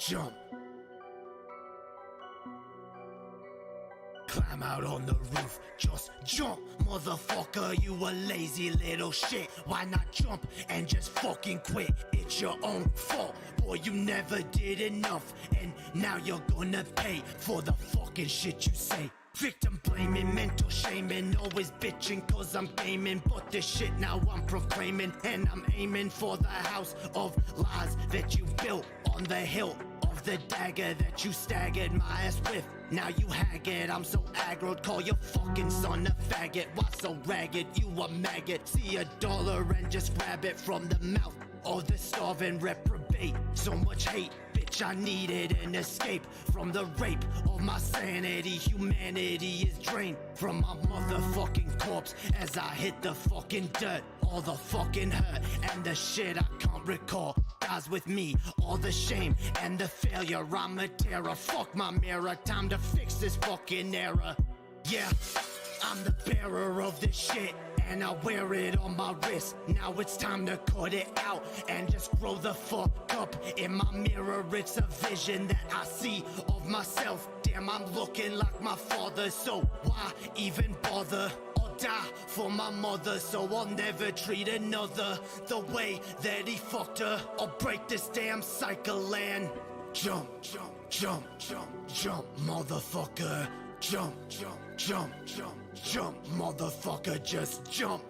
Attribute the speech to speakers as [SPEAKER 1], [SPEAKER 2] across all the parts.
[SPEAKER 1] jump. Climb out on the roof, just jump, motherfucker, you a lazy little shit. Why not jump and just fucking quit? It's your own fault, boy, you never did enough, and now you're gonna pay for the fucking shit you say. Victim blaming, mental shaming, always bitching cause I'm gaming. But this shit now I'm proclaiming, and I'm aiming for the house of lies that you built on the hill of the dagger that you staggered my ass with. Now you haggard, I'm so aggroed, call your fucking son a faggot. Why so ragged, you a maggot? See $1 and just grab it from the mouth of the starving reprobate. So much hate, bitch, I needed an escape from the rape of my sanity. Humanity is drained from my motherfucking corpse as I hit the fucking dirt. All the fucking hurt and the shit I can't recall dies with me. All the shame and the failure, I'm a terror. Fuck my mirror, time to fix this fucking error. Yeah, I'm the bearer of this shit, and I wear it on my wrist. Now it's time to cut it out and just grow the fuck up. In my mirror, it's a vision that I see of myself. Damn, I'm looking like my father, so why even bother? I'll die for my mother, so I'll never treat another the way that he fucked her. I'll break this damn cycle and jump, jump, jump, jump, jump, motherfucker. Jump, jump, jump, jump, jump, motherfucker, just jump.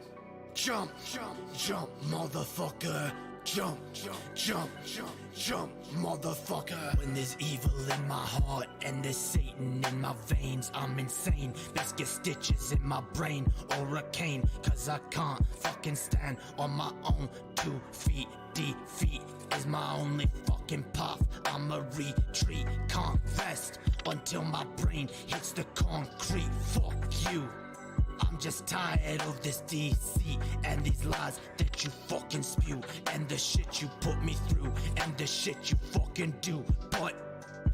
[SPEAKER 1] Jump, jump, jump, motherfucker. Jump, jump, jump, jump, jump, motherfucker. When there's evil in my heart and there's Satan in my veins, I'm insane. Let's get stitches in my brain or a cane, cause I can't fucking stand on my own 2 feet. Defeat is my only fucking path. I'ma retreat, can't rest until my brain hits the concrete. Fuck you, I'm just tired of this deceit and these lies that you fucking spew, and the shit you put me through, and the shit you fucking do. But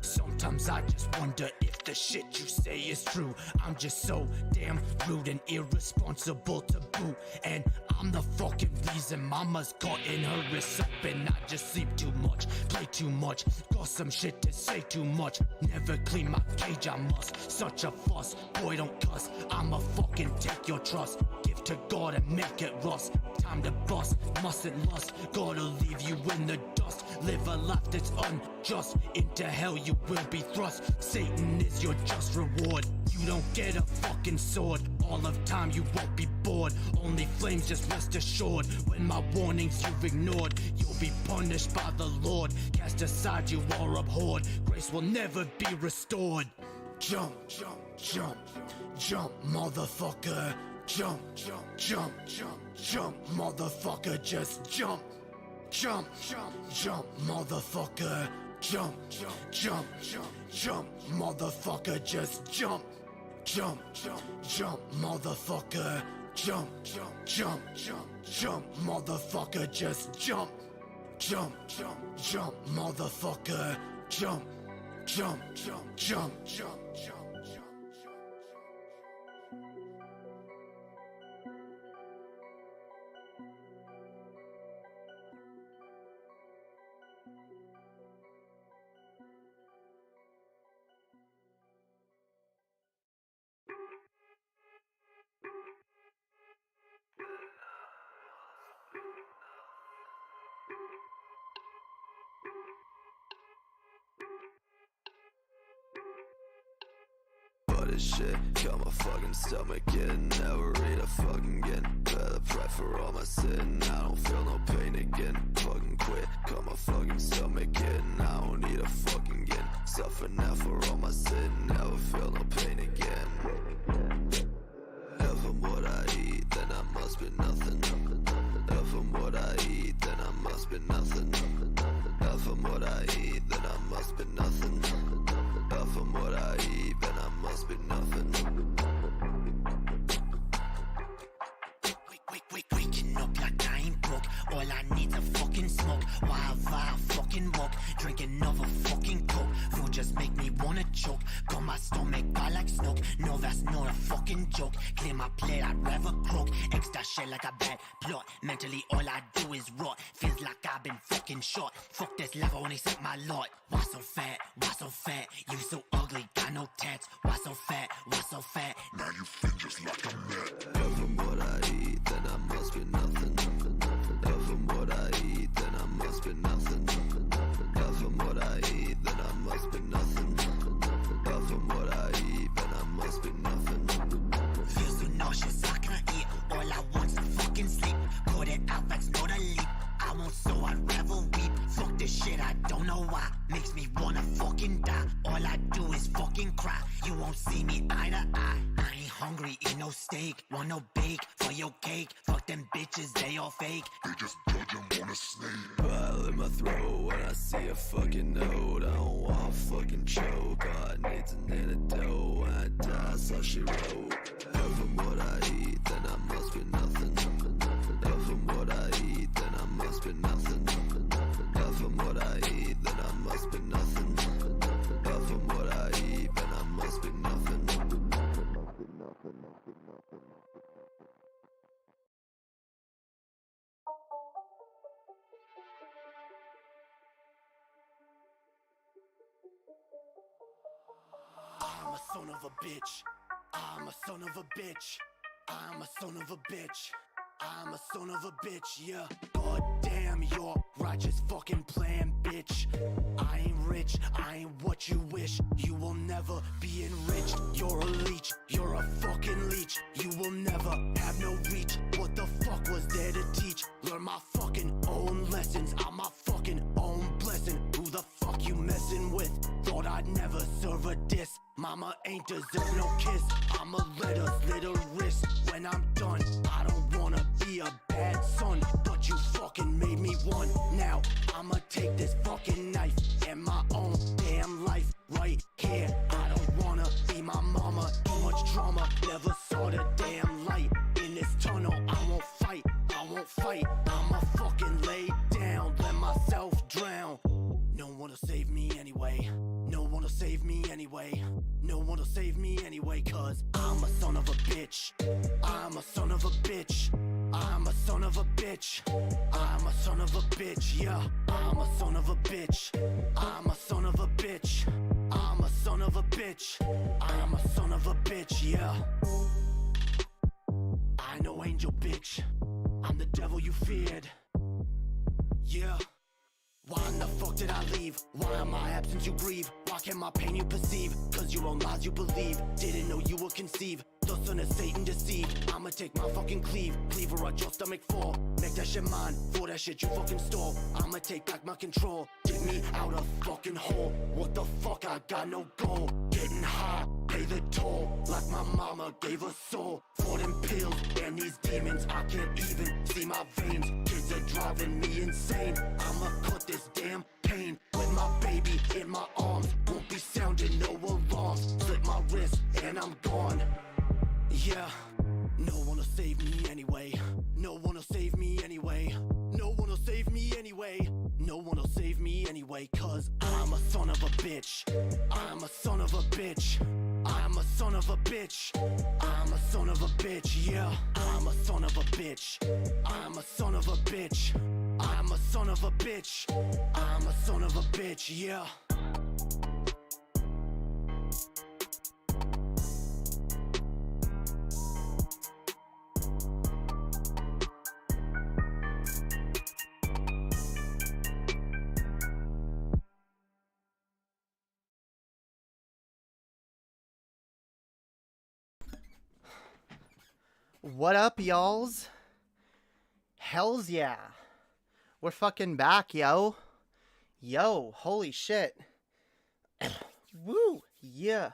[SPEAKER 1] sometimes I just wonder if the shit you say is true. I'm just so damn rude and irresponsible to boot, and I'm the fucking reason mama's cutting her wrists up, and I just sleep too much, play too much, got some shit to say too much. Never clean my cage, I must. Such a fuss, boy don't cuss. I'ma fucking take your trust, give to God and make it rust. Time to bust, mustn't lust, gotta leave you in the dust. Live a life that's unjust, into hell you will be thrust. Satan is your just reward, you don't get a fucking sword. All of time you won't be bored, only flames, just rest assured. When my warnings you've ignored, you'll be punished by the Lord. Cast aside, you are abhorred, grace will never be restored. Jump, jump, jump, jump, motherfucker. Jump, jump, jump, jump, jump, motherfucker, just jump. Jump, jump, jump, motherfucker. Jump, jump, jump, jump, jump, motherfucker, just jump. Jump, jump, jump, motherfucker. Jump, jump, jump, jump, jump, motherfucker, just jump. Jump, jump, jump, motherfucker. Jump, jump, jump, jump, jump, jump.
[SPEAKER 2] This shit got my fucking stomach in. Never eat a fucking again. Better pray for all my sin. I don't feel no pain again. Fucking quit, got my fucking stomach in. I don't need a fucking again. Suffer now for all my sin. Never feel no pain again. If I'm what I eat, then I must be nothing. If I'm what I eat, then I must be nothing. If I'm what I eat, then I must be nothing. If I'm what I eat, then I must be nothing.
[SPEAKER 1] Waking up like I ain't broke. All I need's a fucking smoke. Wild fucking woke, drink another fucking coke. Food just make me wanna choke. Got my stomach I like smoke. No, that's not a fucking joke. Clear my plate, I'd rather croak. Extra shit like a bad plot. Mentally all I do is rot. Feels like I've been fucking shot. Fuck this level, only set my lot. Why so fat? Why so fat? You so ugly, got no tats. Why so fat? Why so fat?
[SPEAKER 2] Now you feel just like a man. If I'm what I eat, then I must be nothing. If I'm what I eat, then I must be nothing. If I'm what I eat, then I must be nothing. If I'm what I eat, then I must be nothing.
[SPEAKER 1] Feel so nauseous, I can't eat. All I want's to fucking sleep. Caught it out, that's not a leap. I won't, so I'd rather weep. Fuck this shit, I don't know why. Makes me wanna fucking die. All I do is fucking cry. You won't see me eye to eye. I ain't hungry, eat no steak. Want no bake for your cake. Fuck them bitches, they all fake.
[SPEAKER 2] They just judge them on a snake. Pile in my throat when I see a fucking note. I don't want fucking choke. All I need's an antidote. When I die, so she wrote. If I'm what I eat, then I must be nothing. If I'm what I eat, then I must be nothing. If I'm what I eat, then I must be nothing. If I'm what I eat, then I must be nothing.
[SPEAKER 1] I'm a son of a bitch. I'm a son of a bitch. I'm a son of a bitch. I'm a son of a bitch, yeah. God damn your righteous fucking plan, bitch. I ain't rich, I ain't what you wish. You will never be enriched. You're a leech, you're a fucking leech. You will never have no reach. What the fuck was there to teach? Learn my fucking own lessons. I'm my fucking own blessing. Who the fuck you messing with? Thought I'd never serve a diss. Mama ain't deserve no kiss. I'ma let her slit her wrist. When I'm done, I don't wanna be a bad son, but you fucking made me one. Now I'ma take this fucking knife and my own damn life right here. I don't wanna be my mama. Too much drama, never saw the damn light. In this tunnel, I won't fight. I won't fight. I'ma fucking lay down, let myself drown. No one will save me anyway. No one will save me anyway. No one will save me anyway, cause I'm a son of a bitch. I'm a son of a bitch. I'm a son of a bitch. I'm a son of a bitch, yeah. I'm a son of a bitch. I'm a son of a bitch. I'm a son of a bitch. I'm a son of a bitch, yeah. I know angel bitch. I'm the devil you feared. Yeah. Why in the fuck did I leave? Why in my absence you grieve? Why can't my pain you perceive? Cause your own lies you believe. Didn't know you would conceive. The son of Satan deceived. I'ma take my fucking cleaver at your stomach fall. Make that shit mine, for that shit you fucking stole. I'ma take back my control. Dig me out a fucking hole. What the fuck, I got no goal. Getting high, pay the toll. Like my mama gave a soul. For them pills and these demons, I can't even see my veins. Kids are driving me insane. I'ma cut this damn pain with my baby in my arms. Won't be sounding no alarms. Slit my wrist and I'm gone. Yeah, no one will save me anyway. No one will save me anyway. No one will save me anyway. No one will save me anyway, cause I'm a son of a bitch. I'm a son of a bitch. I'm a son of a bitch. I'm a son of a bitch, yeah. I'm a son of a bitch. I'm a son of a bitch. I'm a son of a bitch. I'm a son of a bitch, yeah.
[SPEAKER 3] What up, y'alls? Hells yeah. We're fucking back, yo. Yo, holy shit. Woo, yeah.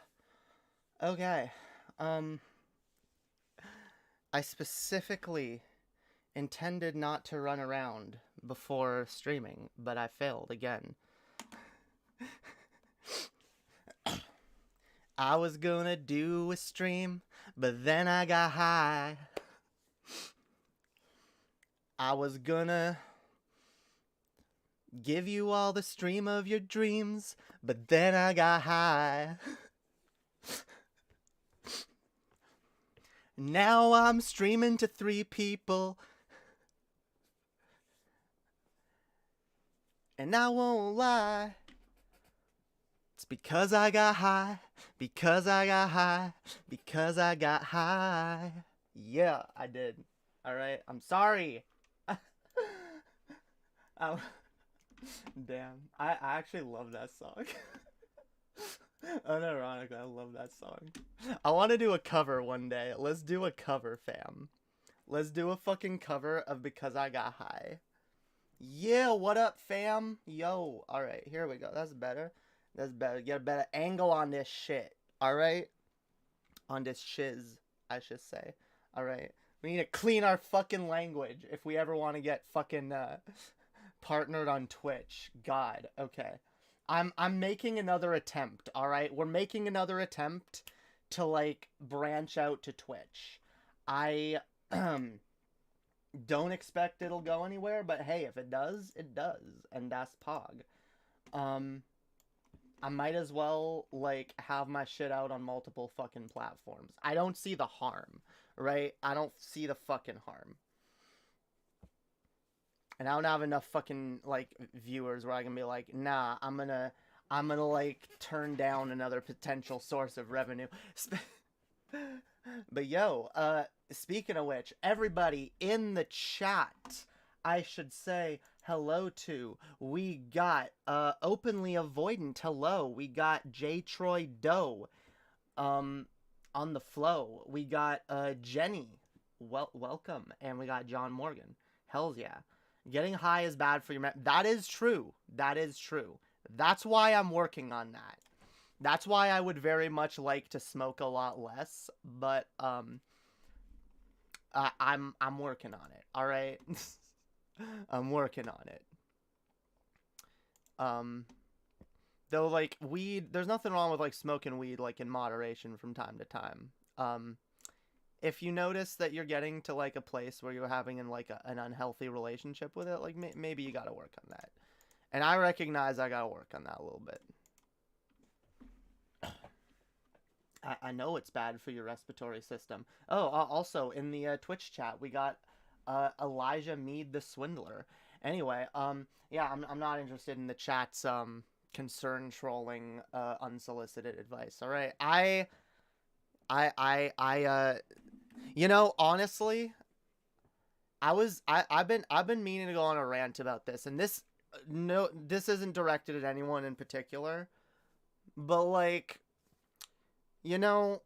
[SPEAKER 3] Okay. I specifically intended not to run around before streaming, but I failed again. I was gonna do a stream, but then I got high. I was gonna give you all the stream of your dreams, but then I got high. Now I'm streaming to 3 people, and I won't lie. It's because I got high, because I got high, because I got high. Yeah, I did. Alright, I'm sorry. Damn, I actually love that song. Unironically, I love that song. I want to do a cover one day. Let's do a cover, fam. Let's do a fucking cover of Because I Got High. Yeah, what up, fam? Yo, alright, here we go. That's better. That's better. Get a better angle on this shit. Alright? On this shiz, I should say. Alright. We need to clean our fucking language if we ever want to get fucking partnered on Twitch. God, okay. I'm making another attempt, alright? We're making another attempt to, like, branch out to Twitch. I don't expect it'll go anywhere, but hey, if it does, it does. And that's Pog. I might as well, like, have my shit out on multiple fucking platforms. I don't see the harm, right? I don't see the fucking harm. And I don't have enough fucking, like, viewers where I can be like, nah, I'm gonna, like, turn down another potential source of revenue. But yo, speaking of which, everybody in the chat, I should say hello to. We got, Openly Avoidant, hello. We got J. Troy Doe, on the flow. We got, Jenny, welcome. And we got John Morgan. Hells yeah. Getting high is bad for your that is true. That is true. That's why I'm working on that. That's why I would very much like to smoke a lot less, but I'm working on it. All right. I'm working on it. Though, like, weed, there's nothing wrong with, like, smoking weed, like, in moderation from time to time. If you notice that you're getting to, like, a place where you're having, an unhealthy relationship with it, like, maybe you gotta work on that. And I recognize I gotta work on that a little bit. I know it's bad for your respiratory system. Oh, also, in the Twitch chat, we got Elijah Mead the Swindler. Anyway, yeah, I'm not interested in the chat's concern trolling unsolicited advice. All right, you know, honestly, I've been meaning to go on a rant about this, and this isn't directed at anyone in particular, but, like, you know,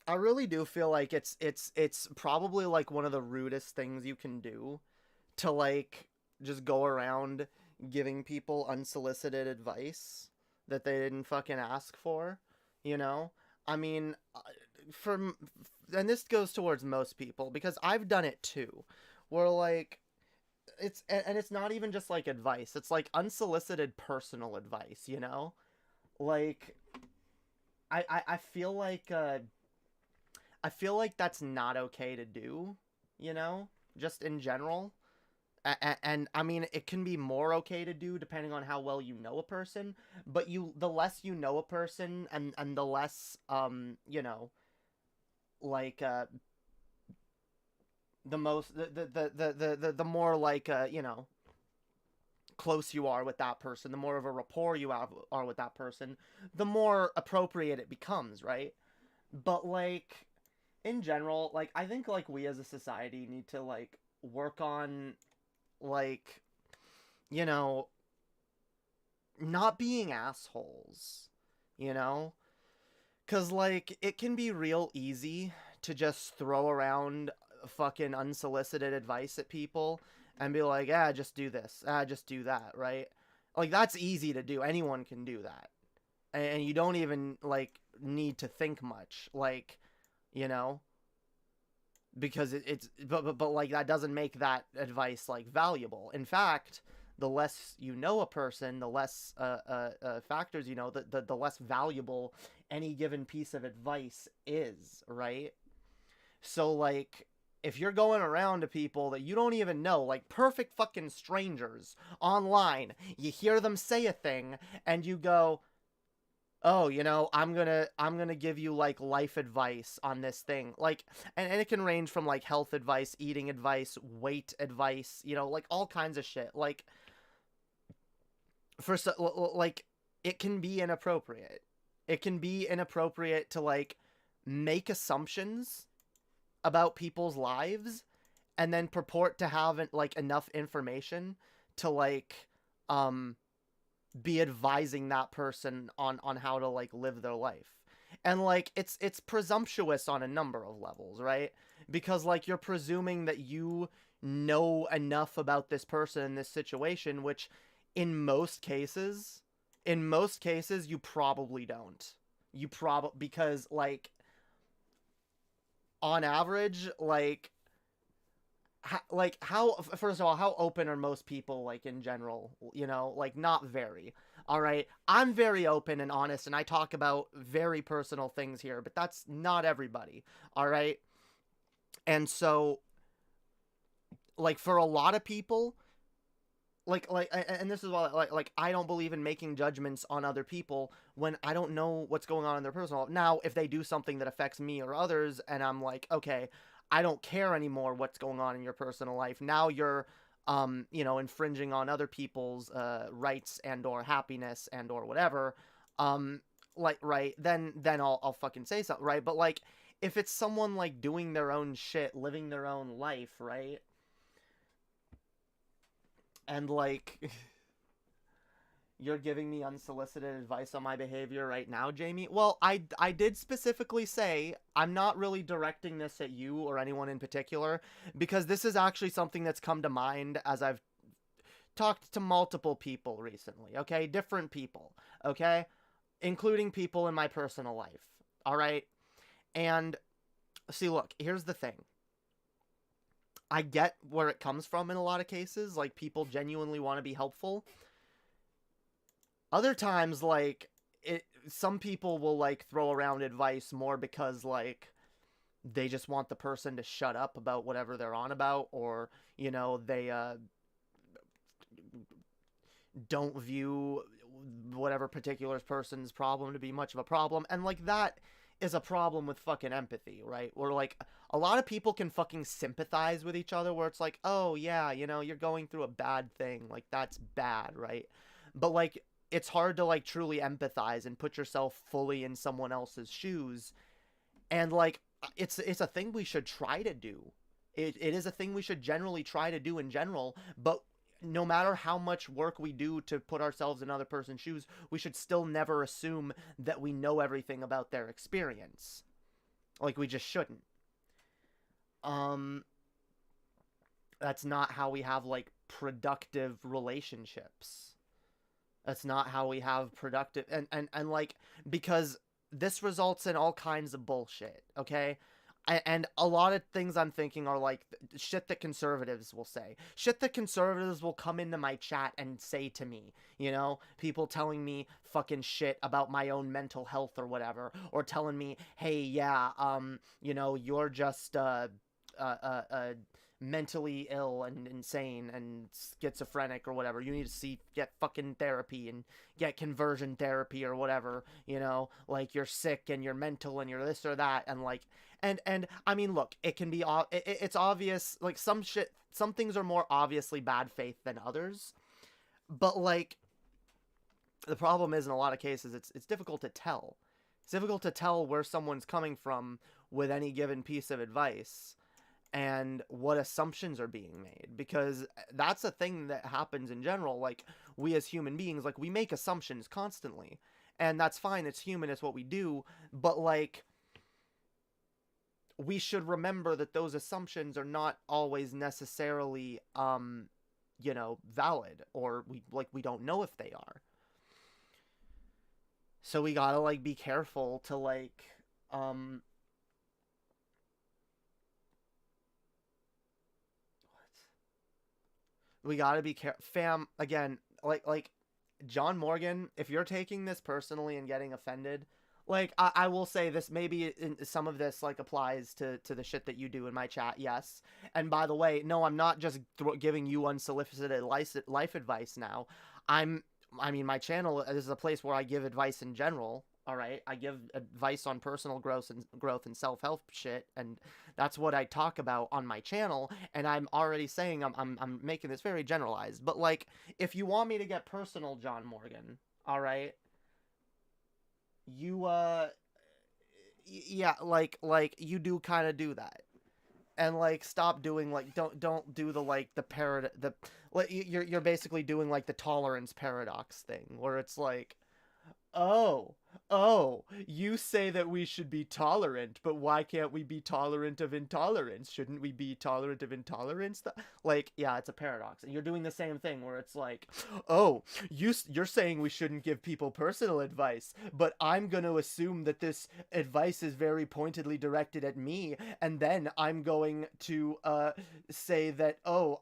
[SPEAKER 3] I really do feel like it's probably, like, one of the rudest things you can do to, like, just go around giving people unsolicited advice that they didn't fucking ask for, you know? I mean, and this goes towards most people, because I've done it too, where, like, it's not even just, like, advice, it's, like, unsolicited personal advice, you know? Like, I feel like, that's not okay to do, you know? Just in general. And I mean, it can be more okay to do depending on how well you know a person, but the less you know a person, and the less, you know, like, the more, like, you know, close you are with that person, the more of a rapport you are with that person, the more appropriate it becomes, right? But, like, in general, like, I think, like, we as a society need to, like, work on, like, you know, not being assholes, you know? 'Cause, like, it can be real easy to just throw around fucking unsolicited advice at people and be like, just do this, just do that, right? Like, that's easy to do. Anyone can do that. And you don't even, like, need to think much, like, you know? Because but like, that doesn't make that advice, like, valuable. In fact, the less you know a person, the less factors you know, the less valuable any given piece of advice is, right? So, like, if you're going around to people that you don't even know, like perfect fucking strangers online, you hear them say a thing and you go, oh, you know, I'm gonna give you like life advice on this thing, like, and it can range from like health advice, eating advice, weight advice, you know, like all kinds of shit. Like, like, it can be inappropriate. It can be inappropriate to like make assumptions about people's lives and then purport to have like enough information to like um be advising that person on how to like live their life. And like it's presumptuous on a number of levels, right? Because like you're presuming that you know enough about this person in this situation, which in most cases you probably don't. You probably, because like on average, like how, first of all, how open are most people, like, in general, you know? Like, not very. All right, I'm very open and honest, and I talk about very personal things here, but that's not everybody. All right. And so, like, for a lot of people, and this is why, like I don't believe in making judgments on other people when I don't know what's going on in their personal life. Now, if they do something that affects me or others, and I'm like, okay, I don't care anymore what's going on in your personal life. Now you're, you know, infringing on other people's rights and or happiness and or whatever. Like, right, then I'll fucking say something, right? But like, if it's someone like doing their own shit, living their own life, right? And like, you're giving me unsolicited advice on my behavior right now, Jamie? Well, I did specifically say I'm not really directing this at you or anyone in particular, because this is actually something that's come to mind as I've talked to multiple people recently, okay? Different people, okay? Including people in my personal life, all right? And see, look, here's the thing. I get where it comes from in a lot of cases. Like, people genuinely want to be helpful. Other times, like, some people will, like, throw around advice more because, like, they just want the person to shut up about whatever they're on about, or, you know, they, don't view whatever particular person's problem to be much of a problem. And, like, that is a problem with fucking empathy, right? Where, like, a lot of people can fucking sympathize with each other, where it's like, oh, yeah, you know, you're going through a bad thing. Like, that's bad, right? But, like, it's hard to, like, truly empathize and put yourself fully in someone else's shoes. And, like, it's a thing we should try to do. It is a thing we should generally try to do in general, but no matter how much work we do to put ourselves in other person's shoes, we should still never assume that we know everything about their experience. Like, we just shouldn't. That's not how we have, like, productive relationships. That's not how we have productive, and like, because this results in all kinds of bullshit, okay? And a lot of things I'm thinking are like shit that conservatives will say. Shit that conservatives will come into my chat and say to me, you know? People telling me fucking shit about my own mental health or whatever. Or telling me, hey, yeah, you know, you're just, mentally ill and insane and schizophrenic or whatever. You need to get fucking therapy and get conversion therapy or whatever, you know? Like, you're sick and you're mental and you're this or that, and like, and I mean, look, it can be, it's obvious, like, some things are more obviously bad faith than others, but like, the problem is, in a lot of cases, it's difficult to tell. It's difficult to tell where someone's coming from with any given piece of advice and what assumptions are being made, because that's a thing that happens in general. Like, we as human beings, like, we make assumptions constantly, and that's fine. It's human. It's what we do. But like, we should remember that those assumptions are not always necessarily, you know, valid, or we don't know if they are. So we gotta, like, be careful to, like, we gotta be fam, again, like, John Morgan, if you're taking this personally and getting offended, like, I will say this, maybe some of this, like, applies to the shit that you do in my chat, yes. And by the way, no, I'm not just giving you unsolicited life advice now. I mean, my channel is a place where I give advice in general, alright? I give advice on personal growth and self-help shit, and that's what I talk about on my channel, and I'm already saying I'm making this very generalized. But, like, if you want me to get personal, John Morgan, alright? You yeah, like you do kind of do that, and like stop doing like don't do the like the like you're basically doing like the tolerance paradox thing where it's like, oh, you say that we should be tolerant, but why can't we be tolerant of intolerance? Shouldn't we be tolerant of intolerance? Like, yeah, it's a paradox. And you're doing the same thing where it's like, oh, you're saying we shouldn't give people personal advice, but I'm going to assume that this advice is very pointedly directed at me, and then I'm going to say that, oh,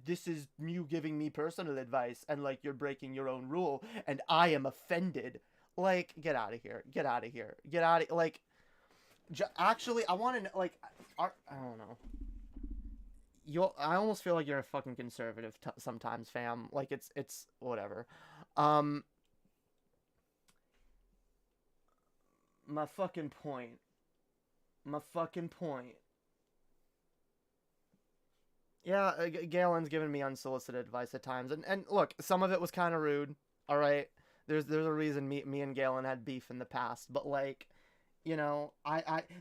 [SPEAKER 3] this is you giving me personal advice, and like you're breaking your own rule, and I am offended. Like, get out of here. Get out of here. Get out of... Like, actually, I want to know, like... I don't know. I almost feel like you're a fucking conservative sometimes, fam. Like, it's... Whatever. My fucking point. Yeah, Galen's giving me unsolicited advice at times. And look, some of it was kind of rude. Alright? There's a reason me and Galen had beef in the past, but like, you know,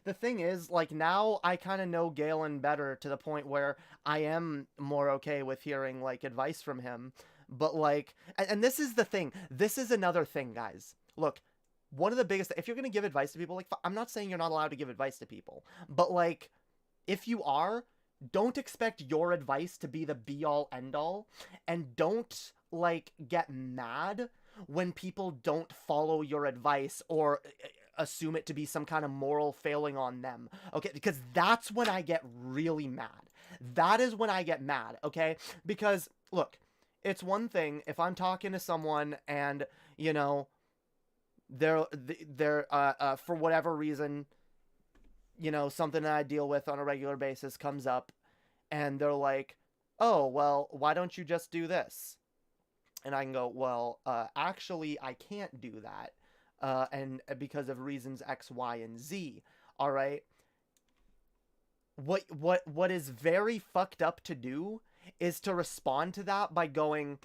[SPEAKER 3] the thing is, like, now I kind of know Galen better to the point where I am more okay with hearing like advice from him. But like, and this is the thing. This is another thing, guys. Look, one of the biggest, if you're gonna give advice to people, like, I'm not saying you're not allowed to give advice to people, but like, if you are, don't expect your advice to be the be all end all, and don't like get mad when people don't follow your advice or assume it to be some kind of moral failing on them, okay? Because that's when I get really mad. That is when I get mad, okay? Because, look, it's one thing if I'm talking to someone and, you know, they're for whatever reason, you know, something that I deal with on a regular basis comes up, and they're like, oh, well, why don't you just do this? And I can go, well, actually, I can't do that, and because of reasons X, Y, and Z. All right. What is very fucked up to do is to respond to that by going,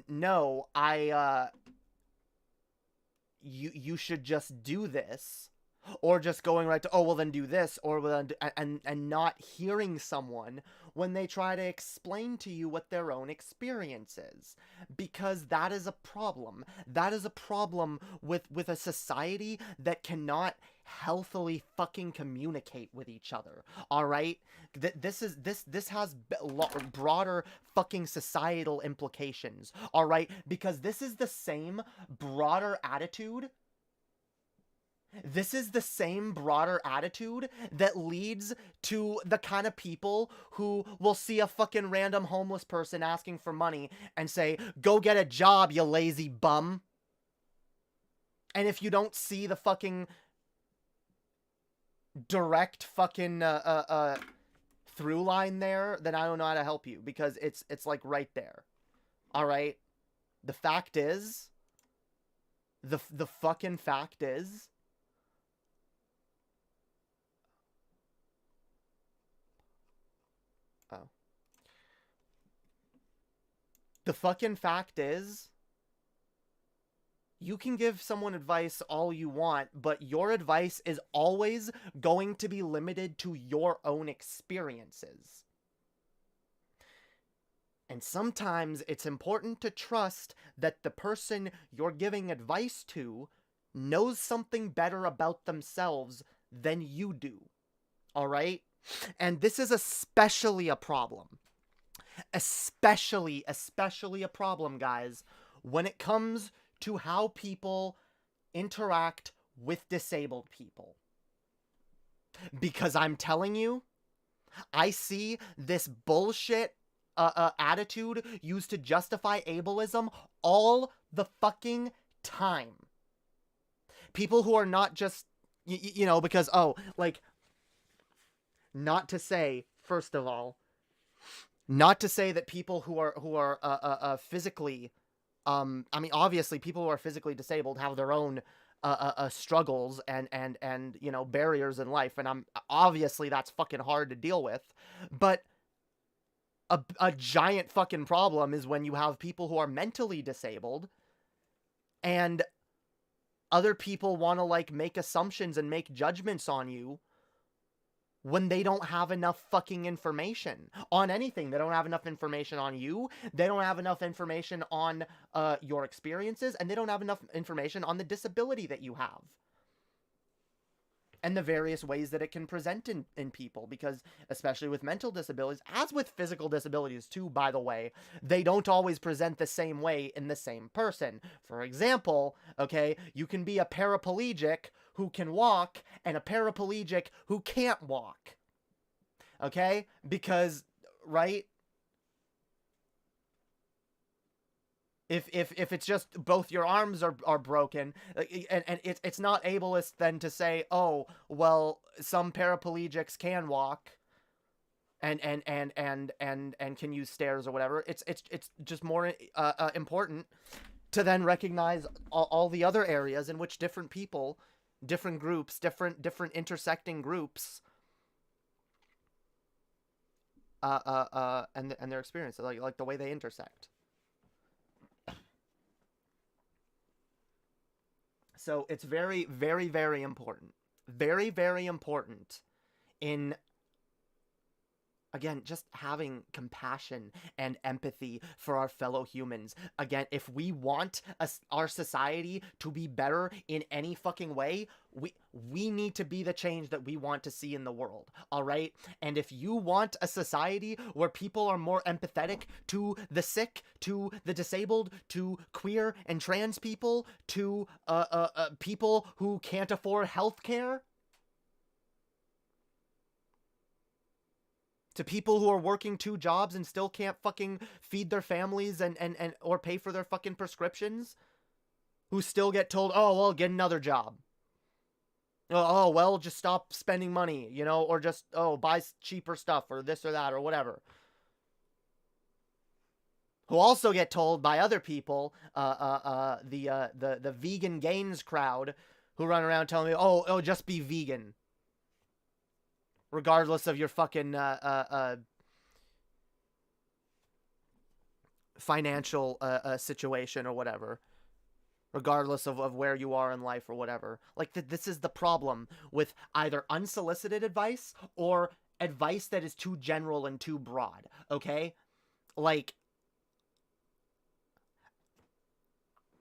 [SPEAKER 3] no, you should just do this. Or just going right to, oh, well, then do this, or well, then and not hearing someone when they try to explain to you what their own experience is. Because that is a problem. That is a problem with a society that cannot healthily fucking communicate with each other. All right? This has broader fucking societal implications. All right? Because this is the same broader attitude. This is the same broader attitude that leads to the kind of people who will see a fucking random homeless person asking for money and say, go get a job, you lazy bum. And if you don't see the fucking direct fucking through line there, then I don't know how to help you, because it's like right there. All right? The fact is, the fucking fact is, the fucking fact is, you can give someone advice all you want, but your advice is always going to be limited to your own experiences. And sometimes it's important to trust that the person you're giving advice to knows something better about themselves than you do. All right? And this is especially a problem. Especially a problem, guys, when it comes to how people interact with disabled people. Because I'm telling you, I see this bullshit attitude used to justify ableism all the fucking time. People who are not just, you know, because, oh, like, not to say, first of all, not to say that people who are physically, I mean, obviously, people who are physically disabled have their own struggles and you know, barriers in life, and obviously that's fucking hard to deal with, but a giant fucking problem is when you have people who are mentally disabled and other people want to, like, make assumptions and make judgments on you when they don't have enough fucking information on anything. They don't have enough information on you. They don't have enough information on your experiences, and they don't have enough information on the disability that you have and the various ways that it can present in people, because especially with mental disabilities, as with physical disabilities too, by the way, they don't always present the same way in the same person. For example, okay, you can be a paraplegic who can walk and a paraplegic who can't walk. Okay? Because, right? If it's just both your arms are broken, and it's not ableist then to say, oh, well, some paraplegics can walk and can use stairs or whatever. It's just more important to then recognize all the other areas in which different people, different groups, different intersecting groups and their experience, like the way they intersect. So it's very, very, very important. Very, very important in, again, just having compassion and empathy for our fellow humans. Again, if we want our society to be better in any fucking way, we need to be the change that we want to see in the world, all right? And if you want a society where people are more empathetic to the sick, to the disabled, to queer and trans people, to people who can't afford health care, to people who are working 2 jobs and still can't fucking feed their families and or pay for their fucking prescriptions, who still get told, oh, well, get another job. Oh, well, just stop spending money, you know, or just, oh, buy cheaper stuff or this or that or whatever. Who also get told by other people, the vegan gains crowd, who run around telling me, oh, just be vegan, regardless of your fucking financial situation or whatever, regardless of where you are in life or whatever. Like, this is the problem with either unsolicited advice or advice that is too general and too broad, okay? Like,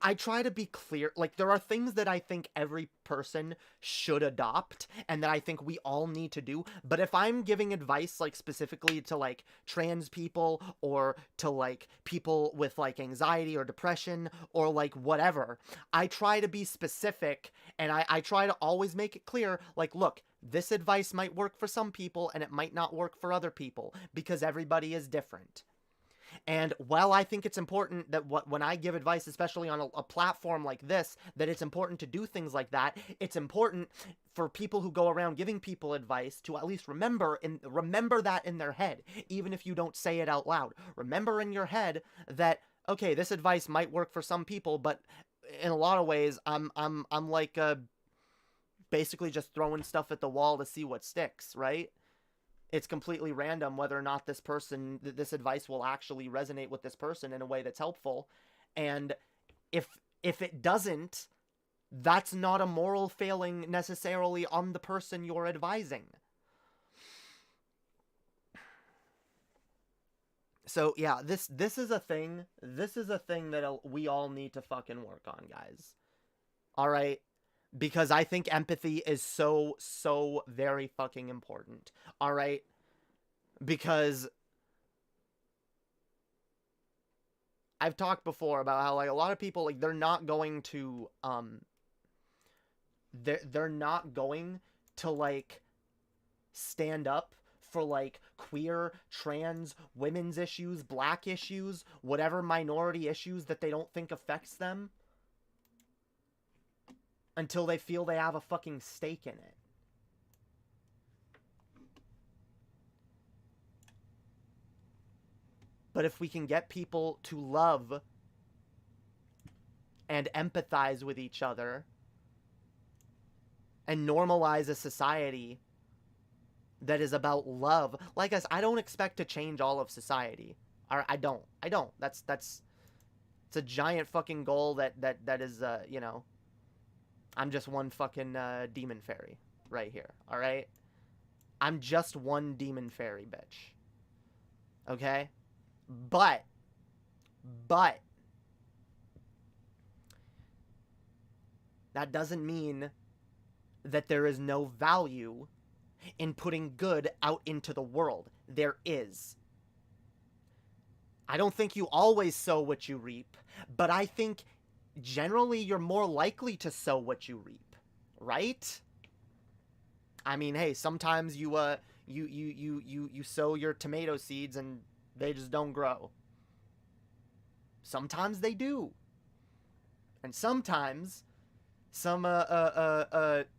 [SPEAKER 3] I try to be clear. Like, there are things that I think every person should adopt and that I think we all need to do. But if I'm giving advice, like, specifically to, like, trans people or to, like, people with, like, anxiety or depression or, like, whatever, I try to be specific, and I try to always make it clear, like, look, this advice might work for some people and it might not work for other people because everybody is different. And while I think it's important that when I give advice, especially on a platform like this, that it's important to do things like that, it's important for people who go around giving people advice to at least remember that in their head, even if you don't say it out loud. Remember in your head that, okay, this advice might work for some people, but in a lot of ways, I'm like basically just throwing stuff at the wall to see what sticks, right? It's completely random whether or not this advice will actually resonate with this person in a way that's helpful. And if it doesn't, that's not a moral failing necessarily on the person you're advising. So yeah, this is a thing. This is a thing that we all need to fucking work on, guys. All right? Because I think empathy is so, so very fucking important. All right? Because I've talked before about how, like, a lot of people, like, they're not going to, they're not going to, like, stand up for like queer, trans, women's issues, black issues, whatever minority issues that they don't think affects them, until they feel they have a fucking stake in it. But if we can get people to love and empathize with each other and normalize a society that is about love, like us, I don't expect to change all of society. I don't. That's it's a giant fucking goal that is, you know, I'm just one fucking demon fairy right here, all right? I'm just one demon fairy, bitch. Okay? But that doesn't mean that there is no value in putting good out into the world. There is. I don't think you always sow what you reap, but I think generally you're more likely to sow what you reap, right? I mean, hey, sometimes you sow your tomato seeds and they just don't grow. Sometimes they do. And sometimes some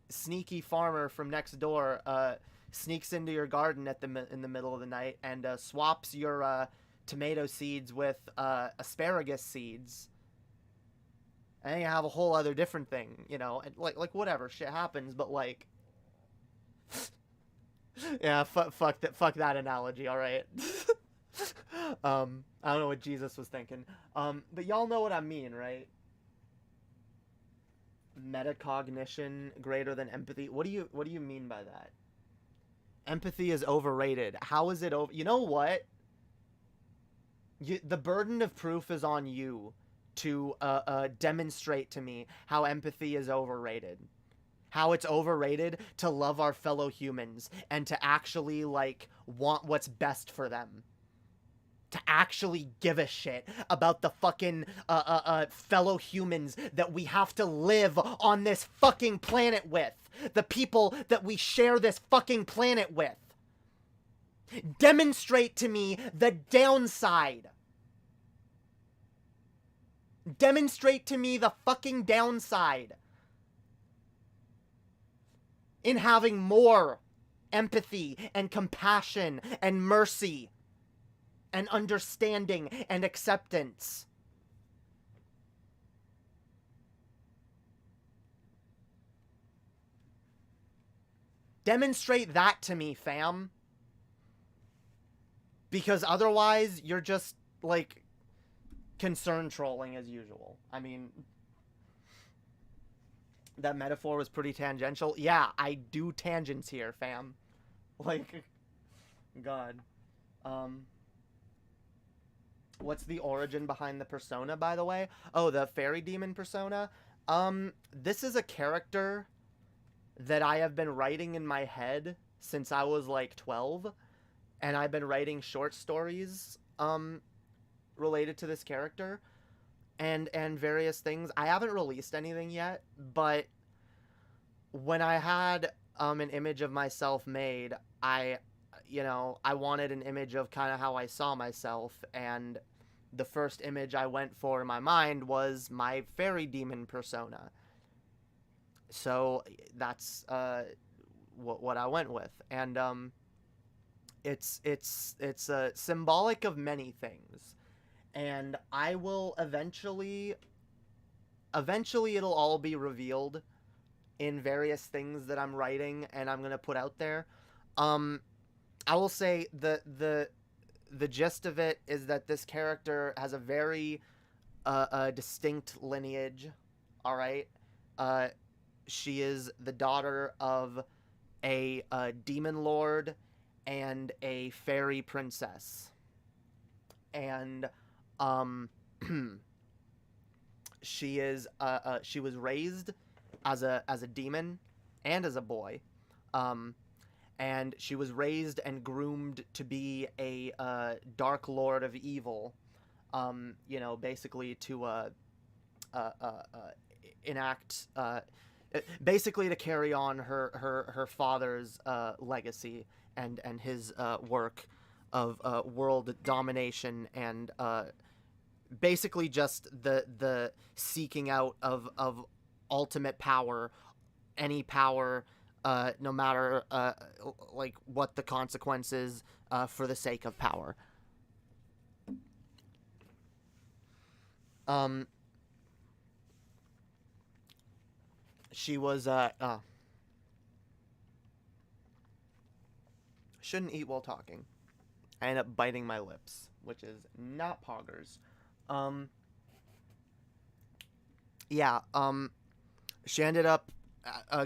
[SPEAKER 3] sneaky farmer from next door sneaks into your garden in the middle of the night and swaps your tomato seeds with asparagus seeds. And then you have a whole other different thing, you know, and like whatever, shit happens, but like, yeah, fuck that analogy, all right. I don't know what Jesus was thinking. But y'all know what I mean, right? Metacognition greater than empathy. What do you mean by that? Empathy is overrated. How is it over? You know what? The burden of proof is on you to demonstrate to me how empathy is overrated. How it's overrated to love our fellow humans and to actually, like, want what's best for them. To actually give a shit about the fucking fellow humans that we have to live on this fucking planet with. The people that we share this fucking planet with. Demonstrate to me the downside. Demonstrate to me the fucking downside in having more empathy and compassion and mercy and understanding and acceptance. Demonstrate that to me, fam. Because otherwise, you're just, like, concern trolling as usual. I mean, that metaphor was pretty tangential. Yeah, I do tangents here, fam. Like, God. What's the origin behind the persona, by the way? Oh, the fairy demon persona? This is a character that I have been writing in my head since I was, like, 12. And I've been writing short stories, related to this character. And various things. I haven't released anything yet, but when I had, an image of myself made, I wanted an image of kind of how I saw myself, and the first image I went for in my mind was my fairy demon persona. So that's what I went with, and it's symbolic of many things, and I will eventually it'll all be revealed in various things that I'm writing and I'm gonna put out there. I will say the gist of it is that this character has a very distinct lineage. All right, she is the daughter of a demon lord and a fairy princess, and she was raised as a demon and as a boy. And she was raised and groomed to be a dark lord of evil, basically to enact basically to carry on her father's legacy and his work of world domination and basically just the seeking out of ultimate power, any power, no matter like what the consequences, for the sake of power. She was shouldn't eat while talking. I end up biting my lips, which is not poggers. Yeah, she ended up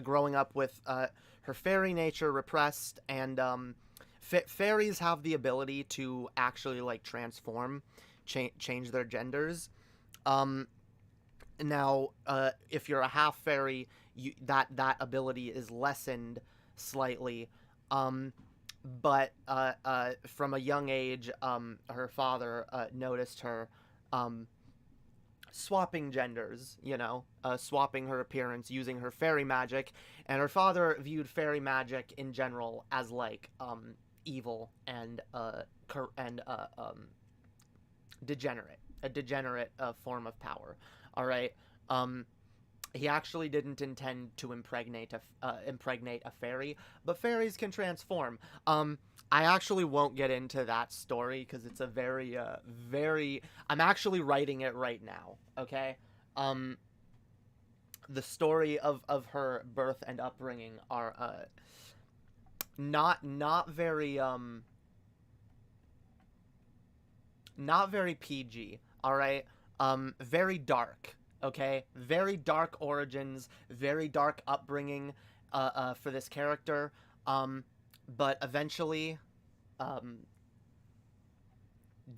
[SPEAKER 3] growing up with her fairy nature repressed, and fairies have the ability to actually like transform, change their genders. Now, if you're a half fairy, that ability is lessened slightly. But from a young age, her father noticed her swapping genders, swapping her appearance, using her fairy magic, and her father viewed fairy magic in general as like evil and degenerate, a degenerate form of power. All right. He actually didn't intend to impregnate a fairy, but fairies can transform. I actually won't get into that story because it's a very, very. I'm actually writing it right now. Okay. The story of her birth and upbringing are not very not very PG. All right. Very dark. Okay, very dark origins, very dark upbringing for this character, but eventually,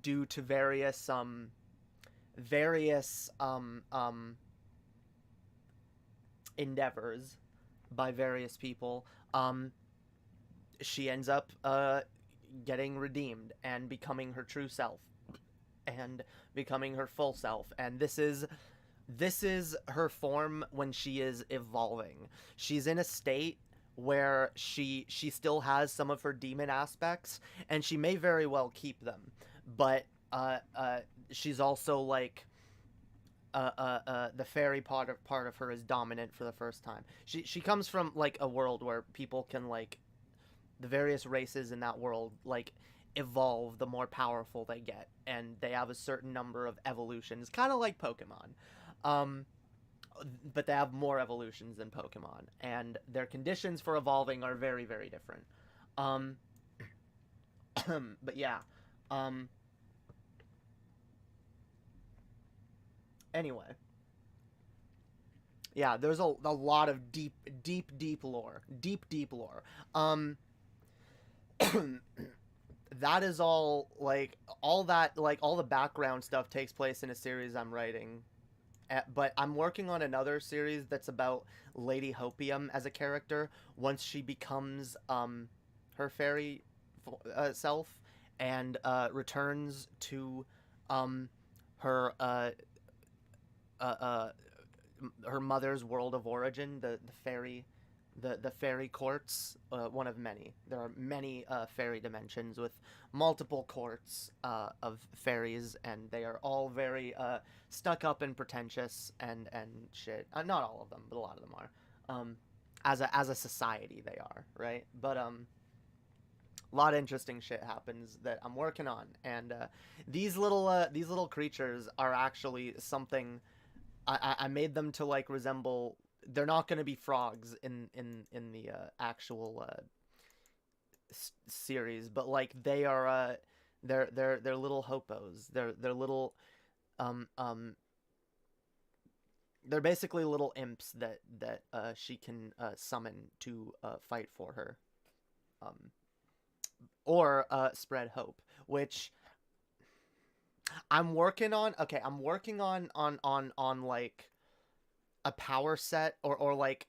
[SPEAKER 3] due to various endeavors by various people, she ends up getting redeemed and becoming her true self and becoming her full self. And this is her form when she is evolving. She's in a state where she still has some of her demon aspects, and she may very well keep them, but she's also like the fairy part of her is dominant for the first time. She comes from like a world where people can like, the various races in that world like evolve the more powerful they get, and they have a certain number of evolutions, kind of like Pokemon. But they have more evolutions than Pokemon, and their conditions for evolving are very, very different. But yeah. Anyway. Yeah, there's a lot of deep lore. Deep lore. That is all, like, all that, like, all the background stuff takes place in a series I'm writing. But I'm working on another series that's about Lady Hopium as a character once she becomes her fairy self and returns to her her mother's world of origin, the fairy courts, one of many. There are many fairy dimensions with multiple courts of fairies, and they are all very stuck up and pretentious and shit. Not all of them, but a lot of them are. As a society, they are, right? But a lot of interesting shit happens that I'm working on, and these little creatures are actually something. I made them to like resemble. They're not going to be frogs in the actual series, but like they are they're little hopos. They're little they're basically little imps that she can summon to fight for her, or spread hope, which I'm working on. Okay, I'm working on like a power set, or like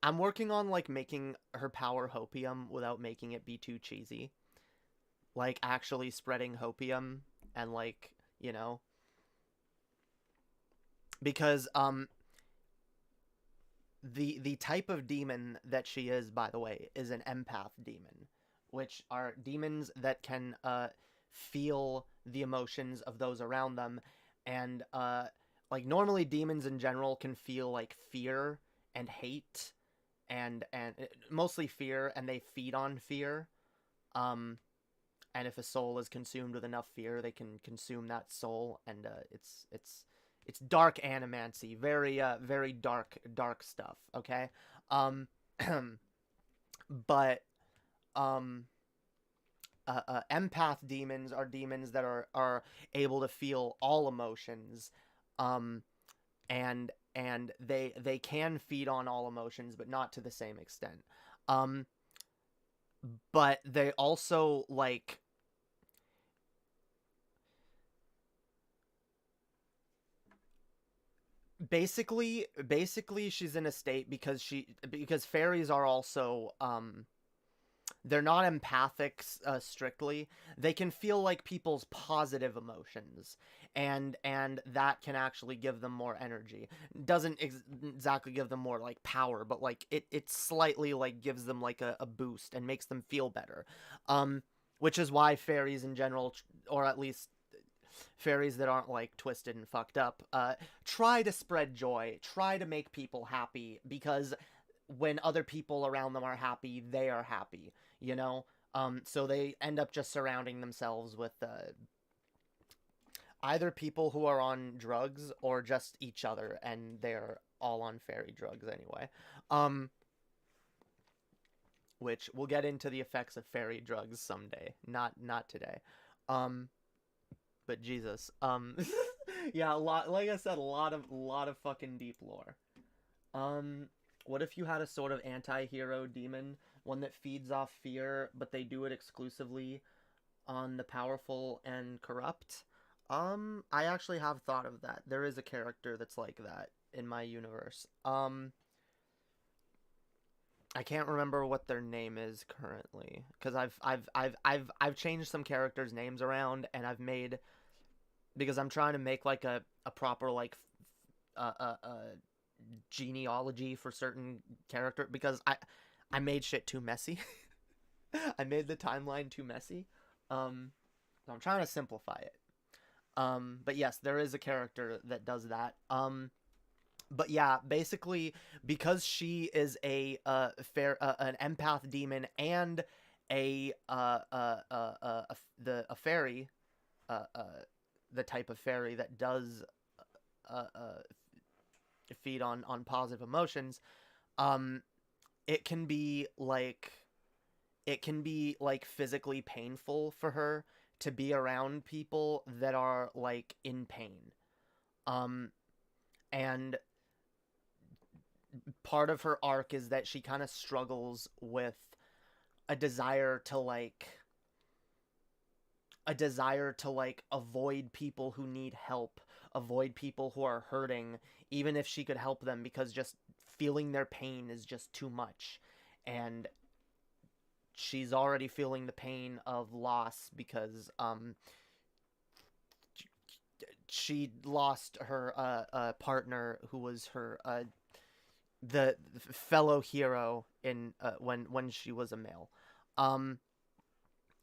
[SPEAKER 3] I'm working on like making her power hopium without making it be too cheesy, like actually spreading hopium and like, because the type of demon that she is, by the way, is an empath demon, which are demons that can feel the emotions of those around them, and like normally demons in general can feel like fear and hate and mostly fear, and they feed on fear. Um, and if a soul is consumed with enough fear, they can consume that soul, and it's dark animancy, very dark stuff. Okay, um, but um, empath demons are demons that are able to feel all emotions, um, and they can feed on all emotions, but not to the same extent. Um, but they also like basically she's in a state because fairies are also they're not empathic strictly. They can feel like people's positive emotions, and that can actually give them more energy. Doesn't exactly give them more like power, but like it slightly like gives them like a boost and makes them feel better. um which is why fairies in general, or at least fairies that aren't like twisted and fucked up, try to spread joy, try to make people happy, because when other people around them are happy, they are happy, you know? So they end up just surrounding themselves with either people who are on drugs or just each other, and they're all on fairy drugs anyway. Um, which we'll get into the effects of fairy drugs someday, not today. Um, but Jesus, yeah, a lot. Like I said, a lot of fucking deep lore. Um, what if you had a sort of anti-hero demon, one that feeds off fear, but they do it exclusively on the powerful and corrupt? I actually have thought of that. There is a character that's like that in my universe. I can't remember what their name is currently because I've changed some characters' names around, and I've made, because I'm trying to make like a proper like genealogy for certain character, because I made shit too messy. I made the timeline too messy. So I'm trying to simplify it. But yes, there is a character that does that. But yeah, basically, because she is an empath demon and a fairy, uh, uh, the type of fairy that does uh, uh, feed on positive emotions, um, it can be like physically painful for her to be around people that are like in pain. Um, and part of her arc is that she kind of struggles with a desire to like avoid people who need help, avoid people who are hurting, even if she could help them, because just feeling their pain is just too much. And she's already feeling the pain of loss because she lost her partner who was her the fellow hero in when she was a male. Um,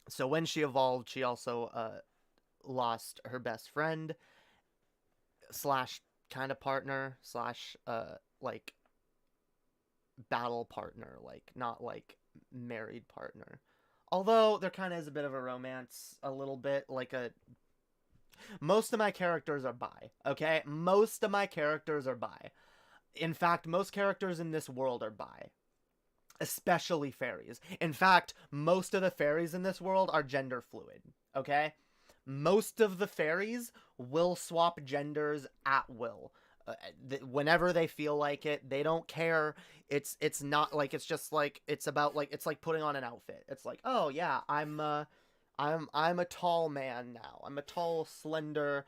[SPEAKER 3] so when she evolved, she also lost her best friend slash kind of partner slash like battle partner, like not like married partner. Although there kind of is a bit of a romance, a little bit like a. Most of my characters are bi. Okay, most of my characters are bi. In fact, most characters in this world are bi, especially fairies. In fact, most of the fairies in this world are gender fluid, okay? Most of the fairies will swap genders at will. Whenever they feel like it, they don't care. It's not like, it's just like, it's about like, it's like putting on an outfit. It's like, oh yeah, I'm a tall man now. I'm a tall, slender,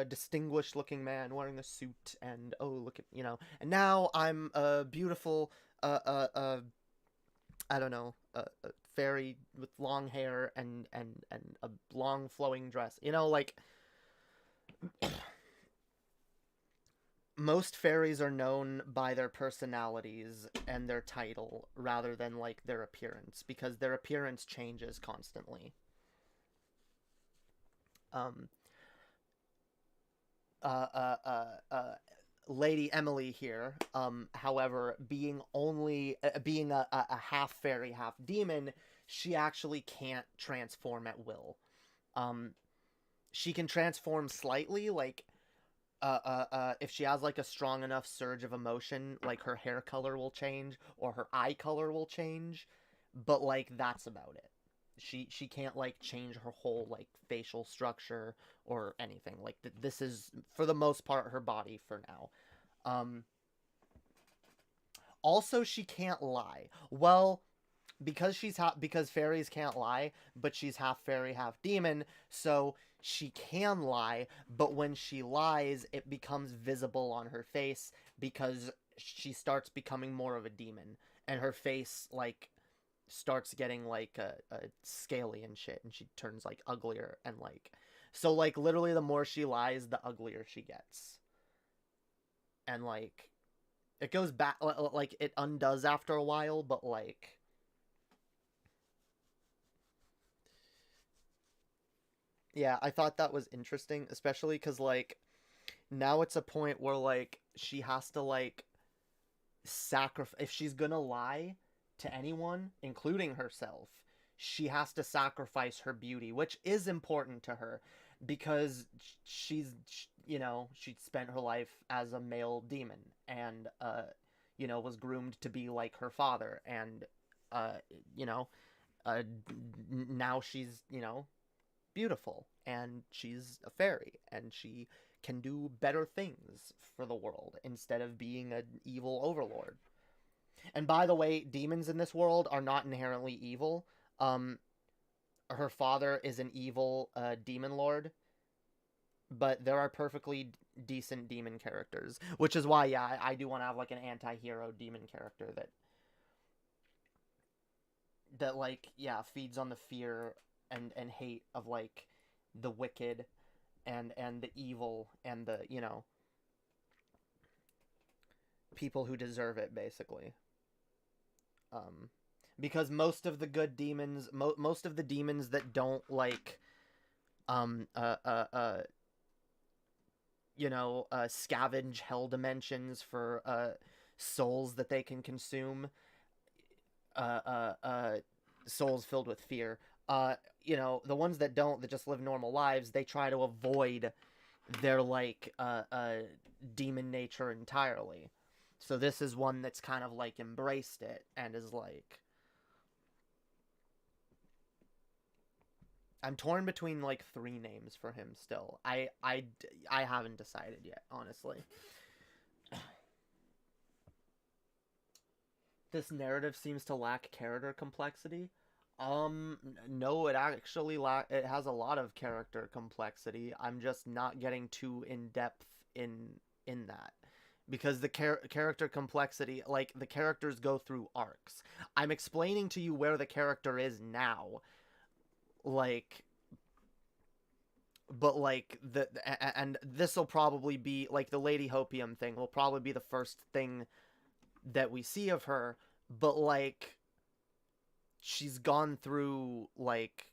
[SPEAKER 3] distinguished looking man wearing a suit, and oh look at, and now I'm a beautiful I don't know, a fairy with long hair and a long flowing dress. Like most fairies are known by their personalities and their title rather than like their appearance, because their appearance changes constantly. Um, uh, uh, uh, uh, Lady Emily here, however, being a half fairy, half demon, she actually can't transform at will. Um, she can transform slightly, like if she has like a strong enough surge of emotion, like her hair color will change or her eye color will change, but like that's about it. She can't like change her whole like facial structure or anything. Like this is for the most part her body for now. Um Also she can't lie. Well, because fairies can't lie, but she's half fairy, half demon, so she can lie, but when she lies, it becomes visible on her face because she starts becoming more of a demon, and her face like starts getting like a scaly and shit, and she turns like uglier and like so like literally the more she lies, the uglier she gets, and like it goes back like it undoes after a while, but like yeah, I thought that was interesting, especially because like now it's a point where like she has to like sacrifice if she's gonna lie to anyone, including herself. She has to sacrifice her beauty, which is important to her because she spent her life as a male demon and was groomed to be like her father and uh you know now she's beautiful and she's a fairy and she can do better things for the world instead of being an evil overlord. And by the way, demons in this world are not inherently evil. Um, Her father is an evil demon lord, but there are perfectly decent demon characters, which is why, yeah, I do want to have like an anti-hero demon character that like yeah feeds on the fear and hate of like the wicked and the evil and the people who deserve it basically. um because most of the good demons most of the demons that don't like um uh uh uh scavenge hell dimensions for souls that they can consume, uh uh uh souls filled with fear, uh the ones that don't, that just live normal lives, they try to avoid their like demon nature entirely. So this is one that's kind of like embraced it and is like, I'm torn between like three names for him still. I haven't decided yet, honestly. This narrative seems to lack character complexity. No, it actually it has a lot of character complexity. I'm just not getting too in depth in that because the character complexity, like the characters go through arcs. I'm explaining to you where the character is now, like, but like and this will probably be like the Lady Hopium thing will probably be the first thing that we see of her, but like she's gone through like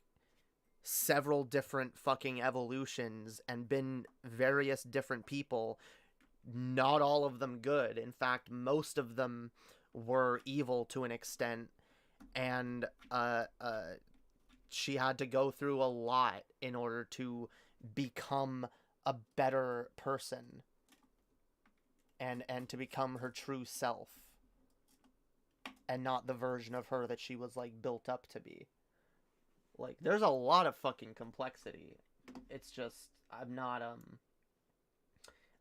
[SPEAKER 3] several different fucking evolutions and been various different people, not all of them good. In fact, most of them were evil to an extent, and she had to go through a lot in order to become a better person and to become her true self and not the version of her that she was like built up to be. Like there's a lot of fucking complexity. It's just I'm not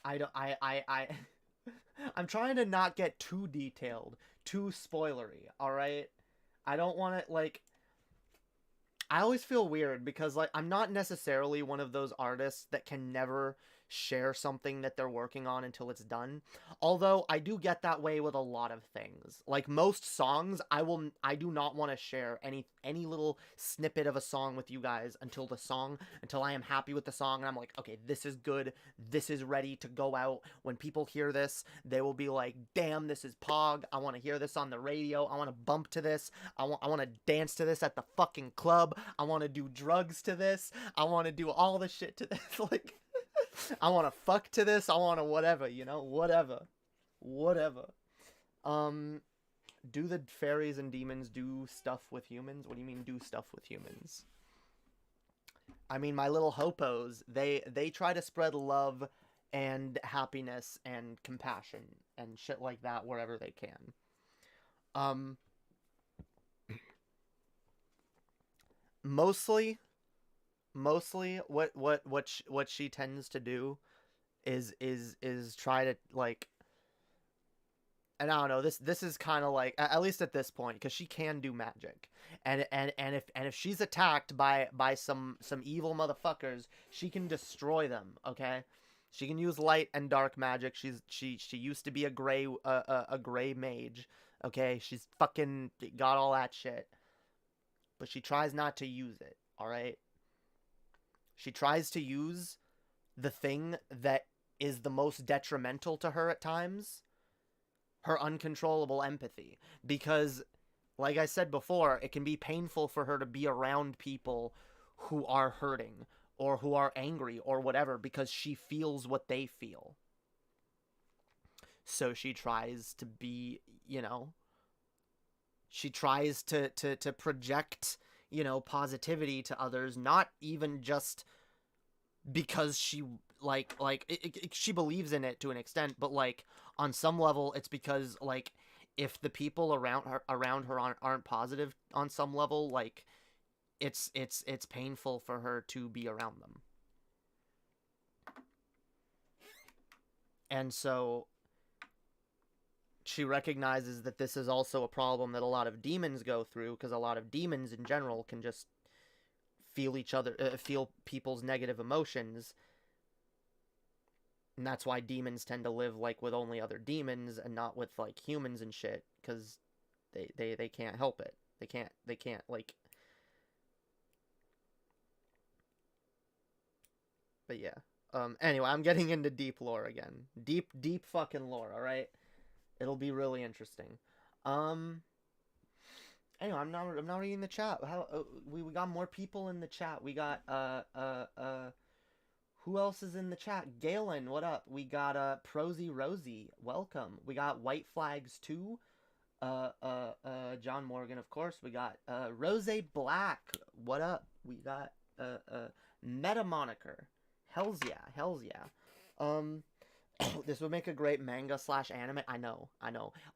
[SPEAKER 3] I don't I I'm trying to not get too detailed, too spoilery, all right? I don't want to like I always feel weird because like I'm not necessarily one of those artists that can never share something that they're working on until it's done. Although I do get that way with a lot of things. Like most songs, I do not want to share any little snippet of a song with you guys until I am happy with the song and I'm like, okay, this is good. This is ready to go out. When people hear this, they will be like, damn, this is Pog. I want to hear this on the radio. I want to bump to this. I want to dance to this at the fucking club. I want to do drugs to this. I want to do all the shit to this. Like, I want to fuck to this. I want to whatever, whatever. Do the fairies and demons do stuff with humans? What do you mean do stuff with humans? I mean, my little hopos, they try to spread love and happiness and compassion and shit like that wherever they can. Mostly what she tends to do is try to, like, and I don't know, this is kind of like, at least at this point, because she can do magic, and if she's attacked by some evil motherfuckers, she can destroy them. Okay, she can use light and dark magic. She used to be a gray mage. Okay, she's fucking got all that shit, but she tries not to use it. All right, she tries to use the thing that is the most detrimental to her at times. Her uncontrollable empathy. Because, like I said before, it can be painful for her to be around people who are hurting or who are angry or whatever, because she feels what they feel. So she tries to be, she tries to project, positivity to others, not even just because she she believes in it to an extent, but like on some level it's because, like, if the people around her aren't positive on some level, like it's painful for her to be around them. And so she recognizes that this is also a problem that a lot of demons go through, because a lot of demons in general can just feel people's negative emotions. And that's why demons tend to live, like, with only other demons and not with, like, humans and shit, because they can't help it. They can't, like... But yeah. Anyway, I'm getting into deep lore again. Deep fucking lore, alright? It'll be really interesting. Anyway, I'm not reading the chat. We got more people in the chat. We got, who else is in the chat? Galen, what up? We got Prosy Rosie, welcome. We got White Flags 2. John Morgan, of course. We got Rose Black, what up? We got Meta Moniker. Hells yeah. This would make a great manga/anime. I know.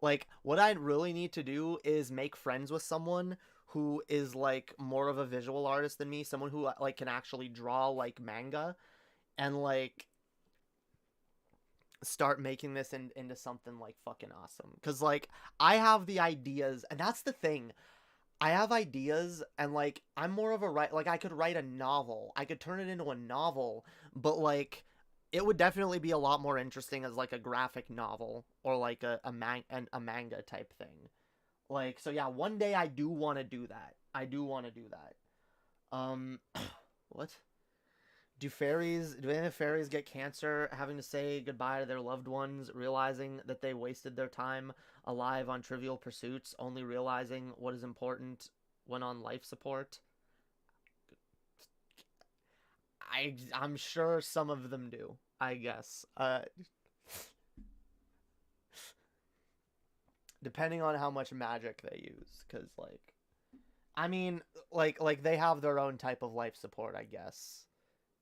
[SPEAKER 3] Like, what I really need to do is make friends with someone who is, like, more of a visual artist than me, someone who, like, can actually draw, like, manga, and, like, start making this into something, like, fucking awesome. Because, like, I have the ideas, and that's the thing. I have ideas, and, like, I'm more of a like, I could write a novel. I could turn it into a novel, but, like, it would definitely be a lot more interesting as, like, a graphic novel or, like, a manga type thing. Like, so yeah, one day I do want to do that. What? Do any of the fairies get cancer having to say goodbye to their loved ones, realizing that they wasted their time alive on trivial pursuits, only realizing what is important when on life support? I'm sure some of them do, I guess. Depending on how much magic they use, because, like, I mean, like they have their own type of life support, I guess.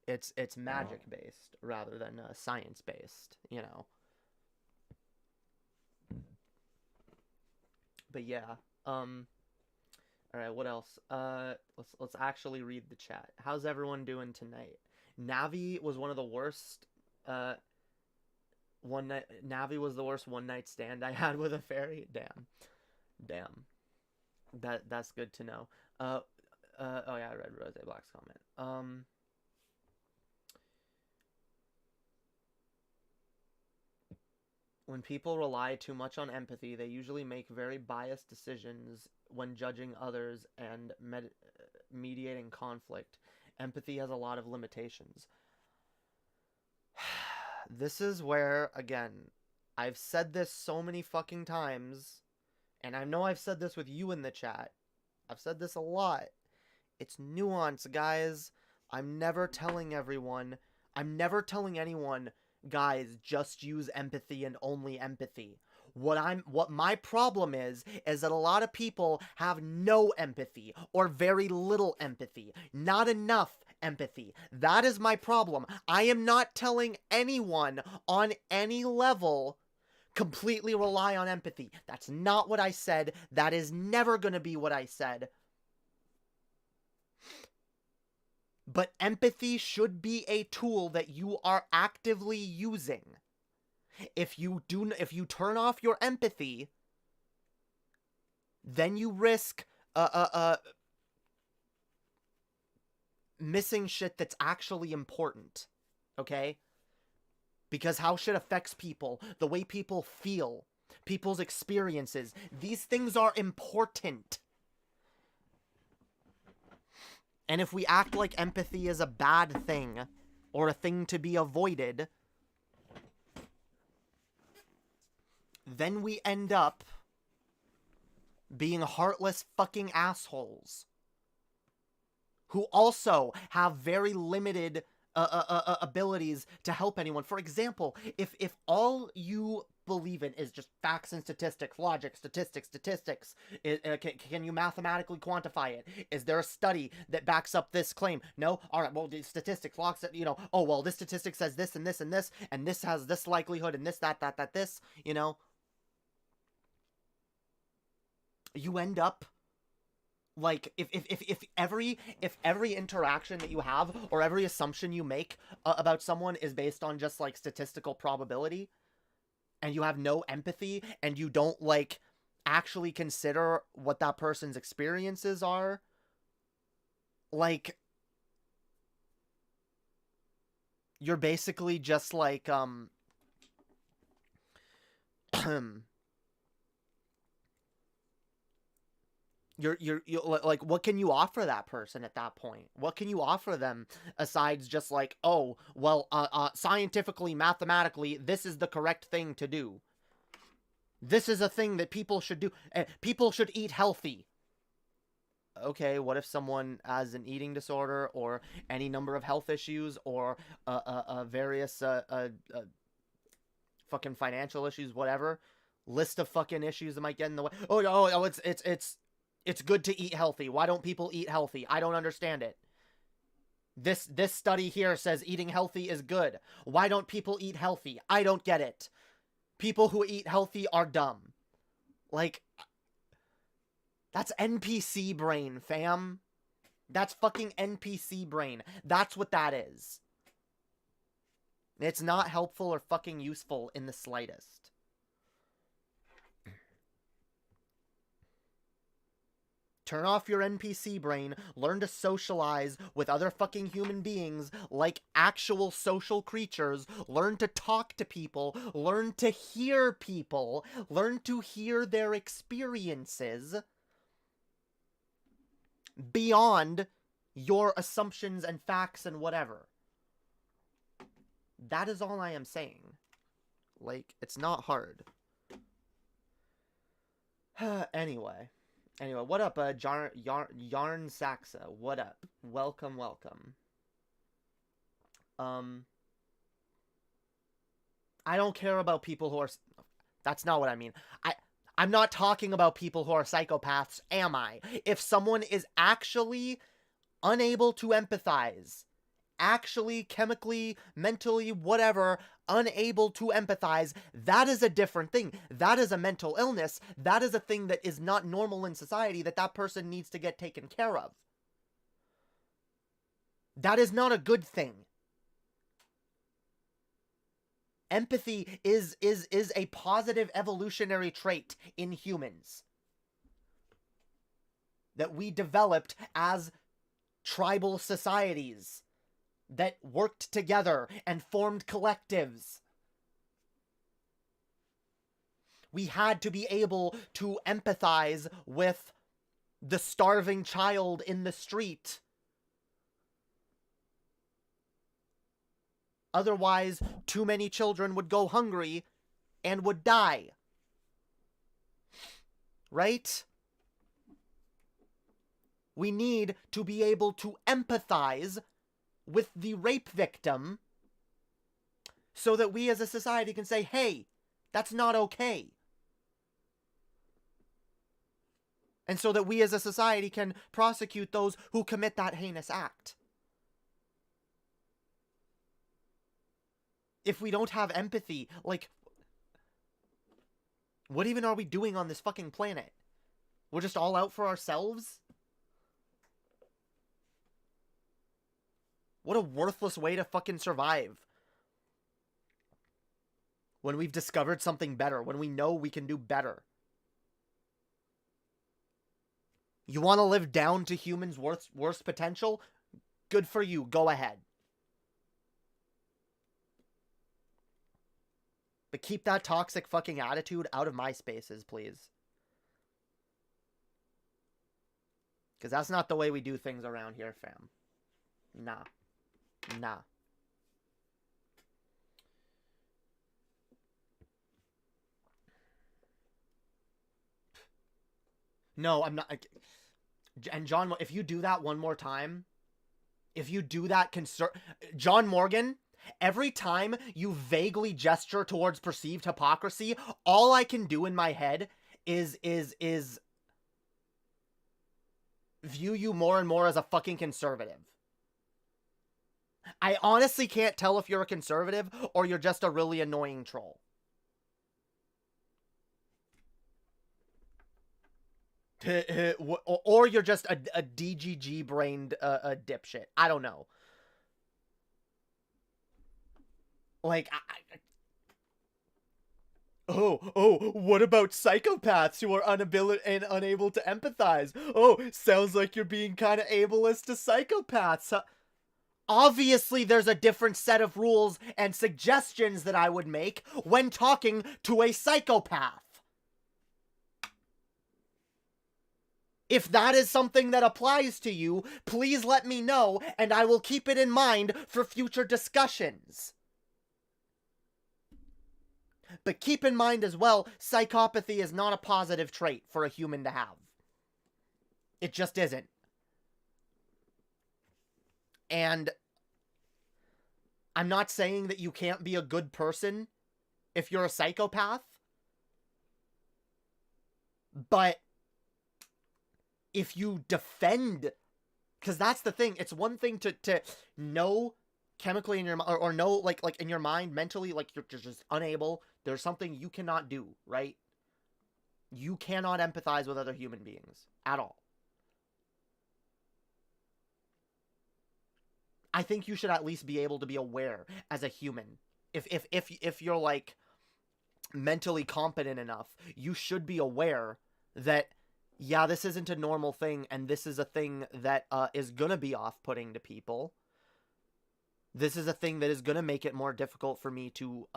[SPEAKER 3] It's magic based rather than science based, But yeah, all right, what else? Let's actually read the chat. How's everyone doing tonight? Navi was one of the worst. Navi was the worst one night stand I had with a fairy. Damn. That's good to know. Oh yeah, I read Rose Black's comment. When people rely too much on empathy, they usually make very biased decisions when judging others and mediating conflict. Empathy has a lot of limitations. This is where, again, I've said this so many fucking times, and I know I've said this with you in the chat. I've said this a lot. It's nuance, guys. I'm never telling anyone, guys, just use empathy and only empathy. What my problem is that a lot of people have no empathy or very little empathy, not enough empathy. That is my problem. I am not telling anyone on any level completely rely on empathy. That's not what I said. That is never going to be what I said. But empathy should be a tool that you are actively using. If you turn off your empathy, then you risk missing shit that's actually important. Okay? Because how shit affects people, the way people feel, people's experiences, these things are important. And if we act like empathy is a bad thing, or a thing to be avoided, then we end up being heartless fucking assholes who also have very limited abilities to help anyone. For example, if all you believe in is just facts and statistics, logic, statistics, can you mathematically quantify it? Is there a study that backs up this claim? No? Alright, well, the statistics, locks it, oh, well, this statistic says this and this and this, and this has this likelihood and this, that, this, you end up like, if every interaction that you have or every assumption you make about someone is based on just like statistical probability, and you have no empathy, and you don't like actually consider what that person's experiences are, like, you're basically just like you're like, what can you offer that person at that point? What can you offer them aside just like, oh, well, scientifically, mathematically, this is the correct thing to do. This is a thing that people should do. People should eat healthy. Okay, what if someone has an eating disorder or any number of health issues or various fucking financial issues, whatever, list of fucking issues that might get in the way. Oh, it's good to eat healthy. Why don't people eat healthy? I don't understand it. This study here says eating healthy is good. Why don't people eat healthy? I don't get it. People who eat healthy are dumb. Like, that's NPC brain, fam. That's fucking NPC brain. That's what that is. It's not helpful or fucking useful in the slightest. Turn off your NPC brain, learn to socialize with other fucking human beings like actual social creatures, learn to talk to people, learn to hear people, learn to hear their experiences beyond your assumptions and facts and whatever. That is all I am saying. Like, it's not hard. Anyway, what up, Yarn Saxa? What up? Welcome. I don't care about people who are... That's not what I mean. I'm not talking about people who are psychopaths, am I? If someone is actually unable to empathize, actually chemically, mentally, whatever, unable to empathize, that is a different thing. That is a mental illness. That is a thing that is not normal in society, that person needs to get taken care of. That is not a good thing. Empathy is a positive evolutionary trait in humans that we developed as tribal societies that worked together and formed collectives. We had to be able to empathize with the starving child in the street. Otherwise, too many children would go hungry and would die. Right? We need to be able to empathize with the rape victim so that we as a society can say, hey, that's not okay. And so that we as a society can prosecute those who commit that heinous act. If we don't have empathy, like, what even are we doing on this fucking planet? We're just all out for ourselves? What a worthless way to fucking survive. When we've discovered something better, when we know we can do better. You want to live down to humans' worst potential? Good for you, go ahead. But keep that toxic fucking attitude out of my spaces, please. Because that's not the way we do things around here, fam. Nah. Nah. No, I'm not. And John, if you do that one more time, if you do that John Morgan, every time you vaguely gesture towards perceived hypocrisy, all I can do in my head is view you more and more as a fucking conservative. I honestly can't tell if you're a conservative or you're just a really annoying troll. Or you're just a DGG-brained dipshit. I don't know. Like, what about psychopaths who are unable to empathize? Oh, sounds like you're being kind of ableist to psychopaths. Huh? Obviously, there's a different set of rules and suggestions that I would make when talking to a psychopath. If that is something that applies to you, please let me know, and I will keep it in mind for future discussions. But keep in mind as well, psychopathy is not a positive trait for a human to have. It just isn't. And I'm not saying that you can't be a good person if you're a psychopath, but if you defend, because that's the thing, it's one thing to know chemically in your mind, or know like in your mind mentally, like you're just unable, there's something you cannot do, right? You cannot empathize with other human beings at all. I think you should at least be able to be aware as a human. If you're like mentally competent enough, you should be aware that, yeah, this isn't a normal thing, and this is a thing that is gonna be off-putting to people. This is a thing that is gonna make it more difficult for me to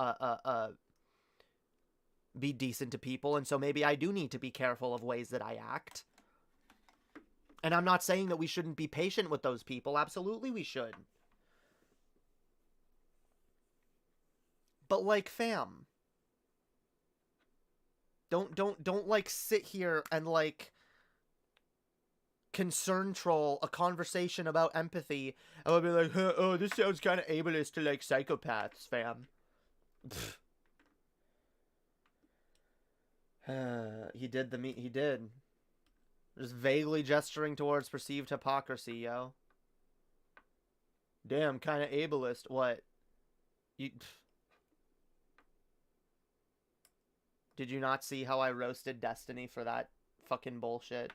[SPEAKER 3] be decent to people, and so maybe I do need to be careful of ways that I act. And I'm not saying that we shouldn't be patient with those people. Absolutely we should. But like, fam, don't like sit here and like concern troll a conversation about empathy. I would be like, oh, this sounds kind of ableist to like psychopaths, fam. He did. Just vaguely gesturing towards perceived hypocrisy, yo. Damn, kind of ableist. What? Did you not see how I roasted Destiny for that fucking bullshit?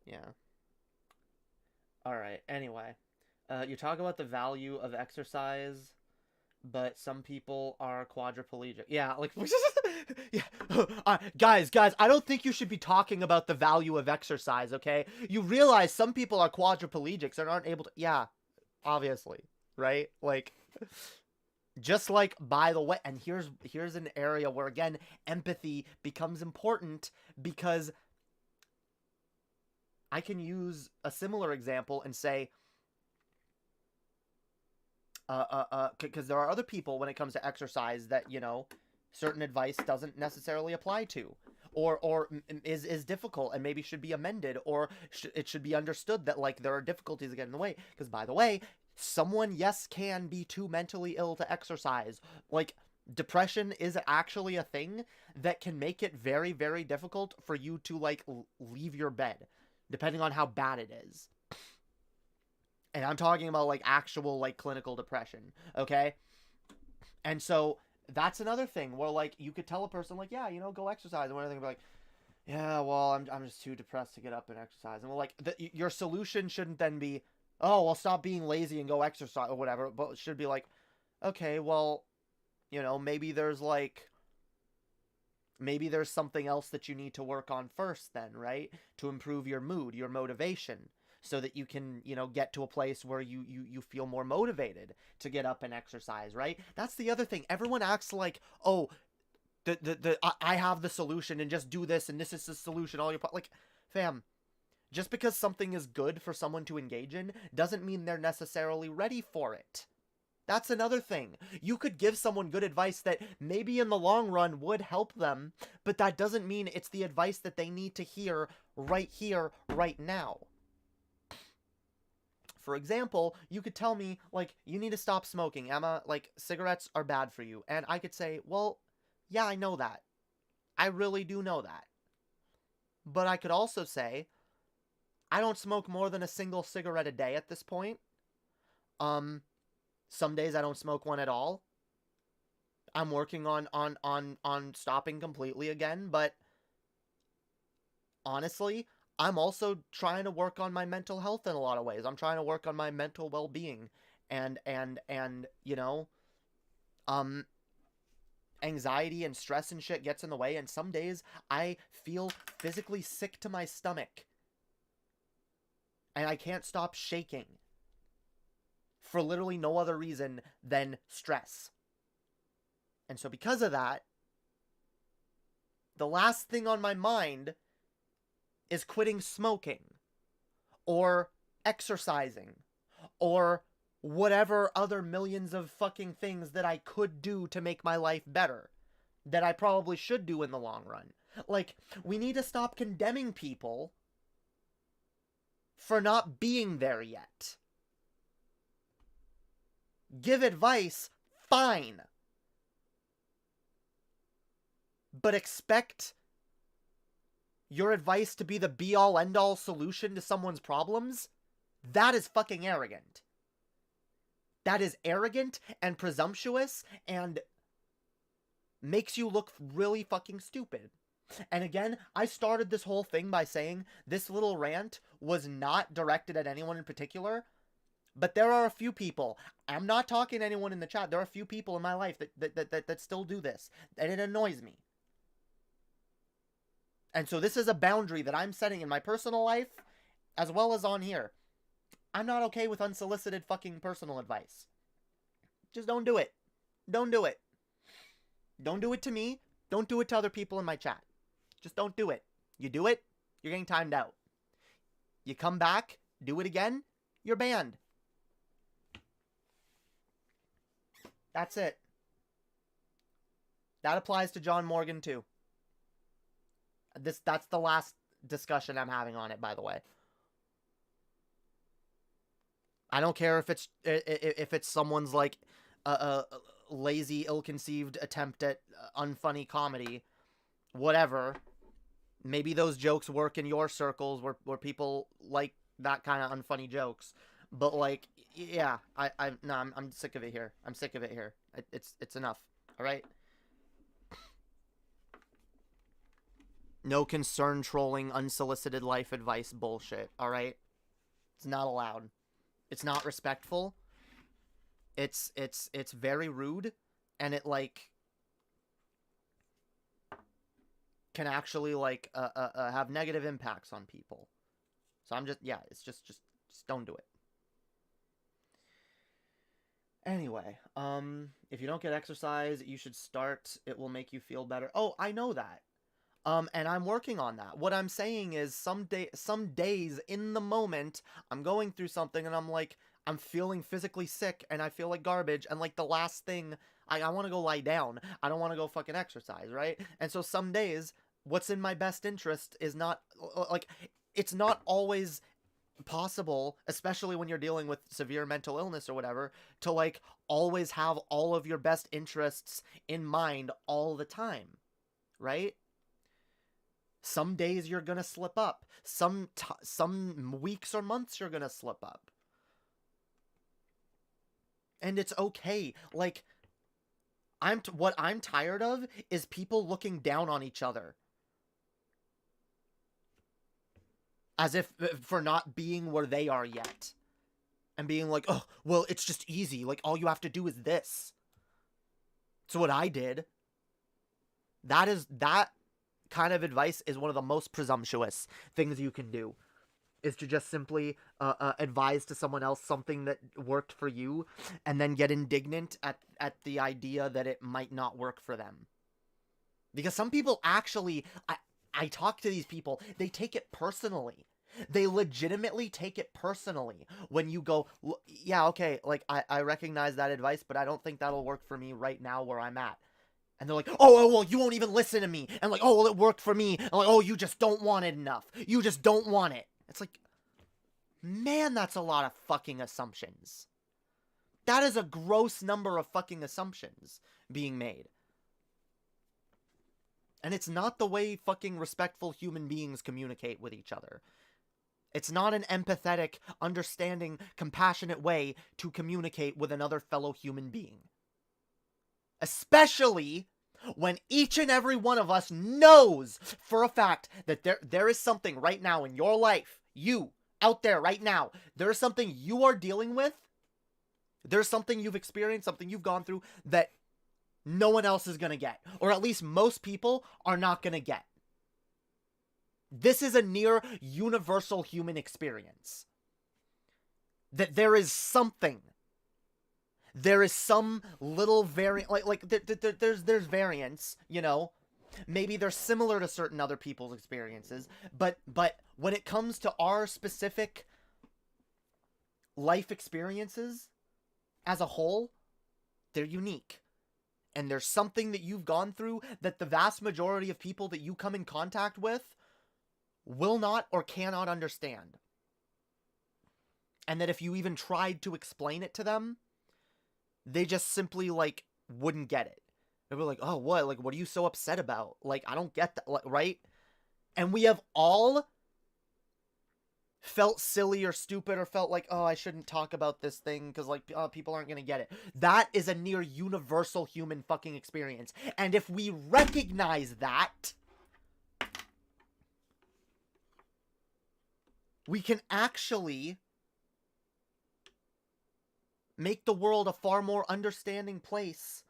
[SPEAKER 3] Yeah. Alright, anyway. You talk about the value of exercise but some people are quadriplegic. Yeah, like, yeah. Guys, I don't think you should be talking about the value of exercise, okay? You realize some people are quadriplegics and aren't able to, yeah, obviously, right? Like, just like, by the way, and here's an area where, again, empathy becomes important, because I can use a similar example and say, because there are other people when it comes to exercise that, you know, certain advice doesn't necessarily apply to, or is difficult and maybe should be amended, or it should be understood that, like, there are difficulties that get in the way. Because, by the way, someone, yes, can be too mentally ill to exercise. Like, depression is actually a thing that can make it very, very difficult for you to, like, leave your bed, depending on how bad it is. And I'm talking about, like, actual, like, clinical depression, okay? And so that's another thing where, like, you could tell a person, like, yeah, you know, go exercise, and everything, be like, yeah, well, I'm just too depressed to get up and exercise. And, well, like, your solution shouldn't then be, oh, well, stop being lazy and go exercise or whatever, but it should be like, okay, well, you know, maybe there's something else that you need to work on first then, right? To improve your mood, your motivation, so that you can, you know, get to a place where you feel more motivated to get up and exercise, right? That's the other thing. Everyone acts like, oh, I have the solution and just do this and this is the solution. All your like, fam, just because something is good for someone to engage in doesn't mean they're necessarily ready for it. That's another thing. You could give someone good advice that maybe in the long run would help them, but that doesn't mean it's the advice that they need to hear right here, right now. For example, you could tell me, like, you need to stop smoking, Emma, like, cigarettes are bad for you. And I could say, well, yeah, I know that. I really do know that. But I could also say, I don't smoke more than a single cigarette a day at this point. Some days I don't smoke one at all. I'm working on stopping completely again, but honestly, I'm also trying to work on my mental health in a lot of ways. I'm trying to work on my mental well-being, and you know, anxiety and stress and shit gets in the way, and some days I feel physically sick to my stomach, and I can't stop shaking for literally no other reason than stress. And so because of that, the last thing on my mind is quitting smoking, or exercising, or whatever other millions of fucking things that I could do to make my life better, that I probably should do in the long run. Like, we need to stop condemning people for not being there yet. Give advice, fine. But expect your advice to be the be-all, end-all solution to someone's problems? That is fucking arrogant. That is arrogant and presumptuous and makes you look really fucking stupid. And again, I started this whole thing by saying this little rant was not directed at anyone in particular, but there are a few people, I'm not talking to anyone in the chat, there are a few people in my life that still do this, and it annoys me. And so this is a boundary that I'm setting in my personal life, as well as on here. I'm not okay with unsolicited fucking personal advice. Just don't do it. Don't do it. Don't do it to me. Don't do it to other people in my chat. Just don't do it. You do it, you're getting timed out. You come back, do it again, you're banned. That's it. That applies to John Morgan too. That's the last discussion I'm having on it, by the way. I don't care if it's someone's like a lazy, ill-conceived attempt at unfunny comedy, whatever. Maybe those jokes work in your circles where people like that kind of unfunny jokes. But like, yeah, I'm sick of it here. I'm sick of it here. It's enough. All right. No concern trolling, unsolicited life advice bullshit, alright? It's not allowed. It's not respectful. it's very rude, and it like can actually like have negative impacts on people. So I'm just, yeah, it's just don't do it. Anyway, if you don't get exercise, you should start. It will make you feel better. Oh, I know that. And I'm working on that. What I'm saying is some days in the moment, I'm going through something and I'm like, I'm feeling physically sick and I feel like garbage. And like the last thing, I want to go lie down. I don't want to go fucking exercise, right? And so some days, what's in my best interest is not, like, it's not always possible, especially when you're dealing with severe mental illness or whatever, to like always have all of your best interests in mind all the time, right? Some days you're gonna slip up. Some weeks or months you're gonna slip up. And it's okay. Like, what I'm tired of is people looking down on each other. As if for not being where they are yet. And being like, oh, well, it's just easy. Like, all you have to do is this. It's what I did. That kind of advice is one of the most presumptuous things you can do. Is to just simply advise to someone else something that worked for you, and then get indignant at the idea that it might not work for them. Because some people actually, I talk to these people, they take it personally. They legitimately take it personally when you go, yeah, okay, like, I recognize that advice, but I don't think that'll work for me right now where I'm at. And they're like, oh, well, you won't even listen to me. And like, oh, well, it worked for me. And like, oh, you just don't want it enough. You just don't want it. It's like, man, that's a lot of fucking assumptions. That is a gross number of fucking assumptions being made. And it's not the way fucking respectful human beings communicate with each other. It's not an empathetic, understanding, compassionate way to communicate with another fellow human being. Especially when each and every one of us knows for a fact that there is something right now in your life, you, out there right now, there is something you are dealing with, there's something you've experienced, something you've gone through that no one else is going to get. Or at least most people are not going to get. This is a near universal human experience. That there is something. There is some little variant, there's variants, you know. Maybe they're similar to certain other people's experiences, but when it comes to our specific life experiences as a whole, they're unique. And there's something that you've gone through that the vast majority of people that you come in contact with will not or cannot understand. And that if you even tried to explain it to them, they just simply, like, wouldn't get it. They were like, oh, what? Like, what are you so upset about? Like, I don't get that, right? And we have all felt silly or stupid or felt like, oh, I shouldn't talk about this thing because, like, people aren't going to get it. That is a near universal human fucking experience. And if we recognize that, we can actually make the world a far more understanding place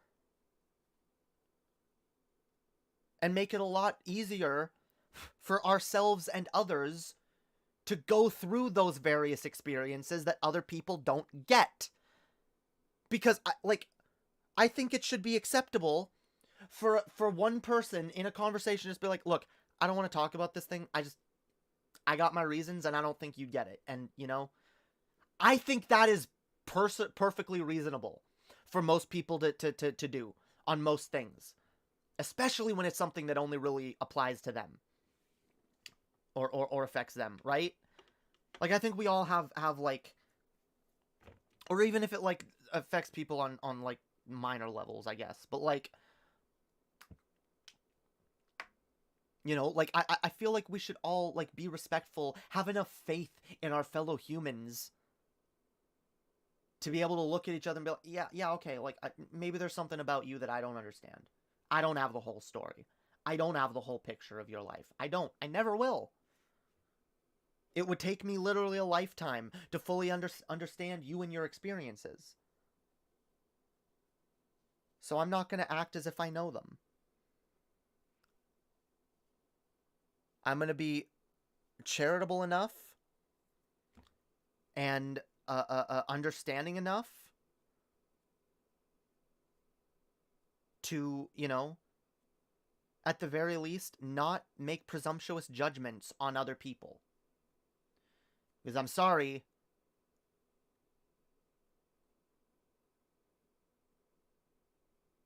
[SPEAKER 3] and make it a lot easier for ourselves and others to go through those various experiences that other people don't get. Because, I think it should be acceptable for one person in a conversation just be like, look, I don't want to talk about this thing. I got my reasons and I don't think you get it. And, you know, I think that is perfectly reasonable for most people to do on most things. Especially when it's something that only really applies to them. Or affects them, right? Like, I think we all have like, or even if it, like, affects people on like, minor levels, I guess. But, like, you know, like, I feel like we should all, like, be respectful, have enough faith in our fellow humans to be able to look at each other and be like, yeah, okay, like, maybe there's something about you that I don't understand. I don't have the whole story. I don't have the whole picture of your life. I never will. It would take me literally a lifetime to fully understand you and your experiences. So I'm not going to act as if I know them. I'm going to be charitable enough and understanding enough to, you know, at the very least, not make presumptuous judgments on other people. Because I'm sorry,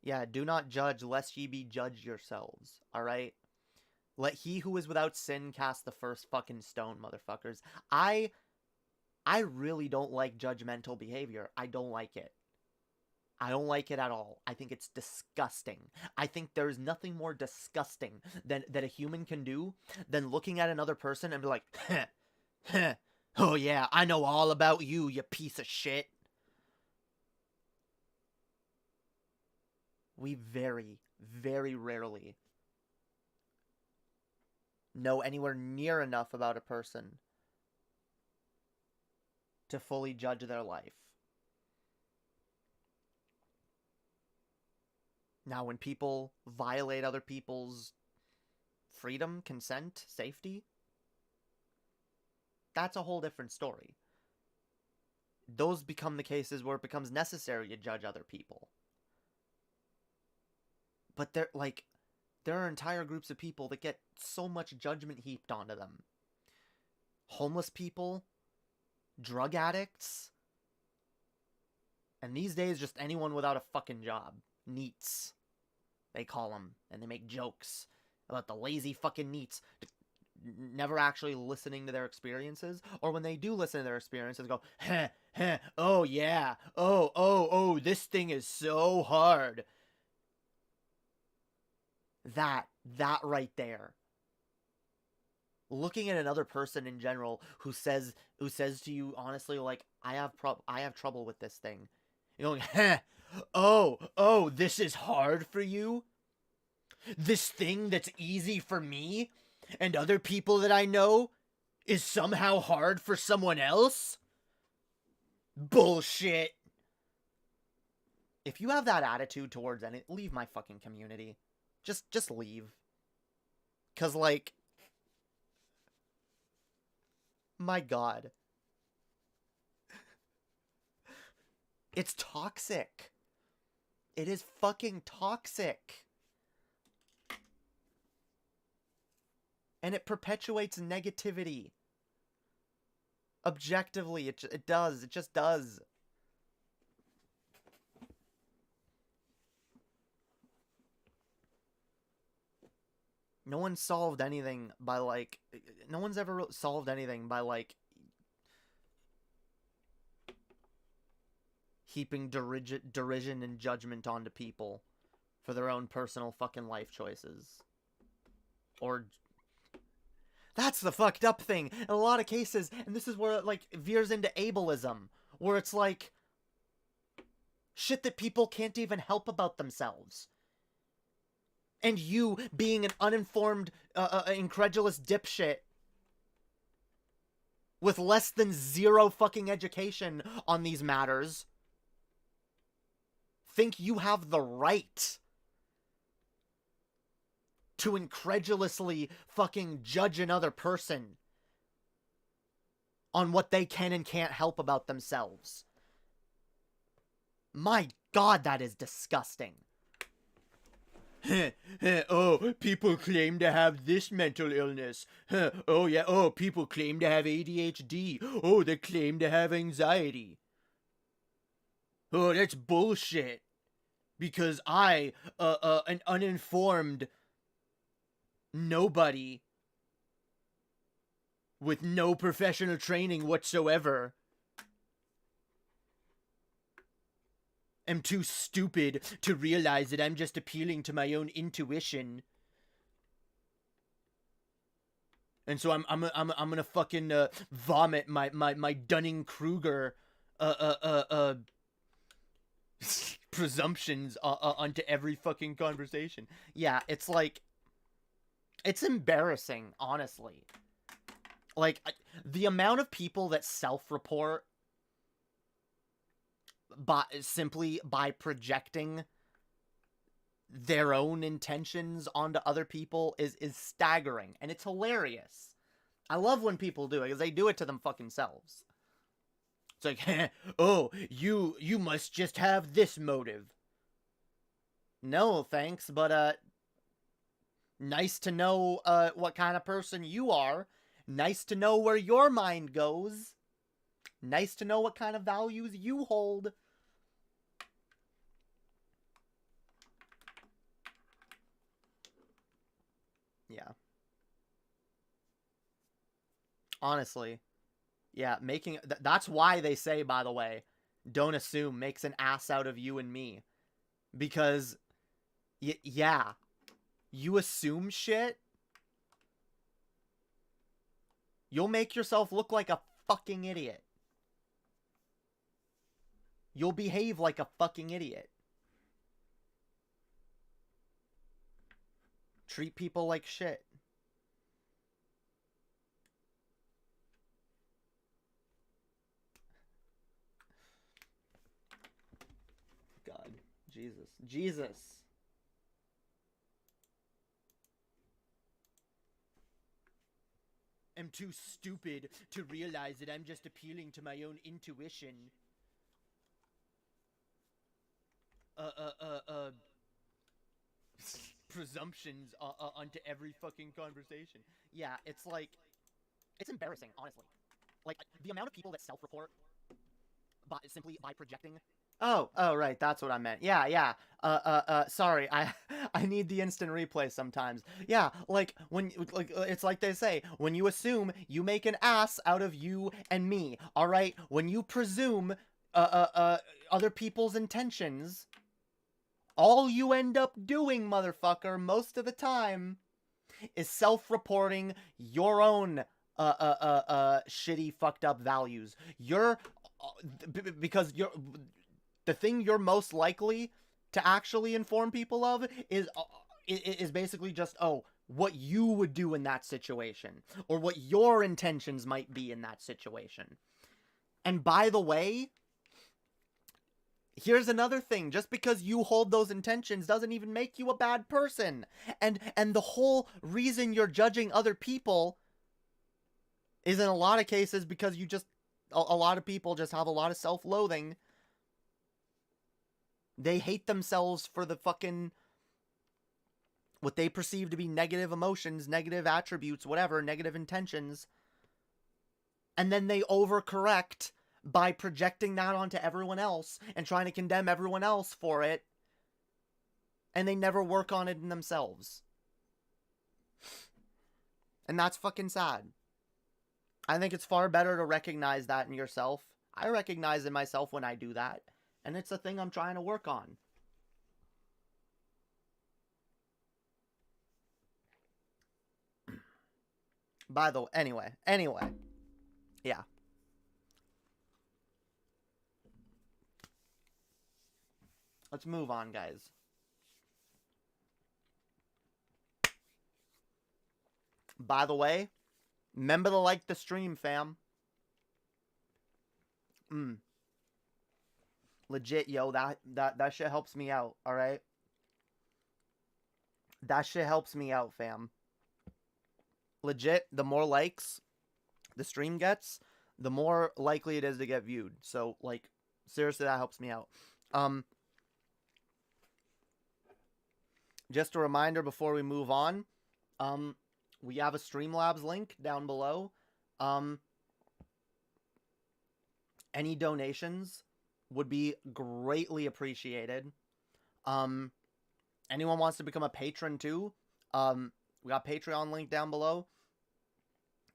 [SPEAKER 3] yeah, do not judge lest ye be judged yourselves, alright? Let he who is without sin cast the first fucking stone, motherfuckers. I really don't like judgmental behavior. I don't like it. I don't like it at all. I think it's disgusting. I think there's nothing more disgusting that a human can do than looking at another person and be like, heh, heh, oh yeah, I know all about you, you piece of shit. We very, very rarely know anywhere near enough about a person to fully judge their life. Now, when people violate other people's freedom, consent, safety, that's a whole different story. Those become the cases where it becomes necessary to judge other people. But there are entire groups of people that get so much judgment heaped onto them. Homeless people, drug addicts, and these days just anyone without a fucking job. NEETs, they call them, and they make jokes about the lazy fucking NEETs, never actually listening to their experiences, or when they do listen to their experiences, go, heh, heh, oh yeah, oh, this thing is so hard. That right there. Looking at another person in general who says to you honestly, like, I have trouble with this thing. You're going, heh, oh, this is hard for you? This thing that's easy for me and other people that I know is somehow hard for someone else? Bullshit. If you have that attitude towards any, leave my fucking community. Just leave. 'Cause, like, my God. It's toxic. It is fucking toxic. And it perpetuates negativity. Objectively, it does. It just does. No one solved anything by, like... No one's ever solved anything by, like... heaping derision and judgment onto people for their own personal fucking life choices. Or... That's the fucked up thing. In a lot of cases, and this is where it, like, veers into ableism. Where it's like... shit that people can't even help about themselves. And you, being an uninformed, incredulous dipshit with less than zero fucking education on these matters, think you have the right to incredulously fucking judge another person on what they can and can't help about themselves. My God, that is disgusting. Oh, people claim to have this mental illness. Oh, yeah. Oh, people claim to have ADHD. Oh, they claim to have anxiety. Oh, that's bullshit. Because I, an uninformed nobody with no professional training whatsoever, am too stupid to realize that I'm just appealing to my own intuition. And so I'm gonna fucking vomit my Dunning-Kruger presumptions onto every fucking conversation. Yeah, it's like, it's embarrassing, honestly. Like, the amount of people that self-report simply by projecting their own intentions onto other people is staggering, and it's hilarious. I love when people do it, because they do it to them fucking selves. It's like, oh, you must just have this motive. No, thanks, but, nice to know, what kind of person you are. Nice to know where your mind goes. Nice to know what kind of values you hold. Yeah. Honestly. Yeah, that's why they say, by the way, don't assume makes an ass out of you and me. Because, yeah, you assume shit, you'll make yourself look like a fucking idiot. You'll behave like a fucking idiot. Treat people like shit. God. Jesus. Jesus. I'm too stupid to realize that I'm just appealing to my own intuition. Presumptions onto every fucking conversation. Yeah, it's like, it's embarrassing, honestly. Like, the amount of people that self-report simply by projecting. Oh, right, that's what I meant. Yeah. Sorry, I need the instant replay sometimes. Yeah, like, it's like they say, when you assume, you make an ass out of you and me, alright? When you presume, other people's intentions, all you end up doing, motherfucker, most of the time, is self-reporting your own, shitty, fucked up values. Because the thing you're most likely to actually inform people of is basically just, what you would do in that situation, or what your intentions might be in that situation. And by the way, here's another thing. Just because you hold those intentions doesn't even make you a bad person. And the whole reason you're judging other people is, in a lot of cases, because a lot of people just have a lot of self-loathing. They hate themselves for the fucking, what they perceive to be negative emotions, negative attributes, whatever, negative intentions. And then they overcorrect by projecting that onto everyone else and trying to condemn everyone else for it. And they never work on it in themselves. And that's fucking sad. I think it's far better to recognize that in yourself. I recognize in myself when I do that. And it's a thing I'm trying to work on. By the way, anyway. Yeah. Let's move on, guys. By the way, remember to like the stream, fam. Legit, yo, that shit helps me out, alright? That shit helps me out, fam. Legit, the more likes the stream gets, the more likely it is to get viewed. So, like, seriously, that helps me out. Just a reminder before we move on, we have a Streamlabs link down below. Any donations would be greatly appreciated. Anyone wants to become a patron too, we got Patreon link down below.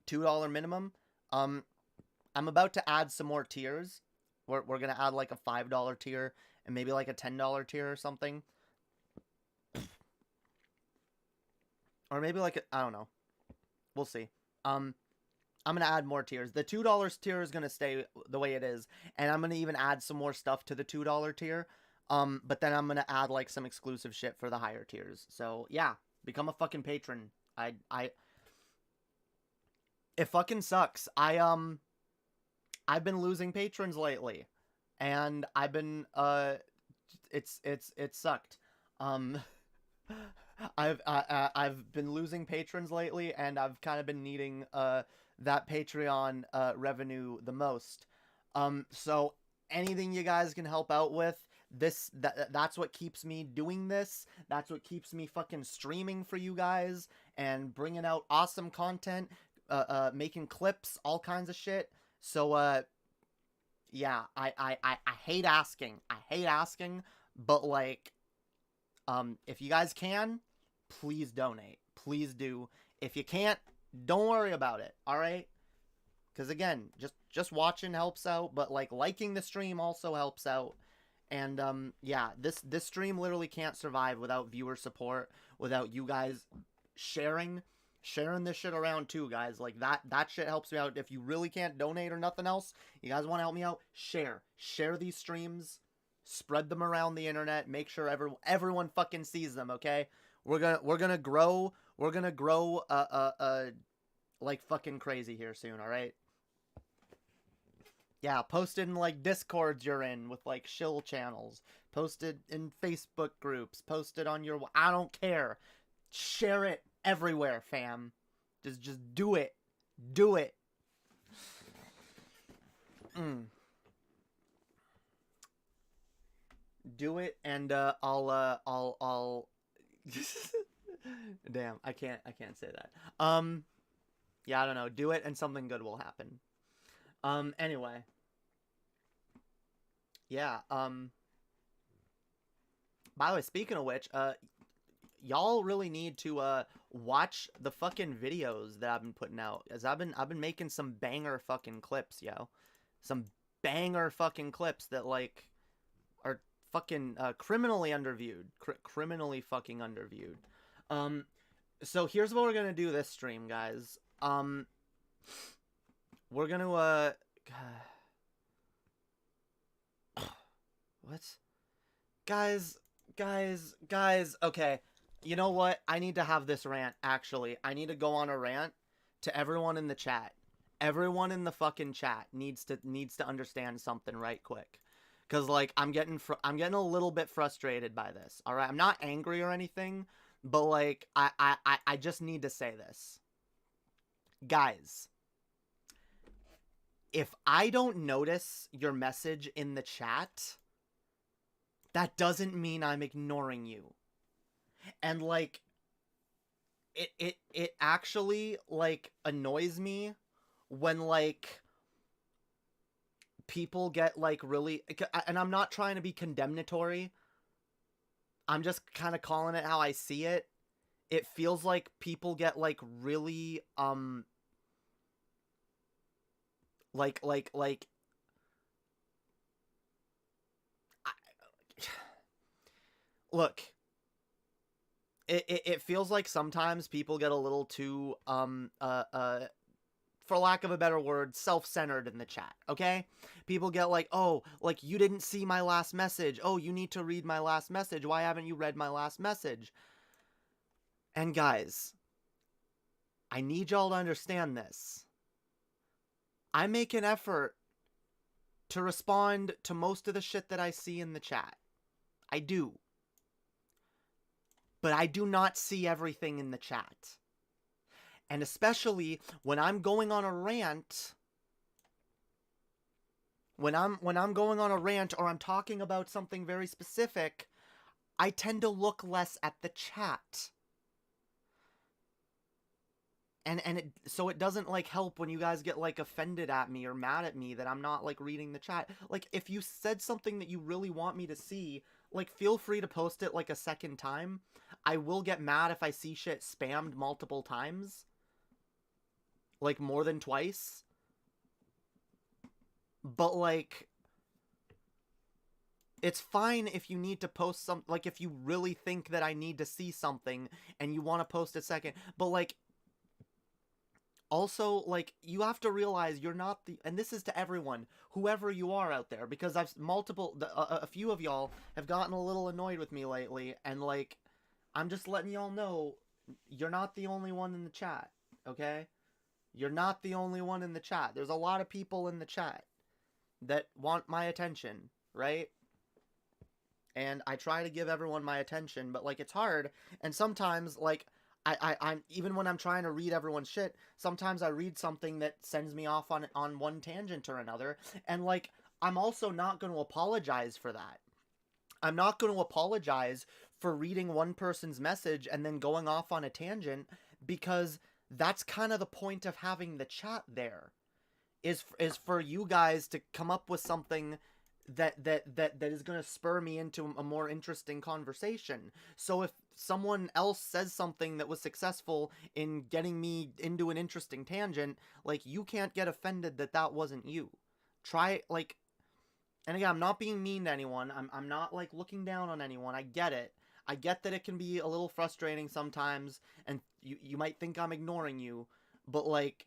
[SPEAKER 3] $2 minimum. I'm about to add some more tiers. We're gonna add like a $5 tier and maybe like a $10 tier or something. Or maybe like I don't know. We'll see. I'm gonna add more tiers. The $2 tier is gonna stay the way it is, and I'm gonna even add some more stuff to the $2 tier. But then I'm gonna add like some exclusive shit for the higher tiers. So yeah, become a fucking patron. It fucking sucks. I've been losing patrons lately, and I've been it sucked. I've been losing patrons lately, and I've kind of been needing that Patreon revenue the most. So anything you guys can help out with, that's what keeps me doing this. That's what keeps me fucking streaming for you guys and bringing out awesome content, making clips, all kinds of shit. So yeah, I hate asking. I hate asking, but like, if you guys can, please donate. Please do. If you can't, don't worry about it. All right? Because again, just watching helps out, but like liking the stream also helps out. And yeah, this stream literally can't survive without viewer support, without you guys sharing this shit around too, guys. Like that shit helps me out. If you really can't donate or nothing else, you guys want to help me out, share these streams, spread them around the internet, make sure everyone fucking sees them, okay? We're gonna grow like fucking crazy here soon, all right? Yeah, post it in like Discords you're in with like shill channels, post it in Facebook groups, post it on your, I don't care. Share it everywhere, fam. Just do it. Do it. Do it, and I'll damn, I can't say that. Yeah, I don't know. Do it and something good will happen. Anyway. Yeah, by the way, speaking of which, y'all really need to watch the fucking videos that I've been putting out, as I've been making some banger fucking clips, yo. Some banger fucking clips that like are fucking criminally underviewed. Criminally fucking underviewed. So here's what we're gonna do this stream, guys. We're gonna what? Guys, okay. You know what? I need to have this rant, actually. I need to go on a rant to everyone in the chat. Everyone in the fucking chat needs to understand something right quick. Cause like I'm getting a little bit frustrated by this. All right, I'm not angry or anything, but like I just need to say this. Guys, if I don't notice your message in the chat, that doesn't mean I'm ignoring you. And like it actually like annoys me when like people get like really, and I'm not trying to be condemnatory, I'm just kind of calling it how I see it. It feels like people get like really like look, it feels like sometimes people get a little too for lack of a better word, self-centered in the chat, okay? People get like, oh, like, you didn't see my last message. Oh, you need to read my last message. Why haven't you read my last message? And guys, I need y'all to understand this. I make an effort to respond to most of the shit that I see in the chat. I do. But I do not see everything in the chat. And especially when I'm going on a rant, when I'm going on a rant or I'm talking about something very specific, I tend to look less at the chat. So it doesn't like help when you guys get like offended at me or mad at me that I'm not like reading the chat. Like if you said something that you really want me to see, like feel free to post it like a second time. I will get mad if I see shit spammed multiple times. Like more than twice. But like it's fine if you need to post some, like if you really think that I need to see something and you want to post it second, but like also, like, you have to realize you're not the, and this is to everyone, whoever you are out there, because I've a few of y'all have gotten a little annoyed with me lately, and like, I'm just letting y'all know, you're not the only one in the chat, okay? You're not the only one in the chat. There's a lot of people in the chat that want my attention, right? and I try to give everyone my attention, but like it's hard, and sometimes like I'm even when I'm trying to read everyone's shit, sometimes I read something that sends me off on one tangent or another, and like I'm also not going to apologize for that. I'm not going to apologize for reading one person's message and then going off on a tangent, because that's kind of the point of having the chat there, is for you guys to come up with something that is going to spur me into a more interesting conversation. So if someone else says something that was successful in getting me into an interesting tangent, like, you can't get offended that that wasn't you. Try, like, and again, I'm not being mean to anyone. I'm not like looking down on anyone. I get it. I get that it can be a little frustrating sometimes, and you might think I'm ignoring you, but like,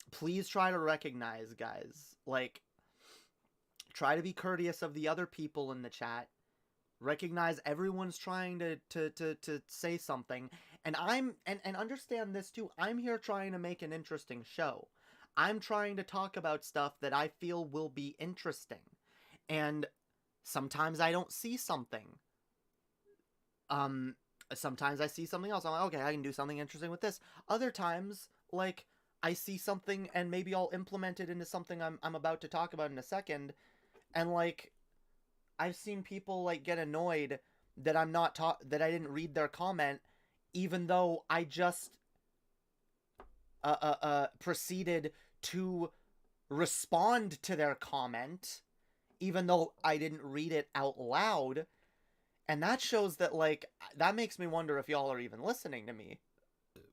[SPEAKER 3] please try to recognize, guys. Like, try to be courteous of the other people in the chat. Recognize everyone's trying to say something. And and understand this too. I'm here trying to make an interesting show. I'm trying to talk about stuff that I feel will be interesting. And sometimes I don't see something. Sometimes I see something else. I'm like, okay, I can do something interesting with this. Other times, like, I see something and maybe I'll implement it into something I'm about to talk about in a second. And like, I've seen people like get annoyed that that I didn't read their comment, even though I just proceeded to respond to their comment, even though I didn't read it out loud. And that shows that, like, that makes me wonder if y'all are even listening to me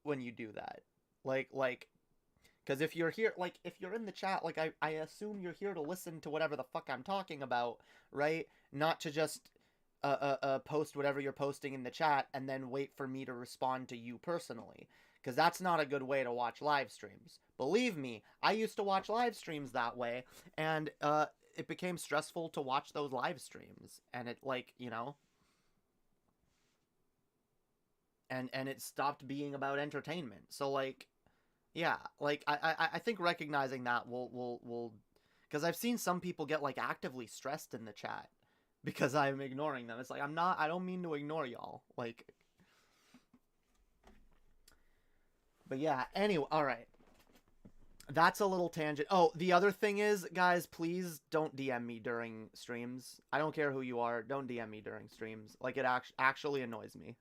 [SPEAKER 3] when you do that. Like, because if you're here, like, if you're in the chat, like, I assume you're here to listen to whatever the fuck I'm talking about, right? Not to just post whatever you're posting in the chat and then wait for me to respond to you personally. Because that's not a good way to watch live streams. Believe me, I used to watch live streams that way, and it became stressful to watch those live streams. And it, like, you know... And it stopped being about entertainment. So, like... Yeah, like, I think recognizing that will because I've seen some people get, like, actively stressed in the chat because I'm ignoring them. It's like, I don't mean to ignore y'all. Like, but yeah, anyway, alright. That's a little tangent. Oh, the other thing is, guys, please don't DM me during streams. I don't care who you are, don't DM me during streams. Like, it actually annoys me.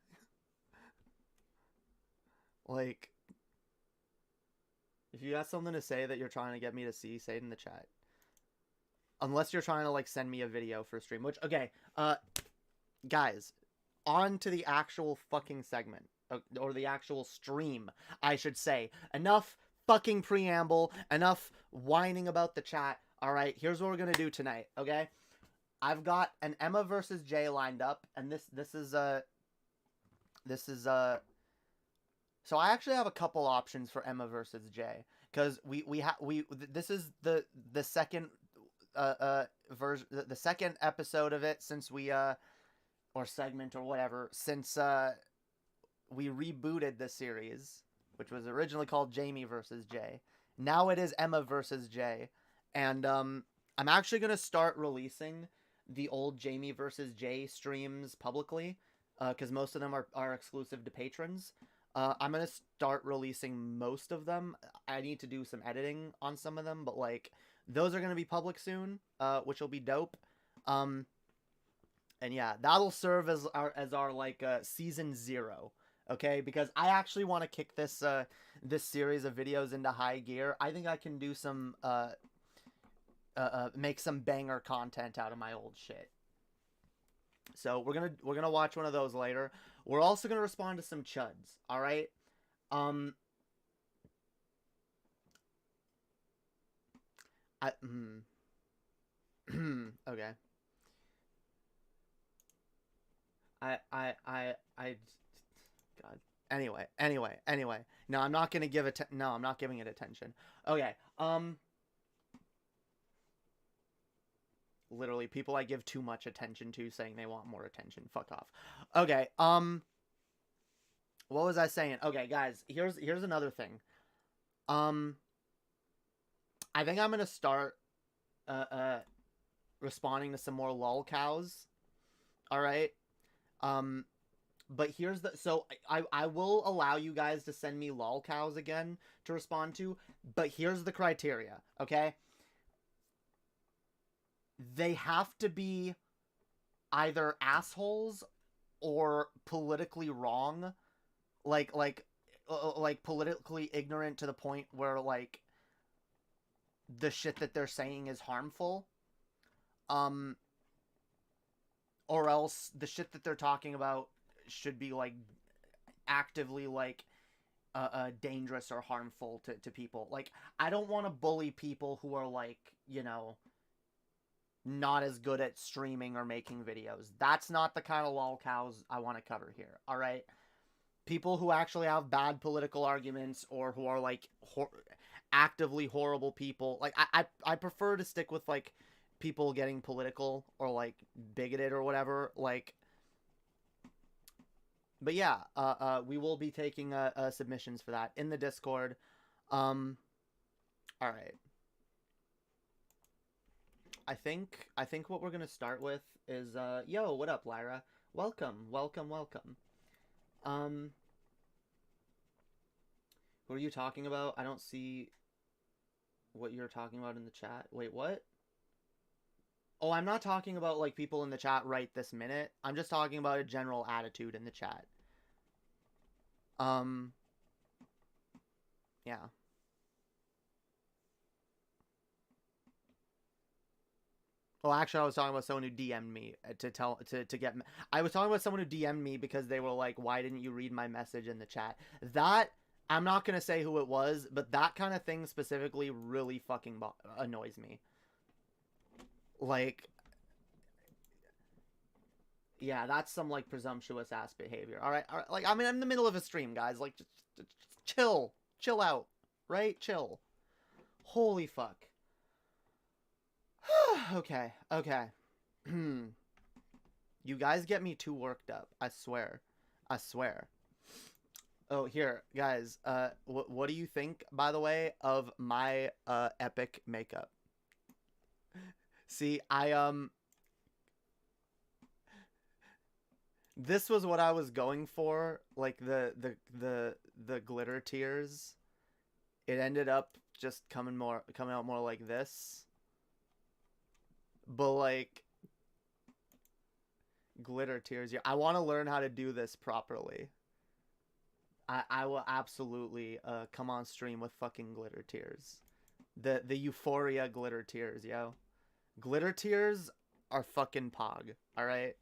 [SPEAKER 3] Like... If you got something to say that you're trying to get me to see, say it in the chat. Unless you're trying to, like, send me a video for a stream. Which, okay, guys, on to the actual fucking segment. Or the actual stream, I should say. Enough fucking preamble. Enough whining about the chat. Alright, here's what we're gonna do tonight, okay? I've got an Emma versus Jay lined up. And this is so I actually have a couple options for Emma versus Jay, because this is the second version, the second episode of it since we or segment or whatever, since we rebooted the series, which was originally called Jamie versus Jay. Now it is Emma versus Jay, and I'm actually gonna start releasing the old Jamie versus Jay streams publicly, because most of them are exclusive to patrons. I'm going to start releasing most of them. I need to do some editing on some of them, but, like, those are going to be public soon, which will be dope. And yeah, that'll serve as our like, season 0, okay? Because I actually want to kick this series of videos into high gear. I think I can do some, make some banger content out of my old shit. So we're gonna watch one of those later. We're also gonna respond to some chuds. All right. Okay. God. Anyway. No, I'm not gonna give it. No, I'm not giving it attention. Okay. Literally, people I give too much attention to saying they want more attention. Fuck off. Okay, what was I saying? Okay, guys, here's another thing. I think I'm gonna start responding to some more lol cows. All right. But here's the so I will allow you guys to send me lol cows again to respond to, but here's the criteria, okay? They have to be either assholes or politically wrong, like politically ignorant to the point where like the shit that they're saying is harmful. Or else the shit that they're talking about should be like actively like dangerous or harmful to people. Like, I don't want to bully people who are like, you know, not as good at streaming or making videos. That's not the kind of lol cows I want to cover here. All right. People who actually have bad political arguments or who are like actively horrible people. Like, I prefer to stick with like people getting political or like bigoted or whatever. Like, but yeah, we will be taking submissions for that in the Discord. All right. I think what we're gonna start with is yo, what up, Lyra? Welcome. Who are you talking about? I don't see what you're talking about in the chat. Wait, what? Oh, I'm not talking about like people in the chat right this minute. I'm just talking about a general attitude in the chat. Yeah. Well, actually, I was talking about someone who DM'd me to get. I was talking about someone who DM'd me because they were like, "Why didn't you read my message in the chat?" That, I'm not gonna say who it was, but that kind of thing specifically really fucking annoys me. Like, yeah, that's some like presumptuous ass behavior. All right, like, I mean, I'm in the middle of a stream, guys. Like, just chill out, right? Chill. Holy fuck. Okay. You guys get me too worked up. I swear. Oh, here, guys. What do you think, by the way, of my epic makeup? See, this was what I was going for, like the glitter tears. It ended up just coming out more like this. But like glitter tears. Yeah, I want to learn how to do this properly. I will absolutely come on stream with fucking glitter tears. The euphoria glitter tears, yo. Glitter tears are fucking pog, all right?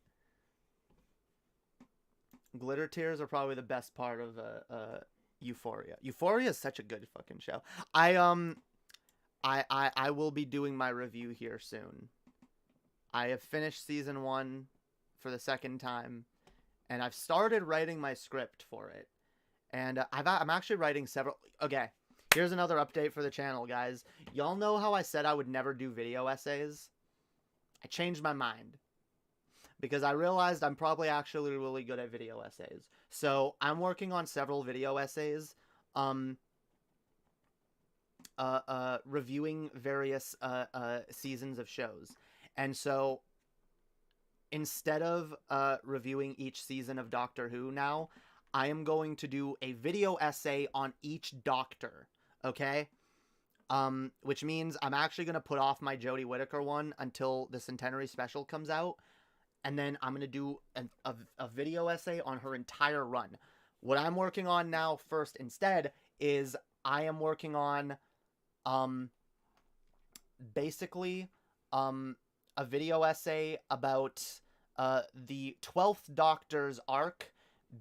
[SPEAKER 3] Glitter tears are probably the best part of Euphoria. Euphoria is such a good fucking show. I will be doing my review here soon. I have finished season 1 for the second time, and I've started writing my script for it. And I'm actually writing several. Okay, here's another update for the channel, guys. Y'all know how I said I would never do video essays? I changed my mind because I realized I'm probably actually really good at video essays. So I'm working on several video essays, reviewing various seasons of shows. And so instead of reviewing each season of Doctor Who now, I am going to do a video essay on each Doctor, okay? Which means I'm actually going to put off my Jodie Whittaker one until the Centenary special comes out. And then I'm going to do a video essay on her entire run. What I'm working on now first instead is I am working on basically a video essay about the 12th Doctor's arc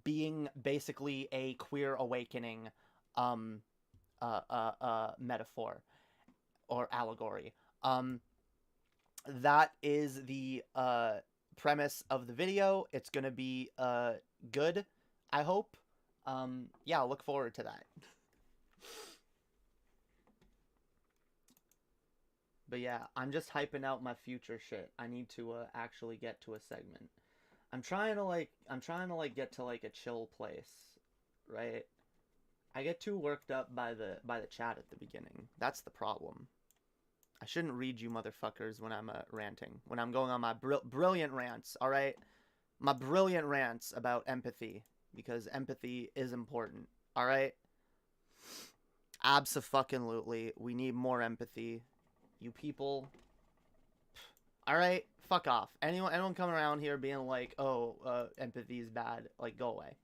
[SPEAKER 3] being basically a queer awakening metaphor or allegory. That is the premise of the video. It's gonna be good, I hope. Yeah, I'll look forward to that. But yeah, I'm just hyping out my future shit. I need to actually get to a segment. I'm trying to get to like a chill place, right? I get too worked up by the chat at the beginning. That's the problem. I shouldn't read you motherfuckers when I'm ranting. When I'm going on my brilliant rants, all right? my brilliant rants about empathy, because empathy is important. All right? Abso-fucking-lutely. We need more empathy. You people. All right? Fuck off. Anyone coming around here being like, oh, empathy is bad. Like, go away.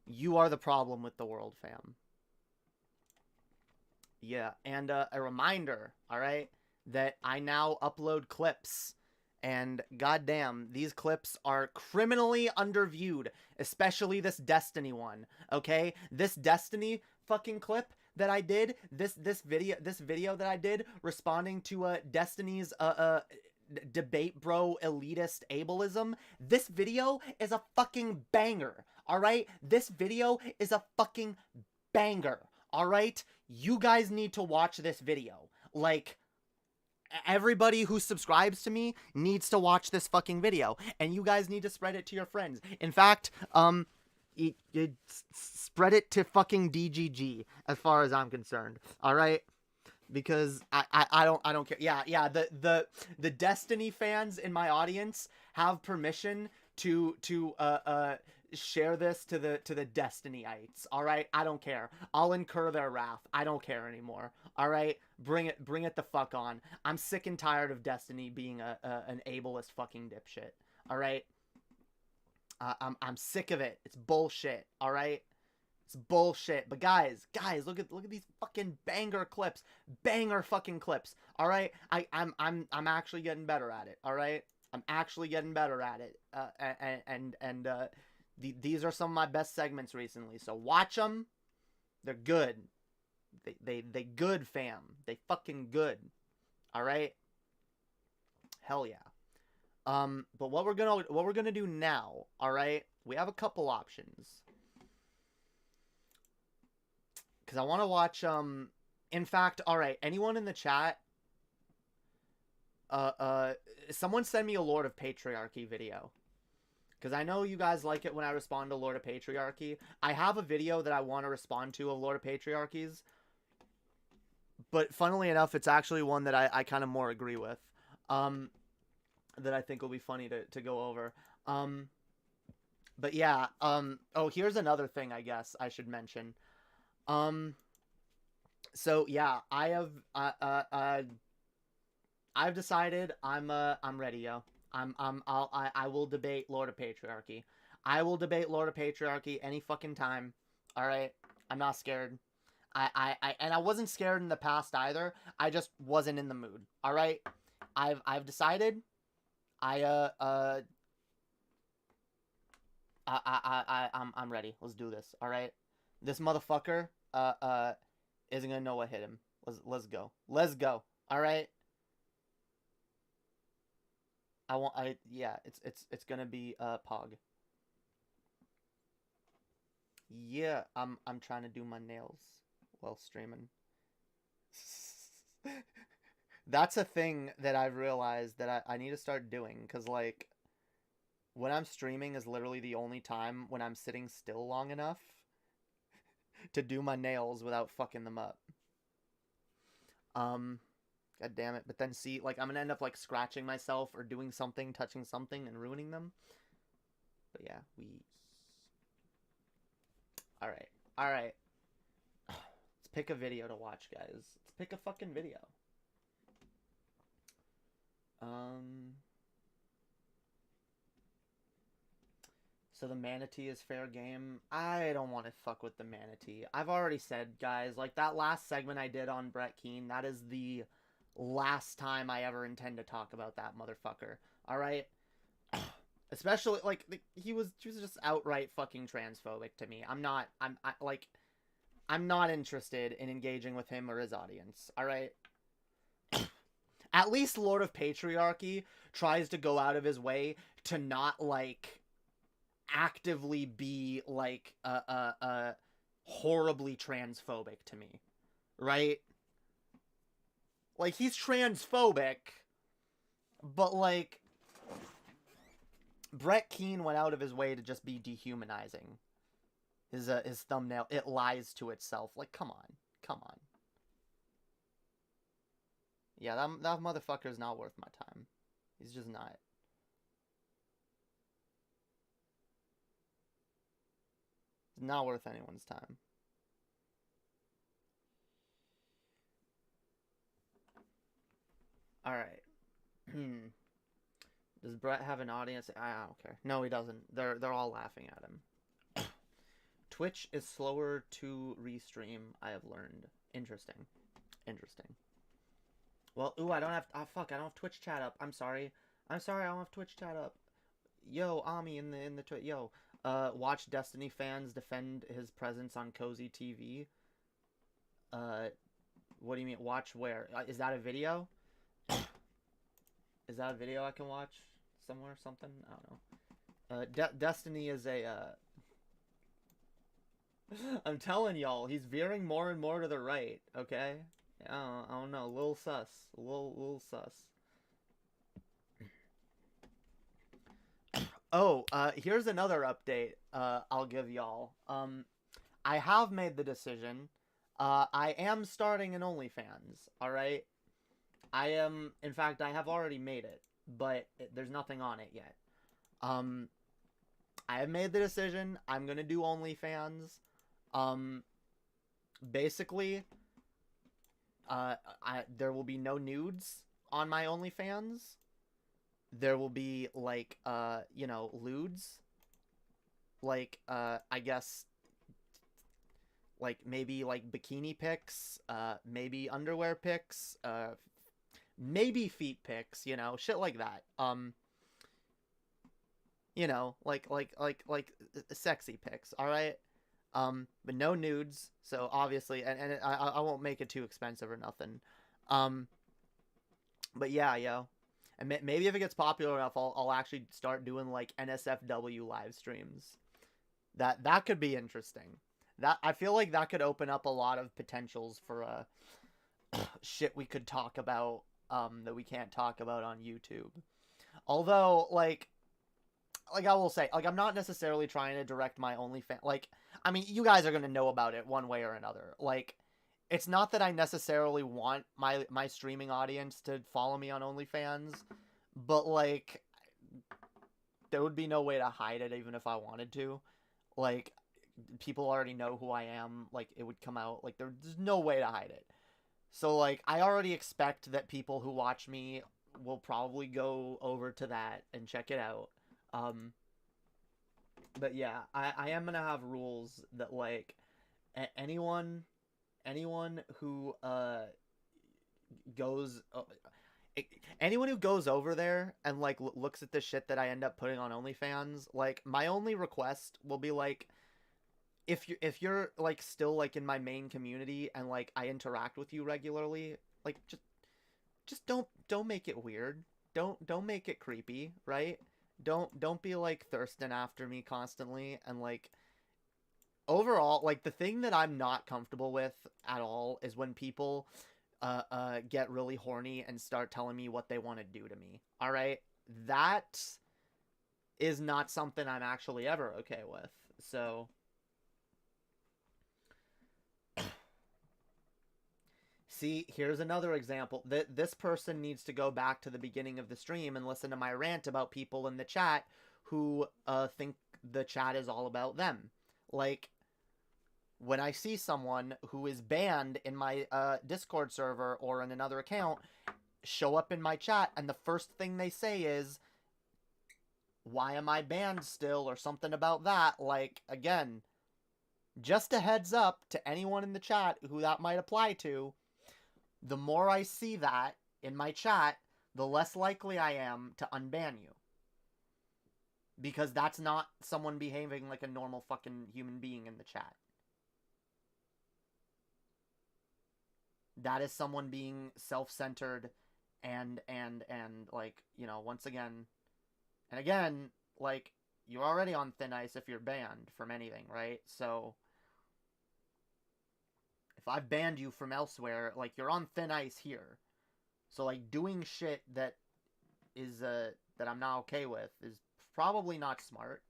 [SPEAKER 3] You are the problem with the world, fam. Yeah, and a reminder, all right, that I now upload clips. And goddamn, these clips are criminally underviewed, especially this Destiny one. Okay, this Destiny fucking clip that I did, this video that I did responding to Destiny's debate bro elitist ableism. This video is a fucking banger. All right, this video is a fucking banger. All right, you guys need to watch this video. Like, everybody who subscribes to me needs to watch this fucking video, and you guys need to spread it to your friends. In fact, spread it to fucking DGG as far as I'm concerned. All right, because I don't care. Yeah. The Destiny fans in my audience have permission to share this to the Destinyites. All right, I don't care. I'll incur their wrath. I don't care anymore. All right, bring it the fuck on. I'm sick and tired of Destiny being an ableist fucking dipshit. All right, I'm sick of it. It's bullshit. All right, it's bullshit. But guys, look at these fucking banger clips, banger fucking clips. All right, I'm actually getting better at it. All right, I'm actually getting better at it. These are some of my best segments recently, so watch them. They're good. They good, fam. They fucking good. All right. Hell yeah. But what we're gonna do now? All right. We have a couple options. Cause I want to watch. In fact, all right. Anyone in the chat? Someone send me a Lord of Patriarchy video. Because I know you guys like it when I respond to Lord of Patriarchy. I have a video that I want to respond to of Lord of Patriarchies. But funnily enough, it's actually one that I kind of more agree with. That I think will be funny to go over. But yeah. Oh, here's another thing I guess I should mention. So yeah, I've decided I'm ready, yo. I will debate Lord of Patriarchy. I will debate Lord of Patriarchy any fucking time. All right, I'm not scared. And I wasn't scared in the past either. I just wasn't in the mood. All right, I've decided. I'm ready. Let's do this. All right, this motherfucker isn't gonna know what hit him. Let's go. Let's go. All right. Yeah, it's gonna be Pog. Yeah, I'm trying to do my nails while streaming. That's a thing that I've realized that I need to start doing, cause like when I'm streaming is literally the only time when I'm sitting still long enough to do my nails without fucking them up. God damn it. But then see, like, I'm gonna end up, like, scratching myself or doing something, touching something, and ruining them. But yeah, Alright. Alright. Let's pick a video to watch, guys. Let's pick a fucking video. So the manatee is fair game. I don't want to fuck with the manatee. I've already said, guys, like, that last segment I did on Brett Keane, that is the last time I ever intend to talk about that motherfucker. All right, especially like he was just outright fucking transphobic to me. I'm not interested in engaging with him or his audience. All right. At least Lord of Patriarchy tries to go out of his way to not like actively be like horribly transphobic to me, right? Like, he's transphobic, but, like, Brett Keane went out of his way to just be dehumanizing. His thumbnail, it lies to itself. Like, come on. Come on. Yeah, that motherfucker's not worth my time. He's just not. not worth anyone's time. All right. Does Brett have an audience? I don't care. No, he doesn't. They're all laughing at him. Twitch is slower to restream, I have learned. Interesting. Interesting. Well, ooh, I don't have... Oh, fuck, I don't have Twitch chat up. I'm sorry. I don't have Twitch chat up. Yo, Ami in the Twitch. Yo, watch Destiny fans defend his presence on Cozy TV. What do you mean? Watch where? Is that a video? Is that a video I can watch somewhere? Something? I don't know. Destiny is a... I'm telling y'all, he's veering more and more to the right, okay? I don't know, a little sus. A little sus. Oh, here's another update I'll give y'all. I have made the decision. I am starting an OnlyFans, alright? In fact, I have already made it, but there's nothing on it yet. I have made the decision. I'm gonna do OnlyFans. Basically, there will be no nudes on my OnlyFans. There will be, like, you know, lewds. Like, I guess, like, maybe, like, bikini pics, maybe underwear pics, maybe feet pics, you know, shit like that. You know, like sexy pics, alright? But no nudes, so obviously, and I won't make it too expensive or nothing. But yeah, yo. And maybe if it gets popular enough, I'll actually start doing, like, NSFW live streams. That could be interesting. I feel like that could open up a lot of potentials for, shit we could talk about, that we can't talk about on YouTube. Although, like I will say, like, I'm not necessarily trying to direct my OnlyFans, like, I mean, you guys are gonna know about it one way or another. Like, it's not that I necessarily want my streaming audience to follow me on OnlyFans, but, like, there would be no way to hide it even if I wanted to. Like, people already know who I am. Like, it would come out. Like, there's no way to hide it. So, like, I already expect that people who watch me will probably go over to that and check it out. But yeah, I am gonna have rules that, like, anyone who goes anyone who goes over there and, like, looks at the shit that I end up putting on OnlyFans, like, my only request will be, like, if you're like still, like, in my main community and, like, I interact with you regularly, like, just don't make it weird. Don't make it creepy, right? Don't be, like, thirsting after me constantly. And, like, overall, like, the thing that I'm not comfortable with at all is when people get really horny and start telling me what they want to do to me. All right? That is not something I'm actually ever okay with. So see, here's another example. This person needs to go back to the beginning of the stream and listen to my rant about people in the chat who think the chat is all about them. Like, when I see someone who is banned in my Discord server or in another account show up in my chat, and the first thing they say is, why am I banned still, or something about that, like, again, just a heads up to anyone in the chat who that might apply to, the more I see that in my chat, the less likely I am to unban you. Because that's not someone behaving like a normal fucking human being in the chat. That is someone being self-centered and like, you know, once again, and again, like, you're already on thin ice if you're banned from anything, right? So if I've banned you from elsewhere, like, you're on thin ice here. So, like, doing shit that is, that I'm not okay with is probably not smart.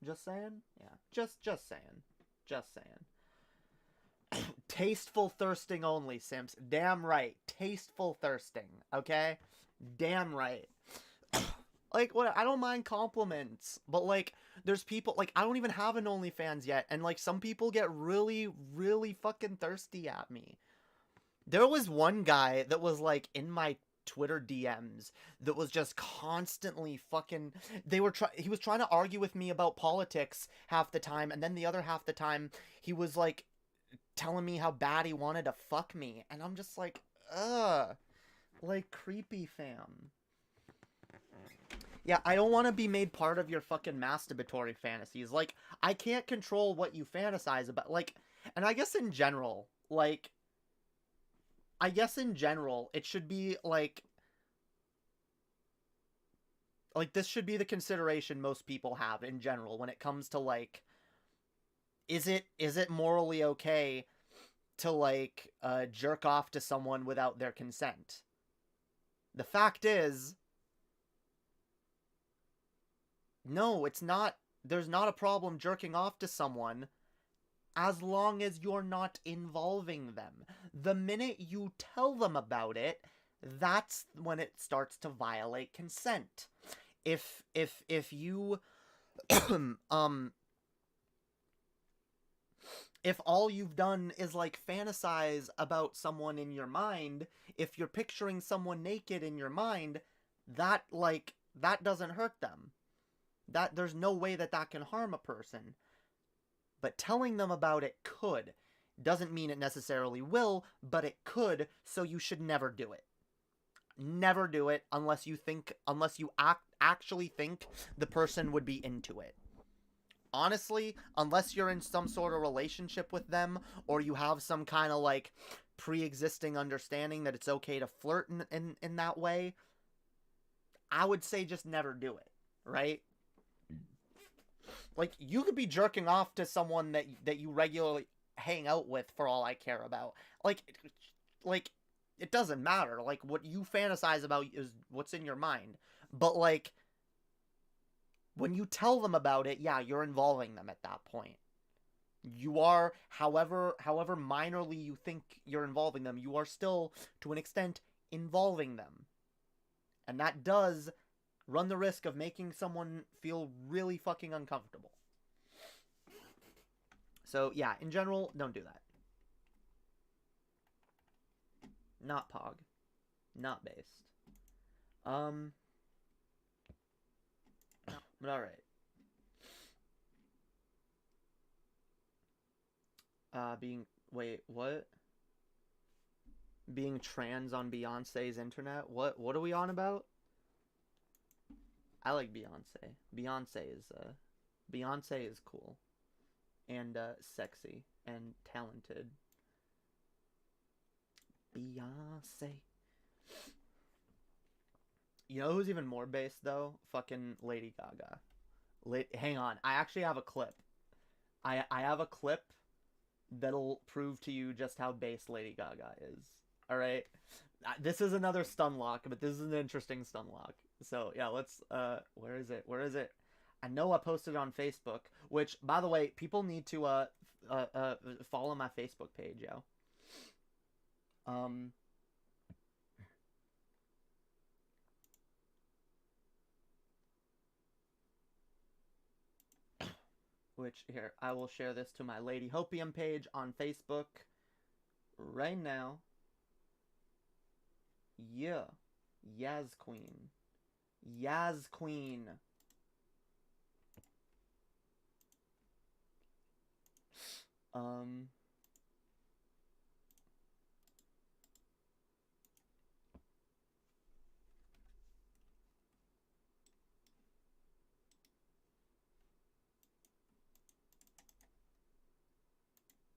[SPEAKER 3] Just saying? Yeah. Just saying. Just saying. Tasteful thirsting only, Simps. Damn right. Tasteful thirsting, okay? Damn right. Like, what? I don't mind compliments, but like, there's people like I don't even have an OnlyFans yet, and like some people get really, really fucking thirsty at me. There was one guy that was like in my Twitter DMs that was just constantly fucking. He was trying to argue with me about politics half the time, and then the other half the time he was like telling me how bad he wanted to fuck me, and I'm just like, ugh, like creepy fam. Yeah, I don't want to be made part of your fucking masturbatory fantasies. Like, I can't control what you fantasize about. Like, and I guess in general, it should be like this should be the consideration most people have in general when it comes to like, is it morally okay to like jerk off to someone without their consent? The fact is, no, it's not. There's not a problem jerking off to someone as long as you're not involving them. The minute you tell them about it, that's when it starts to violate consent. If you if all you've done is like fantasize about someone in your mind, if you're picturing someone naked in your mind, that doesn't hurt them. That there's no way that can harm a person. But telling them about it could. Doesn't mean it necessarily will, but it could, so you should never do it. Never do it unless you actually think the person would be into it. Honestly, unless you're in some sort of relationship with them, or you have some kind of like pre-existing understanding that it's okay to flirt in that way, I would say just never do it, right? Like, you could be jerking off to someone that you regularly hang out with for all I care about. Like, it doesn't matter. Like, what you fantasize about is what's in your mind. But, like, when you tell them about it, yeah, you're involving them at that point. You are, however minorly you think you're involving them, you are still, to an extent, involving them. And that does run the risk of making someone feel really fucking uncomfortable. So, yeah, in general, don't do that. Not Pog. Not based. But alright. Wait, what? Being trans on Beyonce's internet? What are we on about? I like Beyonce. Beyonce is cool. And, sexy. And talented. Beyonce. You know who's even more bass, though? Fucking Lady Gaga. Hang on. I actually have a clip. I have a clip that'll prove to you just how bass Lady Gaga is. Alright? This is another stun lock, but this is an interesting stun lock. So, yeah, let's, where is it? I know I posted it on Facebook, which, by the way, people need to, follow my Facebook page, yo. Which, here, I will share this to my Lady Hopium page on Facebook right now. Yeah. Yaz Queen.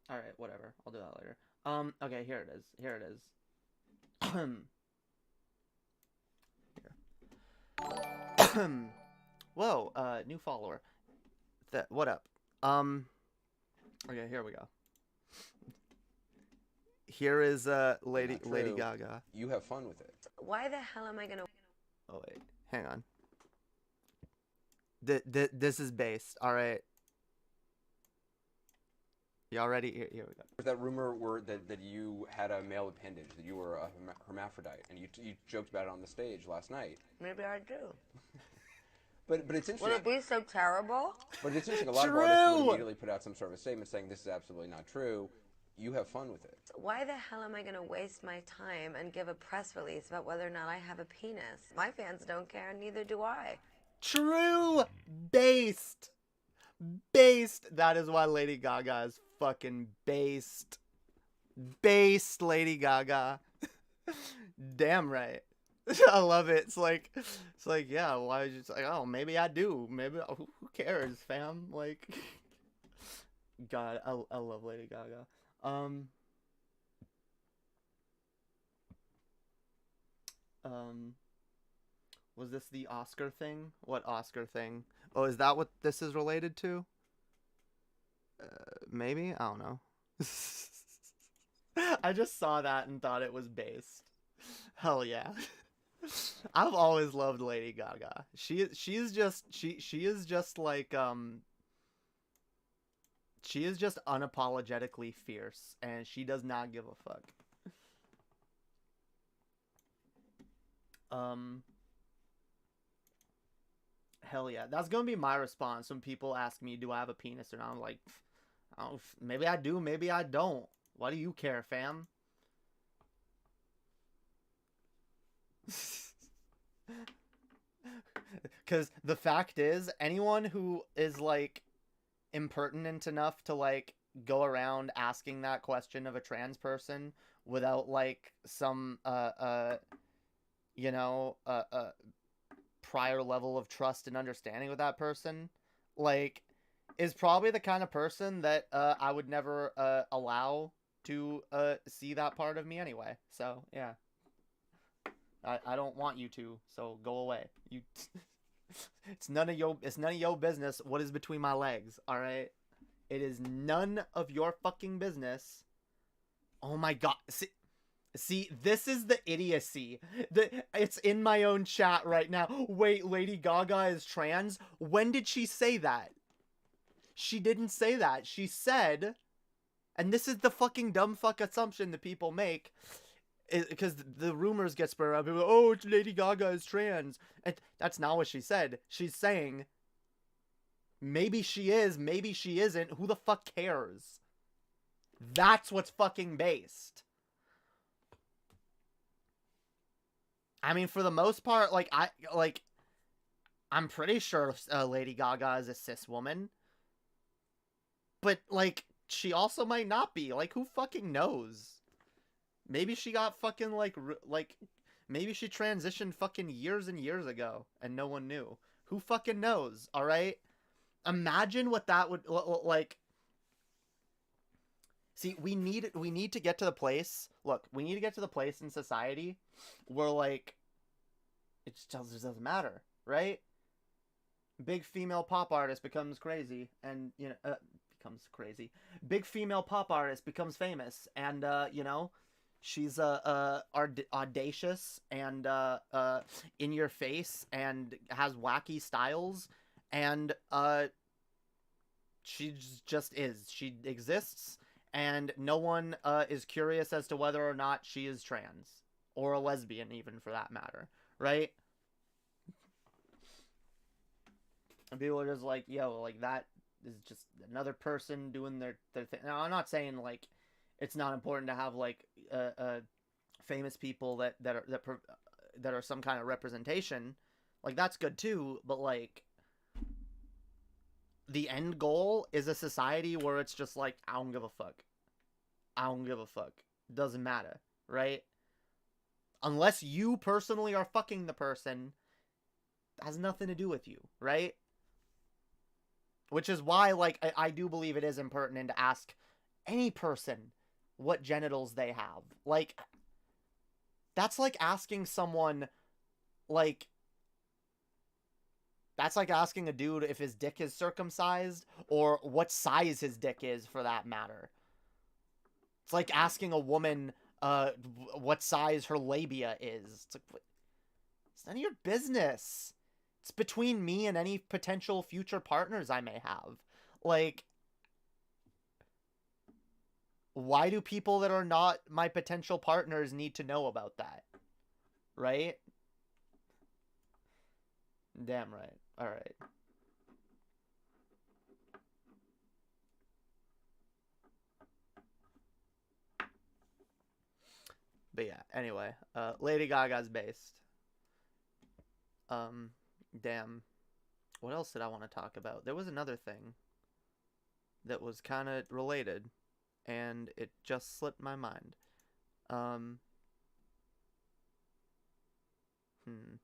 [SPEAKER 3] Alright, whatever. I'll do that later. Okay, here it is. Here. Whoa, new follower. What up? Okay, here we go. Here is, Lady Gaga.
[SPEAKER 4] You have fun with it.
[SPEAKER 5] Why the hell am I gonna...
[SPEAKER 3] Oh, wait. Hang on. This is based, alright? Y'all ready? Here we go.
[SPEAKER 4] There's that rumor that you had a male appendage, that you were a hermaphrodite, and you joked about it on the stage last night.
[SPEAKER 5] Maybe I do.
[SPEAKER 4] But it's interesting.
[SPEAKER 5] Would it be so terrible?
[SPEAKER 4] But it's interesting. A lot of artists would immediately put out some sort of a statement saying this is absolutely not true. You have fun with it.
[SPEAKER 5] Why the hell am I going to waste my time and give a press release about whether or not I have a penis? My fans don't care, and neither do I.
[SPEAKER 3] True. Based. Based. That is why Lady Gaga is fucking based. Based Lady Gaga. Damn right. I love it. It's like, yeah, why just like, oh, maybe I do. Maybe, who cares, fam? Like, God, I love Lady Gaga. Was this the Oscar thing? What Oscar thing? Oh, is that what this is related to? Maybe? I don't know. I just saw that and thought it was based. Hell yeah. I've always loved Lady Gaga. She is just like she is just unapologetically fierce, and she does not give a fuck. Hell yeah. That's gonna be my response when people ask me, do I have a penis or not? I'm like, oh, maybe I do, maybe I don't. Why do you care, fam? Because the fact is, anyone who is, like, impertinent enough to, like, go around asking that question of a trans person without, like, some, you know, prior level of trust and understanding with that person, like, is probably the kind of person that I would never allow to see that part of me anyway. So yeah, I don't want you to. So go away. You. It's none of your business what is between my legs. All right, it is none of your fucking business. Oh my god. See, this is the idiocy. It's in my own chat right now. Wait, Lady Gaga is trans? When did she say that? She didn't say that. She said, and this is the fucking dumb fuck assumption that people make, because the rumors get spread around. People go, oh, Lady Gaga is trans. And that's not what she said. She's saying, maybe she is, maybe she isn't. Who the fuck cares? That's what's fucking based. I mean, for the most part, I'm pretty sure Lady Gaga is a cis woman. But, like, she also might not be. Like, who fucking knows? Maybe she got fucking, maybe she transitioned fucking years and years ago, and no one knew. Who fucking knows, alright? Imagine what that would, like... See, we need to get to the place... Look, we need to get to the place in society where, like, it just doesn't matter, right? Big female pop artist becomes crazy, and, you know... becomes crazy. Big female pop artist becomes famous, and, you know... She's audacious and in your face and has wacky styles, and she just is. She exists, and no one is curious as to whether or not she is trans or a lesbian, even for that matter, right? And people are just like, yo, like, that is just another person doing their thing. Now, I'm not saying, like, it's not important to have, like, famous people that are some kind of representation. Like, that's good too, but, like, the end goal is a society where it's just like, I don't give a fuck. I don't give a fuck. Doesn't matter, right? Unless you personally are fucking the person, it has nothing to do with you, right? Which is why, like, I do believe it is impertinent to ask any person what genitals they have. Like, that's like asking someone, like, that's like asking a dude if his dick is circumcised, or what size his dick is, for that matter. It's like asking a woman what size her labia is. It's like, what? It's none of your business. It's between me and any potential future partners I may have. Like, why do people that are not my potential partners need to know about that? Right? Damn right. All right. But yeah, anyway, Lady Gaga's based. Damn. What else did I want to talk about? There was another thing that was kind of related, and it just slipped my mind. Um, hmm.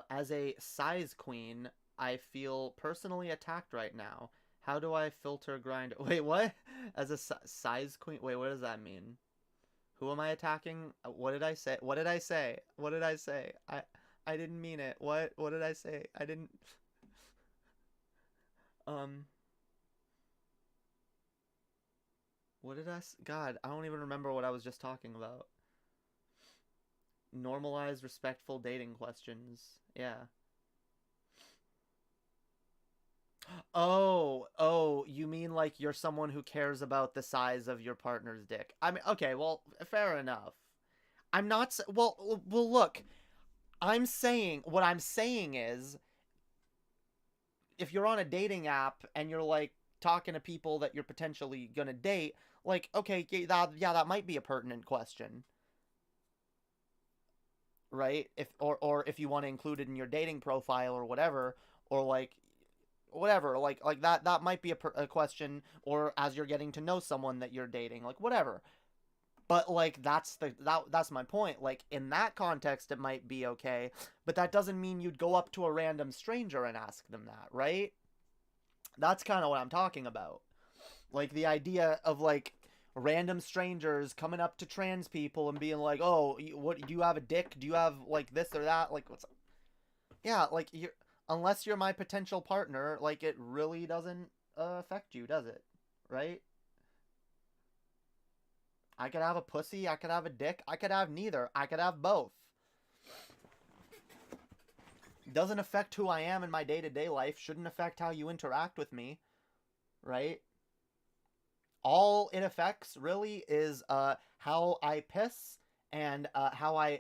[SPEAKER 3] As a size queen, I feel personally attacked right now. How do I filter grind? Wait, what? As a size queen? Wait, what does that mean? Who am I attacking? What did I say? What did I say? What did I say? I didn't mean it. What did I say? I didn't. Um. What did I? God, I don't even remember what I was just talking about. Normalize respectful dating questions. Yeah. Oh, you mean like you're someone who cares about the size of your partner's dick? I mean, okay, well, fair enough. I'm not well look, what I'm saying is if you're on a dating app and you're like talking to people that you're potentially going to date, like okay, that might be a pertinent question. Right? Or if you want to include it in your dating profile or whatever, or like whatever, like that might be a question, or as you're getting to know someone that you're dating, like whatever. But like that's my point. Like in that context it might be okay, but that doesn't mean you'd go up to a random stranger and ask them that, right? That's kind of what I'm talking about. Like the idea of like random strangers coming up to trans people and being like, "Oh, what do you have a dick? Do you have like this or that?" Like what's Yeah, like you unless you're my potential partner, like it really doesn't affect you, does it? Right? I could have a pussy, I could have a dick, I could have neither. I could have both. Doesn't affect who I am in my day-to-day life, shouldn't affect how you interact with me, right? All it affects really is how I piss and how I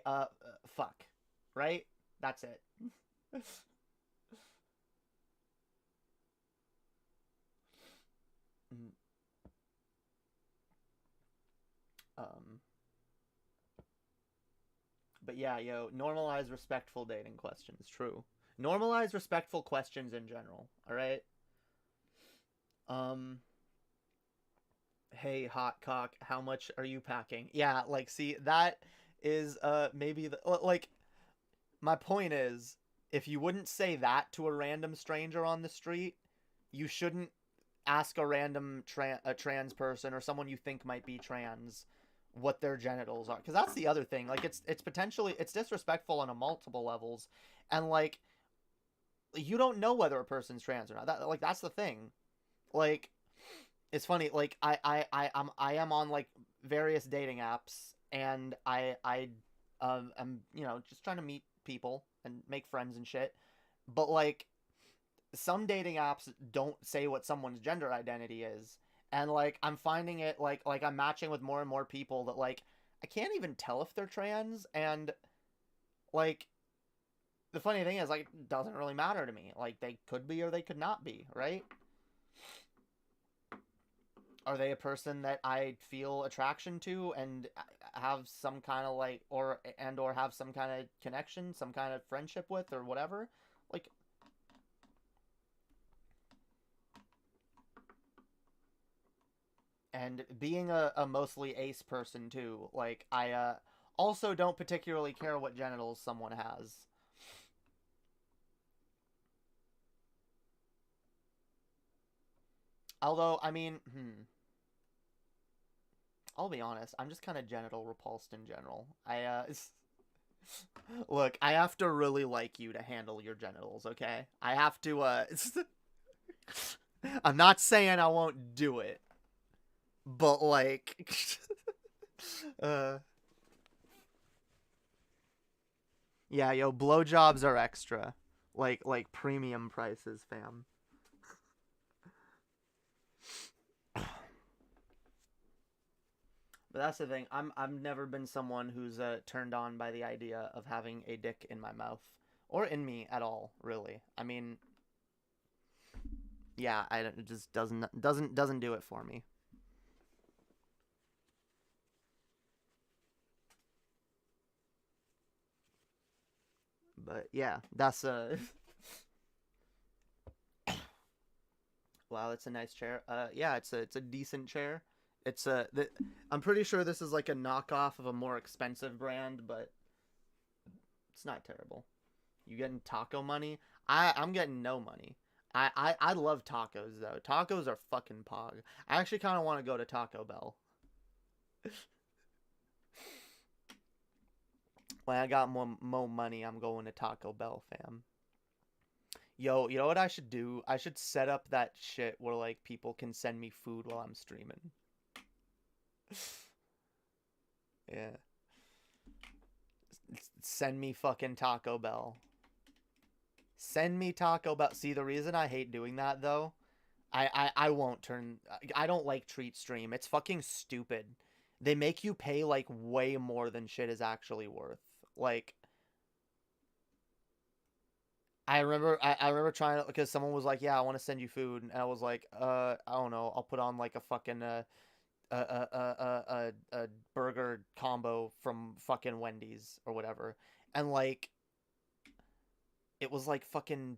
[SPEAKER 3] fuck, right? That's it. um but yeah, normalize respectful dating questions. True. Normalize respectful questions in general, all right? um Hey, hot cock, how much are you packing? Yeah, like, see, that is maybe like my point is, if you wouldn't say that to a random stranger on the street, you shouldn't ask a random trans person or someone you think might be trans what their genitals are, because that's the other thing. Like it's potentially it's disrespectful on a multiple levels, and like you don't know whether a person's trans or not. That's the thing. Like it's funny. Like I am on like various dating apps, and I am just trying to meet people and make friends and shit. But like some dating apps don't say what someone's gender identity is, and like I'm finding it like I'm matching with more and more people that like I can't even tell if they're trans, and like the funny thing is like it doesn't really matter to me. Like they could be or they could not be, right? Are they a person that I feel attraction to and have some kind of like or have some kind of connection, some kind of friendship with or whatever? Like and being a mostly ace person too, like I also don't particularly care what genitals someone has. Although, I mean, I'll be honest, I'm just kind of genital repulsed in general. Look, I have to really like you to handle your genitals, okay? I have to, I'm not saying I won't do it, but like, yeah, blowjobs are extra. Like premium prices, fam. But that's the thing. I've never been someone who's turned on by the idea of having a dick in my mouth or in me at all, really. I mean, yeah, it just doesn't do it for me. But yeah, that's wow, it's a nice chair. Yeah, it's a decent chair. It's I'm pretty sure this is like a knockoff of a more expensive brand, but it's not terrible. You getting taco money? I'm getting no money. I love tacos though. Tacos are fucking pog. I actually kind of want to go to Taco Bell. When I got more money, I'm going to Taco Bell, fam. Yo, you know what I should do? I should set up that shit where like people can send me food while I'm streaming. Yeah. Send me fucking Taco Bell. Send me Taco Bell. See, the reason I hate doing that though, I won't turn. I don't like treat stream. It's fucking stupid. They make you pay like way more than shit is actually worth. Like, I remember trying to, because someone was like, yeah, I want to send you food, and I was like, I don't know, I'll put on like a fucking a burger combo from fucking Wendy's or whatever, and like, it was like fucking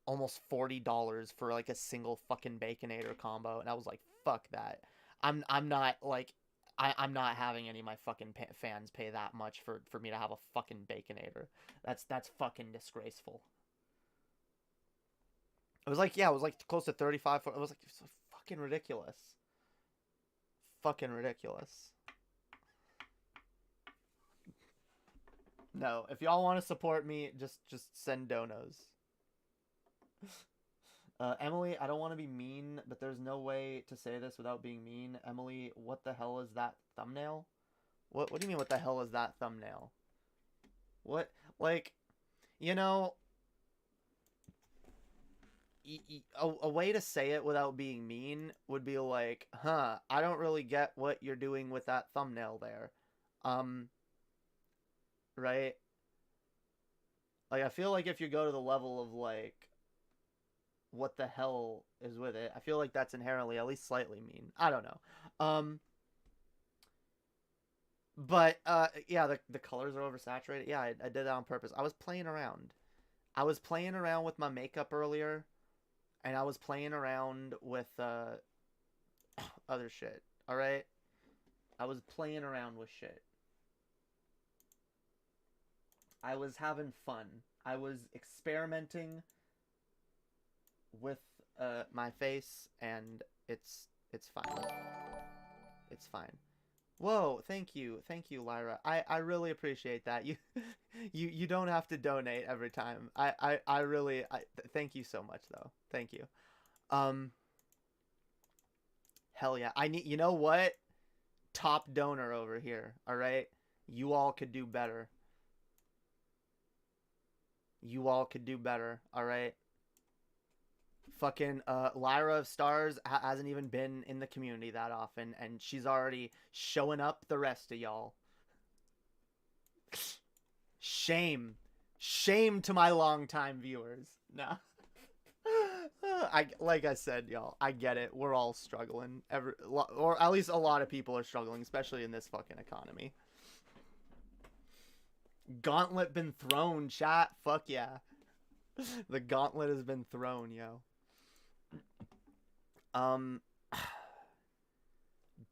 [SPEAKER 3] almost $40 for like a single fucking Baconator combo, and I was like, fuck that. I'm not like, I'm not having any of my fucking fans pay that much for me to have a fucking Baconator. That's fucking disgraceful. It was like, yeah, it was like close to 35. It was like, it was fucking ridiculous. Fucking ridiculous. No, if y'all want to support me, just send donos. Emily, I don't want to be mean, but there's no way to say this without being mean. Emily, what the hell is that thumbnail? What do you mean, what the hell is that thumbnail? What, like, you know, a way to say it without being mean would be like, huh, I don't really get what you're doing with that thumbnail there. Right? Like, I feel like if you go to the level of, like, what the hell is with it, I feel like that's inherently at least slightly mean. I don't know. But yeah, the colors are oversaturated. Yeah, I did that on purpose. I was playing around. I was playing around with my makeup earlier, and I was playing around with other shit. All right? I was playing around with shit. I was having fun. I was experimenting with my face, and it's fine. It's fine. Whoa, thank you, Lyra. I really appreciate that. You don't have to donate every time. I really thank you so much though. Thank you. Hell yeah. I need, you know what? Top donor over here. All right. You all could do better. You all could do better. All right. Fucking Lyra of Stars hasn't even been in the community that often, and she's already showing up the rest of y'all. Shame to my longtime viewers. Nah. Like I said, y'all, I get it. We're all struggling. Or at least a lot of people are struggling, especially in this fucking economy. Gauntlet been thrown, chat. Fuck yeah. The gauntlet has been thrown, yo.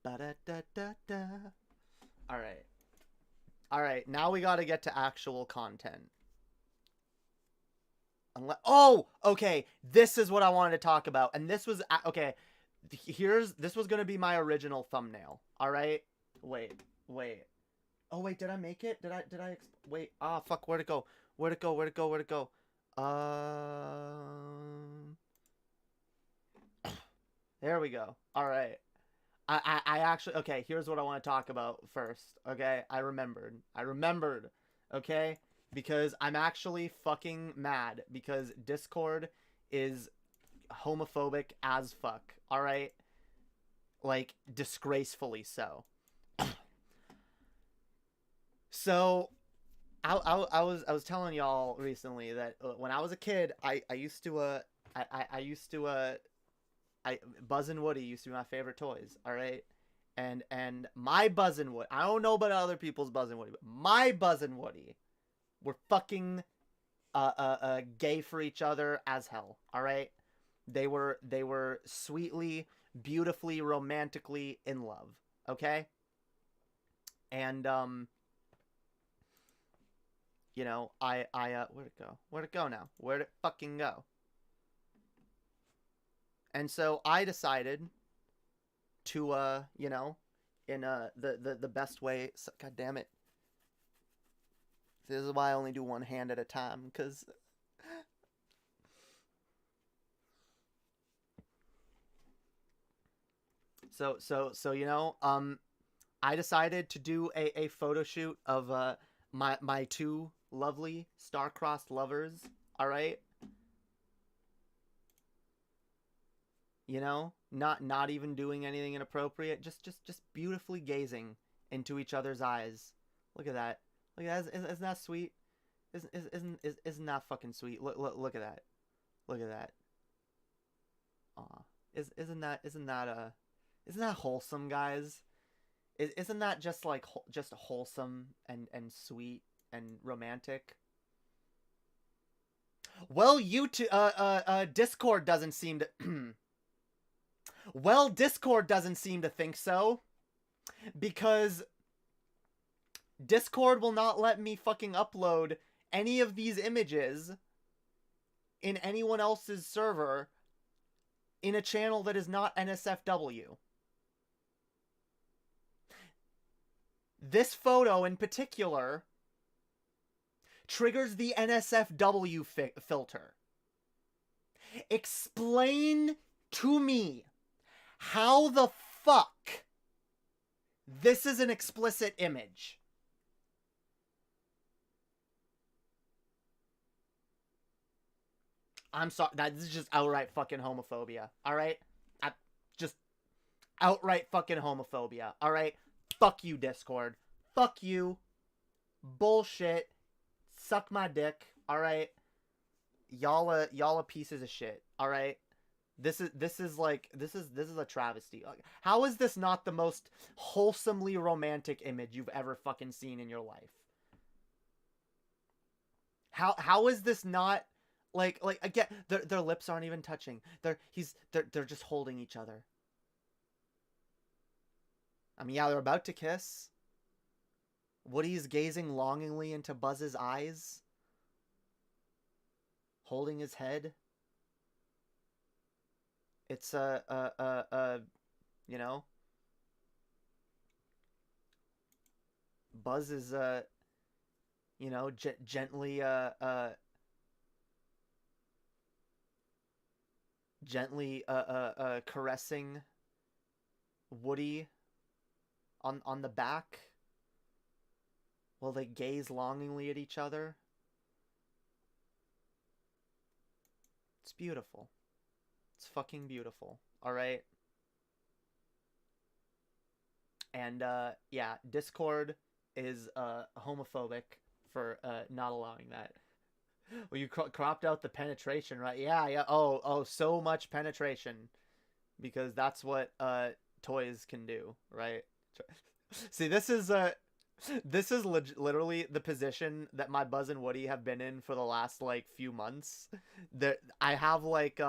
[SPEAKER 3] Ba-da-da-da-da. Alright, now we gotta get to actual content. Oh, okay, this is what I wanted to talk about, and this was, okay, this was gonna be my original thumbnail, alright? Wait. Oh, wait, did I make it? Wait, fuck, where'd it go? There we go. All right. I actually, okay, here's what I want to talk about first. Okay, I remembered. Okay, because I'm actually fucking mad because Discord is homophobic as fuck. All right, like disgracefully so. So I was telling y'all recently that when I was a kid, I used to I used to Buzz and Woody used to be my favorite toys. All right, and my Buzz and Woody, I don't know about other people's Buzz and Woody, but my Buzz and Woody were fucking gay for each other as hell. All right, they were sweetly, beautifully, romantically in love. Okay, and you know, where'd it go? Where'd it go now? Where'd it fucking go? And so I decided to, you know, in the best way. God damn it. This is why I only do one hand at a time, because so you know, I decided to do a photo shoot of my two lovely star-crossed lovers. All right, you know, not even doing anything inappropriate, just beautifully gazing into each other's eyes. Look at that. Look at that. Isn't that sweet? Isn't that fucking sweet? Look at that. Look at that. Aw. Isn't that wholesome, guys? Isn't that just like just wholesome and sweet and romantic? Well, Discord doesn't seem to well, Discord doesn't seem to think so, because Discord will not let me fucking upload any of these images in anyone else's server in a channel that is not NSFW. This photo in particular triggers the NSFW filter. Explain to me how the fuck this is an explicit image. I'm sorry, this is just outright fucking homophobia, alright? Just outright fucking homophobia, alright? Fuck you, Discord. Fuck you. Bullshit. Suck my dick, alright? Y'all a pieces of shit, alright? This is a travesty. How is this not the most wholesomely romantic image you've ever fucking seen in your life? How is this not like again, their lips aren't even touching. They're just holding each other. I mean, yeah, they're about to kiss. Woody's gazing longingly into Buzz's eyes, holding his head. It's you know, Buzz is you know, gently caressing Woody on the back while they gaze longingly at each other. It's beautiful. It's fucking beautiful. All right. And yeah, Discord is homophobic for not allowing that. Well, you cropped out the penetration, right? Yeah. Oh, so much penetration, because that's what toys can do, right? See, this is literally the position that my Buzz and Woody have been in for the last like few months. That I have like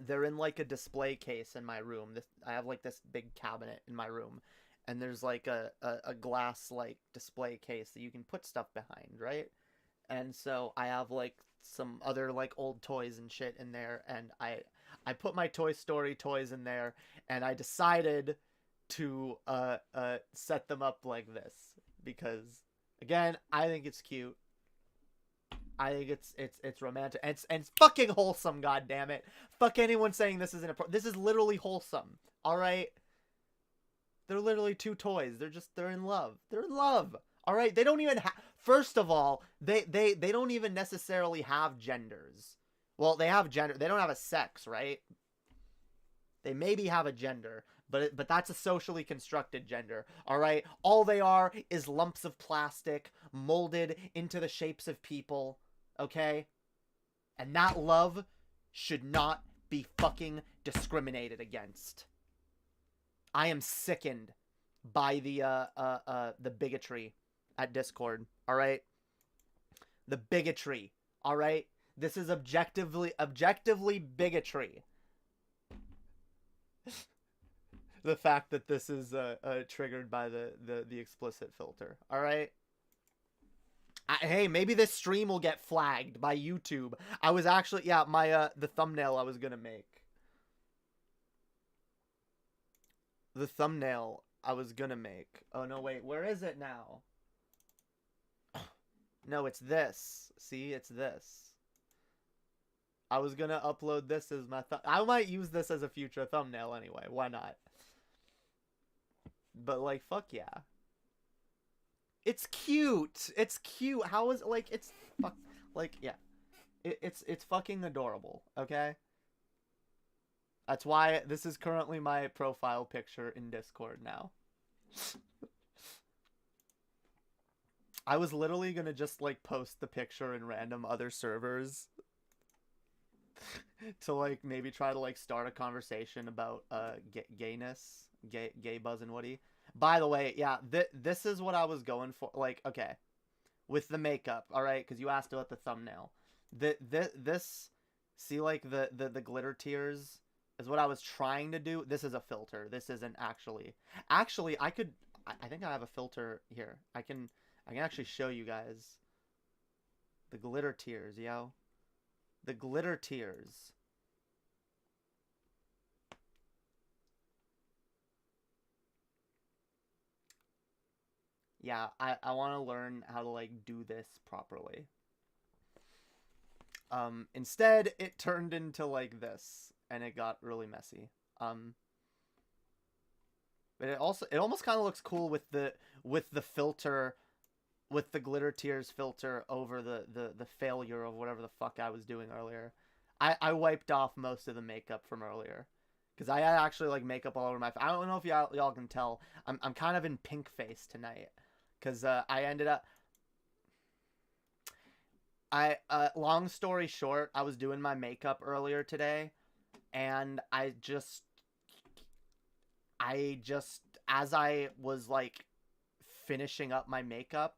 [SPEAKER 3] they're in like a display case in my room. I have like this big cabinet in my room, and there's like a glass like display case that you can put stuff behind, right? And so I have like some other like old toys and shit in there, and I put my Toy Story toys in there, and I decided to set them up like this because, again, I think it's cute. I think it's romantic, and it's fucking wholesome. God damn it! Fuck anyone saying this isn't this is literally wholesome. All right, they're literally two toys. They're in love. They're in love. All right, they don't even have. First of all, they don't even necessarily have genders. Well, they have gender. They don't have a sex, right? They maybe have a gender, But that's a socially constructed gender, all right? All they are is lumps of plastic molded into the shapes of people, okay? And that love should not be fucking discriminated against. I am sickened by the bigotry at Discord, all right? The bigotry, all right? This is objectively bigotry. The fact that this is triggered by the explicit filter, all right? Hey, maybe this stream will get flagged by YouTube. I was actually, yeah, my the thumbnail I was gonna make. The thumbnail I was gonna make. Oh no, wait, where is it now? No, it's this. See, it's this. I was gonna upload this as my I might use this as a future thumbnail anyway. Why not? But like, fuck yeah. It's cute. It's cute. How is like it's fuck like yeah. It's fucking adorable, okay? That's why this is currently my profile picture in Discord now. I was literally gonna just like post the picture in random other servers to like maybe try to like start a conversation about gayness, gay Buzz and Woody. By the way, yeah, this is what I was going for. Like, okay, with the makeup, all right, because you asked about the thumbnail. This, see, like the glitter tears is what I was trying to do. This is a filter. This isn't actually. Actually, I think I have a filter here. I can actually show you guys the glitter tears, yo. The glitter tears. Yeah, I want to learn how to like do this properly. Instead it turned into like this and it got really messy. But it almost kind of looks cool with the filter, with the glitter tears filter over the failure of whatever the fuck I was doing earlier. I wiped off most of the makeup from earlier. Because I had actually like makeup all over my face. I don't know if y'all can tell. I'm kind of in pink face tonight. Because I ended up... long story short, I was doing my makeup earlier today. And I just... As I was like finishing up my makeup,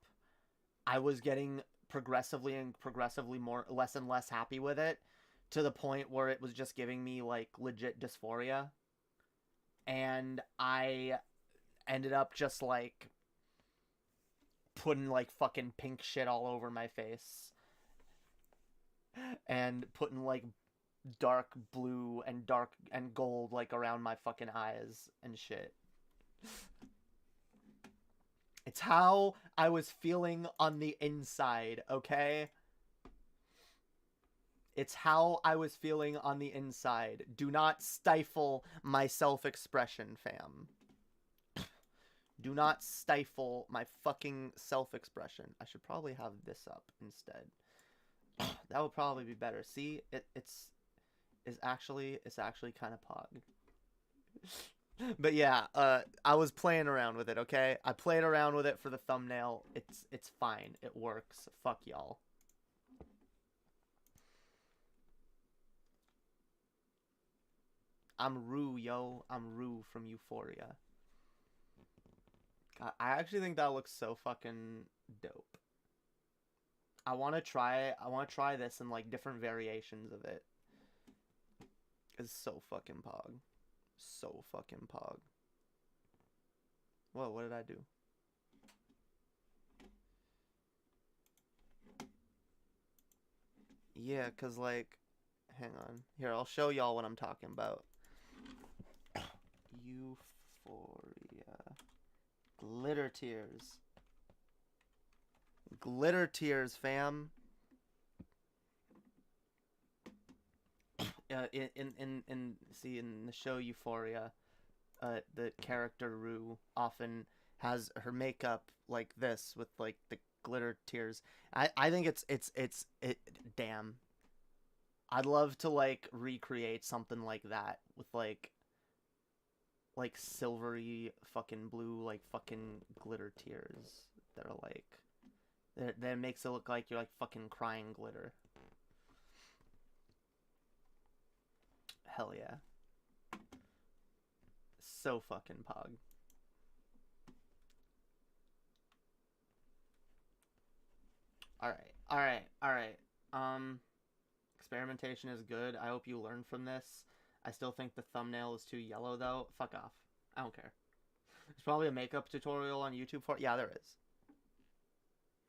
[SPEAKER 3] I was getting progressively less and less happy with it. To the point where it was just giving me like legit dysphoria. And I ended up just like putting like fucking pink shit all over my face. And putting like dark blue and dark and gold like around my fucking eyes and shit. It's how I was feeling on the inside, okay? It's how I was feeling on the inside. Do not stifle my self-expression, fam. Do not stifle my fucking self-expression. I should probably have this up instead. That would probably be better. See, it's actually kind of pog. But yeah, I was playing around with it, okay? I played around with it for the thumbnail. It's fine. It works. Fuck y'all. I'm Rue, yo. I'm Rue from Euphoria. God, I actually think that looks so fucking dope. I want to try this in like different variations of it. It's so fucking pog. So fucking pog. Whoa, what did I do? Yeah, cause like, hang on. Here, I'll show y'all what I'm talking about. Euphoria. Glitter tears. Glitter tears, fam. In the show Euphoria, the character Rue often has her makeup like this with like the glitter tears. I think it's damn. I'd love to like recreate something like that with like like silvery fucking blue like fucking glitter tears that are like that makes it look like you're like fucking crying glitter. Hell yeah. So fucking pog. Alright. Experimentation is good. I hope you learn from this. I still think the thumbnail is too yellow though. Fuck off. I don't care. There's probably a makeup tutorial on YouTube for it. Yeah, there is.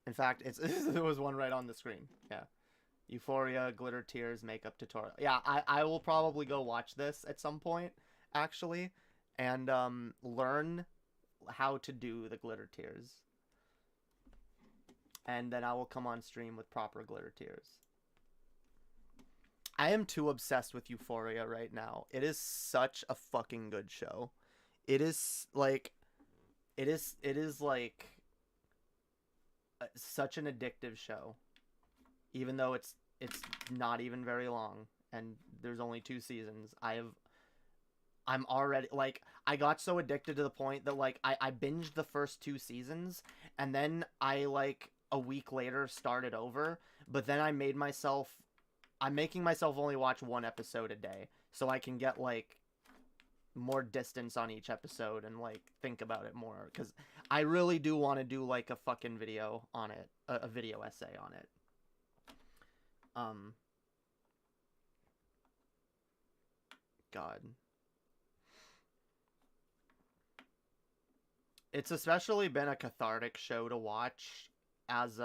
[SPEAKER 3] In fact, there was one right on the screen. Yeah. Euphoria, glitter tears, makeup tutorial. Yeah, I will probably go watch this at some point, actually, and learn how to do the glitter tears. And then I will come on stream with proper glitter tears. I am too obsessed with Euphoria right now. It is such a fucking good show. It is like such an addictive show. Even though it's not even very long and there's only 2 seasons. I'm already like I got so addicted to the point that like I binged the first 2 seasons and then I like a week later started over, but then I'm making myself only watch 1 episode a day so I can get like more distance on each episode and like think about it more, because I really do want to do like a fucking video on it, a video essay on it. God. It's especially been a cathartic show to watch as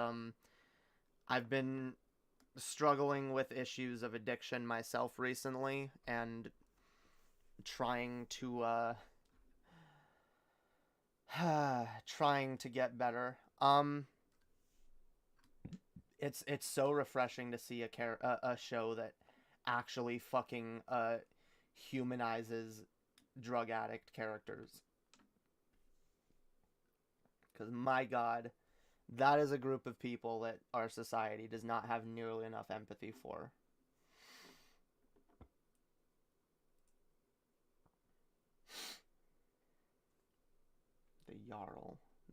[SPEAKER 3] I've been struggling with issues of addiction myself recently and trying to get better. It's so refreshing to see a show that actually fucking humanizes drug addict characters. Because my God, that is a group of people that our society does not have nearly enough empathy for.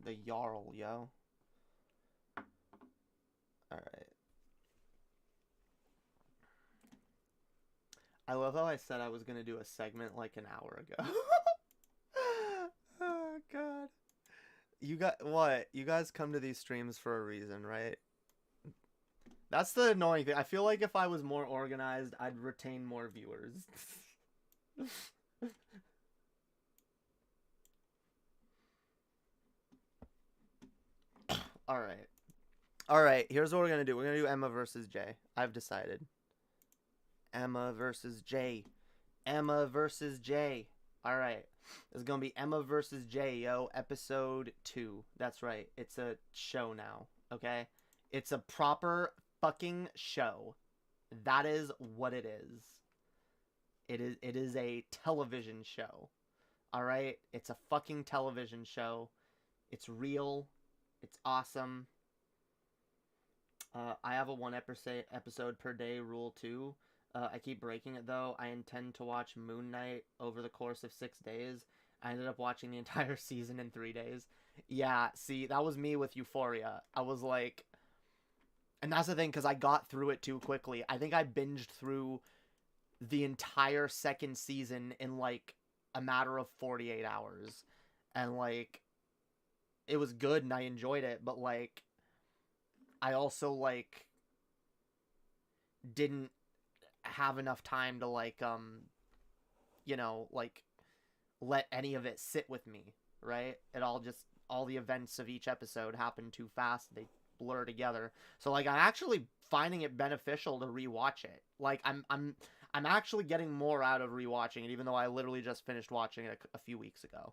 [SPEAKER 3] The Jarl, yo. Alright. I love how I said I was gonna do a segment like an hour ago. Oh, God. You guys come to these streams for a reason, right? That's the annoying thing. I feel like if I was more organized, I'd retain more viewers. Alright, here's what we're gonna do. We're gonna do Emma versus Jay. I've decided. Emma versus Jay. Emma versus Jay. Alright. This is gonna be Emma versus Jay, yo. Episode 2. That's right. It's a show now. Okay? It's a proper fucking show. That is what it is. It is a television show. Alright? It's a fucking television show. It's real. It's awesome. I have a 1 episode per day rule too. I keep breaking it though. I intend to watch Moon Knight over the course of 6 days. I ended up watching the entire season in 3 days. Yeah, see, that was me with Euphoria. I was like... And that's the thing, because I got through it too quickly. I think I binged through the entire 2nd season in like a matter of 48 hours. And like... It was good and I enjoyed it, but like... I also like... didn't have enough time to like you know, like let any of it sit with me, right? All the events of each episode happen too fast. They blur together. So like I'm actually finding it beneficial to rewatch it. Like I'm actually getting more out of rewatching it, even though I literally just finished watching it a few weeks ago.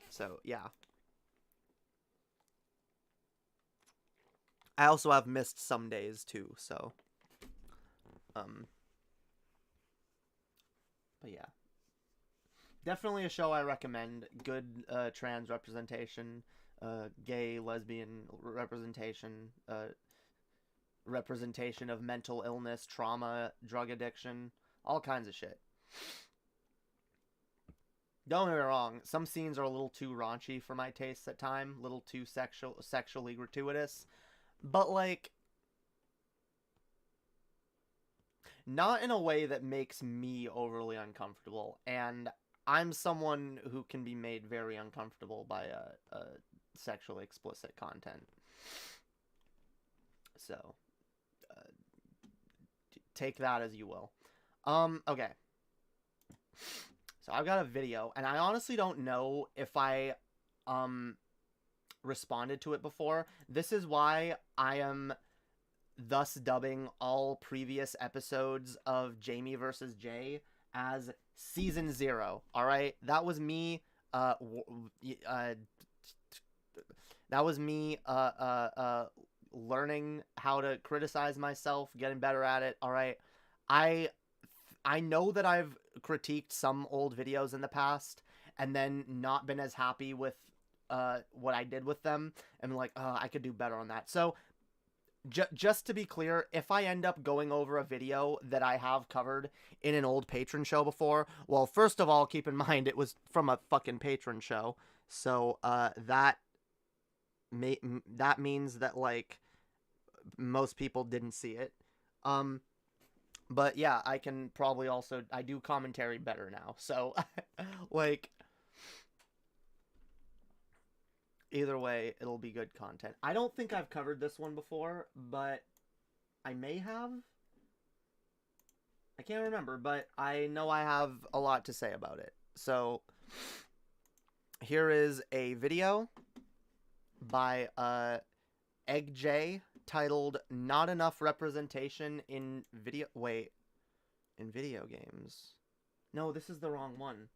[SPEAKER 3] So yeah. I also have missed some days too, so but yeah. Definitely a show I recommend. Good trans representation, gay, lesbian representation, representation of mental illness, trauma, drug addiction, all kinds of shit. Don't get me wrong, some scenes are a little too raunchy for my tastes at time, a little too sexually gratuitous, but like not in a way that makes me overly uncomfortable, and I'm someone who can be made very uncomfortable by sexually explicit content. So, take that as you will. Okay. So I've got a video, and I honestly don't know if I, responded to it before. This is why I am thus dubbing all previous episodes of Jamie vs. Jay as Season 0, alright? That was me, that was me, learning how to criticize myself, getting better at it, alright? I know that I've critiqued some old videos in the past and then not been as happy with what I did with them and like, I could do better on that. So just to be clear, if I end up going over a video that I have covered in an old patron show before, well, first of all, keep in mind it was from a fucking patron show. So that means that like most people didn't see it. But yeah, I can probably also, I do commentary better now, so, like, either way, it'll be good content. I don't think I've covered this one before, but I may have? I can't remember, but I know I have a lot to say about it. So, here is a video by, Egg J, titled Not Enough Representation in Video... Wait. In video games. No, this is the wrong one.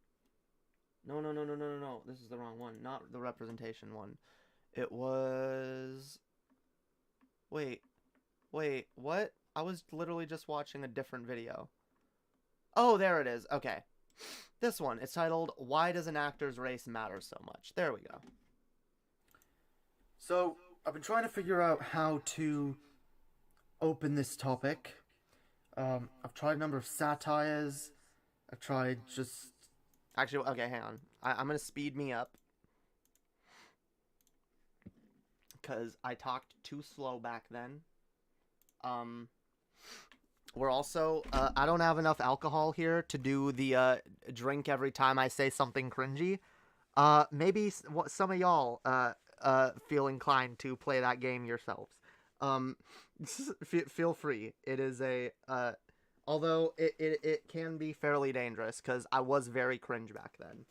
[SPEAKER 3] No. This is the wrong one. Not the representation one. It was... Wait, what? I was literally just watching a different video. Oh, there it is. Okay. This one. It's titled, Why Does an Actor's Race Matter So Much? There we go. So, I've been trying to figure out how to open this topic. I've tried a number of satires. I've tried just... Actually, okay, hang on. I'm going to speed me up. Because I talked too slow back then. We're also... I don't have enough alcohol here to do the drink every time I say something cringy. Maybe some of y'all... feel inclined to play that game yourselves. Feel free. It is a, although it can be fairly dangerous, because I was very cringe back then.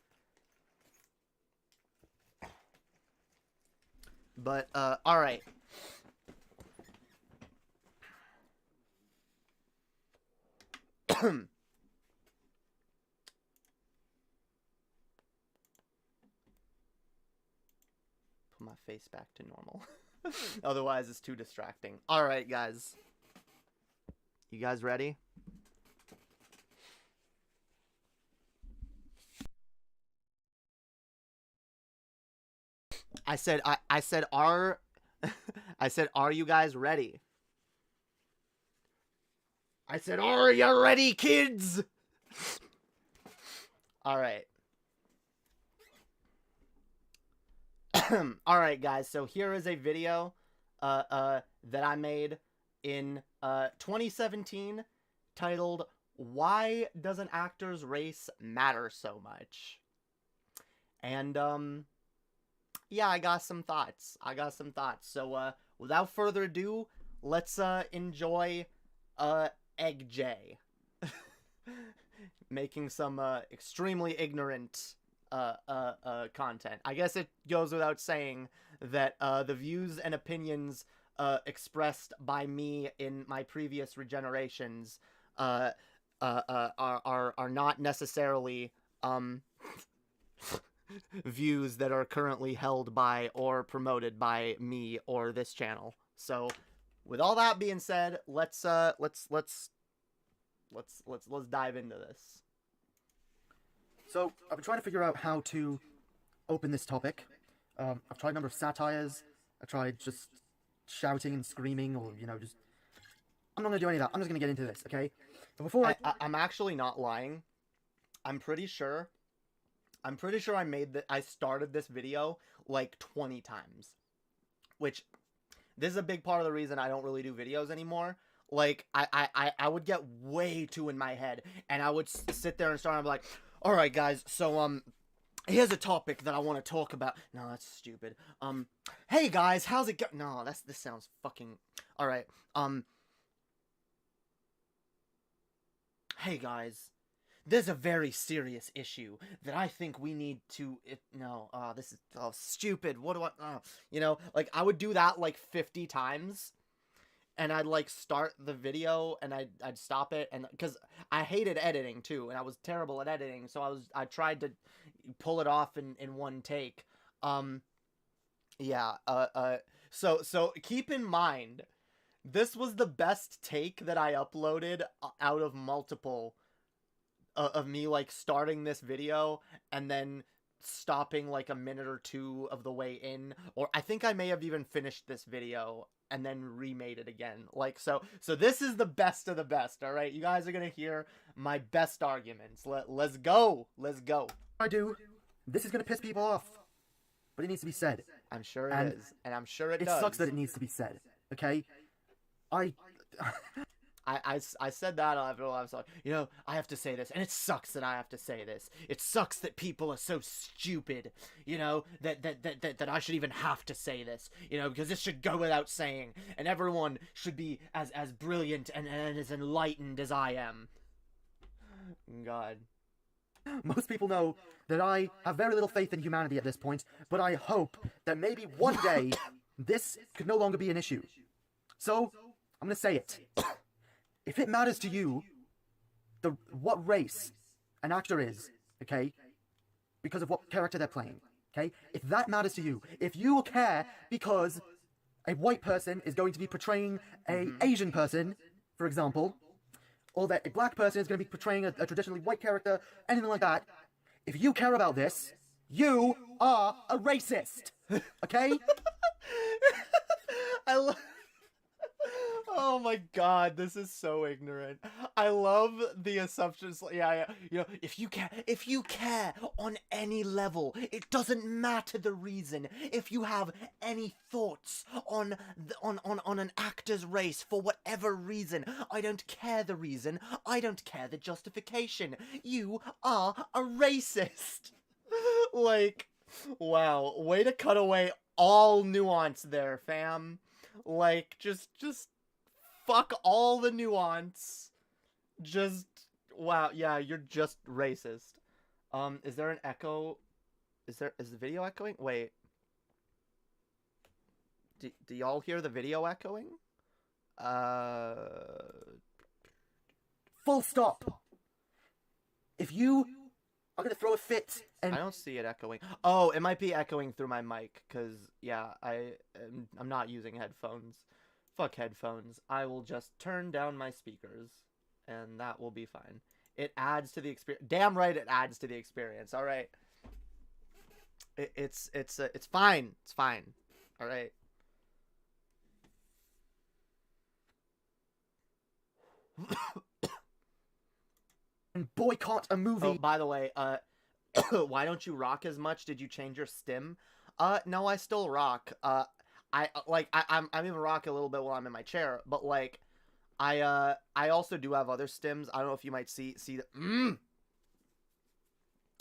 [SPEAKER 3] But, alright. My face back to normal. Otherwise, it's too distracting. Alright, guys. You guys ready? I said, are you guys ready? I said, are you ready, kids? Alright. Alright, guys, so here is a video that I made in 2017 titled, Why Does an Actor's Race Matter So Much? And, yeah, I got some thoughts. So, without further ado, let's enjoy Egg J making some extremely ignorant content. I guess it goes without saying that the views and opinions expressed by me in my previous regenerations are not necessarily views that are currently held by or promoted by me or this channel. So, with all that being said, let's dive into this. So, I've been trying to figure out how to open this topic. I've tried a number of satires. I've tried just shouting and screaming, or, you know, just... I'm not going to do any of that. I'm just going to get into this, okay? But before I'm actually not lying. I'm pretty sure I'm pretty sure I started this video like 20 times. Which, this is a big part of the reason I don't really do videos anymore. Like, I would get way too in my head, and I would sit there and start, and be like, alright guys, so, here's a topic that I want to talk about. No, that's stupid. Hey guys, how's it going? No, this sounds fucking... Alright, hey guys, there's a very serious issue that I think we need to... this is stupid. What do I... you know, like, I would do that, like, 50 times. And I'd, like, start the video, and I'd stop it, and... Because I hated editing, too, and I was terrible at editing, so I tried to pull it off in one take. So keep in mind, this was the best take that I uploaded out of multiple... of me, like, starting this video, and then stopping, like, a minute or two of the way in, or I think I may have even finished this video, and then remade it again, like, so this is the best of the best, alright? You guys are gonna hear my best arguments. Let's go!
[SPEAKER 6] I do. This is gonna piss people off, but it needs to be said.
[SPEAKER 3] I'm sure it is, and I'm sure it does.
[SPEAKER 6] It sucks that it needs to be said, okay?
[SPEAKER 3] I said that after I was like, you know, I have to say this, and it sucks that I have to say this. It sucks that people are so stupid, you know, that I should even have to say this, you know, because this should go without saying, and everyone should be as brilliant and as enlightened as I am. God.
[SPEAKER 6] Most people know that I have very little faith in humanity at this point, but I hope that maybe one day this could no longer be an issue. So, I'm gonna say it. If it matters to you, what race an actor is, okay, because of what character they're playing, okay, if that matters to you, if you care because a white person is going to be portraying a Asian person, for example, or that a black person is going to be portraying a traditionally white character, anything like that, if you care about this, you are a racist, okay?
[SPEAKER 3] Oh my god, this is so ignorant. I love the assumptions. Yeah, you know, if you care on any level, it doesn't matter the reason. If you have any thoughts on an actor's race for whatever reason, I don't care the reason. I don't care the justification. You are a racist. Like, wow, way to cut away all nuance there, fam. Like, just fuck all the nuance. Just, wow, yeah, you're just racist. Is there an echo? Is the video echoing? Wait. Do y'all hear the video echoing?
[SPEAKER 6] Full stop. If you are gonna throw a fit and...
[SPEAKER 3] I don't see it echoing. Oh, it might be echoing through my mic, because, yeah, I'm not using headphones. Fuck headphones. I will just turn down my speakers, and that will be fine. It adds to the experience. Damn right it adds to the experience, alright? It's fine. It's fine. Alright?
[SPEAKER 6] And boycott a movie.
[SPEAKER 3] Oh, by the way, why don't you rock as much? Did you change your stim? No, I still rock. I'm even rock a little bit while I'm in my chair, but like, I also do have other stims. I don't know if you might see the,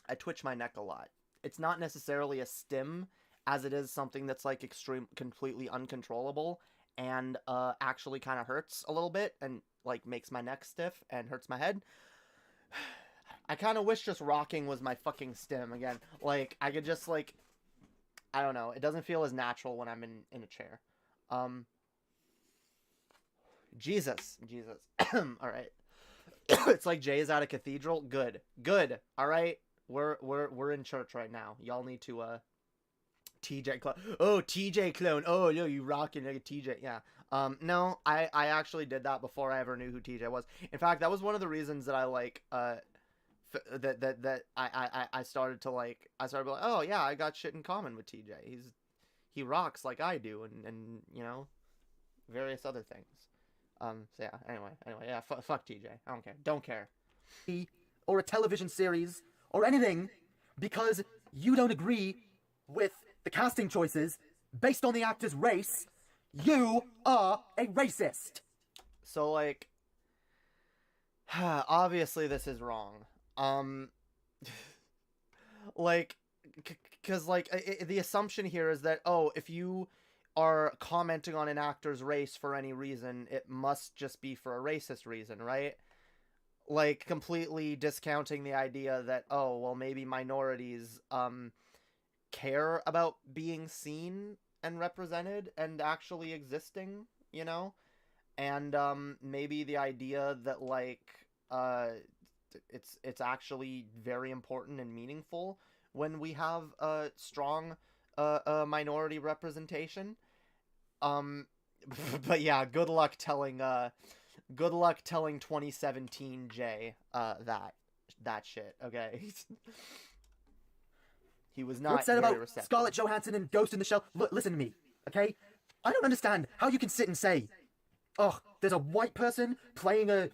[SPEAKER 3] I twitch my neck a lot. It's not necessarily a stim, as it is something that's like completely uncontrollable, and actually kind of hurts a little bit, and like makes my neck stiff and hurts my head. I kind of wish just rocking was my fucking stim again. Like, I could just, like, I don't know. It doesn't feel as natural when I'm in a chair. Jesus. Alright. It's like Jay's at a cathedral. Good. Alright. We're in church right now. Y'all need to, TJ clone. Oh, TJ clone. Oh, no, you rocking like a TJ. Yeah. No, I actually did that before I ever knew who TJ was. In fact, that was one of the reasons that I, like, that I started to like, be like, oh yeah, I got shit in common with TJ. He rocks like I do, and you know, various other things. So yeah, anyway, yeah, fuck TJ. I don't care.
[SPEAKER 6] Or a television series, or anything, because you don't agree with the casting choices based on the actor's race, you are a racist.
[SPEAKER 3] So, like, obviously this is wrong. Like, because, like, the assumption here is that, oh, if you are commenting on an actor's race for any reason, it must just be for a racist reason, right? Like, completely discounting the idea that, oh, well, maybe minorities, care about being seen and represented and actually existing, you know? And, maybe the idea that, like, it's actually very important and meaningful when we have a strong minority representation. But yeah, good luck telling 2017 Jay that shit, okay? He was not
[SPEAKER 6] What's said
[SPEAKER 3] very
[SPEAKER 6] about
[SPEAKER 3] receptive.
[SPEAKER 6] Scarlett Johansson and Ghost in the Shell? Look, listen to me, okay? I don't understand how you can sit and say, oh, there's a white person playing a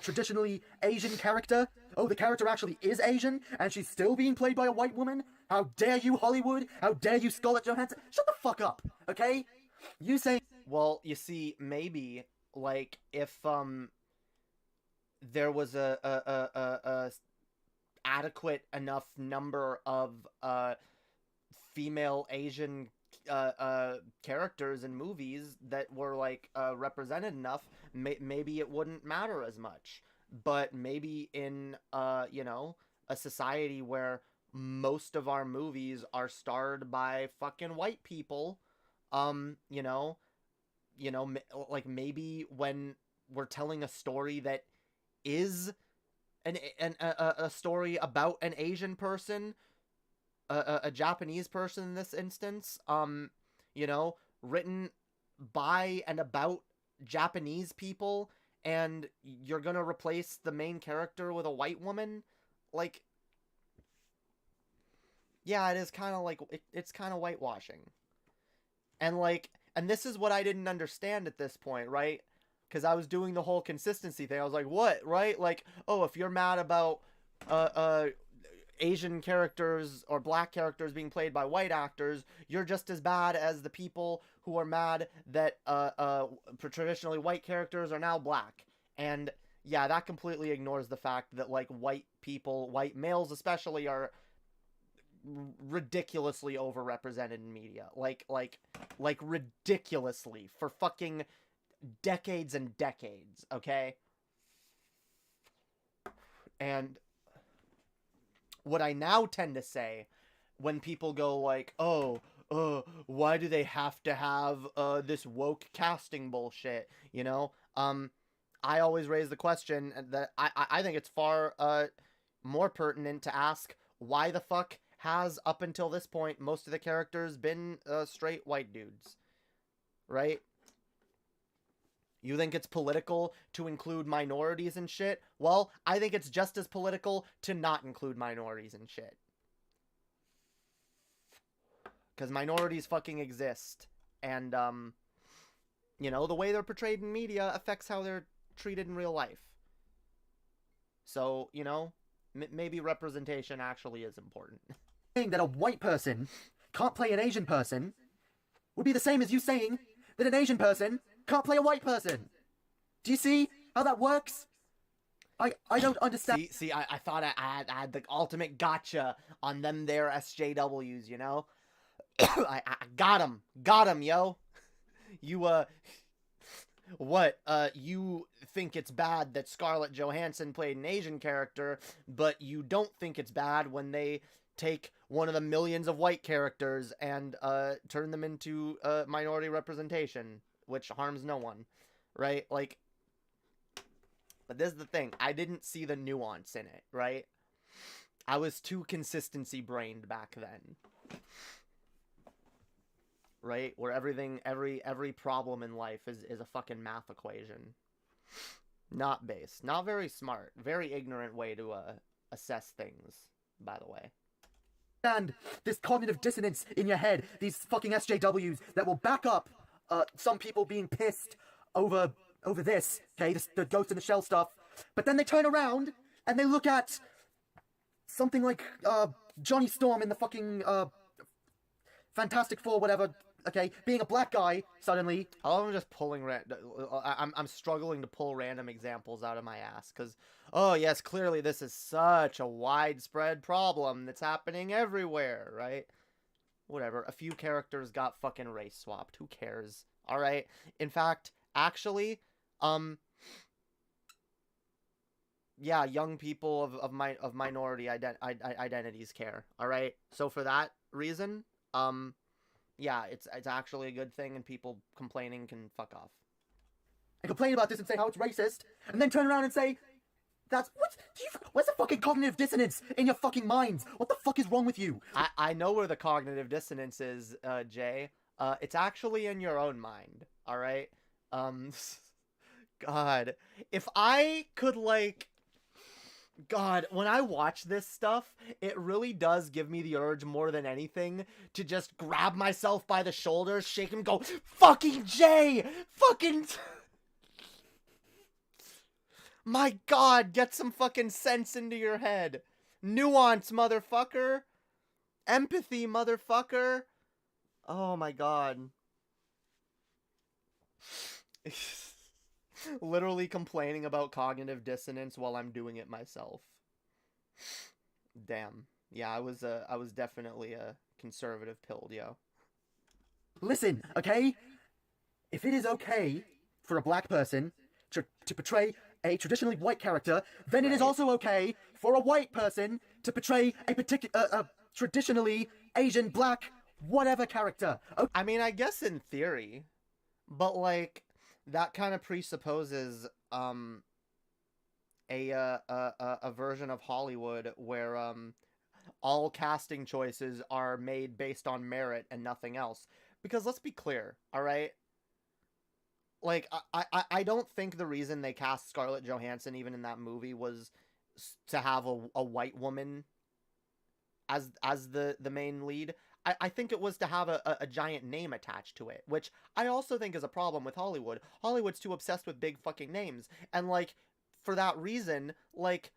[SPEAKER 6] traditionally Asian character. Oh, the character actually is Asian, and she's still being played by a white woman? How dare you, Hollywood? How dare you, Scarlett Johansson? Shut the fuck up, okay? You say...
[SPEAKER 3] Well, you see, maybe, like, if, there was a adequate enough number of, female Asian, characters in movies that were, like, represented enough, maybe it wouldn't matter as much. But maybe in, you know, a society where most of our movies are starred by fucking white people, you know, like, maybe when we're telling a story that is a story about an Asian person, a Japanese person in this instance, you know, written by and about Japanese people, and you're gonna replace the main character with a white woman, like, yeah, it is kind of like, it's kind of whitewashing. And, like, and this is what I didn't understand at this point, right? Because I was doing the whole consistency thing. I was like, what, right? Like, oh, if you're mad about Asian characters or black characters being played by white actors, you're just as bad as the people who are mad that traditionally white characters are now black. And yeah, that completely ignores the fact that, like, white people, white males especially, are ridiculously overrepresented in media. Like ridiculously, for fucking decades and decades, okay? And what I now tend to say when people go like, oh, why do they have to have this woke casting bullshit, you know? I always raise the question that I think it's far more pertinent to ask, why the fuck has, up until this point, most of the characters been straight white dudes, right? You think it's political to include minorities and shit? Well, I think it's just as political to not include minorities and shit. Because minorities fucking exist. And, you know, the way they're portrayed in media affects how they're treated in real life. So, you know, maybe representation actually is important.
[SPEAKER 6] Saying that a white person can't play an Asian person would be the same as you saying that an Asian person can't play a white person. Do you see how that works? I don't understand.
[SPEAKER 3] See, I thought I had the ultimate gotcha on them there SJWs, you know? I got him, yo. You, what, you think it's bad that Scarlett Johansson played an Asian character, but you don't think it's bad when they take one of the millions of white characters and, turn them into, minority representation, which harms no one, right? Like, but this is the thing, I didn't see the nuance in it, right? I was too consistency brained back then. Right? Where everything, every problem in life is a fucking math equation. Not based. Not very smart. Very ignorant way to, assess things, by the way.
[SPEAKER 6] And this cognitive dissonance in your head, these fucking SJWs that will back up some people being pissed over this, okay, the Ghost in the Shell stuff, but then they turn around and they look at something like Johnny Storm in the fucking, Fantastic Four, whatever, okay, being a black guy, suddenly.
[SPEAKER 3] I'm just pulling I'm struggling to pull random examples out of my ass, because, oh yes, clearly this is such a widespread problem that's happening everywhere, right? Whatever, a few characters got fucking race swapped, who cares, alright? In fact, actually, yeah, young people of minority identities care, alright? So for that reason, yeah, it's actually a good thing, and people complaining can fuck off.
[SPEAKER 6] And complain about this and say how it's racist, and then turn around and say, where's the fucking cognitive dissonance in your fucking minds? What the fuck is wrong with you?
[SPEAKER 3] I know where the cognitive dissonance is, Jay. It's actually in your own mind, alright? God. If I could, like... God, when I watch this stuff, it really does give me the urge more than anything to just grab myself by the shoulders, shake him, go, fucking Jay! Fucking... My God, get some fucking sense into your head. Nuance, motherfucker. Empathy, motherfucker. Oh my God. Literally complaining about cognitive dissonance while I'm doing it myself. Damn. Yeah, I was definitely a conservative pilled, yo.
[SPEAKER 6] Listen, okay? If it is okay for a black person to portray a traditionally white character, then it is also okay for a white person to portray a particular, traditionally Asian, black, whatever character. Okay.
[SPEAKER 3] I mean, I guess in theory, but like, that kind of presupposes a version of Hollywood where all casting choices are made based on merit and nothing else. Because let's be clear, all right? Like, I don't think the reason they cast Scarlett Johansson even in that movie was to have a white woman as the main lead. I think it was to have a giant name attached to it, which I also think is a problem with Hollywood. Hollywood's too obsessed with big fucking names. And, like, for that reason, like,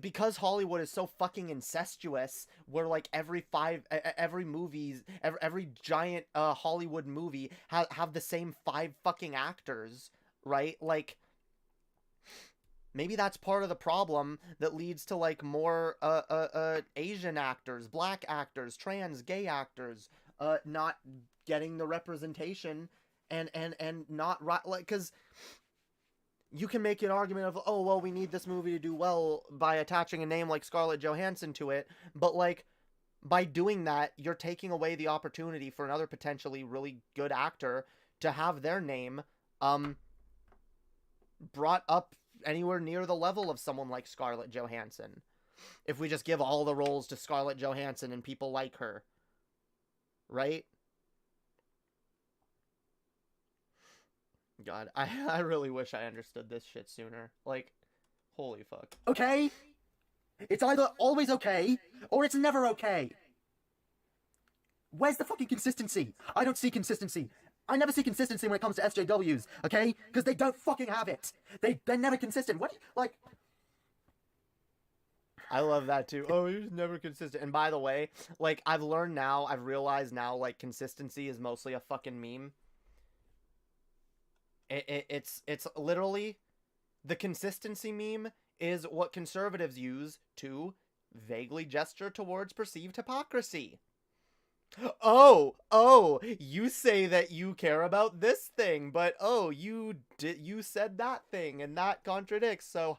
[SPEAKER 3] because Hollywood is so fucking incestuous, where, like, every giant Hollywood movie have the same 5 fucking actors, right? Like... Maybe that's part of the problem that leads to, like, more Asian actors, black actors, trans, gay actors not getting the representation and not right, like, because you can make an argument of, oh, well, we need this movie to do well by attaching a name like Scarlett Johansson to it, but, like, by doing that, you're taking away the opportunity for another potentially really good actor to have their name brought up anywhere near the level of someone like Scarlett Johansson. If we just give all the roles to Scarlett Johansson and people like her. Right? God, I really wish I understood this shit sooner. Like, holy fuck.
[SPEAKER 6] Okay? It's either always okay, or it's never okay. Where's the fucking consistency? I don't see consistency. I never see consistency when it comes to SJWs, okay? Because they don't fucking have it. They're never consistent. What, like...
[SPEAKER 3] I love that too. Oh, he's never consistent. And by the way, like, I've realized now, like, consistency is mostly a fucking meme. It's literally, the consistency meme is what conservatives use to vaguely gesture towards perceived hypocrisy. Oh, you say that you care about this thing, but oh, you said that thing, and that contradicts, so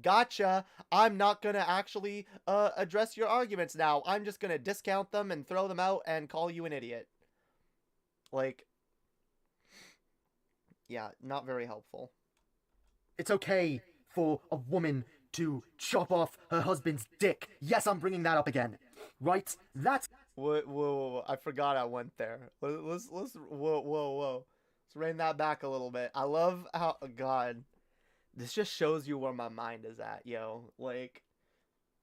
[SPEAKER 3] gotcha. I'm not gonna actually address your arguments now. I'm just gonna discount them and throw them out and call you an idiot. Like, yeah, not very helpful.
[SPEAKER 6] It's okay for a woman to chop off her husband's dick. Yes, I'm bringing that up again. Right? That's...
[SPEAKER 3] Whoa, I forgot I went there. Let's whoa. Let's rein that back a little bit. I love how, God, this just shows you where my mind is at, yo. Like,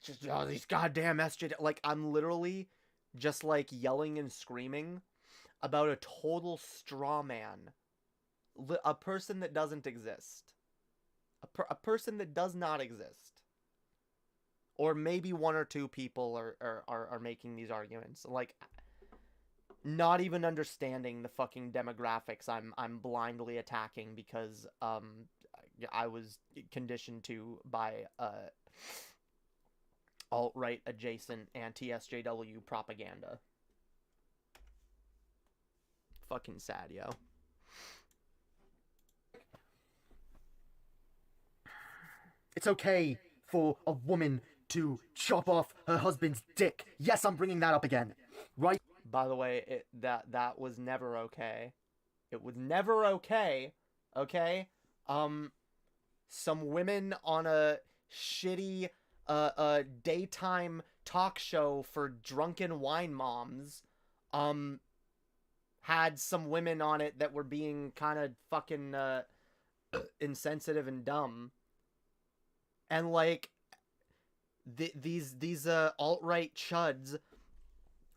[SPEAKER 3] just, oh, these goddamn SJ, like, I'm literally just, like, yelling and screaming about a total straw man. A person that doesn't exist. A person that does not exist. or maybe one or two people are making these arguments. Like, not even understanding the fucking demographics I'm blindly attacking because I was conditioned to by alt-right adjacent anti-SJW propaganda. Fucking sad, yo.
[SPEAKER 6] It's okay for a woman to chop off her husband's dick. Yes, I'm bringing that up again. Right?
[SPEAKER 3] By the way, that was never okay. It was never okay. Okay? Some women on a shitty daytime talk show for drunken wine moms had some women on it that were being kind of fucking insensitive and dumb. And like these alt-right chuds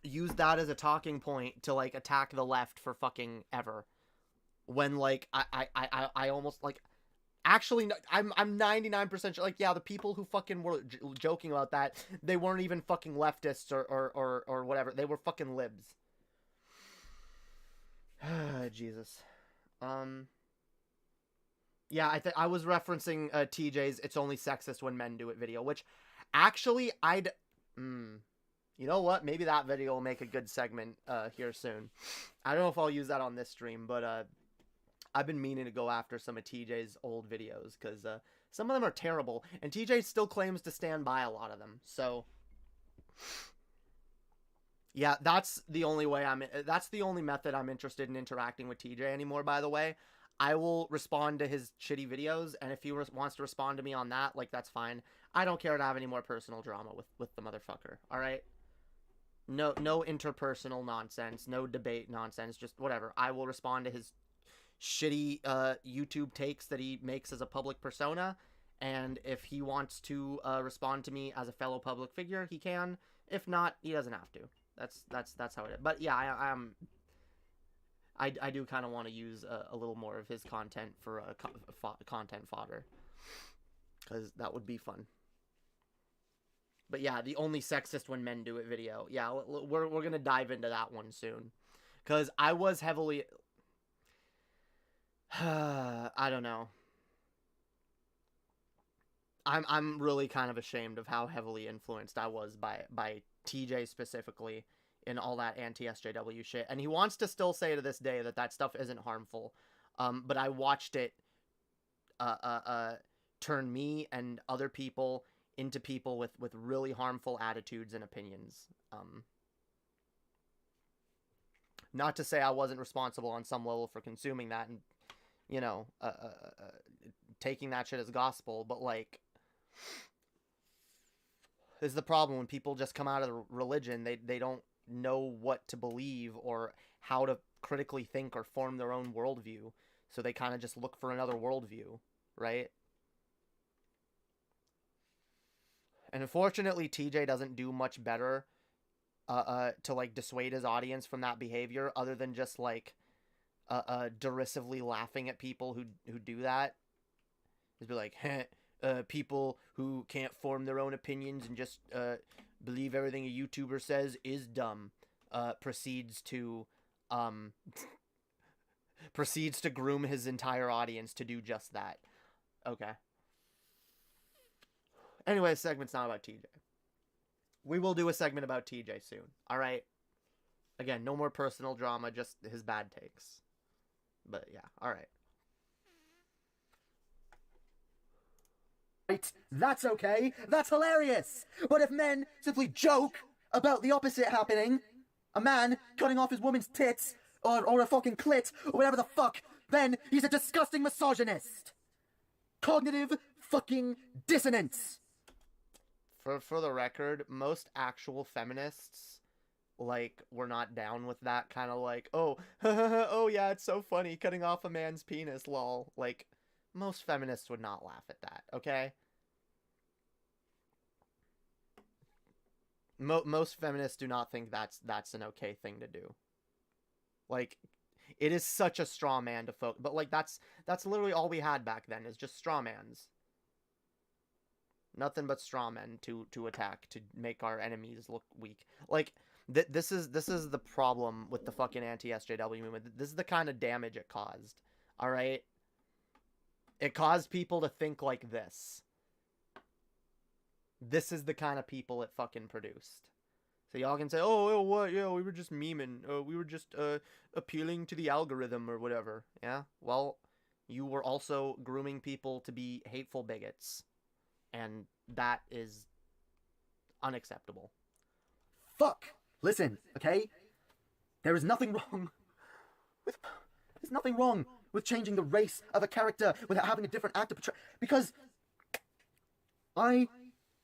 [SPEAKER 3] use that as a talking point to like attack the left for fucking ever. When like I almost like actually no, I'm 99% sure, like, yeah, the people who fucking were joking about that, they weren't even fucking leftists or whatever. They were fucking libs. Jesus. Yeah, I was referencing TJ's "It's Only Sexist When Men Do It" video, which actually you know what? Maybe that video will make a good segment here soon. I don't know if I'll use that on this stream, but I've been meaning to go after some of TJ's old videos because some of them are terrible, and TJ still claims to stand by a lot of them. So yeah, that's the only way that's the only method I'm interested in interacting with TJ anymore, by the way. I will respond to his shitty videos, and if he wants to respond to me on that, like, that's fine. I don't care to have any more personal drama with the motherfucker, alright? No interpersonal nonsense, no debate nonsense, just whatever. I will respond to his shitty YouTube takes that he makes as a public persona, and if he wants to respond to me as a fellow public figure, he can. If not, he doesn't have to. That's how it is. But yeah, I do kind of want to use a little more of his content for content fodder, because that would be fun. But yeah, the "Only Sexist When Men Do It" video. Yeah, we're gonna dive into that one soon, because I was heavily I don't know. I'm really kind of ashamed of how heavily influenced I was by TJ specifically in all that anti-SJW shit. And he wants to still say to this day that stuff isn't harmful. But I watched it turn me and other people into people with really harmful attitudes and opinions. Not to say I wasn't responsible on some level for consuming that and, you know, taking that shit as gospel, but like, this is the problem when people just come out of the religion. They don't know what to believe or how to critically think or form their own worldview, so they kind of just look for another worldview, right? And unfortunately, TJ doesn't do much better to like dissuade his audience from that behavior, other than just like derisively laughing at people who do that. Just be like, people who can't form their own opinions and just believe everything a YouTuber says is dumb. Proceeds to groom his entire audience to do just that. Okay. Anyway, segment's not about TJ. We will do a segment about TJ soon. Alright? Again, no more personal drama, just his bad takes. But yeah, alright.
[SPEAKER 6] Right, that's okay. That's hilarious. But if men simply joke about the opposite happening, a man cutting off his woman's tits, or a fucking clit, or whatever the fuck, then he's a disgusting misogynist. Cognitive fucking dissonance.
[SPEAKER 3] For the record, most actual feminists, like, were not down with that kind of like, oh, oh yeah, it's so funny, cutting off a man's penis, lol. Like, most feminists would not laugh at that, okay? Most feminists do not think that's an okay thing to do. Like, it is such a straw man to but like, that's literally all we had back then, is just straw mans. Nothing but straw men to attack, to make our enemies look weak. Like, this is the problem with the fucking anti-SJW movement. This is the kind of damage it caused. All right? It caused people to think like this. This is the kind of people it fucking produced. So y'all can say, oh, what? Yeah, we were just memeing. We were just appealing to the algorithm or whatever. Yeah? Well, you were also grooming people to be hateful bigots. And that is unacceptable.
[SPEAKER 6] Fuck! Listen, okay? There is nothing wrong with... There's nothing wrong with changing the race of a character without having a different actor portray... Because I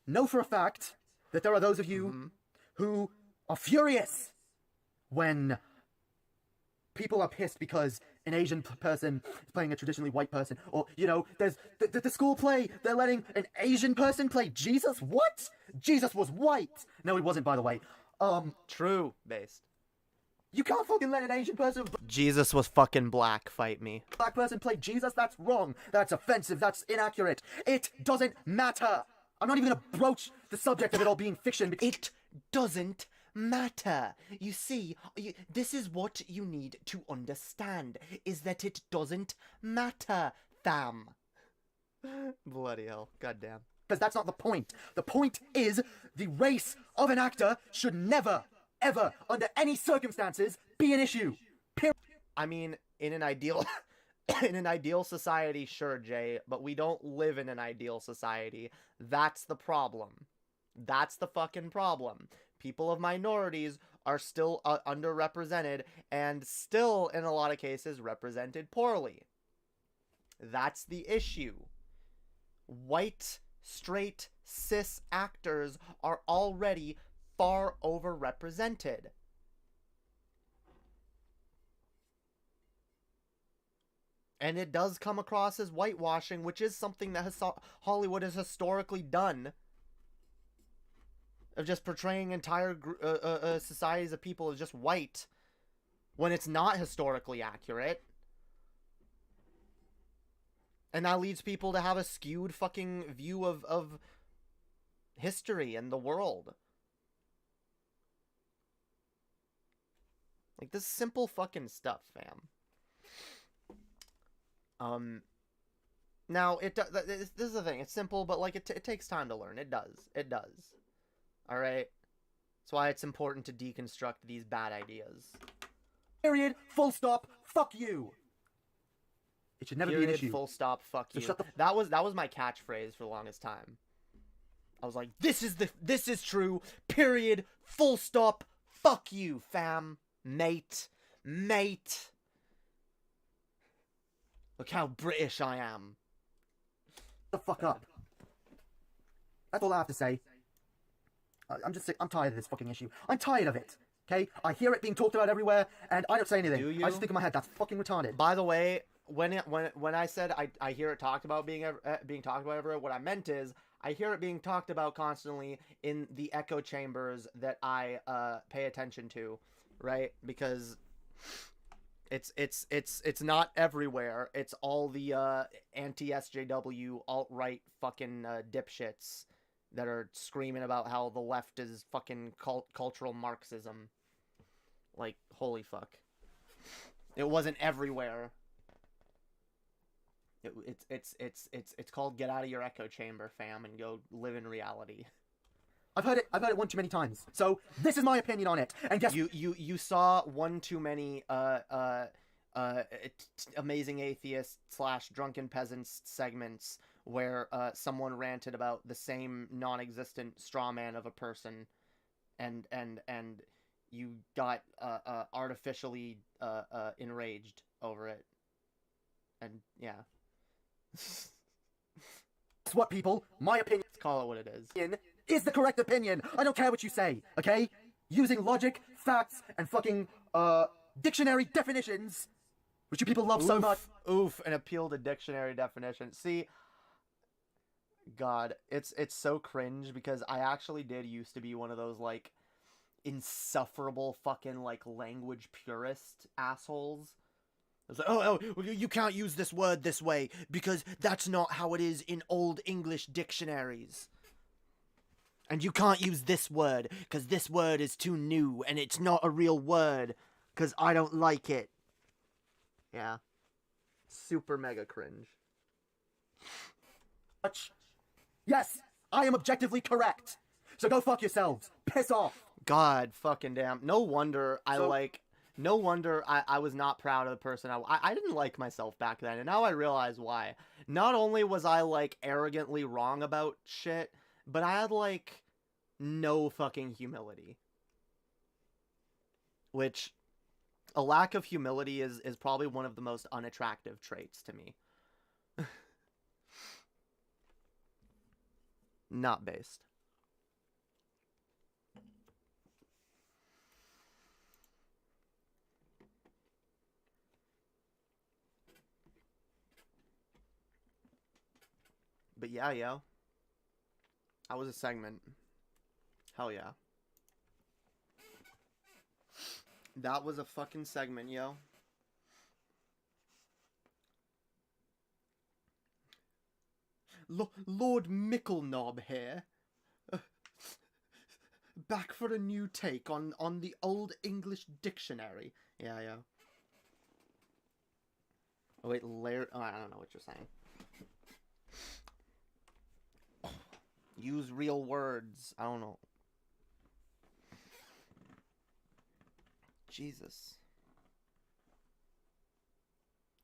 [SPEAKER 6] know for a fact that there are those of you who are furious when people are pissed because an Asian person is playing a traditionally white person. Or, you know, there's the school play, they're letting an Asian person play Jesus? What? Jesus was white! No, he wasn't, by the way.
[SPEAKER 3] True, based.
[SPEAKER 6] You can't fucking let an Asian person...
[SPEAKER 3] Jesus was fucking black, fight me.
[SPEAKER 6] Black person play Jesus? That's wrong. That's offensive. That's inaccurate. It doesn't matter. I'm not even gonna broach the subject of it all being fiction because...
[SPEAKER 3] It doesn't matter. You see, this is what you need to understand, is that it doesn't matter, fam. Bloody hell. Goddamn.
[SPEAKER 6] Because that's not the point. The point is, the race of an actor should never, ever, under any circumstances, be an issue.
[SPEAKER 3] I mean, in an ideal... in an ideal society, sure, Jay, but we don't live in an ideal society. That's the problem. That's the fucking problem. People of minorities are still underrepresented and still, in a lot of cases, represented poorly. That's the issue. White, straight, cis actors are already far overrepresented. And it does come across as whitewashing, which is something that Hollywood has historically done. Of just portraying entire societies of people as just white. When it's not historically accurate. And that leads people to have a skewed fucking view of history and the world. Like, this simple fucking stuff, fam. Now, this is the thing, it's simple, but, like, it takes time to learn. It does. It does. Alright? That's why it's important to deconstruct these bad ideas.
[SPEAKER 6] Period, full stop, fuck you! It should never be an issue.
[SPEAKER 3] Full stop, fuck
[SPEAKER 6] So
[SPEAKER 3] you.
[SPEAKER 6] shut the
[SPEAKER 3] That was my catchphrase for the longest time. I was like, this is true, period, full stop, fuck you, fam, mate. Look how British I am.
[SPEAKER 6] the fuck up. That's all I have to say. I'm just sick. I'm tired of this fucking issue. I'm tired of it. Okay? I hear it being talked about everywhere, and I don't say anything.
[SPEAKER 3] Do you?
[SPEAKER 6] I just think in my head, that's fucking retarded.
[SPEAKER 3] By the way, when I said I hear it talked about being talked about everywhere, what I meant is I hear it being talked about constantly in the echo chambers that I pay attention to, right? Because it's not everywhere. It's all the anti-SJW alt-right fucking dipshits that are screaming about how the left is fucking cultural Marxism. Like, holy fuck. It wasn't everywhere. It's called get out of your echo chamber, fam, and go live in reality.
[SPEAKER 6] I've heard it one too many times. So this is my opinion on it. And guess
[SPEAKER 3] you saw one too many amazing atheist / drunken peasants segments where someone ranted about the same non-existent straw man of a person, and you got artificially enraged over it. And yeah.
[SPEAKER 6] Guess what, people? My opinion
[SPEAKER 3] Let's call it what it
[SPEAKER 6] is the correct opinion. I don't care what you say, okay? Using logic, facts, and fucking dictionary definitions, which you people love so much.
[SPEAKER 3] Oof, an appeal to dictionary definitions. See, God, it's so cringe because I actually did used to be one of those, like, insufferable fucking, like, language purist assholes. I was like, oh, you can't use this word this way because that's not how it is in old English dictionaries. And you can't use this word, because this word is too new, and it's not a real word, because I don't like it. Yeah. Super mega cringe.
[SPEAKER 6] Yes, I am objectively correct. So go fuck yourselves. Piss off.
[SPEAKER 3] God fucking damn. No wonder I was not proud of the person I didn't like myself back then, and now I realize why. Not only was I, like, arrogantly wrong about shit, but I had, like, no fucking humility. Which, a lack of humility is probably one of the most unattractive traits to me. Not based. But yeah, yo. That was a segment. Hell yeah. That was a fucking segment, yo. Lord Mickle-Knob here. Back for a new take on the Old English Dictionary. Yeah, yeah. Oh, wait, oh, I don't know what you're saying. Use real words. I don't know. Jesus.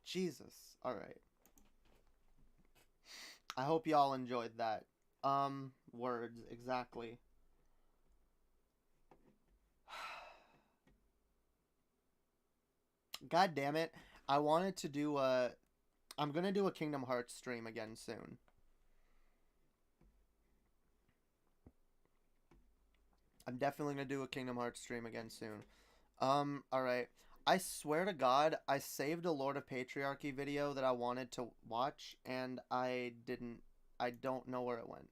[SPEAKER 3] Jesus. Alright. I hope y'all enjoyed that. Words, exactly. God damn it. I wanted to do I'm gonna do a Kingdom Hearts stream again soon. I'm definitely gonna do a Kingdom Hearts stream again soon. Alright. I swear to God, I saved a Lord of Patriarchy video that I wanted to watch, and I don't know where it went.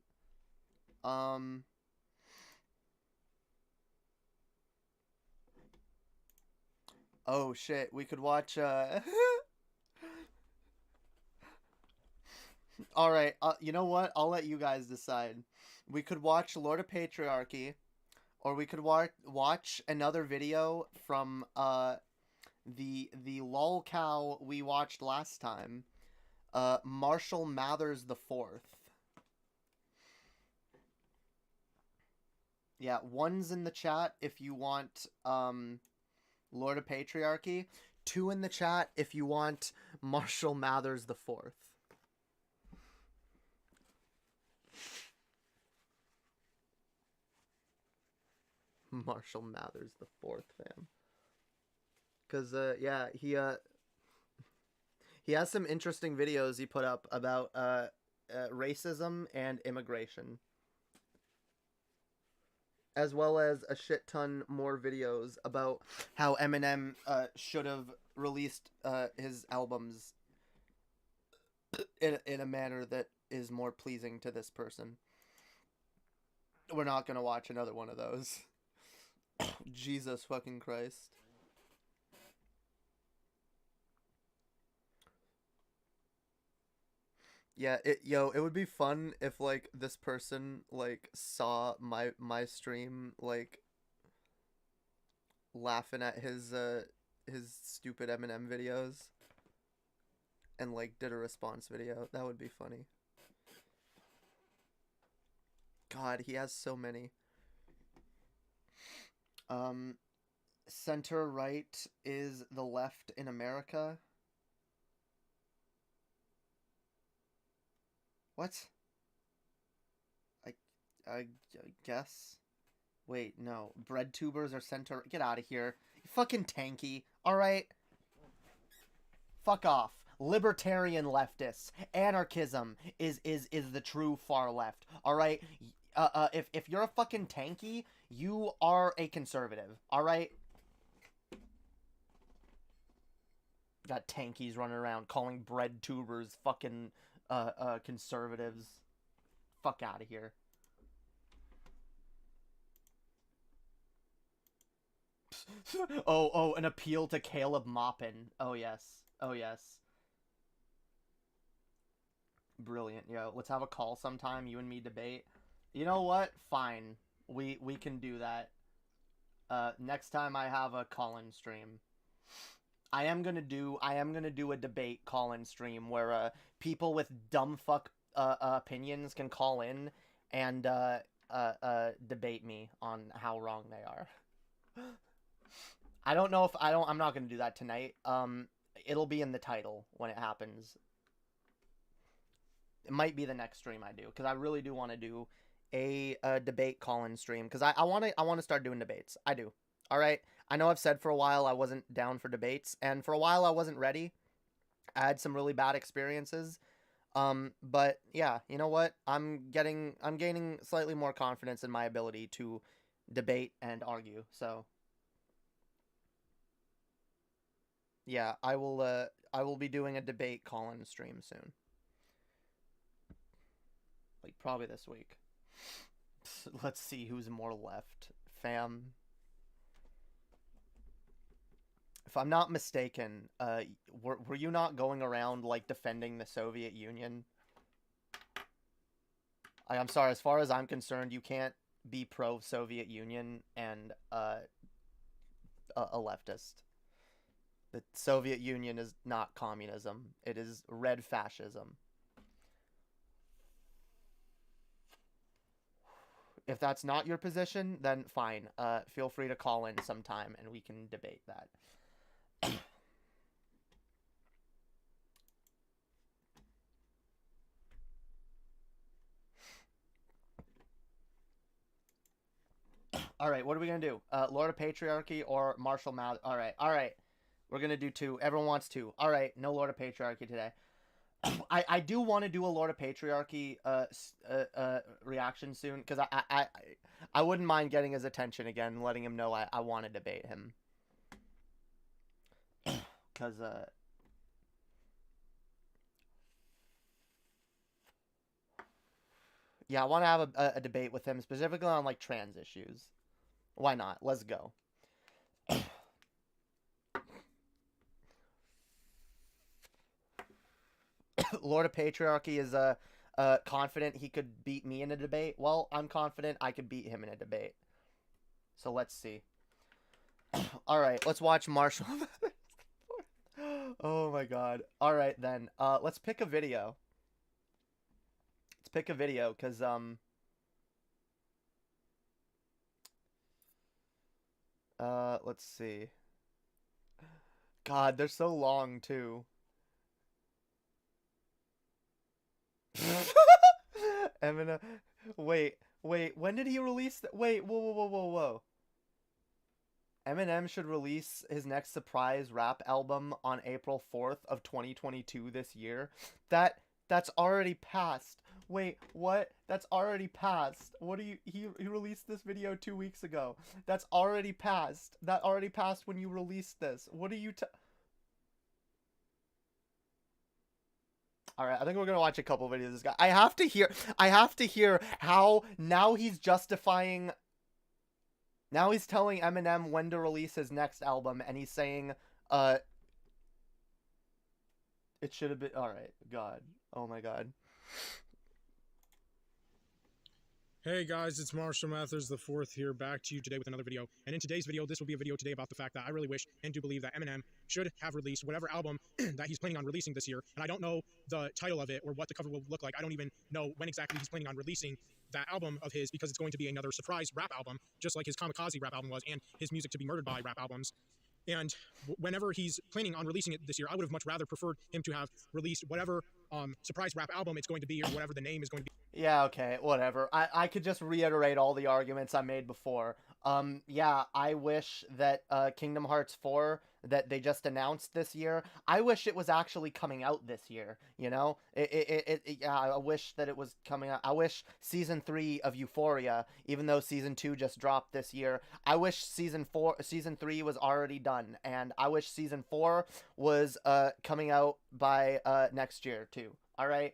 [SPEAKER 3] Oh shit, we could watch, Alright, you know what? I'll let you guys decide. We could watch Lord of Patriarchy, or we could watch another video from, the lol cow we watched last time. Marshall Mathers the Fourth. Yeah, one's in the chat if you want, Lord of Patriarchy. 2 in the chat if you want Marshall Mathers the Fourth. Marshall Mathers the Fourth, fam. Cause yeah, he has some interesting videos he put up about racism and immigration, as well as a shit ton more videos about how Eminem should have released his albums in a manner that is more pleasing to this person. We're not gonna watch another one of those. Jesus fucking Christ. Yeah, it would be fun if, like, this person, like, saw my stream, like, laughing at his stupid Eminem videos, and, like, did a response video. That would be funny. God, he has so many. Center right is the left in America. What? I guess. Wait, no. Bread tubers are center. Get out of here. You fucking tanky. Alright? Fuck off. Libertarian leftists. Anarchism is the true far left. Alright? If you're a fucking tanky, you are a conservative. Alright? Got tankies running around calling bread tubers fucking conservatives. Fuck out of here. Oh, an appeal to Caleb Maupin. Oh yes. Oh yes. Brilliant, yo. Let's have a call sometime, you and me debate. You know what? Fine. We can do that. Next time I have a call-in stream. I am gonna do a debate call-in stream where people with dumb fuck opinions can call in and debate me on how wrong they are. I'm not gonna do that tonight. It'll be in the title when it happens. It might be the next stream I do, because I really do want to do a debate call-in stream, because I want to start doing debates. I do. All right. I know I've said for a while I wasn't down for debates, and for a while I wasn't ready. I had some really bad experiences. But yeah, you know what? I'm gaining slightly more confidence in my ability to debate and argue. So yeah, I will be doing a debate call-in stream soon. Like, probably this week. Let's see who's more left. Fam. If I'm not mistaken, were you not going around, like, defending the Soviet Union? I'm sorry, as far as I'm concerned, you can't be pro-Soviet Union and a leftist. The Soviet Union is not communism. It is red fascism. If that's not your position, then fine. Feel free to call in sometime and we can debate that. All right, what are we going to do? Lord of Patriarchy or Marshall Mathers? All right. We're going to do two. Everyone wants two. All right, no Lord of Patriarchy today. I do want to do a Lord of Patriarchy reaction soon, because I wouldn't mind getting his attention again and letting him know I want to debate him. Because, yeah, I want to have a debate with him, specifically on, like, trans issues. Why not? Let's go. Lord of Patriarchy is confident he could beat me in a debate. Well, I'm confident I could beat him in a debate. So let's see. All right, let's watch Marshall. Oh my god. All right then. Let's pick a video. Let's pick a video, cause let's see. God, they're so long too. Eminem. Wait. When did he release that? Wait. Whoa. Eminem should release his next surprise rap album on April 4th of 2022 this year. That's already passed. Wait, what? That's already passed. What do you... He released this video 2 weeks ago. That's already passed. That already passed when you released this. What are you... Alright, I think we're gonna watch a couple videos of this guy. I have to hear how now he's justifying... Now he's telling Eminem when to release his next album, and he's saying, it should have been... Alright, God. Oh my god.
[SPEAKER 7] Hey guys, it's Marshall Mathers the fourth here, back to you today with another video. And in today's video, this will be a video today about the fact that I really wish and do believe that Eminem should have released whatever album that he's planning on releasing this year. And I don't know the title of it or what the cover will look like. I don't even know when exactly he's planning on releasing that album of his, because it's going to be another surprise rap album, just like his Kamikaze rap album was, and his Music to be Murdered by rap albums. And whenever he's planning on releasing it this year, I would have much rather preferred him to have released whatever surprise rap album it's going to be, or whatever the name is going to be.
[SPEAKER 3] Yeah, okay, whatever. I could just reiterate all the arguments I made before. Yeah, I wish that Kingdom Hearts 4 that they just announced this year, I wish it was actually coming out this year, you know? Yeah, I wish that it was coming out. I wish Season 3 of Euphoria, even though Season 2 just dropped this year, I wish Season 3 was already done, and I wish Season 4 was coming out by next year, too. Alright?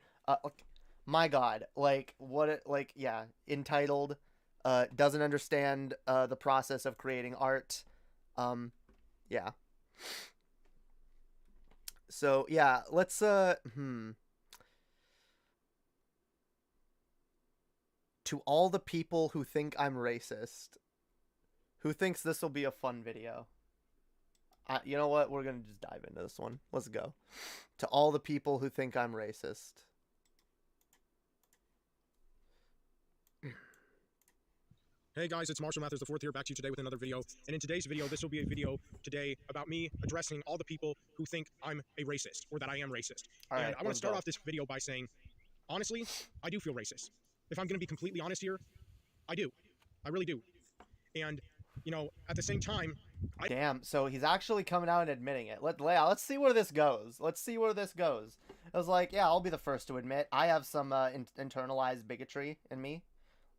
[SPEAKER 3] My god, like, yeah, entitled, doesn't understand the process of creating art, yeah. So, yeah, let's, To all the people who think I'm racist, who thinks this will be a fun video? You know what? We're going to just dive into this one. Let's go. To all the people who think I'm racist.
[SPEAKER 7] Hey guys, it's Marshall Mathers IV here, back to you today with another video. And in today's video, this will be a video today about me addressing all the people who think I'm a racist, or that I am racist.
[SPEAKER 3] All right,
[SPEAKER 7] and I want to
[SPEAKER 3] let's
[SPEAKER 7] start
[SPEAKER 3] go.
[SPEAKER 7] off this video by saying, honestly, I do feel racist. If I'm going to be completely honest here, I do. I really do. And, you know, at the same time,
[SPEAKER 3] Damn, so he's actually coming out and admitting it. Let's see where this goes. Let's see where this goes. I was like, yeah, I'll be the first to admit I have some internalized bigotry in me.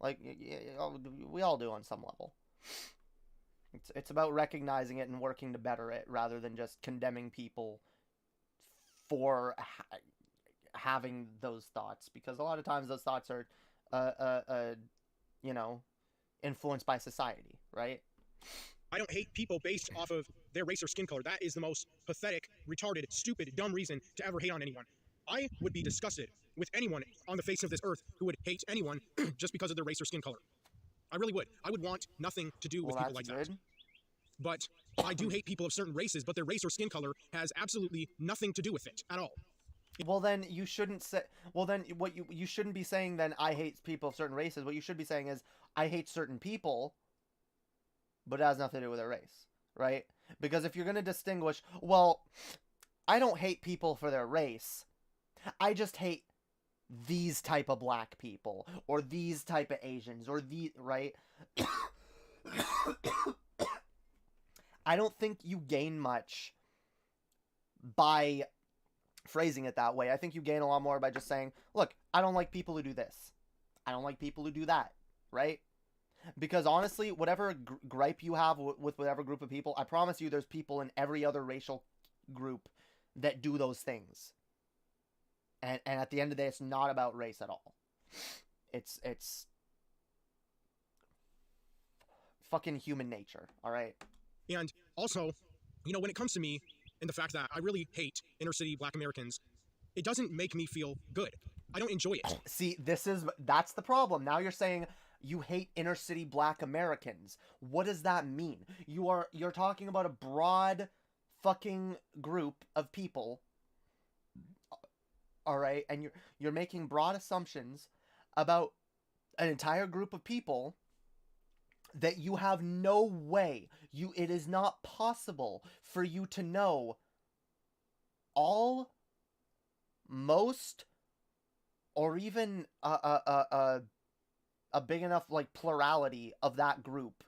[SPEAKER 3] Like, we all do on some level. It's about recognizing it and working to better it, rather than just condemning people for having those thoughts. Because a lot of times those thoughts are, you know, influenced by society, right?
[SPEAKER 7] I don't hate people based off of their race or skin color. That is the most pathetic, retarded, stupid, dumb reason to ever hate on anyone. I would be disgusted with anyone on the face of this earth who would hate anyone just because of their race or skin color. I really would. I would want nothing to do with people like that. But I do hate people of certain races, but their race or skin color has absolutely nothing to do with it at all.
[SPEAKER 3] Well, then you shouldn't say. Well, then what you shouldn't be saying. Then I hate people of certain races. What you should be saying is I hate certain people, but it has nothing to do with their race, right? Because if you're gonna distinguish, well, I don't hate people for their race. I just hate these type of black people, or these type of Asians, or the right. I don't think you gain much by phrasing it that way. I think you gain a lot more by just saying, look, I don't like people who do this. I don't like people who do that, right? Because honestly, whatever gripe you have with whatever group of people, I promise you there's people in every other racial group that do those things. And at the end of the day, it's not about race at all. It's fucking human nature, all right?
[SPEAKER 7] And also, you know, when it comes to me and the fact that I really hate inner city black Americans, it doesn't make me feel good. I don't enjoy it.
[SPEAKER 3] See, that's the problem. Now you're saying you hate inner city black Americans. What does that mean? You're talking about a broad fucking group of people. All right, and you're making broad assumptions about an entire group of people that you have no way, it is not possible for you to know all, most, or even a big enough like plurality of that group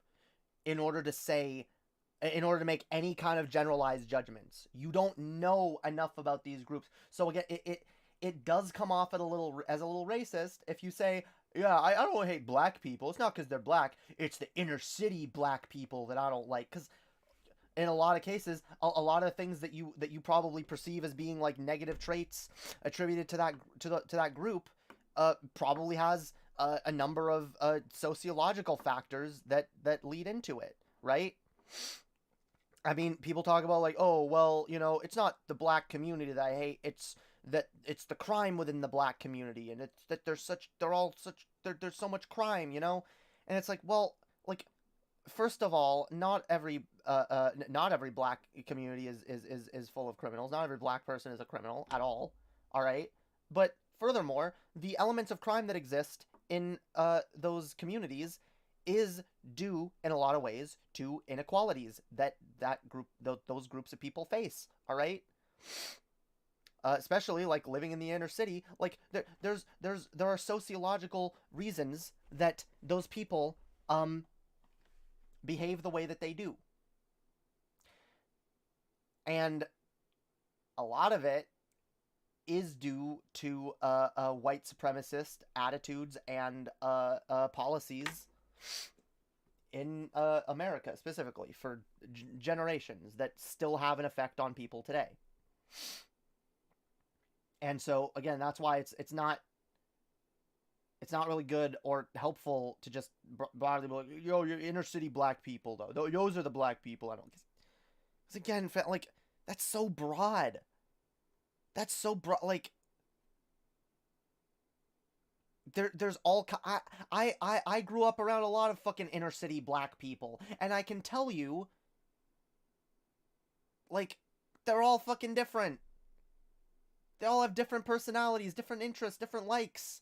[SPEAKER 3] in order to make any kind of generalized judgments. You don't know enough about these groups. So again, it does come off as a little racist if you say, yeah, I don't hate black people. It's not because they're black. It's the inner city black people that I don't like. Because in a lot of cases, a lot of things that you probably perceive as being like negative traits attributed to that group probably has a number of sociological factors that lead into it, right? I mean, people talk about like, oh, well, you know, it's not the black community that I hate. It's the crime within the black community, and it's that there's so much crime, you know? And it's like, well, like, first of all, not every black community is full of criminals. Not every black person is a criminal at all. All right? But furthermore, the elements of crime that exist in those communities is due in a lot of ways to inequalities that those groups of people face. All right? Especially like living in the inner city, like there are sociological reasons that those people behave the way that they do, and a lot of it is due to white supremacist attitudes and policies in America, specifically for generations, that still have an effect on people today. And so again, that's why it's not really good or helpful to just broadly be like, yo, you're inner city black people though. Those are the black people. I don't. Because again, like, that's so broad. That's so broad. Like, there's all I grew up around a lot of fucking inner city black people, and I can tell you, like, they're all fucking different. They all have different personalities, different interests, different likes.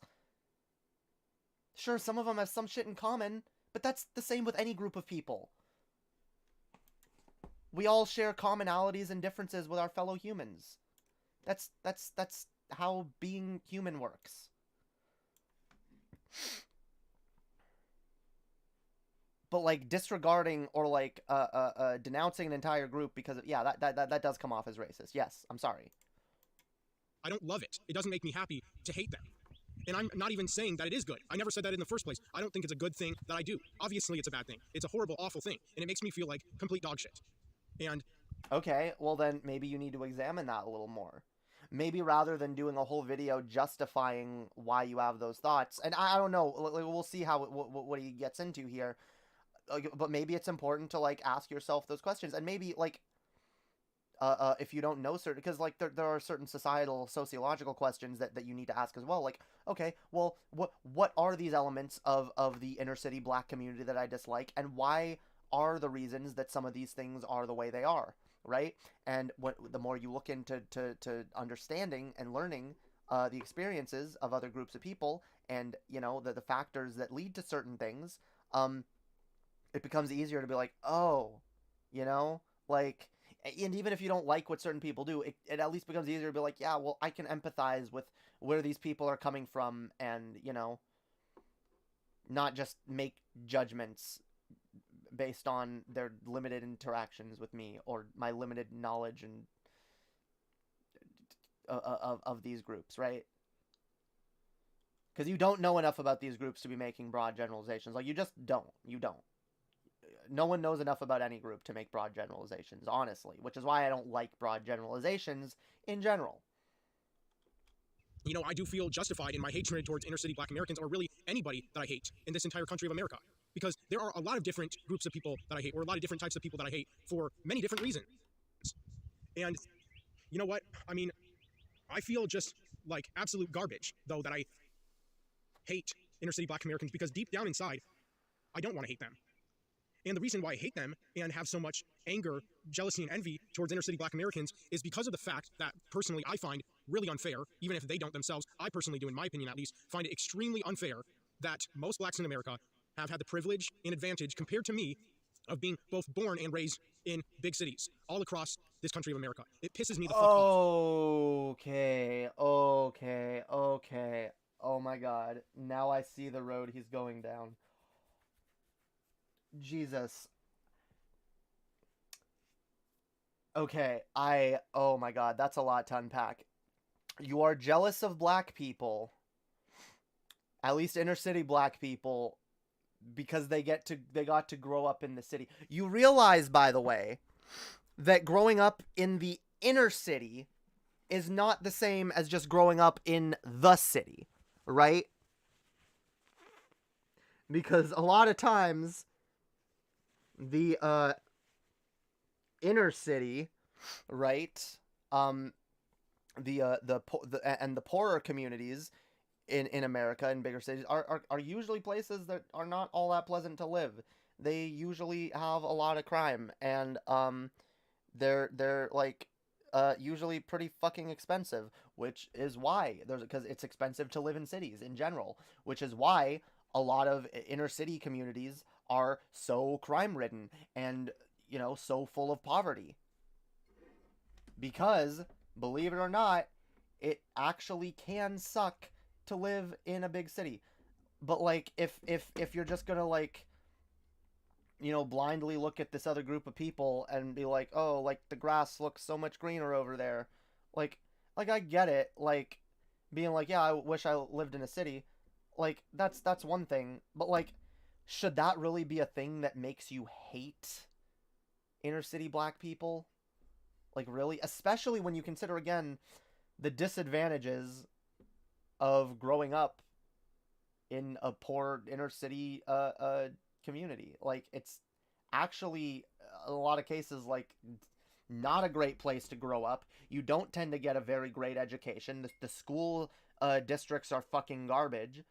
[SPEAKER 3] Sure, some of them have some shit in common, but that's the same with any group of people. We all share commonalities and differences with our fellow humans. That's how being human works. But like disregarding or like denouncing an entire group because of, yeah, that does come off as racist. Yes, I'm sorry.
[SPEAKER 7] I don't love it. It doesn't make me happy to hate them. And I'm not even saying that it is good. I never said that in the first place. I don't think it's a good thing that I do. Obviously, it's a bad thing. It's a horrible, awful thing. And it makes me feel like complete dog shit. And
[SPEAKER 3] okay, well then maybe you need to examine that a little more. Maybe rather than doing a whole video justifying why you have those thoughts, and I don't know, we'll see how what he gets into here. But maybe it's important to like ask yourself those questions, and maybe like if you don't know certain, because like there are certain societal sociological questions that you need to ask as well. Like, okay, well, what are these elements of the inner city black community that I dislike, and why are the reasons that some of these things are the way they are, right? And the more you look into to understanding and learning the experiences of other groups of people, and you know the factors that lead to certain things, it becomes easier to be like, oh, you know, like, and even if you don't like what certain people do, it at least becomes easier to be like, yeah, well, I can empathize with where these people are coming from, and, you know, not just make judgments based on their limited interactions with me or my limited knowledge and of these groups, right? Because you don't know enough about these groups to be making broad generalizations. Like, you just don't. You don't. No one knows enough about any group to make broad generalizations, honestly, which is why I don't like broad generalizations in general.
[SPEAKER 7] you know, I do feel justified in my hatred towards inner city black Americans, or really anybody that I hate in this entire country of America. Because there are a lot of different groups of people that I hate, or a lot of different types of people that I hate for many different reasons. And you know what? I mean, I feel just like absolute garbage, though, that I hate inner city black Americans, because deep down inside, I don't want to hate them. And the reason why I hate them and have so much anger, jealousy, and envy towards inner city black Americans is because of the fact that, personally, I find really unfair, even if they don't themselves, I personally do, in my opinion at least, find it extremely unfair that most blacks in America have had the privilege and advantage, compared to me, of being both born and raised in big cities all across this country of America. It pisses me the fuck off.
[SPEAKER 3] Okay. Oh my god. Now I see the road he's going down. Jesus. Okay, oh my god, that's a lot to unpack. You are jealous of black people, at least inner city black people, because they got to grow up in the city. You realize, by the way, that growing up in the inner city is not the same as just growing up in the city, right? Because a lot of times the inner city, right? The poorer communities in America, in bigger cities, are usually places that are not all that pleasant to live. They usually have a lot of crime, and they're like usually pretty fucking expensive, which is why because it's expensive to live in cities in general, which is why a lot of inner city communities are so crime ridden and, you know, so full of poverty. Because, believe it or not, it actually can suck to live in a big city. But like, if you're just gonna, like, you know, blindly look at this other group of people and be like, oh, like, the grass looks so much greener over there, like I get it, like, being like, yeah, I wish I lived in a city, like, that's one thing, but like, should that really be a thing that makes you hate inner city black people? Like, really? Especially when you consider, again, the disadvantages of growing up in a poor inner city community. Like, it's actually, a lot of cases, like, not a great place to grow up. You don't tend to get a very great education. The school districts are fucking garbage.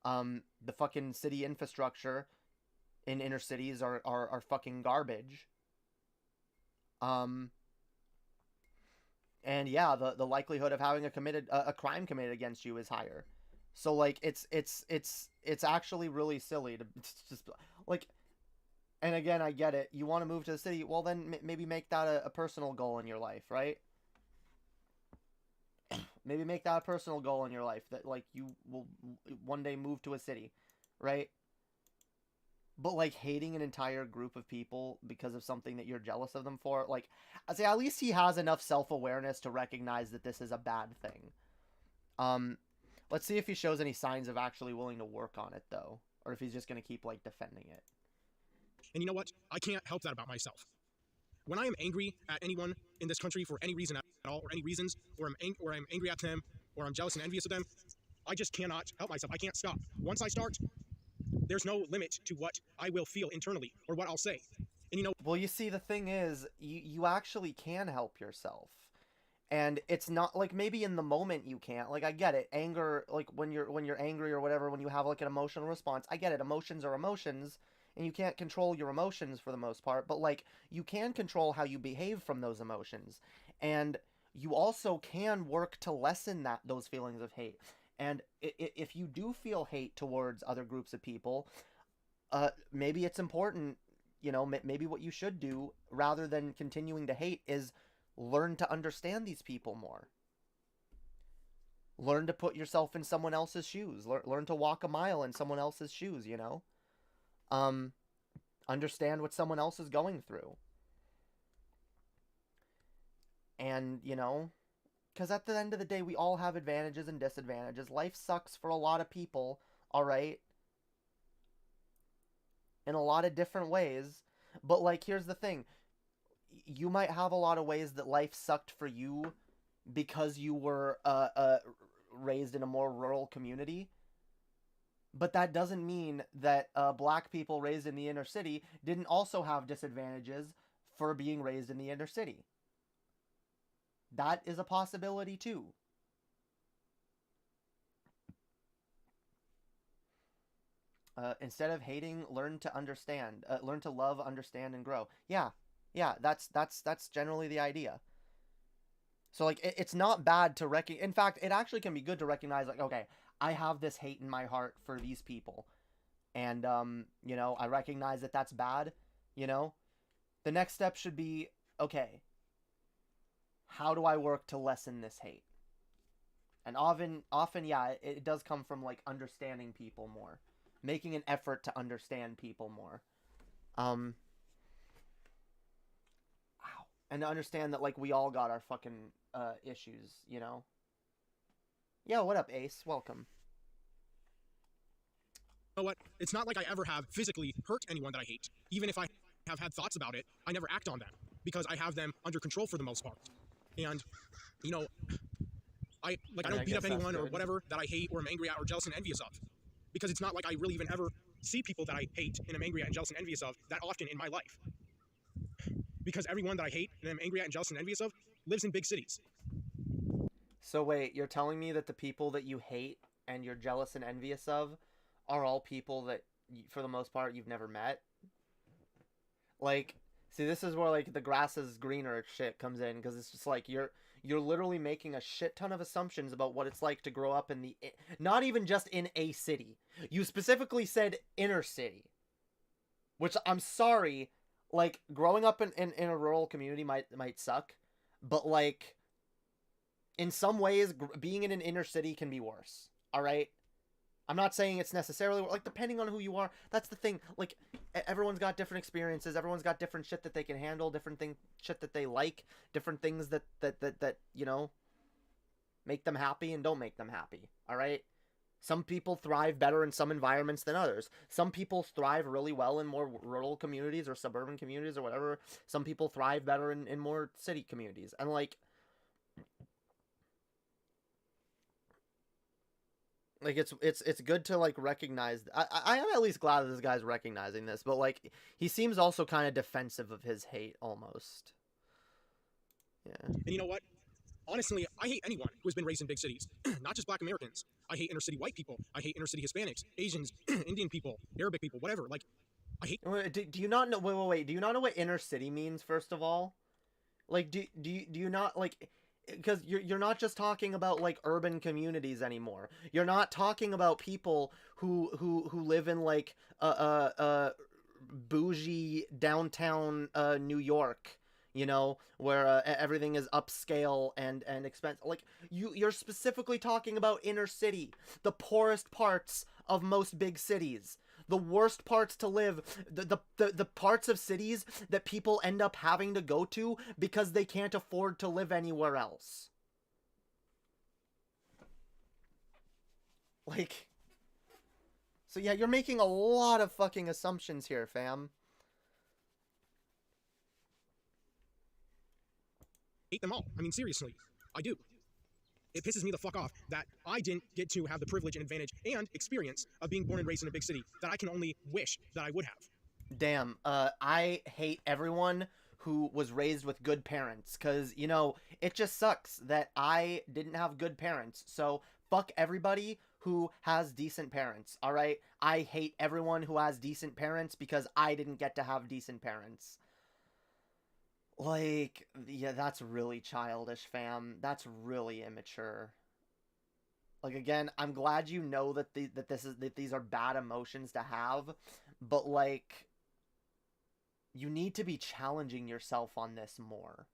[SPEAKER 3] The fucking city infrastructure in inner cities are fucking garbage. And yeah, the likelihood of having a crime committed against you is higher. So like it's actually really silly to just like. And again, I get it. You want to move to the city, well then maybe make that a personal goal in your life, right? Maybe make that a personal goal in your life, that like you will one day move to a city, right? But like hating an entire group of people because of something that you're jealous of them for, like, I say at least he has enough self-awareness to recognize that this is a bad thing. Let's see if he shows any signs of actually willing to work on it though, or if he's just gonna keep like defending it.
[SPEAKER 7] And you know what? I can't help that about myself. When I am angry at anyone in this country for any reason at all, or any reasons, or I'm angry at them, or I'm jealous and envious of them, I just cannot help myself. I can't stop. Once I start, there's no limit to what I will feel internally or what I'll say. And you know,
[SPEAKER 3] well, you see, the thing is, you actually can help yourself. And it's not like maybe in the moment you can't. Like I get it. Anger, like when you're angry or whatever, when you have like an emotional response, I get it. Emotions are emotions. And you can't control your emotions for the most part, but like you can control how you behave from those emotions, and you also can work to lessen those feelings of hate. And if you do feel hate towards other groups of people, maybe it's important, you know, maybe what you should do rather than continuing to hate is learn to understand these people more. Learn to put yourself in someone else's shoes. Learn to walk a mile in someone else's shoes, you know? Understand what someone else is going through. And, you know, because at the end of the day, we all have advantages and disadvantages. Life sucks for a lot of people, all right? In a lot of different ways. But, like, here's the thing. You might have a lot of ways that life sucked for you because you were raised in a more rural community. But that doesn't mean that black people raised in the inner city didn't also have disadvantages for being raised in the inner city. That is a possibility too. Instead of hating, learn to understand. Learn to love, understand, and grow. Yeah, that's generally the idea. So like it's not bad to recognize. In fact, it actually can be good to recognize, like, okay, I have this hate in my heart for these people. And, you know, I recognize that that's bad, you know? The next step should be, okay, how do I work to lessen this hate? And often, yeah, it does come from, like, understanding people more. Making an effort to understand people more. Wow. And to understand that, like, we all got our fucking, issues, you know? Yo, what up, Ace? Welcome.
[SPEAKER 7] You know what? It's not like I ever have physically hurt anyone that I hate. Even if I have had thoughts about it, I never act on them because I have them under control for the most part. And, you know, I don't beat up anyone or whatever that I hate or am angry at or jealous and envious of. Because it's not like I really even ever see people that I hate and am angry at and jealous and envious of that often in my life. Because everyone that I hate and am angry at and jealous and envious of lives in big cities.
[SPEAKER 3] So wait, you're telling me that the people that you hate and you're jealous and envious of are all people that, for the most part, you've never met? Like, see, this is where, like, the grass is greener shit comes in, because it's just like, you're literally making a shit ton of assumptions about what it's like to grow up in the, not even just in a city. You specifically said inner city. Which, I'm sorry, like, growing up in a rural community might suck, but, like, in some ways, being in an inner city can be worse, alright? I'm not saying it's necessarily, like, depending on who you are, that's the thing, like, everyone's got different experiences, everyone's got different shit that they can handle, different shit that they like, different things that, you know, make them happy and don't make them happy, alright? Some people thrive better in some environments than others. Some people thrive really well in more rural communities or suburban communities or whatever. Some people thrive better in more city communities. And, like, it's good to, like, recognize. I am at least glad that this guy's recognizing this, but, like, he seems also kind of defensive of his hate almost. Yeah.
[SPEAKER 7] And you know what? honestly, I hate anyone who has been raised in big cities, not just black Americans. I hate inner city white people. I hate inner city Hispanics, Asians, Indian people, Arabic people, whatever. Like, I hate.
[SPEAKER 3] Do you not know? Wait. Do you not know what inner city means? First of all, like, do you not like? Because you're not just talking about like urban communities anymore. You're not talking about people who live in like bougie downtown New York, you know, where everything is upscale and expensive. Like you're specifically talking about inner city, the poorest parts of most big cities, the worst parts to live, the parts of cities that people end up having to go to because they can't afford to live anywhere else. Like, so yeah, you're making a lot of fucking assumptions here, fam.
[SPEAKER 7] Hate them all. I mean, seriously, I do. It pisses me the fuck off that I didn't get to have the privilege and advantage and experience of being born and raised in a big city that I can only wish that I would have.
[SPEAKER 3] Damn, I hate everyone who was raised with good parents, because, you know, it just sucks that I didn't have good parents, so fuck everybody who has decent parents, alright? I hate everyone who has decent parents because I didn't get to have decent parents. Like, yeah, that's really childish, fam. That's really immature. Like, again, I'm glad you know that these are bad emotions to have, but like, you need to be challenging yourself on this more.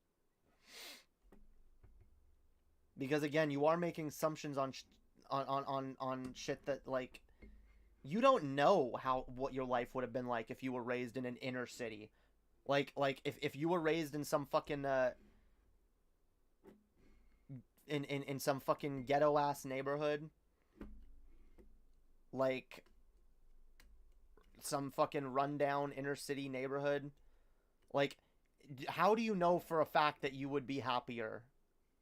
[SPEAKER 3] Because again, you are making assumptions on shit that, like, you don't know what your life would have been like if you were raised in an inner city. Like if you were raised in some fucking in some fucking ghetto ass neighborhood, like some fucking rundown inner city neighborhood, like, how do you know for a fact that you would be happier?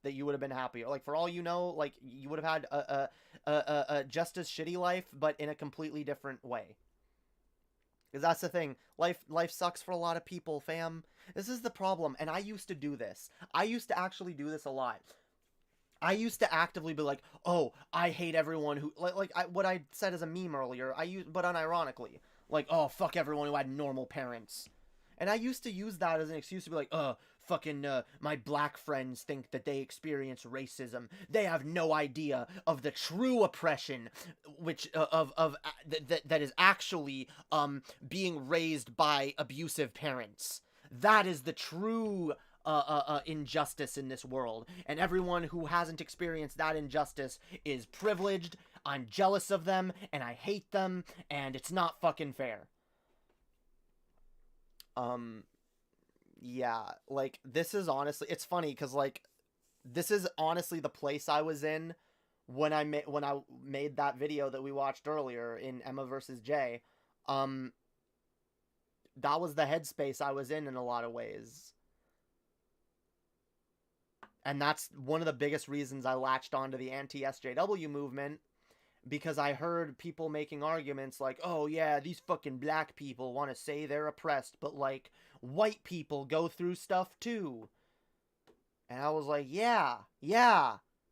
[SPEAKER 3] That you would have been happier? Like, for all you know, like, you would have had a just as shitty life, but in a completely different way. Because that's the thing. Life sucks for a lot of people, fam. This is the problem. And I used to do this. I used to actually do this a lot. I used to actively be like, oh, I hate everyone who... what I said as a meme earlier, but unironically. Like, oh, fuck everyone who had normal parents. And I used to use that as an excuse to be like, fucking, my black friends think that they experience racism. They have no idea of the true oppression, which, that is actually, being raised by abusive parents. That is the true, injustice in this world. And everyone who hasn't experienced that injustice is privileged. I'm jealous of them, and I hate them, and it's not fucking fair. Yeah, like, this is honestly, it's funny, because, like, this is honestly the place I was in when I made that video that we watched earlier in Emma versus Jay. That was the headspace I was in a lot of ways. And that's one of the biggest reasons I latched onto the anti-SJW movement, because I heard people making arguments like, oh yeah, these fucking black people want to say they're oppressed, but like, white people go through stuff too. And I was like, yeah,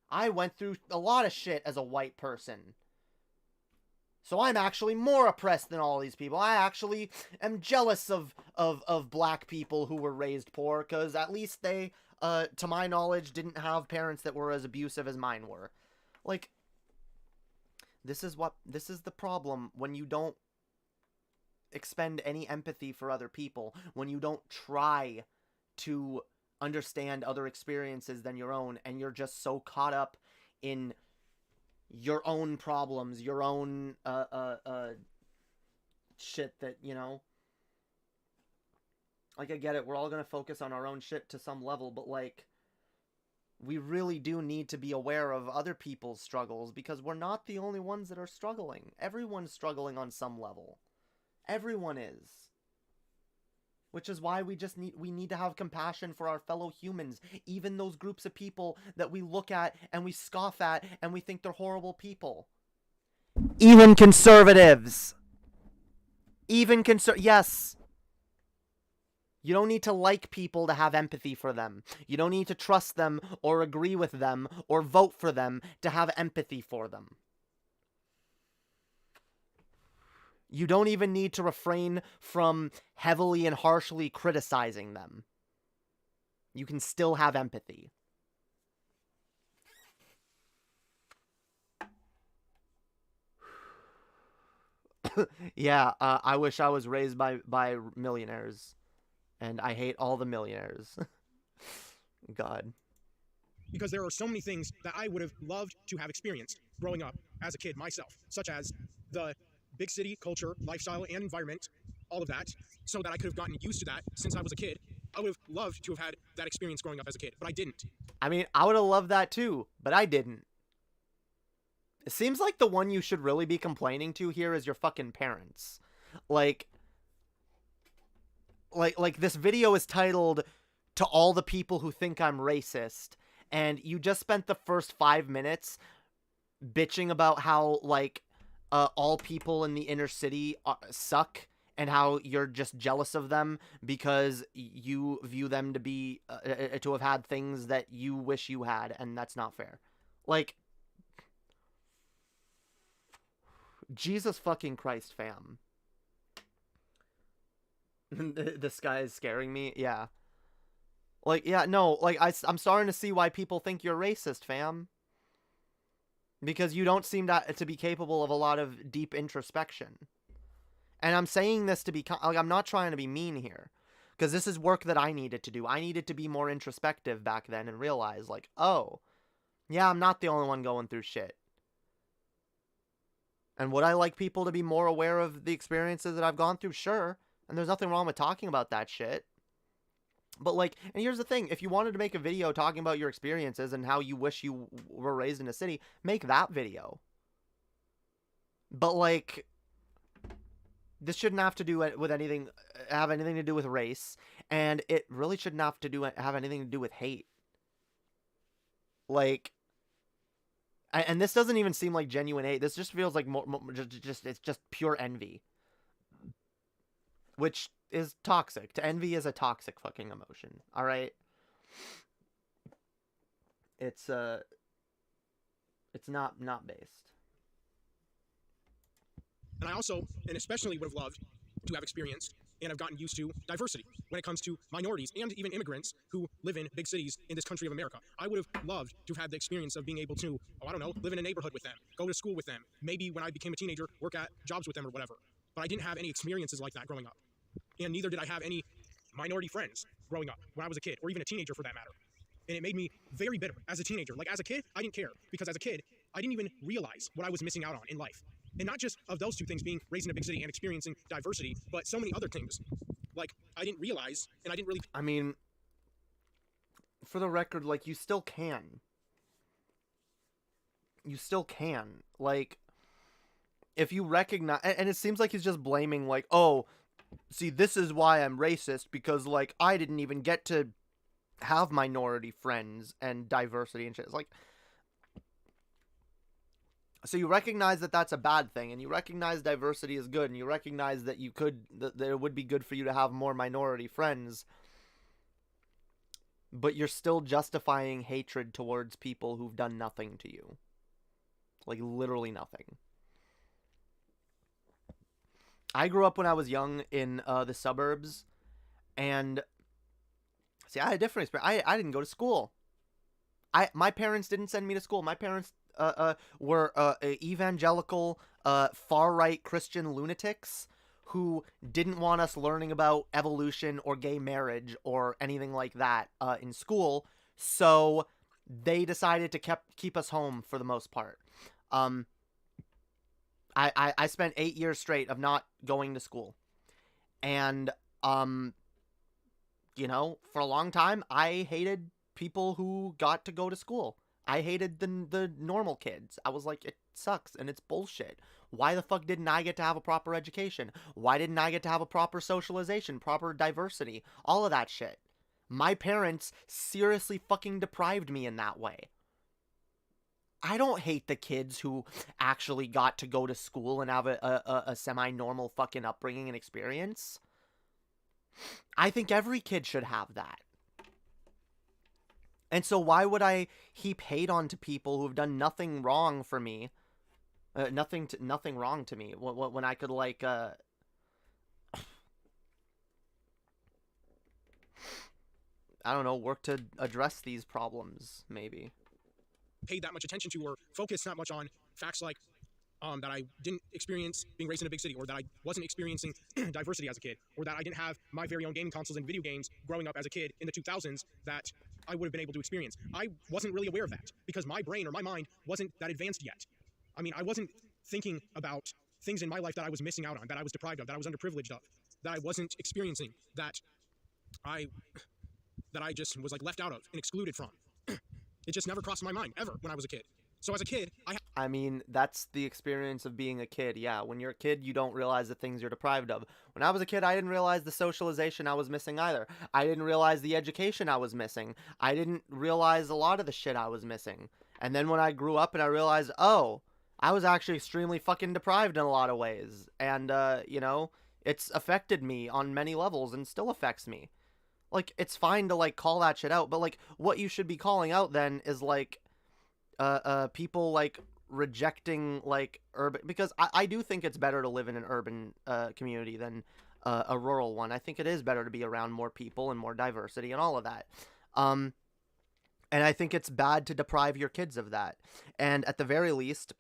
[SPEAKER 3] I went through a lot of shit as a white person. So I'm actually more oppressed than all these people. I actually am jealous of black people who were raised poor, because at least they, to my knowledge, didn't have parents that were as abusive as mine were. Like, this is the problem when you don't expend any empathy for other people, when you don't try to understand other experiences than your own, and you're just so caught up in your own problems, your own shit that, you know, like, I get it, we're all gonna focus on our own shit to some level, but like, we really do need to be aware of other people's struggles, because we're not the only ones that are struggling. Everyone's struggling on some level. Everyone is. Which is why we need to have compassion for our fellow humans, even those groups of people that we look at and we scoff at and we think they're horrible people. Even conservatives. Yes. You don't need to like people to have empathy for them. You don't need to trust them or agree with them or vote for them to have empathy for them. You don't even need to refrain from heavily and harshly criticizing them. You can still have empathy. Yeah, I wish I was raised by millionaires. And I hate all the millionaires. God.
[SPEAKER 7] Because there are so many things that I would have loved to have experienced growing up as a kid myself, such as the big city culture, lifestyle, and environment, all of that, so that I could have gotten used to that since I was a kid. I would have loved to have had that experience growing up as a kid, but I didn't.
[SPEAKER 3] I mean, I would have loved that too, but I didn't. It seems like the one you should really be complaining to here is your fucking parents. Like this video is titled "To All the People Who Think I'm Racist," and you just spent the first 5 minutes bitching about how, like, all people in the inner city suck, and how you're just jealous of them because you view them to be to have had things that you wish you had, and that's not fair. Like, Jesus fucking Christ, fam. This guy is scaring me. Yeah. Like, yeah, no, like, I'm starting to see why people think you're racist, fam. Because you don't seem to be capable of a lot of deep introspection. And I'm saying this to be, like, I'm not trying to be mean here. Because this is work that I needed to do. I needed to be more introspective back then and realize, like, oh, yeah, I'm not the only one going through shit. And would I like people to be more aware of the experiences that I've gone through? Sure. And there's nothing wrong with talking about that shit. But, like, and here's the thing. If you wanted to make a video talking about your experiences and how you wish you were raised in a city, make that video. But, like, this shouldn't have to do with anything, have anything to do with race. And it really shouldn't have anything to do with hate. Like, and this doesn't even seem like genuine hate. This just feels like it's just pure envy. Which is toxic. Envy is a toxic fucking emotion. All right. It's not based.
[SPEAKER 7] And I also, and especially would have loved to have experienced and have gotten used to diversity when it comes to minorities and even immigrants who live in big cities in this country of America. I would have loved to have had the experience of being able to, live in a neighborhood with them, go to school with them, maybe when I became a teenager, work at jobs with them or whatever. But I didn't have any experiences like that growing up. And neither did I have any minority friends growing up when I was a kid, or even a teenager for that matter. And it made me very bitter as a teenager. Like, as a kid, I didn't care, because as a kid, I didn't even realize what I was missing out on in life. And not just of those two things, being raised in a big city and experiencing diversity, but so many other things. Like, I didn't realize, and I didn't really...
[SPEAKER 3] I mean, for the record, like, you still can. You still can. Like, if you recognize... And it seems like he's just blaming, like, oh, see, this is why I'm racist, because, like, I didn't even get to have minority friends and diversity and shit. It's like... So you recognize that that's a bad thing, and you recognize diversity is good, and you recognize that that it would be good for you to have more minority friends, but you're still justifying hatred towards people who've done nothing to you. Like, literally nothing. I grew up when I was young in the suburbs, and see, I had a different experience. I didn't go to school. My parents didn't send me to school. My parents were evangelical, far-right Christian lunatics who didn't want us learning about evolution or gay marriage or anything like that in school, so they decided to keep us home for the most part. I spent 8 years straight of not going to school, and you know, for a long time I hated people who got to go to school. I hated the normal kids. I was like, it sucks and it's bullshit. Why the fuck didn't I get to have a proper education? Why didn't I get to have a proper socialization, proper diversity, all of that shit? My parents seriously fucking deprived me in that way. I don't hate the kids who actually got to go to school and have a semi-normal fucking upbringing and experience. I think every kid should have that. And so why would I heap hate onto people who have done nothing wrong for me? Nothing wrong to me when I could, like, I don't know, work to address these problems, maybe.
[SPEAKER 7] Paid that much attention to or focused not much on facts like that I didn't experience being raised in a big city, or that I wasn't experiencing diversity as a kid, or that I didn't have my very own gaming consoles and video games growing up as a kid in the 2000s that I would have been able to experience. I wasn't really aware of that because my brain or my mind wasn't that advanced yet. I mean, I wasn't thinking about things in my life that I was missing out on, that I was deprived of, that I was underprivileged of, that I wasn't experiencing, that I just was like left out of and excluded from. It just never crossed my mind ever when I was a kid. So as a kid,
[SPEAKER 3] I mean, that's the experience of being a kid. Yeah, when you're a kid, you don't realize the things you're deprived of. When I was a kid, I didn't realize the socialization I was missing either. I didn't realize the education I was missing. I didn't realize a lot of the shit I was missing. And then when I grew up and I realized, oh, I was actually extremely fucking deprived in a lot of ways. And, you know, it's affected me on many levels and still affects me. Like, it's fine to, like, call that shit out, but, like, what you should be calling out then is, like, people, like, rejecting, like, urban, because I do think it's better to live in an urban, community than, a rural one. I think it is better to be around more people and more diversity and all of that. And I think it's bad to deprive your kids of that. And at the very least,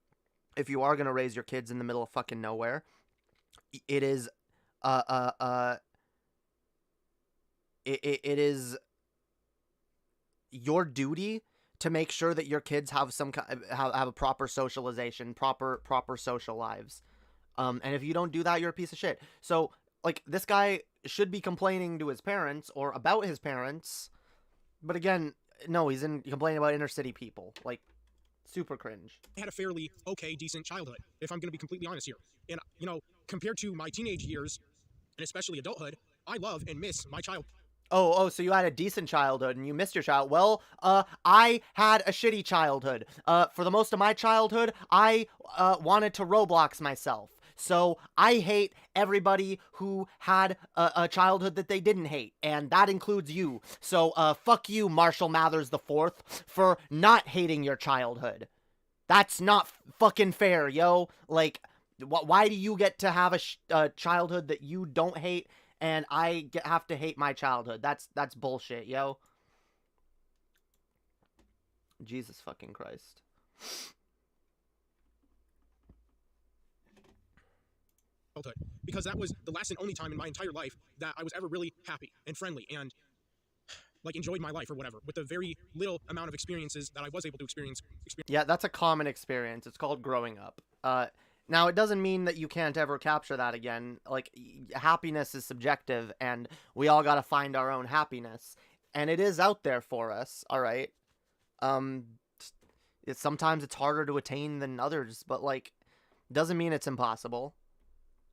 [SPEAKER 3] if you are gonna raise your kids in the middle of fucking nowhere, it is, it is your duty to make sure that your kids have have a proper socialization, proper social lives. And if you don't do that, you're a piece of shit. So, like, this guy should be complaining to his parents or about his parents, but again, no, he's complaining about inner city people. Like, super cringe.
[SPEAKER 7] I had a fairly okay, decent childhood, if I'm going to be completely honest here. And, you know, compared to my teenage years, and especially adulthood, I love and miss my childhood.
[SPEAKER 3] Oh, so you had a decent childhood and you missed your child. Well, I had a shitty childhood. For the most of my childhood, I wanted to Roblox myself. So I hate everybody who had a childhood that they didn't hate, and that includes you. So fuck you, Marshall Mathers IV, for not hating your childhood. That's not fucking fair, yo. Like, why do you get to have a childhood that you don't hate, and I have to hate my childhood? That's bullshit, yo. Jesus fucking Christ.
[SPEAKER 7] Because that was the last and only time in my entire life that I was ever really happy and friendly and, like, enjoyed my life or whatever, with the very little amount of experiences that I was able to experience.
[SPEAKER 3] Yeah, that's a common experience. It's called growing up. Now, it doesn't mean that you can't ever capture that again. Like, happiness is subjective, and we all gotta find our own happiness. And it is out there for us, alright? Sometimes it's harder to attain than others, but, like, doesn't mean it's impossible.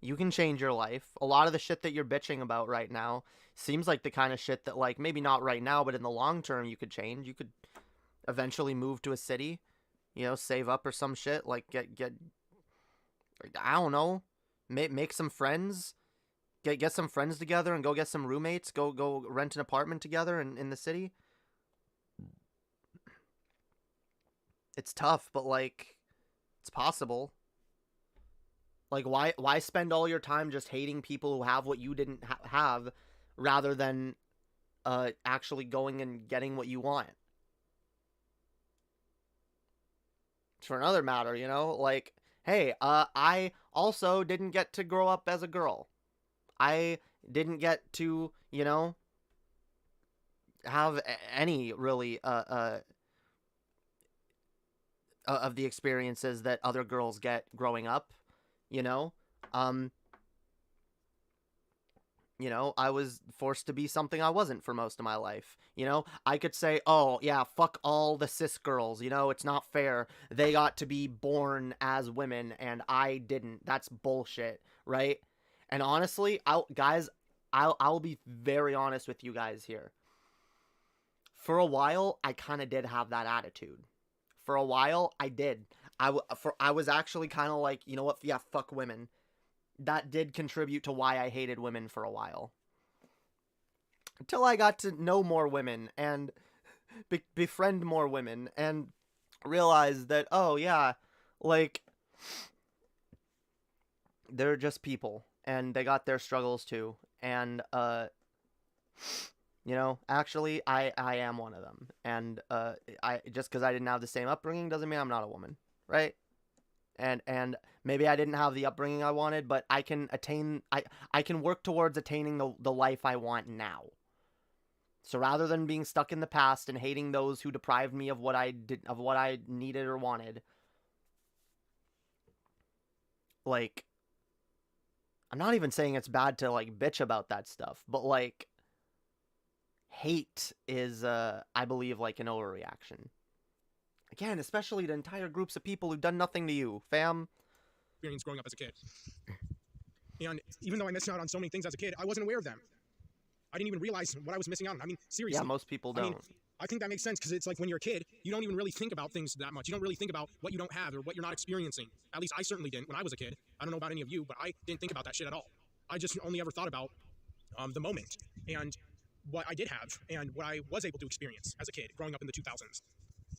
[SPEAKER 3] You can change your life. A lot of the shit that you're bitching about right now seems like the kind of shit that, like, maybe not right now, but in the long term you could change. You could eventually move to a city, you know, save up or some shit, like, get I don't know, make some friends, get some friends together and go get some roommates, go rent an apartment together in the city. It's tough, but, like, it's possible. Like, why spend all your time just hating people who have what you didn't have, rather than actually going and getting what you want? For another matter, you know, like, hey, I also didn't get to grow up as a girl. I didn't get to, you know, have any, really, of the experiences that other girls get growing up. You know, I was forced to be something I wasn't for most of my life. You know, I could say, oh, yeah, fuck all the cis girls. You know, it's not fair. They got to be born as women and I didn't. That's bullshit, right? And honestly, I'll be very honest with you guys here. For a while, I kind of did have that attitude. For a while, I did. I was actually kind of like, you know what, yeah, fuck women. That did contribute to why I hated women for a while. until I got to know more women and befriend more women and realize that, oh yeah, like, they're just people and they got their struggles too. And you know, actually, I am one of them. And I just because I didn't have the same upbringing doesn't mean I'm not a woman, right? And maybe I didn't have the upbringing I wanted, but I can I can work towards attaining the life I want now. So rather than being stuck in the past and hating those who deprived me of what I needed or wanted, like, I'm not even saying it's bad to like bitch about that stuff, but like, hate is I believe like an overreaction. Again, especially to entire groups of people who've done nothing to you, fam.
[SPEAKER 7] Experience growing up as a kid. And even though I missed out on so many things as a kid, I wasn't aware of them. I didn't even realize what I was missing out on. I mean, seriously.
[SPEAKER 3] Yeah, most people don't.
[SPEAKER 7] I mean, I think that makes sense because it's like when you're a kid, you don't even really think about things that much. You don't really think about what you don't have or what you're not experiencing. At least I certainly didn't when I was a kid. I don't know about any of you, but I didn't think about that shit at all. I just only ever thought about the moment and what I did have and what I was able to experience as a kid growing up in the 2000s.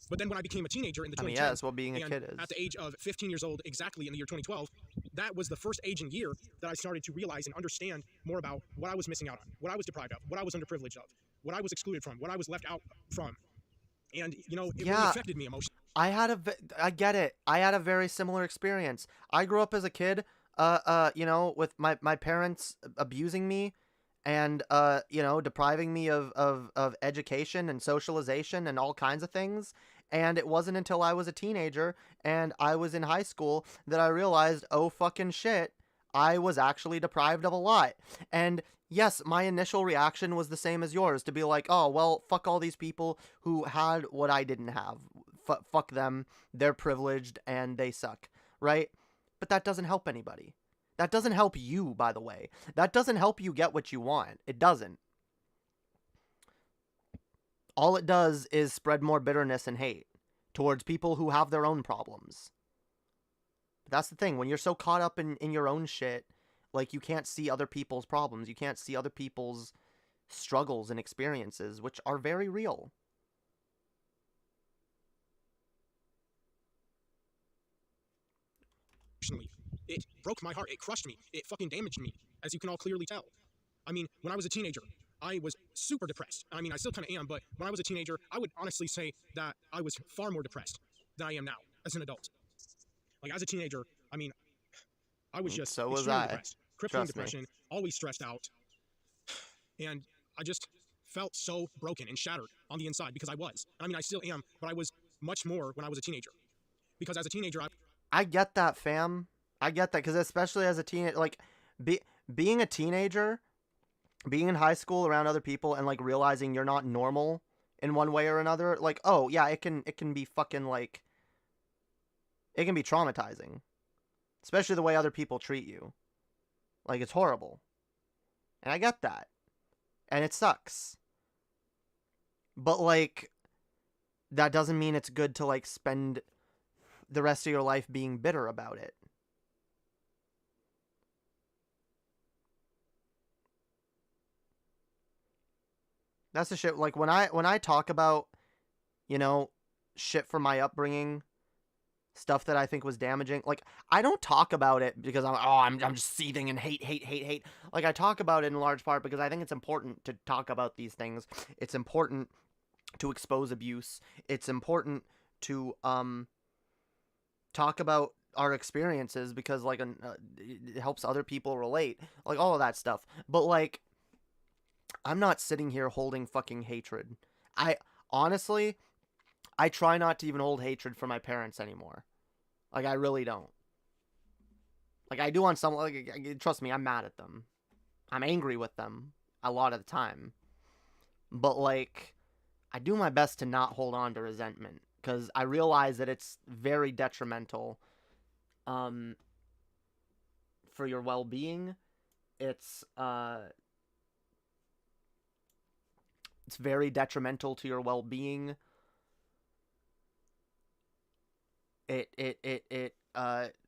[SPEAKER 7] But then when I became a teenager in the 2010s,
[SPEAKER 3] I mean, yeah, that's what being a kid is.
[SPEAKER 7] At the age of 15 years old, exactly in the year 2012, that was the first age and year that I started to realize and understand more about what I was missing out on, what I was deprived of, what I was underprivileged of, what I was excluded from, what I was left out from. And, you know, it really affected me emotionally.
[SPEAKER 3] I get it. I had a very similar experience. I grew up as a kid, you know, with my parents abusing me and, you know, depriving me of education and socialization and all kinds of things. And it wasn't until I was a teenager and I was in high school that I realized, oh fucking shit, I was actually deprived of a lot. And yes, my initial reaction was the same as yours, to be like, oh, well, fuck all these people who had what I didn't have. Fuck them. They're privileged and they suck, right? But that doesn't help anybody. That doesn't help you, by the way. That doesn't help you get what you want. It doesn't. All it does is spread more bitterness and hate towards people who have their own problems. But that's the thing. When you're so caught up in your own shit, like, you can't see other people's problems. You can't see other people's struggles and experiences, which are very real.
[SPEAKER 7] It broke my heart. It crushed me. It fucking damaged me, as you can all clearly tell. I mean, when I was a teenager, I was super depressed. I mean, I still kind of am, but when I was a teenager, I would honestly say that I was far more depressed than I am now as an adult. Like, as a teenager, I mean, I was just extremely depressed. Crippling depression, always stressed out. And I just felt so broken and shattered on the inside because I was. I mean, I still am, but I was much more when I was a teenager. Because as a teenager,
[SPEAKER 3] I get that, fam. I get that, because especially as a teenager, like, being a teenager, being in high school around other people and, like, realizing you're not normal in one way or another, like, oh, yeah, it can be fucking, like, it can be traumatizing. Especially the way other people treat you. Like, it's horrible. And I get that. And it sucks. But, like, that doesn't mean it's good to, like, spend the rest of your life being bitter about it. That's the shit. Like, when I talk about, you know, shit from my upbringing, stuff that I think was damaging, like, I don't talk about it because I'm just seething in hate. Like, I talk about it in large part because I think it's important to talk about these things. It's important to expose abuse. It's important to talk about our experiences because, like, it helps other people relate, like, all of that stuff. But, like, I'm not sitting here holding fucking hatred. Honestly, I try not to even hold hatred for my parents anymore. Like, I really don't. Like, I do on some, like, trust me, I'm mad at them. I'm angry with them a lot of the time. But, like, I do my best to not hold on to resentment, because I realize that it's very detrimental for your well-being. It's very detrimental to your well-being. It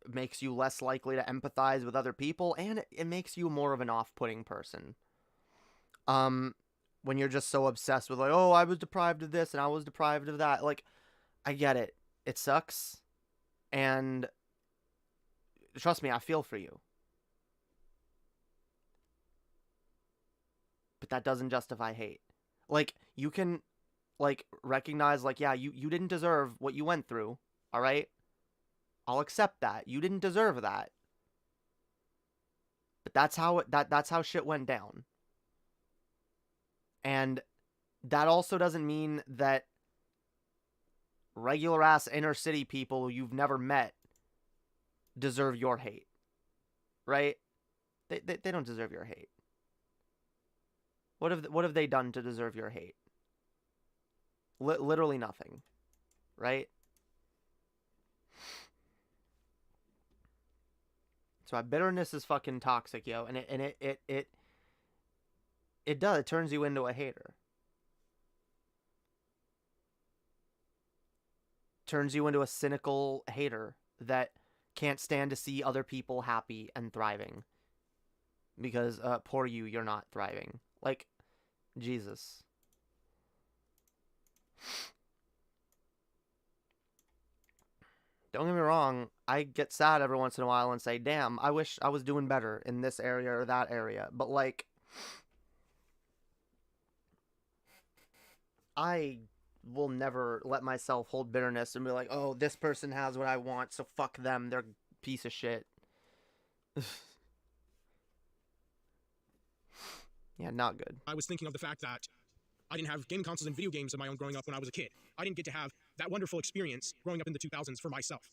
[SPEAKER 3] makes you less likely to empathize with other people, and it makes you more of an off-putting person. when you're just so obsessed with like, oh, I was deprived of this and I was deprived of that. Like, I get it. It sucks. And trust me, I feel for you. But that doesn't justify hate. Like, you can, like, recognize, like, yeah, you didn't deserve what you went through, all right? I'll accept that. You didn't deserve that. But that's how shit went down. And that also doesn't mean that regular ass inner city people you've never met deserve your hate. Right? They don't deserve your hate. What have they done to deserve your hate? Literally nothing. Right? So bitterness is fucking toxic, yo, and it does. It turns you into a hater. Turns you into a cynical hater that can't stand to see other people happy and thriving. Because poor you, you're not thriving. Like, Jesus. Don't get me wrong, I get sad every once in a while and say, damn, I wish I was doing better in this area or that area. But, like, I will never let myself hold bitterness and be like, oh, this person has what I want, so fuck them, they're a piece of shit. Yeah, not good.
[SPEAKER 7] I was thinking of the fact that I didn't have gaming consoles and video games of my own growing up when I was a kid. I didn't get to have that wonderful experience growing up in the 2000s for myself.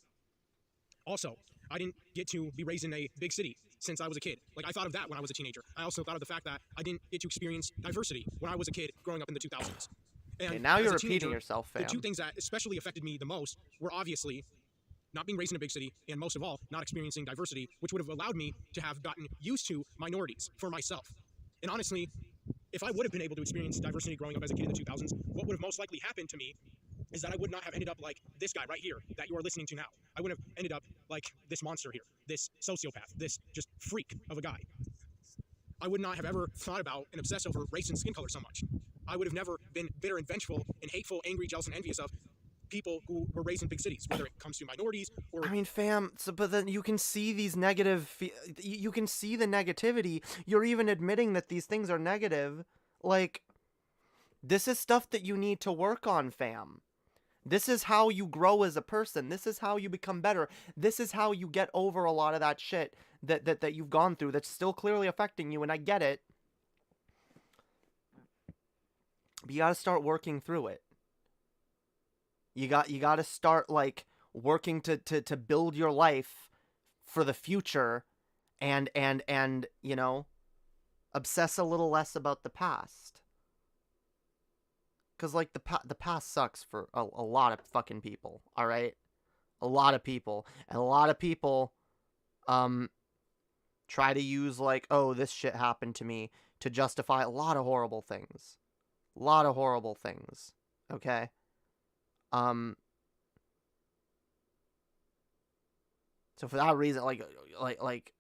[SPEAKER 7] Also, I didn't get to be raised in a big city since I was a kid. Like, I thought of that when I was a teenager. I also thought of the fact that I didn't get to experience diversity when I was a kid growing up in the 2000s. And
[SPEAKER 3] okay, now
[SPEAKER 7] as
[SPEAKER 3] you're
[SPEAKER 7] a
[SPEAKER 3] repeating
[SPEAKER 7] teenager,
[SPEAKER 3] yourself, fam.
[SPEAKER 7] The two things that especially affected me the most were obviously not being raised in a big city, and most of all, not experiencing diversity, which would have allowed me to have gotten used to minorities for myself. And honestly, if I would have been able to experience diversity growing up as a kid in the 2000s, what would have most likely happened to me is that I would not have ended up like this guy right here that you are listening to now. I would have ended up like this monster here, this sociopath, this just freak of a guy. I would not have ever thought about and obsessed over race and skin color so much. I would have never been bitter and vengeful and hateful, angry, jealous, and envious of people who were raised in big cities, whether it comes to minorities or...
[SPEAKER 3] I mean, fam, but then you can see these you can see the negativity. You're even admitting that these things are negative. Like, this is stuff that you need to work on, fam. This is how you grow as a person. This is how you become better. This is how you get over a lot of that shit that you've gone through that's still clearly affecting you, and I get it. But you gotta start working through it. You got to start, like, working to build your life for the future and you know, obsess a little less about the past. Because, like, the past sucks for a lot of fucking people, all right? A lot of people. And a lot of people try to use, like, oh, this shit happened to me to justify a lot of horrible things. A lot of horrible things, okay? So for that reason, like,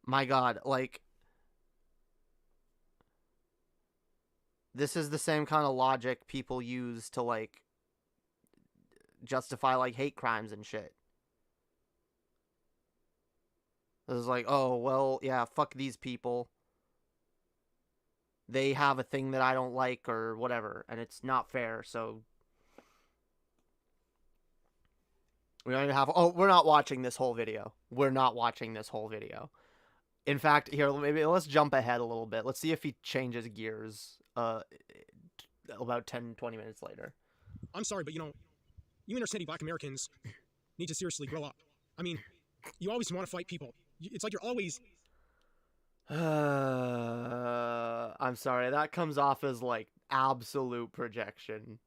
[SPEAKER 3] my God, like, this is the same kind of logic people use to, like, justify, like, hate crimes and shit. It's like, oh, well, yeah, fuck these people. They have a thing that I don't like or whatever, and it's not fair, so... We don't even have... Oh, we're not watching this whole video. We're not watching this whole video. In fact, here, maybe let's jump ahead a little bit. Let's see if he changes gears about 10, 20 minutes later.
[SPEAKER 7] I'm sorry, but, you know, you inner city black Americans need to seriously grow up. I mean, you always want to fight people. It's like you're always...
[SPEAKER 3] I'm sorry. That comes off as, like, absolute projection.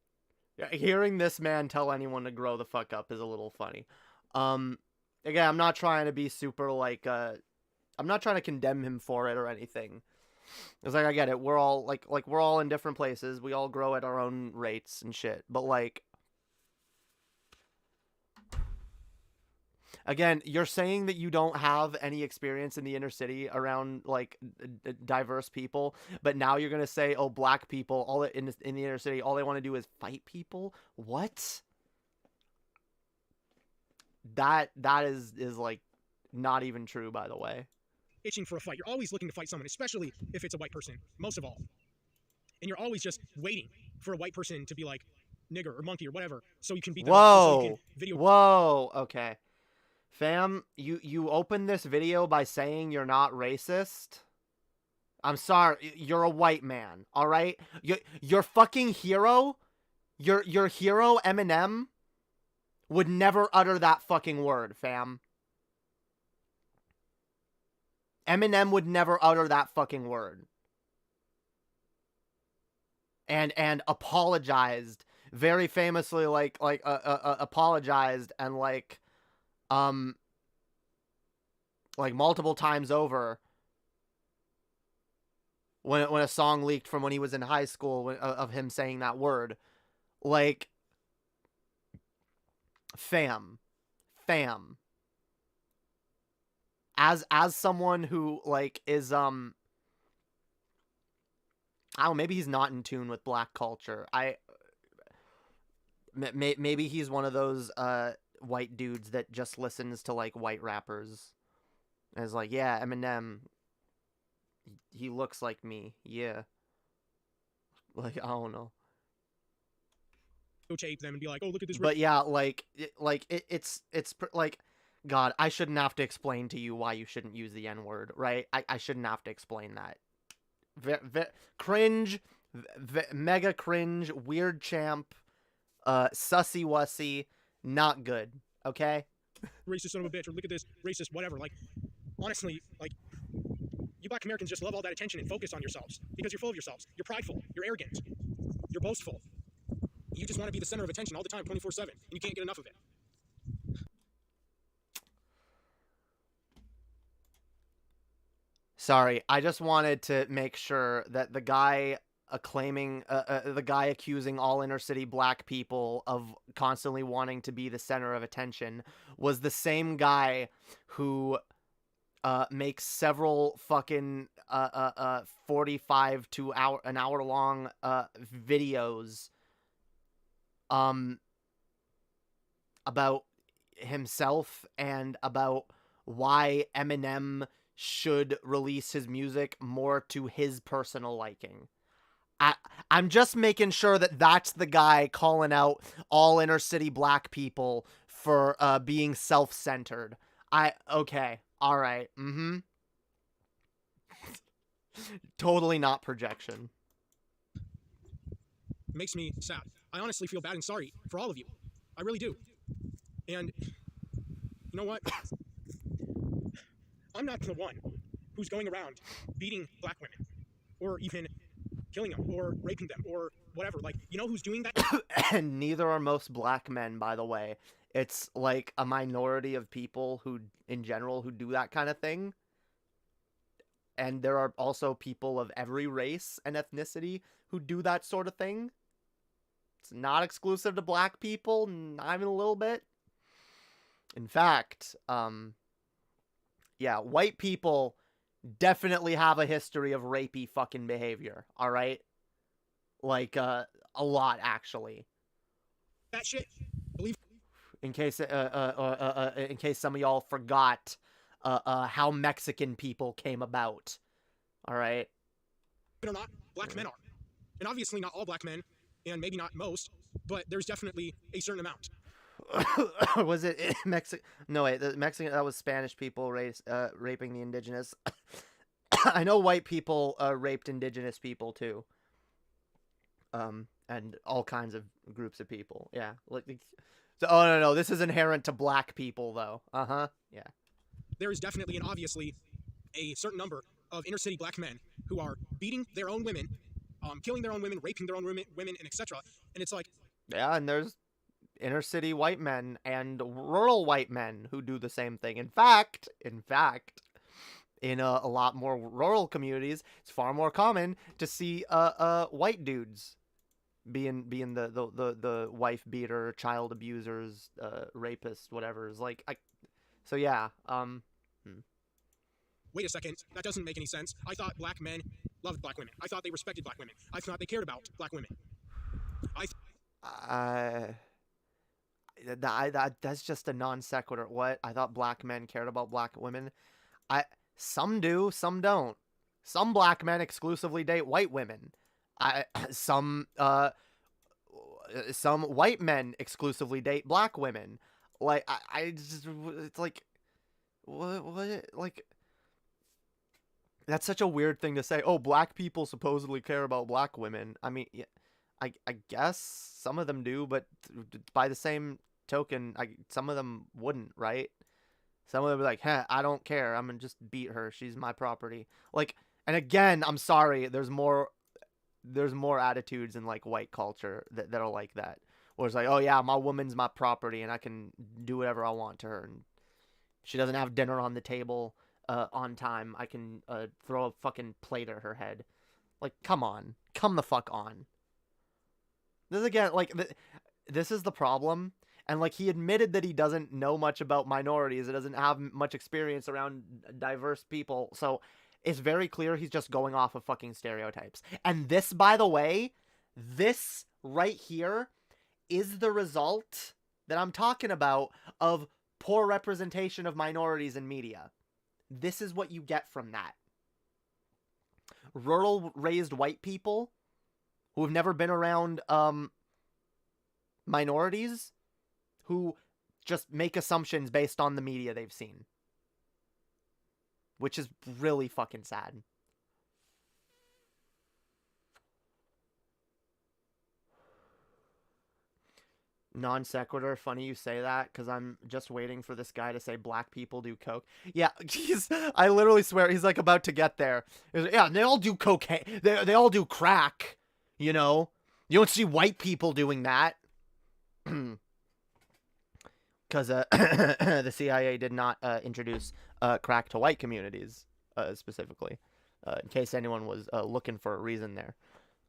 [SPEAKER 3] Hearing this man tell anyone to grow the fuck up is a little funny. Again, I'm not trying to be super, like, I'm not trying to condemn him for it or anything. It's like, I get it. We're all, like, we're all in different places. We all grow at our own rates and shit. But, like, Again, you're saying that you don't have any experience in the inner city around like diverse people, but now you're gonna say, oh, black people, in the inner city, all they want to do is fight people. What? That is like not even true, by the way.
[SPEAKER 7] Itching for a fight. You're always looking to fight someone, especially if it's a white person, most of all. And you're always just waiting for a white person to be like nigger or monkey or whatever, so you can beat them up, so you can video.
[SPEAKER 3] Whoa, okay. Fam, you opened this video by saying you're not racist? I'm sorry, you're a white man, all right? Your fucking hero, your hero Eminem would never utter that fucking word, fam. Eminem would never utter that fucking word. And apologized very famously, apologized and like multiple times over when a song leaked from when he was in high school of him saying that word. Like, fam, as someone who like is I don't know, maybe he's not in tune with black culture. Maybe he's one of those white dudes that just listens to like white rappers. And is like, yeah, Eminem, he looks like me. Yeah. Like, I don't know.
[SPEAKER 7] Go tape them and be like, oh, look at this.
[SPEAKER 3] But yeah, it's like, God, I shouldn't have to explain to you why you shouldn't use the N-word, right? I shouldn't have to explain that. Cringe, mega cringe, weird champ, sussy wussy, not good, okay?
[SPEAKER 7] Racist son of a bitch, or look at this racist whatever. Like, honestly, like, you black Americans just love all that attention and focus on yourselves because you're full of yourselves. You're prideful. You're arrogant. You're boastful. You just want to be the center of attention all the time, 24/7, and you can't get enough of it.
[SPEAKER 3] Sorry, I just wanted to make sure that the guy accusing all inner city black people of constantly wanting to be the center of attention was the same guy who makes several fucking 45 to an hour long videos about himself and about why Eminem should release his music more to his personal liking. I'm just making sure that that's the guy calling out all inner city black people for being self-centered. Okay, all right, Totally not projection.
[SPEAKER 7] It makes me sad. I honestly feel bad and sorry for all of you. I really do. And you know what? I'm not the one who's going around beating black women or even killing them or raping them or whatever. Like, you know who's doing that?
[SPEAKER 3] And neither are most black men, by the way. It's like a minority of people who, in general, who do that kind of thing. And there are also people of every race and ethnicity who do that sort of thing. It's not exclusive to black people, not even a little bit. In fact, yeah, white people definitely have a history of rapey fucking behavior, alright? Like, a lot, actually.
[SPEAKER 7] That shit. Believe.
[SPEAKER 3] In case some of y'all forgot how Mexican people came about, alright?
[SPEAKER 7] Or not, black men are. And obviously not all black men, and maybe not most, but there's definitely a certain amount.
[SPEAKER 3] Was it Mexican? No, wait, the Mexican, that was Spanish people raping the indigenous. I know white people raped indigenous people too. And all kinds of groups of people. Yeah. So, oh no, this is inherent to black people though. Yeah.
[SPEAKER 7] There is definitely and obviously a certain number of inner city black men who are beating their own women, killing their own women, raping their own women, and etc. And it's like,
[SPEAKER 3] yeah, and there's inner city white men and rural white men who do the same thing. In fact, in a lot more rural communities, it's far more common to see white dudes being the wife beater, child abusers, rapists, whatever. Is like, So yeah,
[SPEAKER 7] Wait a second, that doesn't make any sense. I thought black men loved black women. I thought they respected black women. I thought they cared about black women.
[SPEAKER 3] that's just a non sequitur. What? I thought black men cared about black women. Some do, some don't. Some black men exclusively date white women. Some white men exclusively date black women. Like I just, it's like what like that's such a weird thing to say. Oh, black people supposedly care about black women. I mean, yeah, I guess some of them do, but by the same token, some of them wouldn't, right? Some of them be like, "Huh, I don't care. I'm gonna just beat her. She's my property." Like, and again, I'm sorry. There's more attitudes in like white culture that are like that, where it's like, "Oh yeah, my woman's my property, and I can do whatever I want to her, and she doesn't have dinner on the table on time, I can throw a fucking plate at her head." Like, come on, come the fuck on. This again, like, this is the problem. And like, he admitted that he doesn't know much about minorities. It doesn't have much experience around diverse people. So it's very clear he's just going off of fucking stereotypes. And this, by the way, this right here is the result that I'm talking about of poor representation of minorities in media. This is what you get from that. Rural raised white people who have never been around minorities, who just make assumptions based on the media they've seen. Which is really fucking sad. Non sequitur, funny you say that, because I'm just waiting for this guy to say black people do coke. Yeah, I literally swear he's like about to get there. Like, yeah, they all do cocaine. They all do crack, you know? You don't see white people doing that. Because the CIA did not introduce crack to white communities, specifically. In case anyone was looking for a reason there.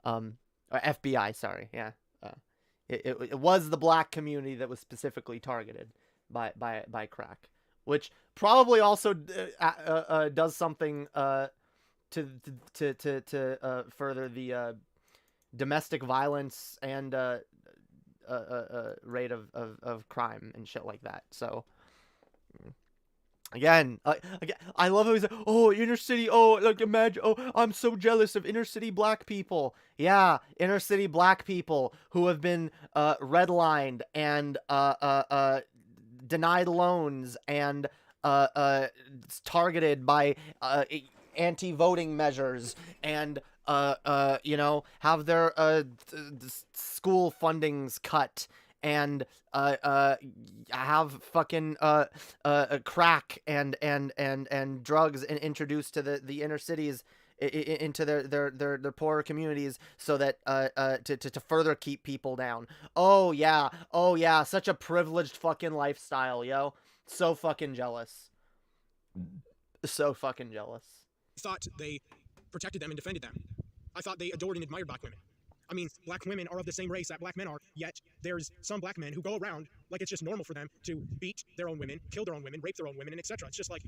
[SPEAKER 3] Or FBI, sorry, yeah. It was the black community that was specifically targeted by crack, which probably also does something to further the domestic violence and rate of crime and shit like that. So again, I love how he's like, oh, inner city, oh, like, imagine, oh, I'm so jealous of inner city black people. Yeah, inner city black people who have been redlined and denied loans and targeted by anti-voting measures and you know, have their school fundings cut and have fucking crack and drugs introduced to the inner cities into their poorer communities, so that to further keep people down. Oh yeah, such a privileged fucking lifestyle, yo. So fucking jealous. So fucking jealous.
[SPEAKER 7] Thought they protected them and defended them. I thought they adored and admired black women. I mean, black women are of the same race that black men are, yet there's some black men who go around like it's just normal for them to beat their own women, kill their own women, rape their own women, and etc. It's just like...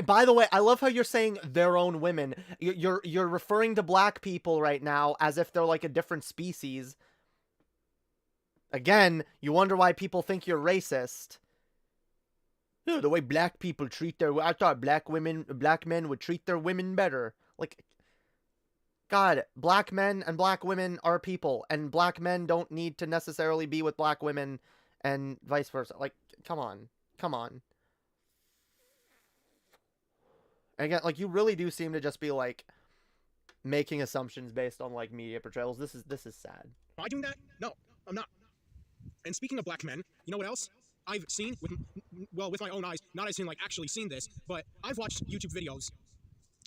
[SPEAKER 3] By the way, I love how you're saying their own women. You're referring to black people right now as if they're like a different species. Again, you wonder why people think you're racist. Yeah, the way black people treat I thought black men would treat their women better. Like, God, black men and black women are people, and black men don't need to necessarily be with black women and vice versa. Like, come on. And again, like, you really do seem to just be like making assumptions based on like media portrayals. This is sad.
[SPEAKER 7] Am I doing that? No, I'm not. And speaking of black men, you know what else I've seen with my own eyes? Not as in like actually seen this, but I've watched YouTube videos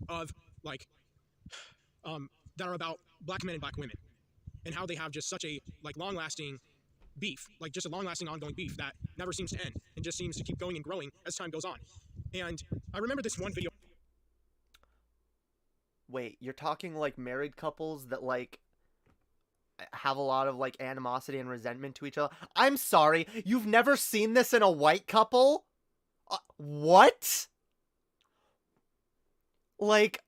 [SPEAKER 7] of like that are about black men and black women, and how they have just such a like long-lasting beef, like just a long-lasting ongoing beef that never seems to end and just seems to keep going and growing as time goes on. And I remember this one video.
[SPEAKER 3] Wait, you're talking like married couples that like have a lot of like animosity and resentment to each other? I'm sorry, you've never seen this in a white couple? What? Like,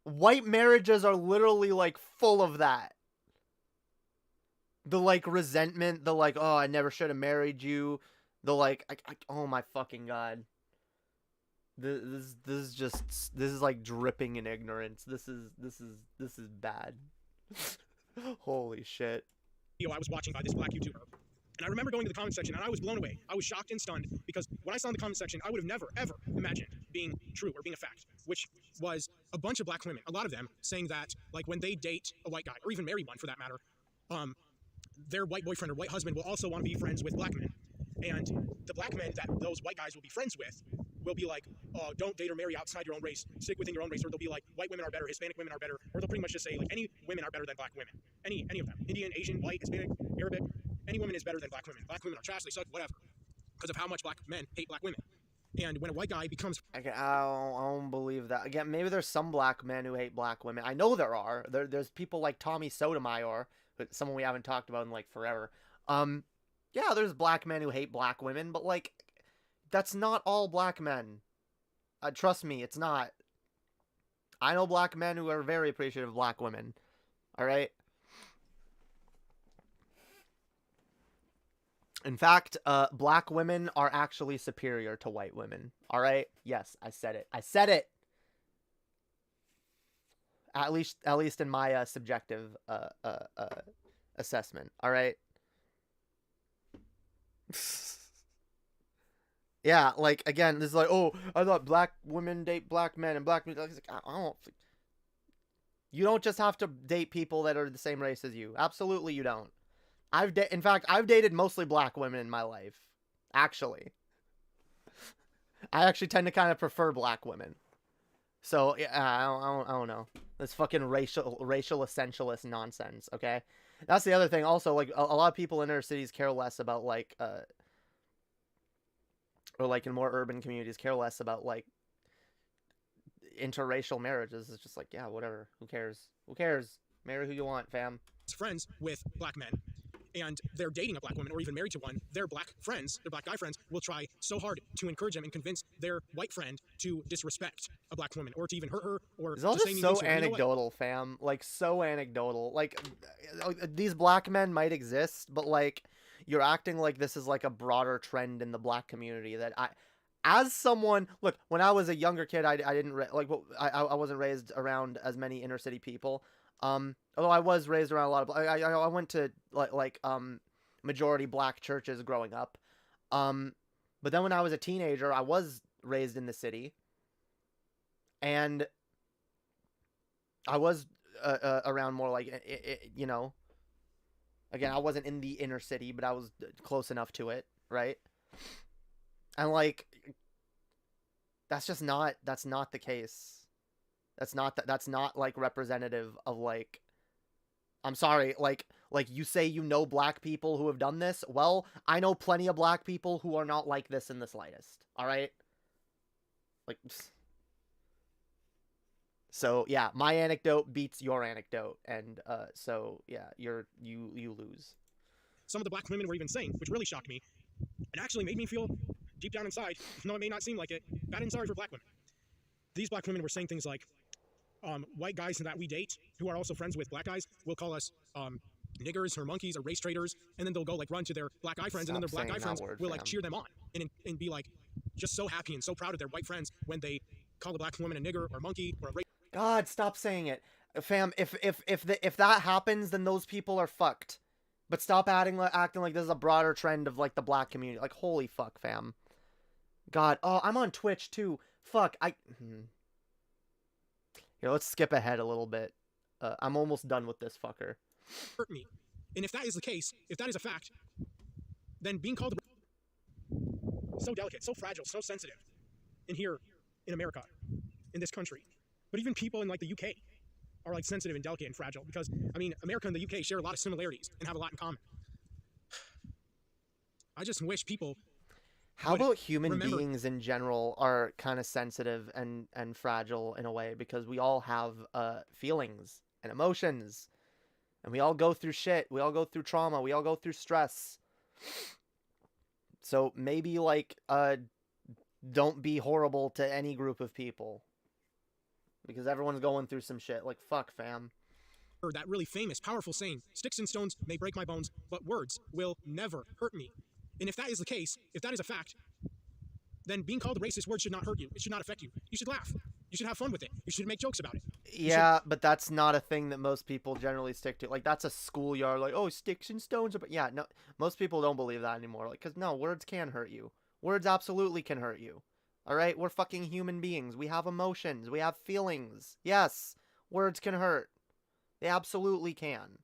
[SPEAKER 3] white marriages are literally, like, full of that. The, like, resentment, the, like, oh, I never should have married you. The, like, oh my fucking god. This is like dripping in ignorance. This is bad. Holy shit.
[SPEAKER 7] Video I was watching by this black YouTuber. And I remember going to the comment section and I was blown away. I was shocked and stunned because what I saw in the comment section, I would have never, ever imagined being true or being a fact, which was a bunch of black women, a lot of them saying that, like, when they date a white guy, or even marry one for that matter, their white boyfriend or white husband will also want to be friends with black men. And the black men that those white guys will be friends with will be like, oh, don't date or marry outside your own race, stick within your own race, or they'll be like, white women are better, Hispanic women are better, or they'll pretty much just say, like, any women are better than black women. Any of them. Indian, Asian, white, Hispanic, Arabic, any woman is better than black women. Black women are trash, they suck, whatever. Because of how much black men hate black women. And when a white guy becomes...
[SPEAKER 3] I don't believe that. Again, maybe there's some black men who hate black women. I know there are. There's people like Tommy Sotomayor, someone we haven't talked about in, like, forever. Yeah, there's black men who hate black women, but, like, that's not all black men. Trust me, it's not. I know black men who are very appreciative of black women. Alright? In fact, black women are actually superior to white women. Alright? Yes, I said it. I said it! At least in my subjective assessment. Alright? Yeah, like, again, this is like, oh, I thought black women date black men and black men. Like, I don't. You don't just have to date people that are the same race as you. Absolutely, you don't. In fact, I've dated mostly black women in my life. Actually, I actually tend to kind of prefer black women. So yeah, I don't know. This fucking racial essentialist nonsense. Okay, that's the other thing. Also, like, a lot of people in inner cities care less about, like, or, like, in more urban communities care less about, like, interracial marriages. It's just like, yeah, whatever. Who cares? Who cares? Marry who you want, fam.
[SPEAKER 7] friends with black men and they're dating a black woman or even married to one, their black friends, their black guy friends, will try so hard to encourage them and convince their white friend to disrespect a black woman or to even hurt her or
[SPEAKER 3] it's all
[SPEAKER 7] to say
[SPEAKER 3] just
[SPEAKER 7] anything
[SPEAKER 3] so
[SPEAKER 7] to her.
[SPEAKER 3] anecdotal, fam. Like, so anecdotal. Like, these black men might exist, but, like, you're acting like this is, like, a broader trend in the black community that as someone, look, when I was a younger kid, I didn't, I wasn't raised around as many inner city people. Although I was raised around a lot of, I went to, like, majority black churches growing up. But then when I was a teenager, I was raised in the city. And I was, around more, like, you know, again, I wasn't in the inner city, but I was close enough to it, right? And, like, that's not the case. That's not like representative of, like, I'm sorry, like you say you know black people who have done this. Well, I know plenty of black people who are not like this in the slightest. All right? Like, so yeah, my anecdote beats your anecdote, and so yeah, you lose.
[SPEAKER 7] Some of the black women were even saying, which really shocked me, and actually made me feel deep down inside, even though it may not seem like it, bad and sorry for black women. These black women were saying things like, white guys that we date who are also friends with black guys will call us niggers or monkeys or race traitors, and then they'll go, like, run to their black guy friends, and then their black guy friends will, like, cheer them on and be, like, just so happy and so proud of their white friends when they call a black woman a nigger or a monkey or a race.
[SPEAKER 3] God, stop saying it, fam. If that happens, then those people are fucked. But stop acting like this is a broader trend of, like, the black community. Like, holy fuck, fam. God, oh, I'm on Twitch too. Fuck, Here, let's skip ahead a little bit. I'm almost done with this fucker.
[SPEAKER 7] Hurt me. And if that is the case, if that is a fact, then being called so delicate, so fragile, so sensitive in here in America, in this country. But even people in, like, the UK are, like, sensitive and delicate and fragile because, I mean, America and the UK share a lot of similarities and have a lot in common. I just wish people...
[SPEAKER 3] How about human beings in general are kind of sensitive and fragile in a way, because we all have feelings and emotions, and we all go through shit. We all go through trauma. We all go through stress. So maybe, like, don't be horrible to any group of people. Because everyone's going through some shit. Like, fuck, fam.
[SPEAKER 7] Or that really famous, powerful saying, sticks and stones may break my bones, but words will never hurt me. And if that is the case, if that is a fact, then being called a racist word should not hurt you. It should not affect you. You should laugh. You should have fun with it. You should make jokes about it.
[SPEAKER 3] Yeah, but that's not a thing that most people generally stick to. Like, that's a schoolyard, like, oh, sticks and stones. But yeah, no, most people don't believe that anymore. Like, because no, words can hurt you. Words absolutely can hurt you. All right? We're fucking human beings. We have emotions. We have feelings. Yes, words can hurt. They absolutely can.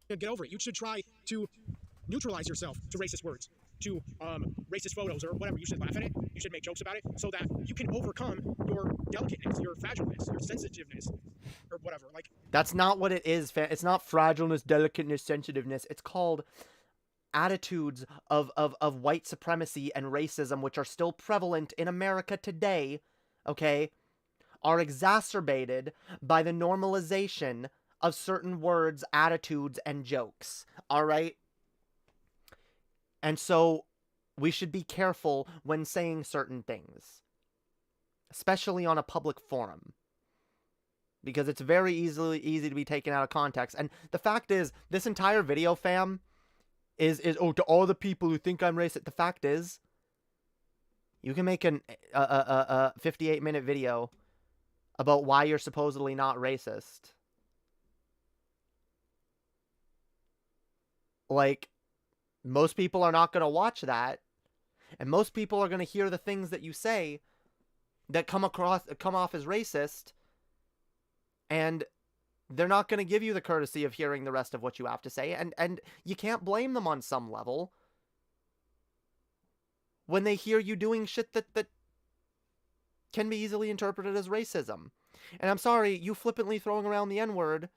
[SPEAKER 7] Get over it. You should try to neutralize yourself to racist words, to racist photos or whatever. You should laugh at it. You should make jokes about it so that you can overcome your delicateness, your fragileness, your sensitiveness, or whatever. Like,
[SPEAKER 3] that's not what it is, fam. It's not fragileness, delicateness, sensitiveness. It's called attitudes of white supremacy and racism, which are still prevalent in America today, okay, are exacerbated by the normalization of certain words, attitudes, and jokes, all right? And so we should be careful when saying certain things, especially on a public forum, because it's very easy to be taken out of context. And the fact is, this entire video, fam, is oh, to all the people who think I'm racist. The fact is, you can make a 58-minute video about why you're supposedly not racist. Like, most people are not going to watch that, and most people are going to hear the things that you say that come off as racist, and they're not going to give you the courtesy of hearing the rest of what you have to say, and you can't blame them on some level when they hear you doing shit that can be easily interpreted as racism. And I'm sorry, you flippantly throwing around the N-word,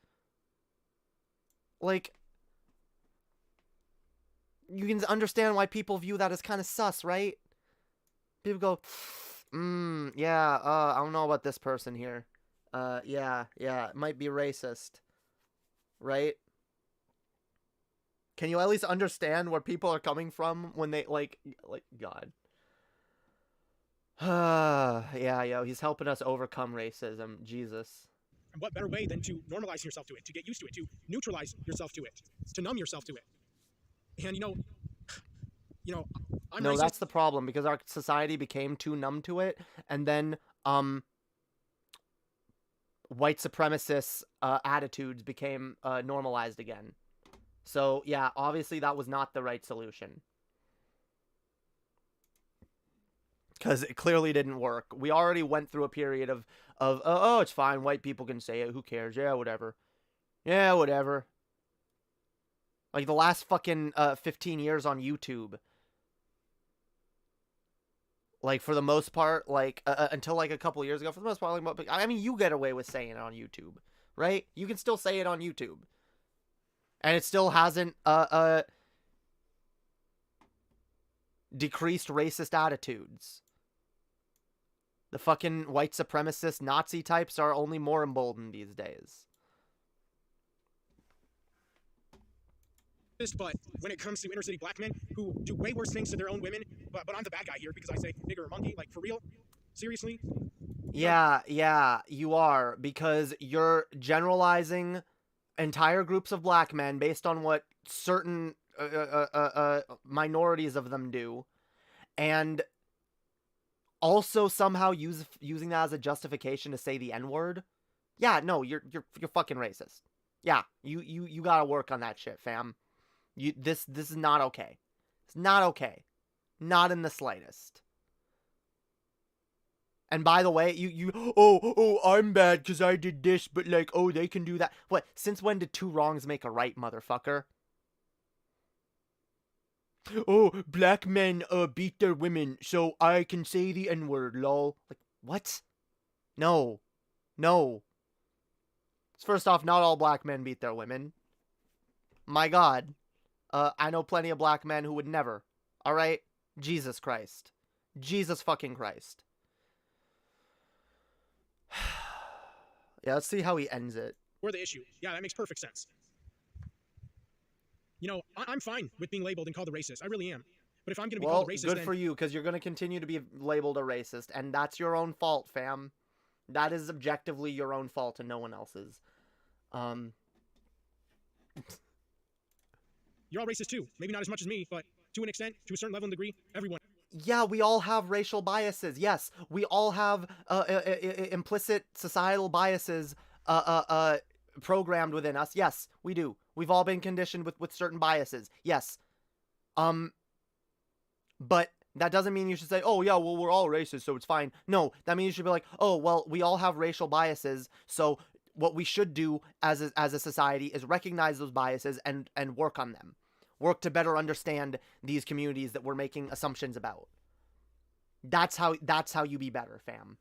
[SPEAKER 3] like, you can understand why people view that as kind of sus, right? People go, yeah, I don't know about this person here. Yeah, it might be racist, right? Can you at least understand where people are coming from when they, like, God. Yeah, yo, he's helping us overcome racism. Jesus.
[SPEAKER 7] and what better way than to normalize yourself to it, to get used to it, to neutralize yourself to it, to numb yourself to it. And, I'm
[SPEAKER 3] No,
[SPEAKER 7] racist.
[SPEAKER 3] that's the problem, because our society became too numb to it, and then white supremacist attitudes became normalized again. So yeah, obviously that was not the right solution, because it clearly didn't work. We already went through a period of oh, it's fine, white people can say it, who cares, yeah, whatever. Like the last fucking 15 years on YouTube. Like, for the most part, like, until, like, a couple years ago, for the most part, like, I mean, you get away with saying it on YouTube, right? You can still say it on YouTube. And it still hasn't, decreased racist attitudes. The fucking white supremacist Nazi types are only more emboldened these days.
[SPEAKER 7] But when it comes to inner city black men who do way worse things to their own women, but I'm the bad guy here because I say nigger or monkey, like, for real? Seriously?
[SPEAKER 3] Yeah, you are, because you're generalizing entire groups of black men based on what certain minorities of them do, and also somehow using that as a justification to say the N-word. Yeah, no, you're fucking racist. Yeah, you gotta work on that shit, fam. This is not okay. It's not okay. Not in the slightest. And by the way, I'm bad because I did this, but like, oh, they can do that. What? Since when did two wrongs make a right, motherfucker? Oh, black men beat their women, so I can say the N-word, lol. Like, what? No. First off, not all black men beat their women. My God. I know plenty of black men who would never. Alright? Jesus Christ. Jesus fucking Christ. Yeah, let's see how he ends it.
[SPEAKER 7] We're the issue. Yeah, that makes perfect sense. I'm fine with being labeled and called a racist. I really am. But if I'm going to be
[SPEAKER 3] Well,
[SPEAKER 7] called a racist,
[SPEAKER 3] good
[SPEAKER 7] then
[SPEAKER 3] for you, because you're going to continue to be labeled a racist, and that's your own fault, fam. That is objectively your own fault and no one else's.
[SPEAKER 7] you're all racist too. Maybe not as much as me, but to an extent, to a certain level and degree, everyone.
[SPEAKER 3] Yeah, we all have racial biases. Yes, we all have implicit societal biases programmed within us. Yes, we do. We've all been conditioned with certain biases. Yes. But that doesn't mean you should say, oh, yeah, well, we're all racist, so it's fine. No, that means you should be like, oh, well, we all have racial biases, so what we should do as a society is recognize those biases and work on them. Work to better understand these communities that we're making assumptions about. That's how you be better, fam.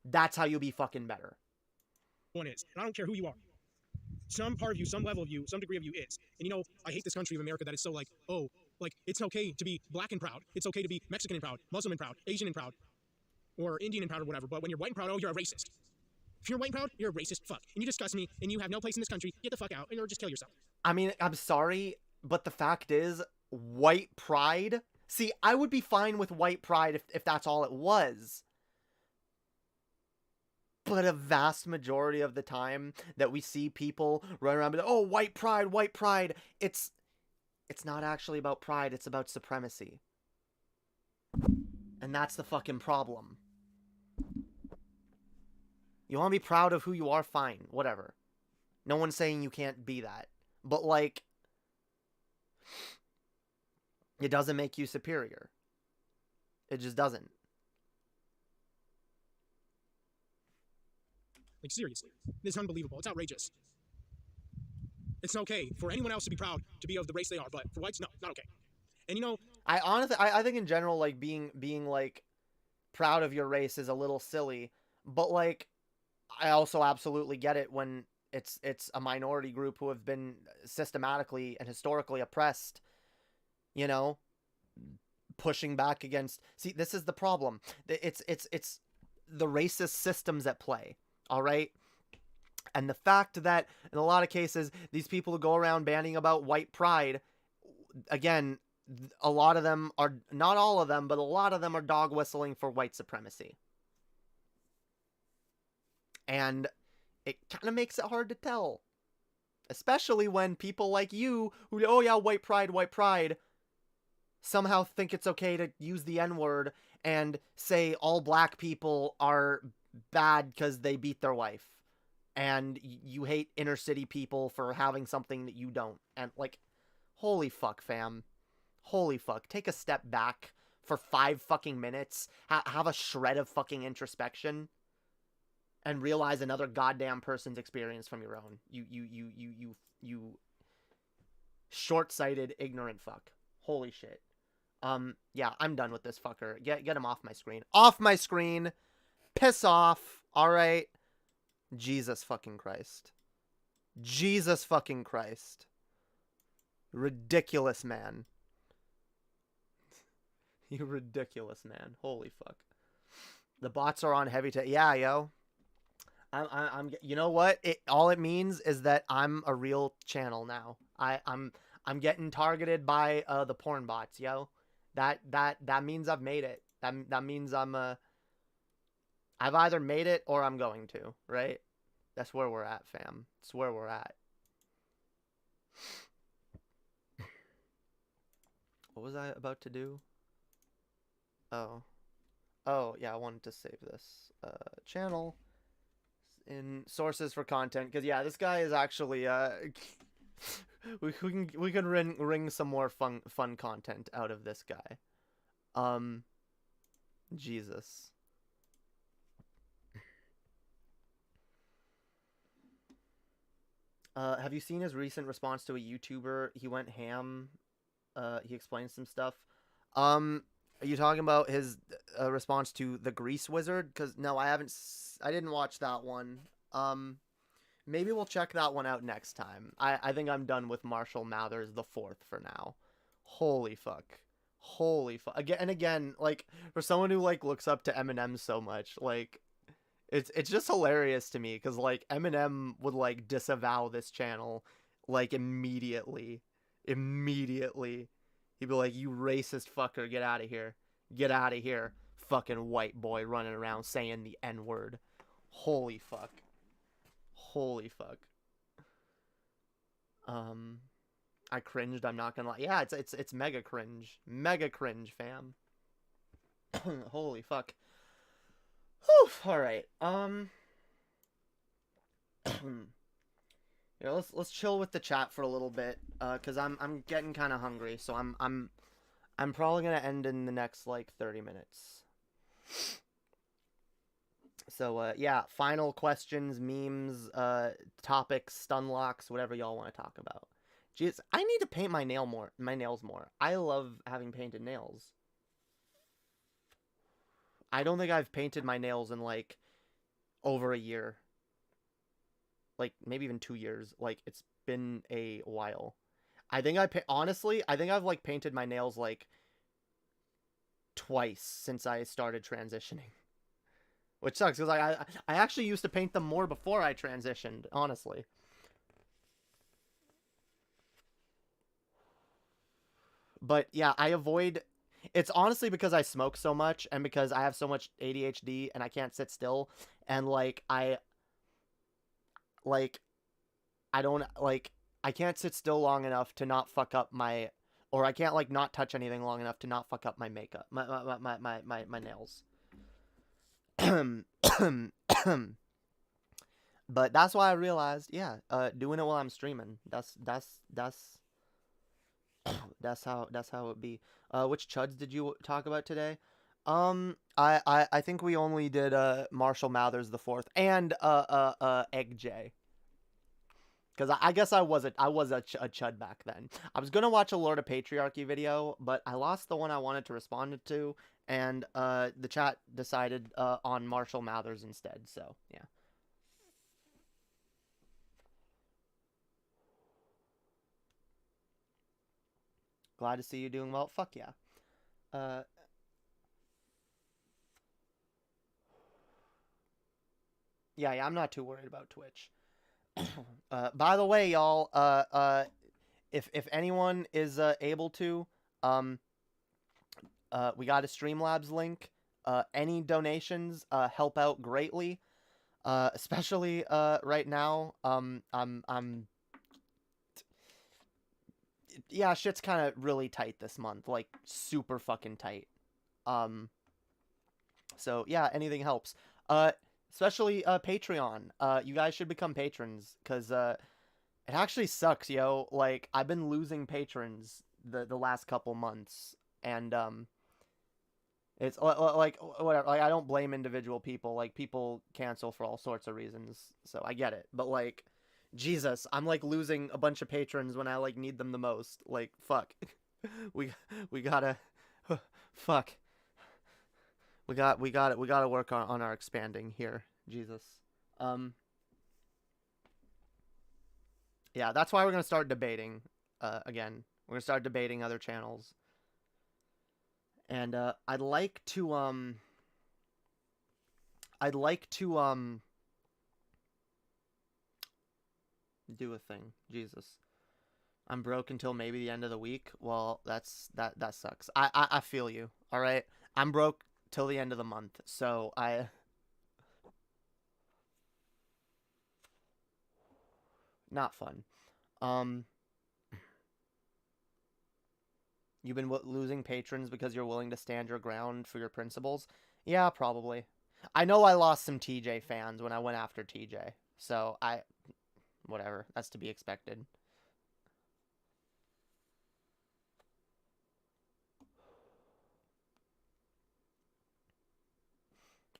[SPEAKER 3] That's how you be fucking better.
[SPEAKER 7] One is, and I don't care who you are. Some part of you, some level of you, some degree of you is. And you know, I hate this country of America that is so like, oh, like it's okay to be black and proud. It's okay to be Mexican and proud, Muslim and proud, Asian and proud, or Indian and proud or whatever. But when you're white and proud, oh, you're a racist. If you're white and proud, you're a racist. Fuck. And you disgust me, and you have no place in this country. Get the fuck out, or just kill yourself.
[SPEAKER 3] I mean, I'm sorry, but the fact is, white pride... See, I would be fine with white pride if that's all it was. But a vast majority of the time that we see people run around and be like, oh, white pride, it's not actually about pride, it's about supremacy. And that's the fucking problem. You want to be proud of who you are, fine, whatever. No one's saying you can't be that. But, like, it doesn't make you superior. It just doesn't.
[SPEAKER 7] Like, seriously. This is unbelievable. It's outrageous. It's okay for anyone else to be proud to be of the race they are, but for whites, no, not okay. And you know,
[SPEAKER 3] I honestly, I think in general, like, being like proud of your race is a little silly, but like, I also absolutely get it when it's a minority group who have been systematically and historically oppressed, you know, pushing back against. See, this is the problem. It's the racist systems at play. All right. And the fact that in a lot of cases, these people who go around banning about white pride, again, a lot of them are, not all of them, but a lot of them are dog whistling for white supremacy. And it kind of makes it hard to tell. Especially when people like you, who, oh yeah, white pride, somehow think it's okay to use the N-word and say all black people are bad because they beat their wife. And you hate inner city people for having something that you don't. And, like, holy fuck, fam. Holy fuck. Take a step back for 5 fucking minutes. Have a shred of fucking introspection. And realize another goddamn person's experience from your own. You short-sighted, ignorant fuck. Holy shit. Yeah, I'm done with this fucker. Get him off my screen. Off my screen! Piss off! Alright? Jesus fucking Christ. Jesus fucking Christ. Ridiculous, man. You ridiculous, man. Holy fuck. The bots are on heavy yeah, yo. I'm you know what? All it means is that I'm a real channel now. I'm getting targeted by the porn bots, yo. That means I've made it. That means I've either made it or I'm going to, right? That's where we're at, fam. It's where we're at. What was I about to do? Oh, yeah, I wanted to save this channel in sources for content, because yeah, this guy is actually we can wring some more fun content out of this guy. Jesus. Have you seen his recent response to a YouTuber? He went ham. He explained some stuff. Are you talking about his response to the Grease Wizard? Because no, I didn't watch that one. Maybe we'll check that one out next time. I think I'm done with Marshall Mathers the Fourth for now. Holy fuck. Holy fuck. Again, like, for someone who, like, looks up to Eminem so much, like, it's just hilarious to me, because, like, Eminem would, like, disavow this channel, like, immediately. He'd He'd be like, "You racist fucker, get out of here. Get out of here. Fucking white boy running around saying the N-word." Holy fuck. Holy fuck. I cringed, I'm not gonna lie. Yeah, it's mega cringe. Mega cringe, fam. Holy fuck. Whew, alright. Yeah, let's chill with the chat for a little bit, cause I'm getting kind of hungry, so I'm probably gonna end in the next like 30 minutes. So yeah, final questions, memes, topics, stun locks, whatever y'all want to talk about. Jeez, I need to paint my nails more. I love having painted nails. I don't think I've painted my nails in like over a year. Like maybe even 2 years. Like it's been a while. I think honestly, I think I've like painted my nails like twice since I started transitioning. Which sucks because I actually used to paint them more before I transitioned, honestly. But yeah, I avoid... It's honestly because I smoke so much and because I have so much ADHD and I can't sit still. And like, I don't, like, I can't sit still long enough to not fuck up my... Or I can't like not touch anything long enough to not fuck up my makeup, my nails. But that's why I realized, yeah, doing it while I'm streaming. That's how it be. Which chuds did you talk about today? I think we only did Marshall Mathers the Fourth and Egg J. Because I guess I was a chud back then. I was gonna watch a Lord of Patriarchy video, but I lost the one I wanted to respond to, and the chat decided on Marshall Mathers instead. So yeah. Glad to see you doing well. Fuck yeah. Yeah, I'm not too worried about Twitch. By the way, y'all, if anyone is able to, we got a Streamlabs link. Any donations help out greatly. Especially right now. Yeah, shit's kind of really tight this month, like super fucking tight. So yeah, anything helps. Especially Patreon. You guys should become patrons, cause it actually sucks, yo. Like I've been losing patrons the last couple months, and it's like whatever. Like I don't blame individual people. Like people cancel for all sorts of reasons, so I get it. But like, Jesus, I'm like losing a bunch of patrons when I like need them the most. Like fuck, we gotta fuck. We gotta work on our expanding here. Jesus. Yeah, that's why we're gonna start debating again. We're gonna start debating other channels. And I'd like to do a thing. Jesus. I'm broke until maybe the end of the week. Well, that sucks. I feel you. All right. I'm broke till the end of the month. So not fun. You've been losing patrons because you're willing to stand your ground for your principles? Yeah, probably. I know I lost some TJ fans when I went after TJ. So whatever. That's to be expected.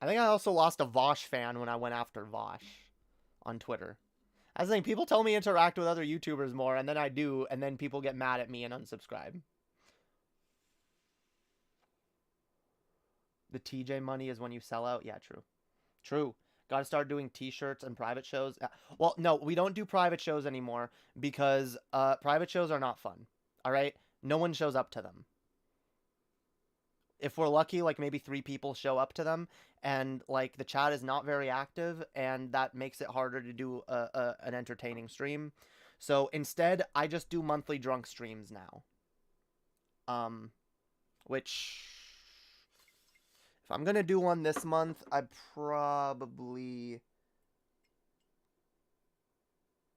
[SPEAKER 3] I think I also lost a Vosh fan when I went after Vosh on Twitter. I was saying, people tell me to interact with other YouTubers more, and then I do, and then people get mad at me and unsubscribe. The TJ money is when you sell out? Yeah, true. True. Gotta start doing t-shirts and private shows. Well, no, we don't do private shows anymore because private shows are not fun. Alright? No one shows up to them. If we're lucky, like maybe 3 people show up to them, and like the chat is not very active, and that makes it harder to do an entertaining stream. So instead, I just do monthly drunk streams now. Which, if I'm gonna do one this month, I probably...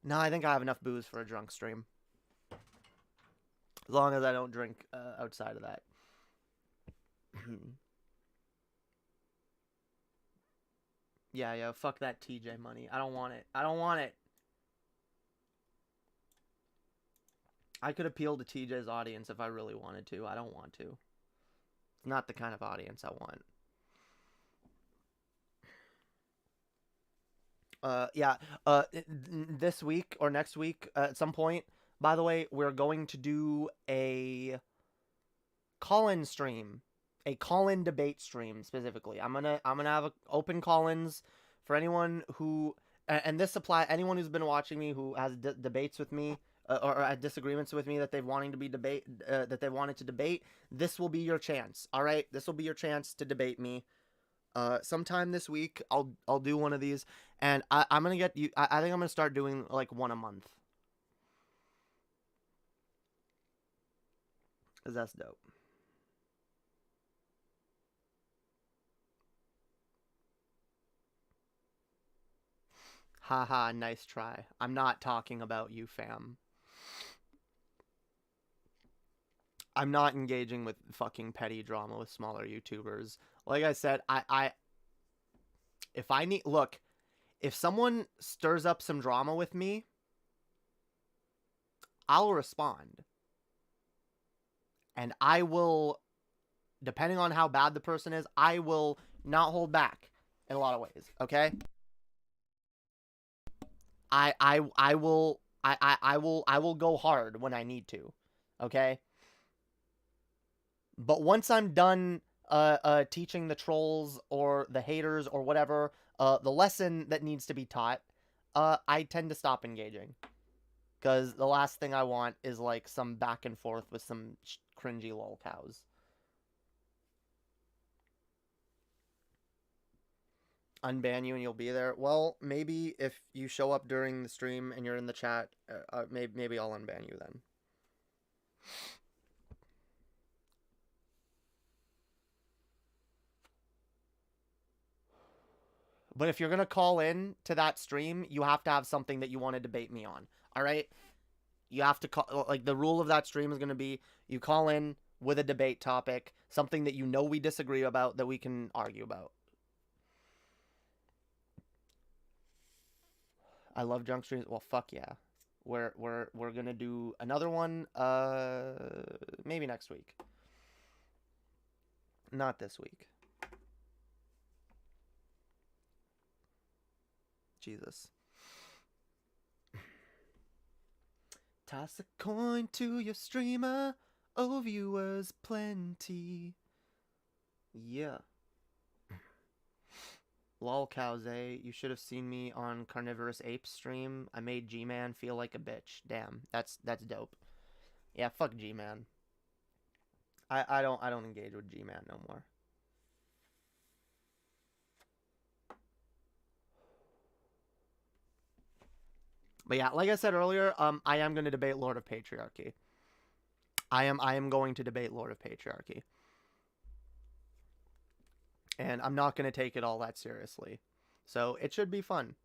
[SPEAKER 3] No, I think I have enough booze for a drunk stream. As long as I don't drink outside of that. Yeah, yo, fuck that TJ money. I don't want it. I don't want it. I could appeal to TJ's audience if I really wanted to. I don't want to. It's not the kind of audience I want. This week or next week at some point, by the way, we're going to do a call-in stream, a call-in debate stream specifically. I'm gonna have open call-ins for anyone who, and this anyone who's been watching me who has debates with me or had disagreements with me that they've wanted to debate. This will be your chance. All right, this will be your chance to debate me. Sometime this week, I'll do one of these, and I'm gonna get you. I think I'm gonna start doing like one a month. 'Cause that's dope. Haha, nice try. I'm not talking about you, fam. I'm not engaging with fucking petty drama with smaller YouTubers. Like I said, if someone stirs up some drama with me, I'll respond. And I will, depending on how bad the person is, I will not hold back in a lot of ways, okay? I will go hard when I need to, okay? But once I'm done teaching the trolls or the haters or whatever the lesson that needs to be taught, I tend to stop engaging. Because the last thing I want is like some back and forth with some cringy lol cows. Unban you and you'll be there. Well, maybe if you show up during the stream and you're in the chat, maybe I'll unban you then. But if you're going to call in to that stream, you have to have something that you want to debate me on. All right? You have to call, like, the rule of that stream is going to be you call in with a debate topic, something that you know we disagree about that we can argue about. I love drunk streams. Well, fuck yeah. We're going to do another one maybe next week. Not this week. Jesus. Toss a coin to your streamer. Oh, viewers plenty. Yeah. Lol cows, eh? You should have seen me on Carnivorous Ape stream. I made G-Man feel like a bitch. Damn, that's dope. Yeah, fuck G-Man. I don't engage with G-Man no more. But yeah, like I said earlier, I am going to debate Lord of Patriarchy. I am going to debate Lord of Patriarchy. And I'm not going to take it all that seriously. So it should be fun.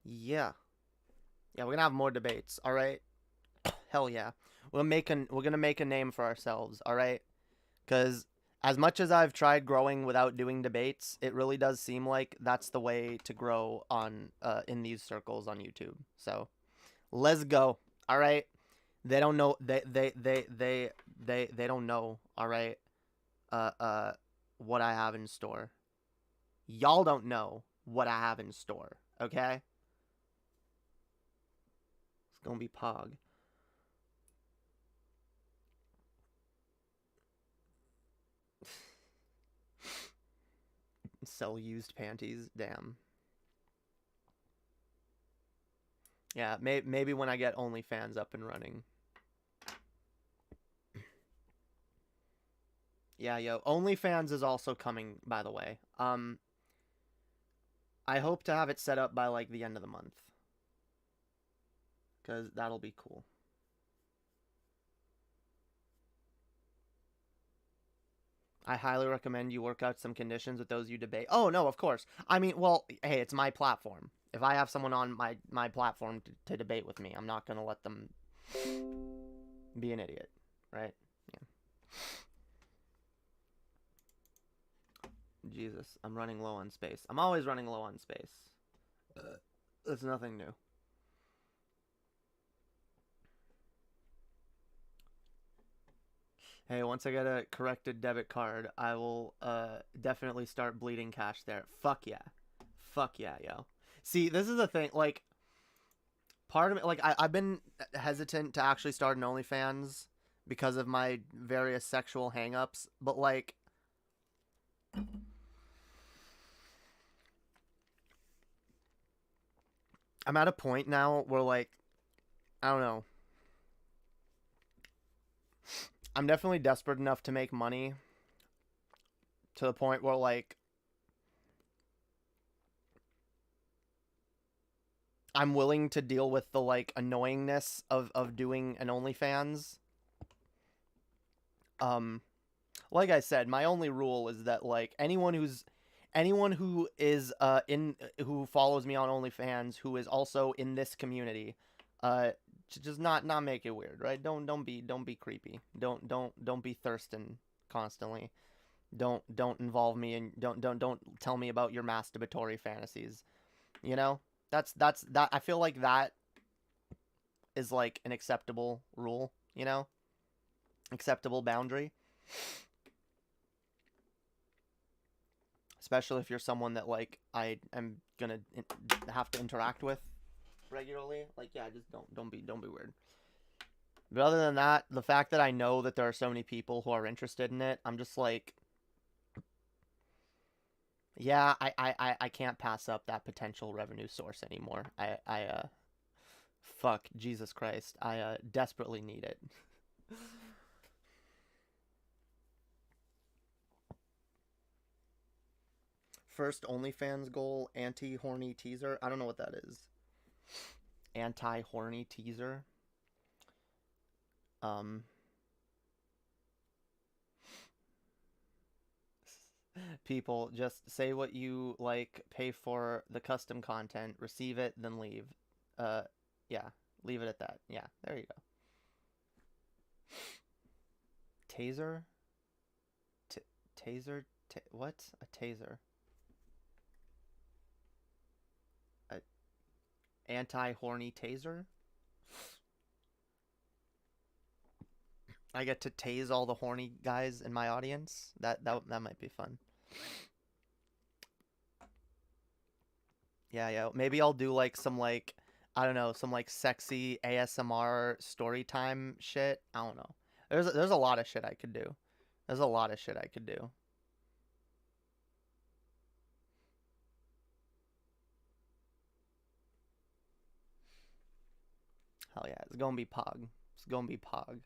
[SPEAKER 3] Yeah. Yeah, we're going to have more debates, all right? Hell yeah. We're going to make a name for ourselves, all right? Cuz as much as I've tried growing without doing debates, it really does seem like that's the way to grow on in these circles on YouTube. So, let's go. All right? They don't know they don't know, all right? What I have in store. Y'all don't know what I have in store, okay? It's going to be Pog. Sell used panties. Damn. Yeah, maybe when I get OnlyFans up and running. Yeah, yo, OnlyFans is also coming, by the way. I hope to have it set up by like the end of the month. Because that'll be cool. I highly recommend you work out some conditions with those you debate. Oh, no, of course. I mean, well, hey, it's my platform. If I have someone on my platform to debate with me, I'm not going to let them be an idiot, right? Yeah. Jesus, I'm running low on space. I'm always running low on space. It's nothing new. Hey, once I get a corrected debit card, I will definitely start bleeding cash there. Fuck yeah. Fuck yeah, yo. See, this is the thing, like, part of it, like, I've been hesitant to actually start an OnlyFans because of my various sexual hang-ups, but, like, I'm at a point now where, like, I don't know. I'm definitely desperate enough to make money to the point where, like, I'm willing to deal with the, like, annoyingness of doing an OnlyFans. Like I said, my only rule is that, like, anyone who is who follows me on OnlyFans who is also in this community, just not make it weird, right? Don't be creepy. Don't be thirsting constantly. Don't involve me and don't tell me about your masturbatory fantasies. You know? That's that I feel like that is like an acceptable rule, you know? Acceptable boundary. Especially if you're someone that, like, I am gonna have to interact with regularly. Like, yeah, just don't be weird. But other than that, the fact that I know that there are so many people who are interested in it, I'm just like, yeah, I can't pass up that potential revenue source anymore. Fuck, Jesus Christ. I desperately need it. First OnlyFans goal, anti-horny teaser. I don't know what that is. Anti-horny teaser. People, just say what you like, pay for the custom content, receive it, then leave. Yeah, leave it at that. Yeah, there you go. Taser? Taser? What? A taser. Anti-horny taser? I get to tase all the horny guys in my audience. That might be fun. Yeah. Maybe I'll do like some, like, I don't know, some like sexy ASMR story time shit. I don't know. There's a lot of shit I could do. There's a lot of shit I could do. Hell yeah, it's gonna be Pog. It's gonna be Pog.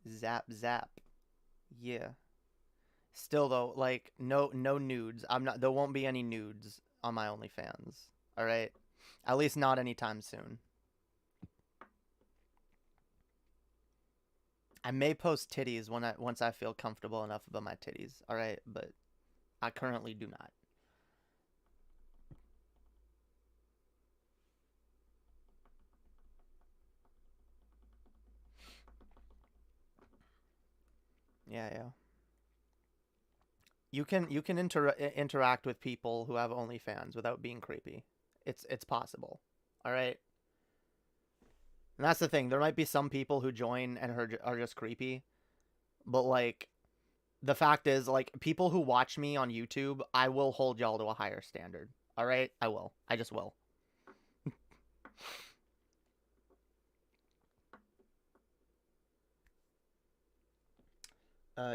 [SPEAKER 3] Zap zap. Yeah. Still though, like, no nudes. There won't be any nudes on my OnlyFans. Alright? At least not anytime soon. I may post titties once I feel comfortable enough about my titties, alright? But I currently do not. Yeah. You can interact with people who have OnlyFans without being creepy. It's possible. All right? And that's the thing. There might be some people who join and are just creepy. But, like, the fact is, like, people who watch me on YouTube, I will hold y'all to a higher standard. All right? I will. I just will.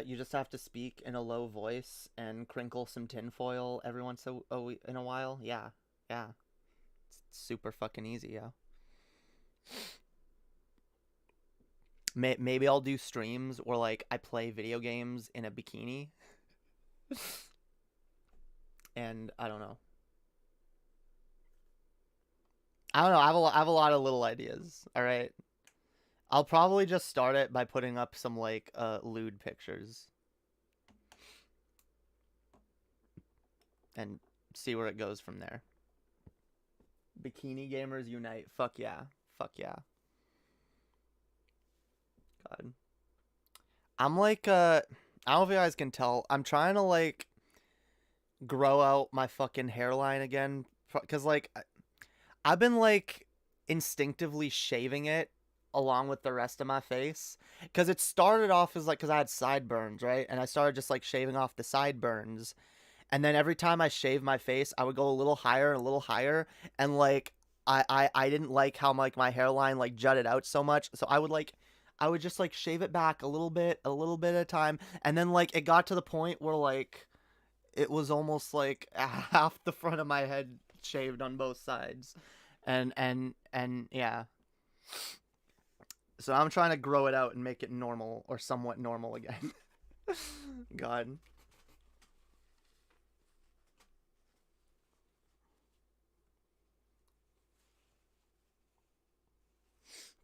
[SPEAKER 3] You just have to speak in a low voice and crinkle some tinfoil every once in a while. Yeah. It's super fucking easy, yo. Maybe I'll do streams where, like, I play video games in a bikini. And I don't know. I don't know. I have a lot of little ideas. All right. I'll probably just start it by putting up some like lewd pictures and see where it goes from there. Bikini gamers unite. Fuck yeah. Fuck yeah. God. I'm like I don't know if you guys can tell. I'm trying to like grow out my fucking hairline again cuz like I've been like instinctively shaving it along with the rest of my face because it started off as like because I had sideburns, right? And I started just like shaving off the sideburns, and then every time I shaved my face I would go a little higher and a little higher, and like I didn't like how like my hairline like jutted out so much, so I would just like shave it back a little bit at a time, and then like it got to the point where like it was almost like half the front of my head shaved on both sides, and yeah. So I'm trying to grow it out and make it normal or somewhat normal again. God.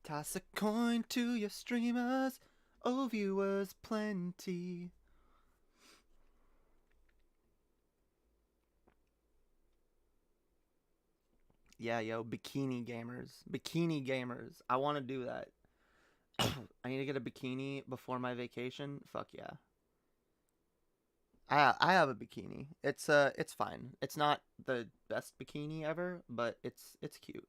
[SPEAKER 3] Toss a coin to your streamers, oh viewers plenty. Yeah, yo, bikini gamers. Bikini gamers. I want to do that. I need to get a bikini before my vacation. Fuck yeah. I have a bikini. It's fine. It's not the best bikini ever, but it's cute.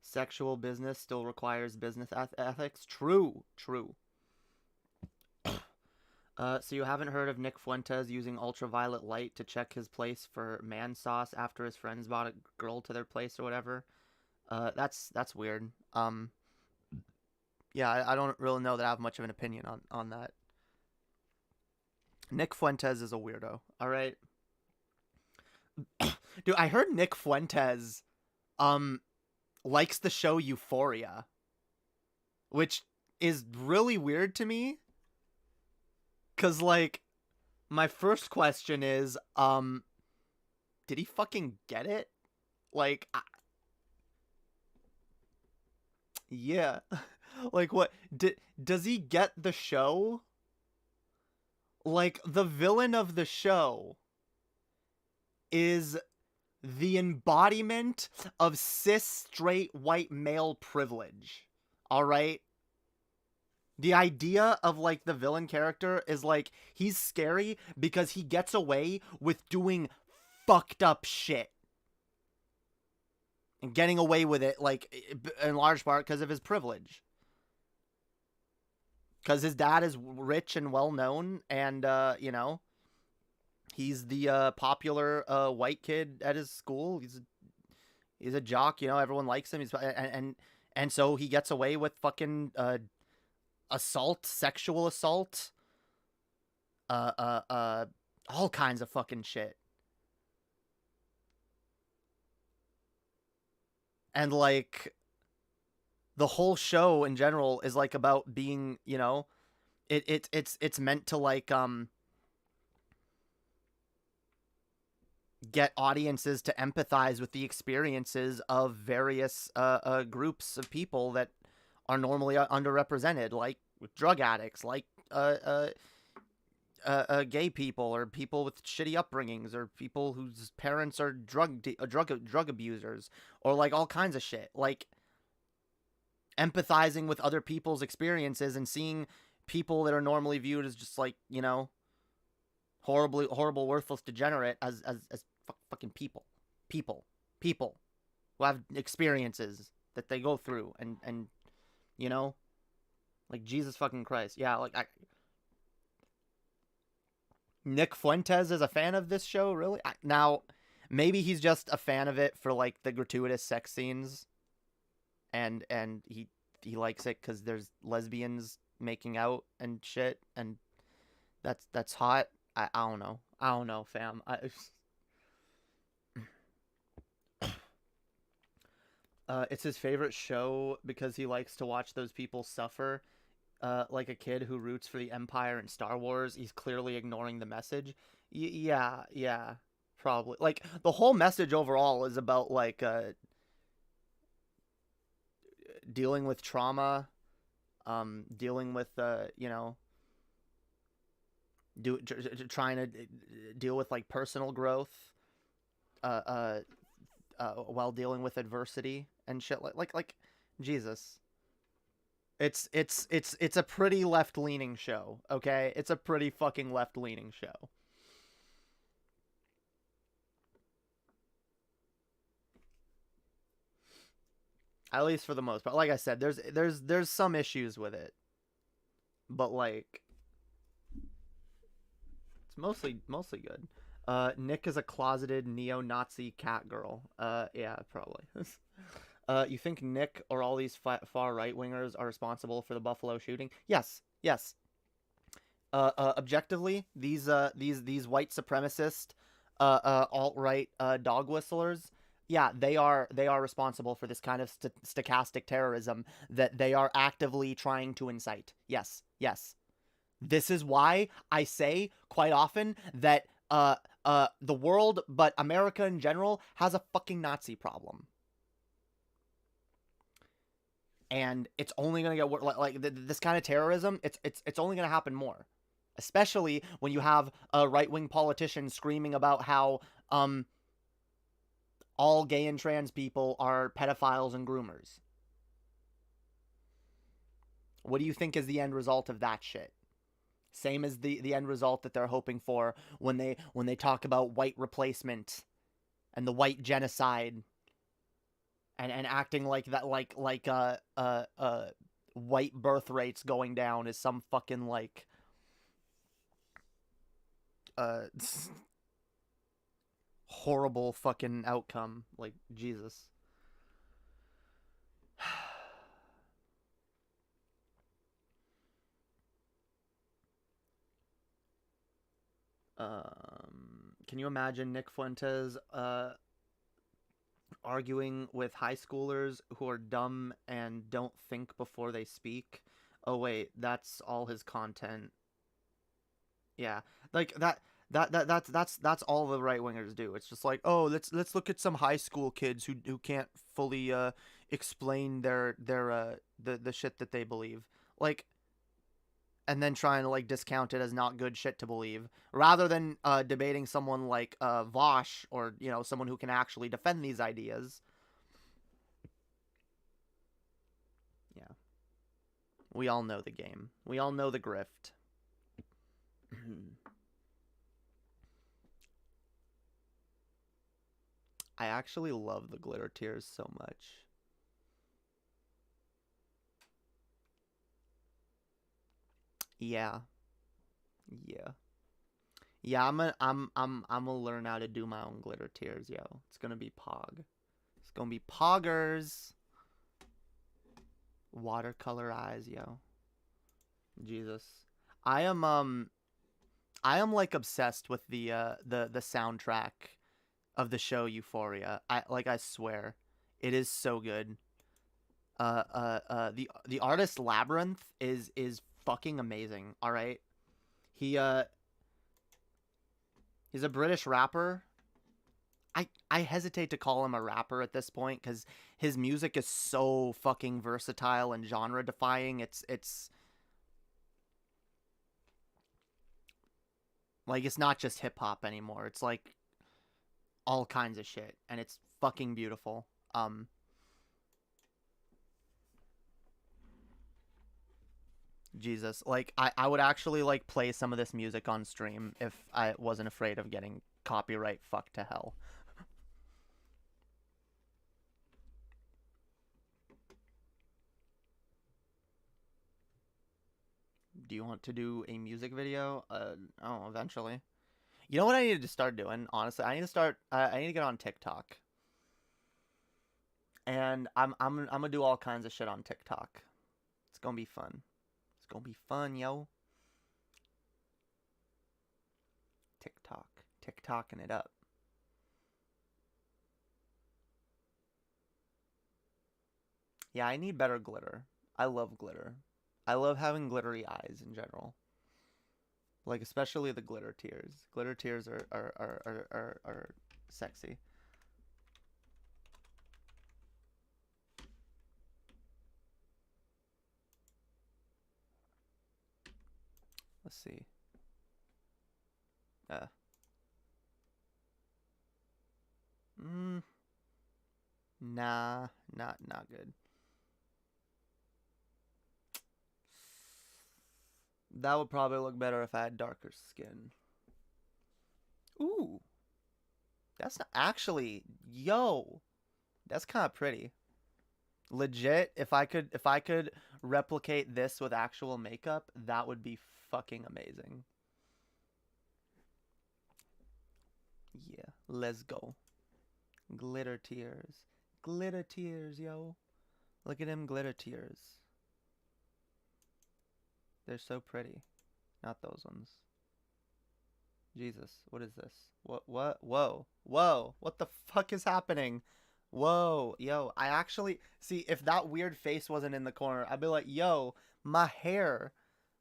[SPEAKER 3] Sexual business still requires business ethics. True. So you haven't heard of Nick Fuentes using ultraviolet light to check his place for man sauce after his friends brought a girl to their place or whatever? That's weird. Yeah, I don't really know that I have much of an opinion on that. Nick Fuentes is a weirdo. All right. Dude, I heard Nick Fuentes likes the show Euphoria, which is really weird to me. 'Cause like my first question is did he fucking get it? Like yeah. Like what does he get the show? Like the villain of the show is the embodiment of cis straight white male privilege. All right? The idea of like the villain character is like he's scary because he gets away with doing fucked up shit. And getting away with it like in large part because of his privilege. Cuz his dad is rich and well known, and you know, he's the popular white kid at his school. He's a jock, you know, everyone likes him. And so he gets away with fucking assault, sexual assault, all kinds of fucking shit. And like the whole show in general is like about being, you know, it's meant to like get audiences to empathize with the experiences of various groups of people that are normally underrepresented, like drug addicts, like gay people, or people with shitty upbringings, or people whose parents are drug abusers, or like all kinds of shit. Like empathizing with other people's experiences and seeing people that are normally viewed as just like, you know, horrible, worthless, degenerate as fucking people who have experiences that they go through, and you know, like Jesus fucking Christ. Yeah, like Nick Fuentes is a fan of this show, really? Now, maybe he's just a fan of it for like the gratuitous sex scenes, and he likes it because there's lesbians making out and shit, and that's hot. I don't know, fam. It's his favorite show because he likes to watch those people suffer. like a kid who roots for the Empire in Star Wars, he's clearly ignoring the message. Yeah, probably. Like the whole message overall is about like dealing with trauma, dealing with you know, trying to deal with like personal growth, while dealing with adversity and shit like Jesus. It's a pretty left-leaning show, okay? It's a pretty fucking left-leaning show. At least for the most part. Like I said, there's some issues with it. But like it's mostly good. Nick is a closeted neo-Nazi cat girl. Yeah, probably. You think Nick or all these far right-wingers are responsible for the Buffalo shooting? Yes. Objectively, these white supremacist, alt-right dog whistlers, yeah, they are responsible for this kind of stochastic terrorism that they are actively trying to incite. Yes. This is why I say quite often that the world, but America in general, has a fucking Nazi problem. And it's only gonna get worse. Like this kind of terrorism, it's only gonna happen more, especially when you have a right-wing politician screaming about how all gay and trans people are pedophiles and groomers. What do you think is the end result of that shit? Same as the end result that they're hoping for when they talk about white replacement and the white genocide. And acting like that, like white birth rates going down is some fucking like horrible fucking outcome. Like Jesus. Can you imagine Nick Fuentes arguing with high schoolers who are dumb and don't think before they speak? Oh wait, that's all his content. Yeah, like that's all the right wingers do. It's just like, oh, let's look at some high school kids who can't fully explain their the shit that they believe, like, and then trying to like discount it as not good shit to believe, rather than debating someone like Vosh, or you know, someone who can actually defend these ideas. Yeah, we all know the game. We all know the grift. I actually love the glitter tears so much. Yeah. I'm gonna learn how to do my own glitter tears, yo. It's gonna be pog. It's gonna be poggers. Watercolor eyes, yo. Jesus. I am like obsessed with the soundtrack of the show Euphoria. I swear, it is so good. The artist Labyrinth is fucking amazing. All right, he's a British rapper. I hesitate to call him a rapper at this point because his music is so fucking versatile and genre defying. It's like, it's not just hip hop anymore. It's like all kinds of shit, and it's fucking beautiful. Jesus, like I would actually like play some of this music on stream if I wasn't afraid of getting copyright fucked to hell. Do you want to do a music video? Oh, eventually. You know what I need to start doing? Honestly, I need to get on TikTok. And I'm gonna do all kinds of shit on TikTok. It's gonna be fun. It's gonna be fun, yo. TikToking it up. Yeah, I need better glitter. I love glitter. I love having glittery eyes in general. Like, especially the glitter tears. Glitter tears are sexy. Let's see. Nah, not good. That would probably look better if I had darker skin. Ooh. That's not actually, yo. That's kind of pretty. Legit, if I could replicate this with actual makeup, that would be fucking amazing. Yeah, let's go. Glitter tears. Glitter tears, yo. Look at them glitter tears. They're so pretty. Not those ones. Jesus, what is this? What? Whoa. Whoa. What the fuck is happening? Whoa. Yo, I actually... See, if that weird face wasn't in the corner, I'd be like, yo, my hair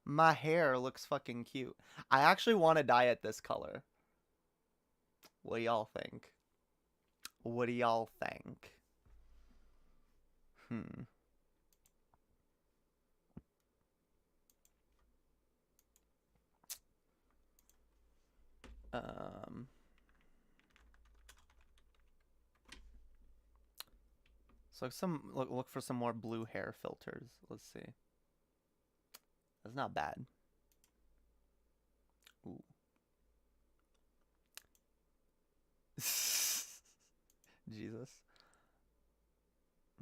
[SPEAKER 3] looks fucking cute. I actually want to dye it this color. What do y'all think? What do y'all think? So look for some more blue hair filters. Let's see. That's not bad. Ooh. Jesus.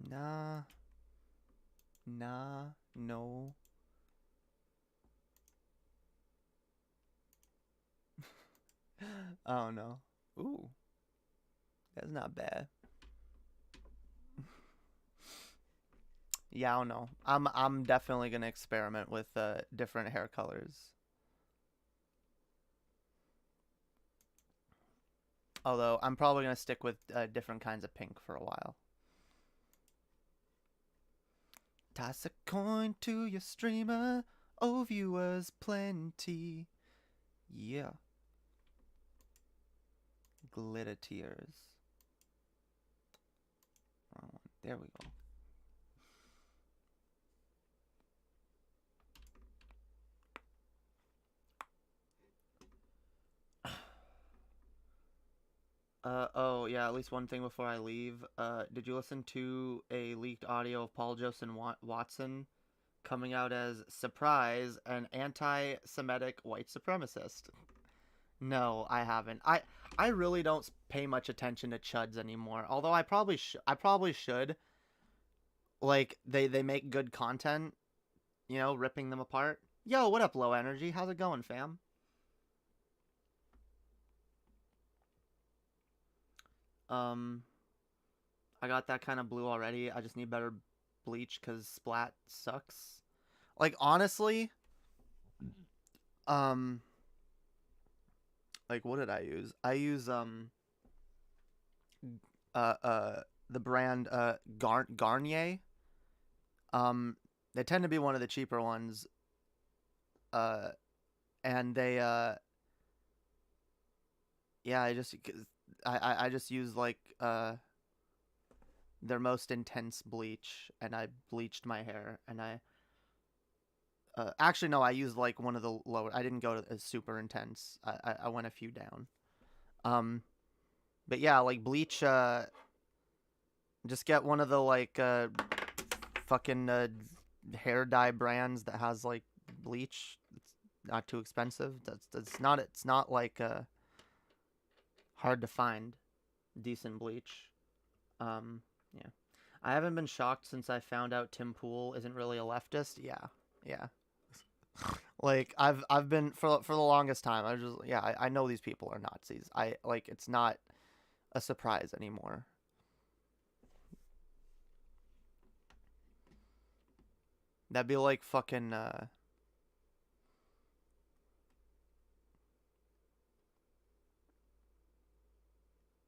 [SPEAKER 3] Nah. No. Oh no. Ooh. That's not bad. Yeah, I don't know. I'm definitely gonna experiment with different hair colors. Although I'm probably gonna stick with different kinds of pink for a while. Toss a coin to your streamer. Oh, viewers plenty. Yeah. Glitter tears. Wrong one. There we go. Oh, yeah, at least one thing before I leave. Did you listen to a leaked audio of Paul Joseph Watson coming out as, surprise, an anti-Semitic white supremacist? No, I haven't. I really don't pay much attention to CHUDS anymore. Although I probably should. Like, they make good content, you know, ripping them apart. Yo, what up, Low Energy? How's it going, fam? I got that kind of blue already. I just need better bleach because Splat sucks. Like, honestly, like, what did I use? I use, the brand, Garnier. They tend to be one of the cheaper ones. And they, yeah, I just use, like, their most intense bleach, and I bleached my hair, and actually, no, I used, like, one of the lower, I didn't go to super intense, I went a few down, but yeah, like, bleach, just get one of the, like, fucking, hair dye brands that has, like, bleach. It's not too expensive. It's not like, hard to find decent bleach. Yeah. I haven't been shocked since I found out Tim Pool isn't really a leftist. Yeah. Like, I've been for the longest time. I know these people are Nazis. It's not a surprise anymore. That'd be like fucking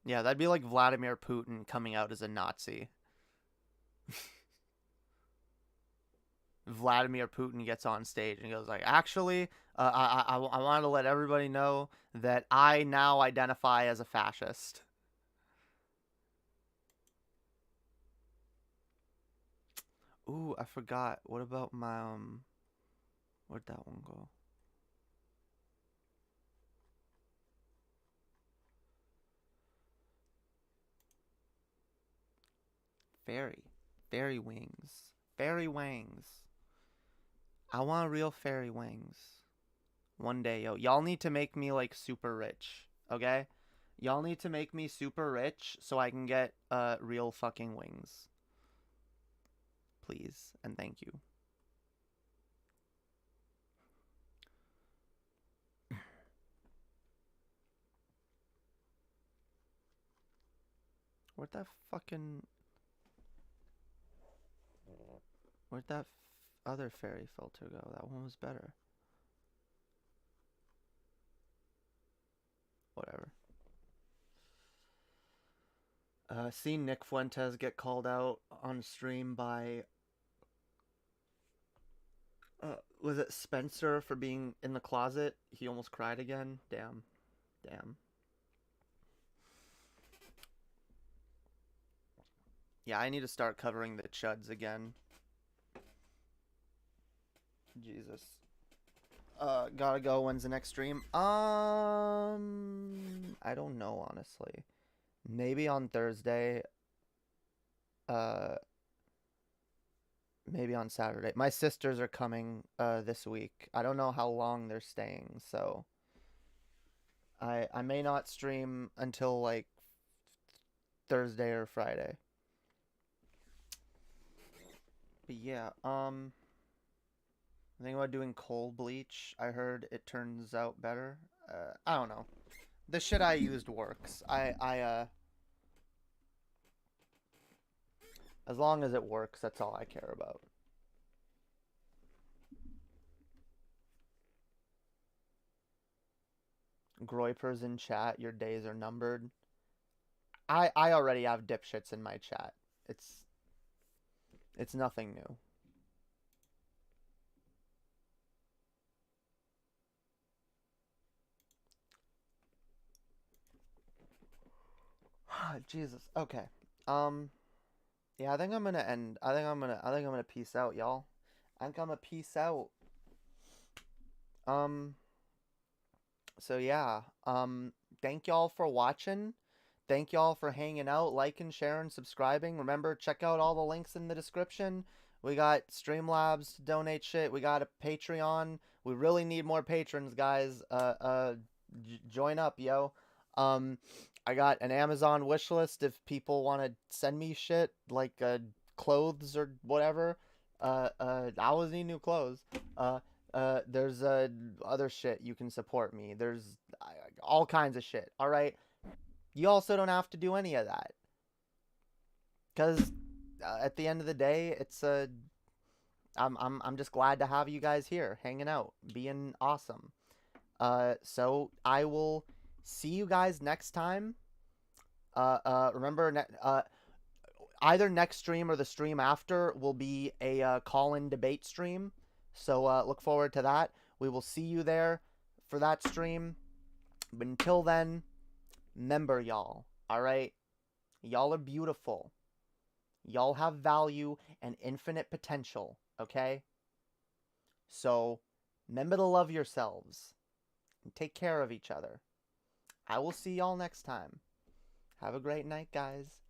[SPEAKER 3] yeah, that'd be like Vladimir Putin coming out as a Nazi. Vladimir Putin gets on stage and goes like, actually, I wanted to let everybody know that I now identify as a fascist. Ooh, I forgot. What about my, where'd that one go? Fairy wings. Fairy wings. I want real fairy wings. One day, yo. Y'all need to make me, like, super rich, okay? Y'all need to make me super rich so I can get, real fucking wings. Please, and thank you. Where'd that fucking... Where'd that other fairy filter go? That one was better. Whatever. Seen Nick Fuentes get called out on stream by... was it Spencer for being in the closet? He almost cried again. Damn. Yeah, I need to start covering the CHUDS again. Jesus. Gotta go. When's the next stream? I don't know, honestly. Maybe on Thursday. Maybe on Saturday. My sisters are coming this week. I don't know how long they're staying, so I may not stream until like Thursday or Friday. But yeah, thinking about doing cold bleach. I heard it turns out better. I don't know. The shit I used works. As long as it works, that's all I care about. Groypers in chat, your days are numbered. I already have dipshits in my chat. It's nothing new. Jesus. Okay. Yeah, I think I'm gonna end. I think I'm gonna peace out, y'all. I think I'm gonna peace out. So yeah. Thank y'all for watching. Thank y'all for hanging out, liking, sharing, subscribing. Remember, check out all the links in the description. We got Streamlabs to donate shit. We got a Patreon. We really need more patrons, guys. Join up, yo. I got an Amazon wish list if people want to send me shit like clothes or whatever. I always need new clothes. There's other shit you can support me. There's all kinds of shit. All right. You also don't have to do any of that. Cause at the end of the day, it's I'm just glad to have you guys here, hanging out, being awesome. So I will see you guys next time. Remember, either next stream or the stream after will be a call-in debate stream. So look forward to that. We will see you there for that stream. But until then, remember, y'all. All right, y'all are beautiful. Y'all have value and infinite potential. Okay. So remember to love yourselves and take care of each other. I will see y'all next time. Have a great night, guys.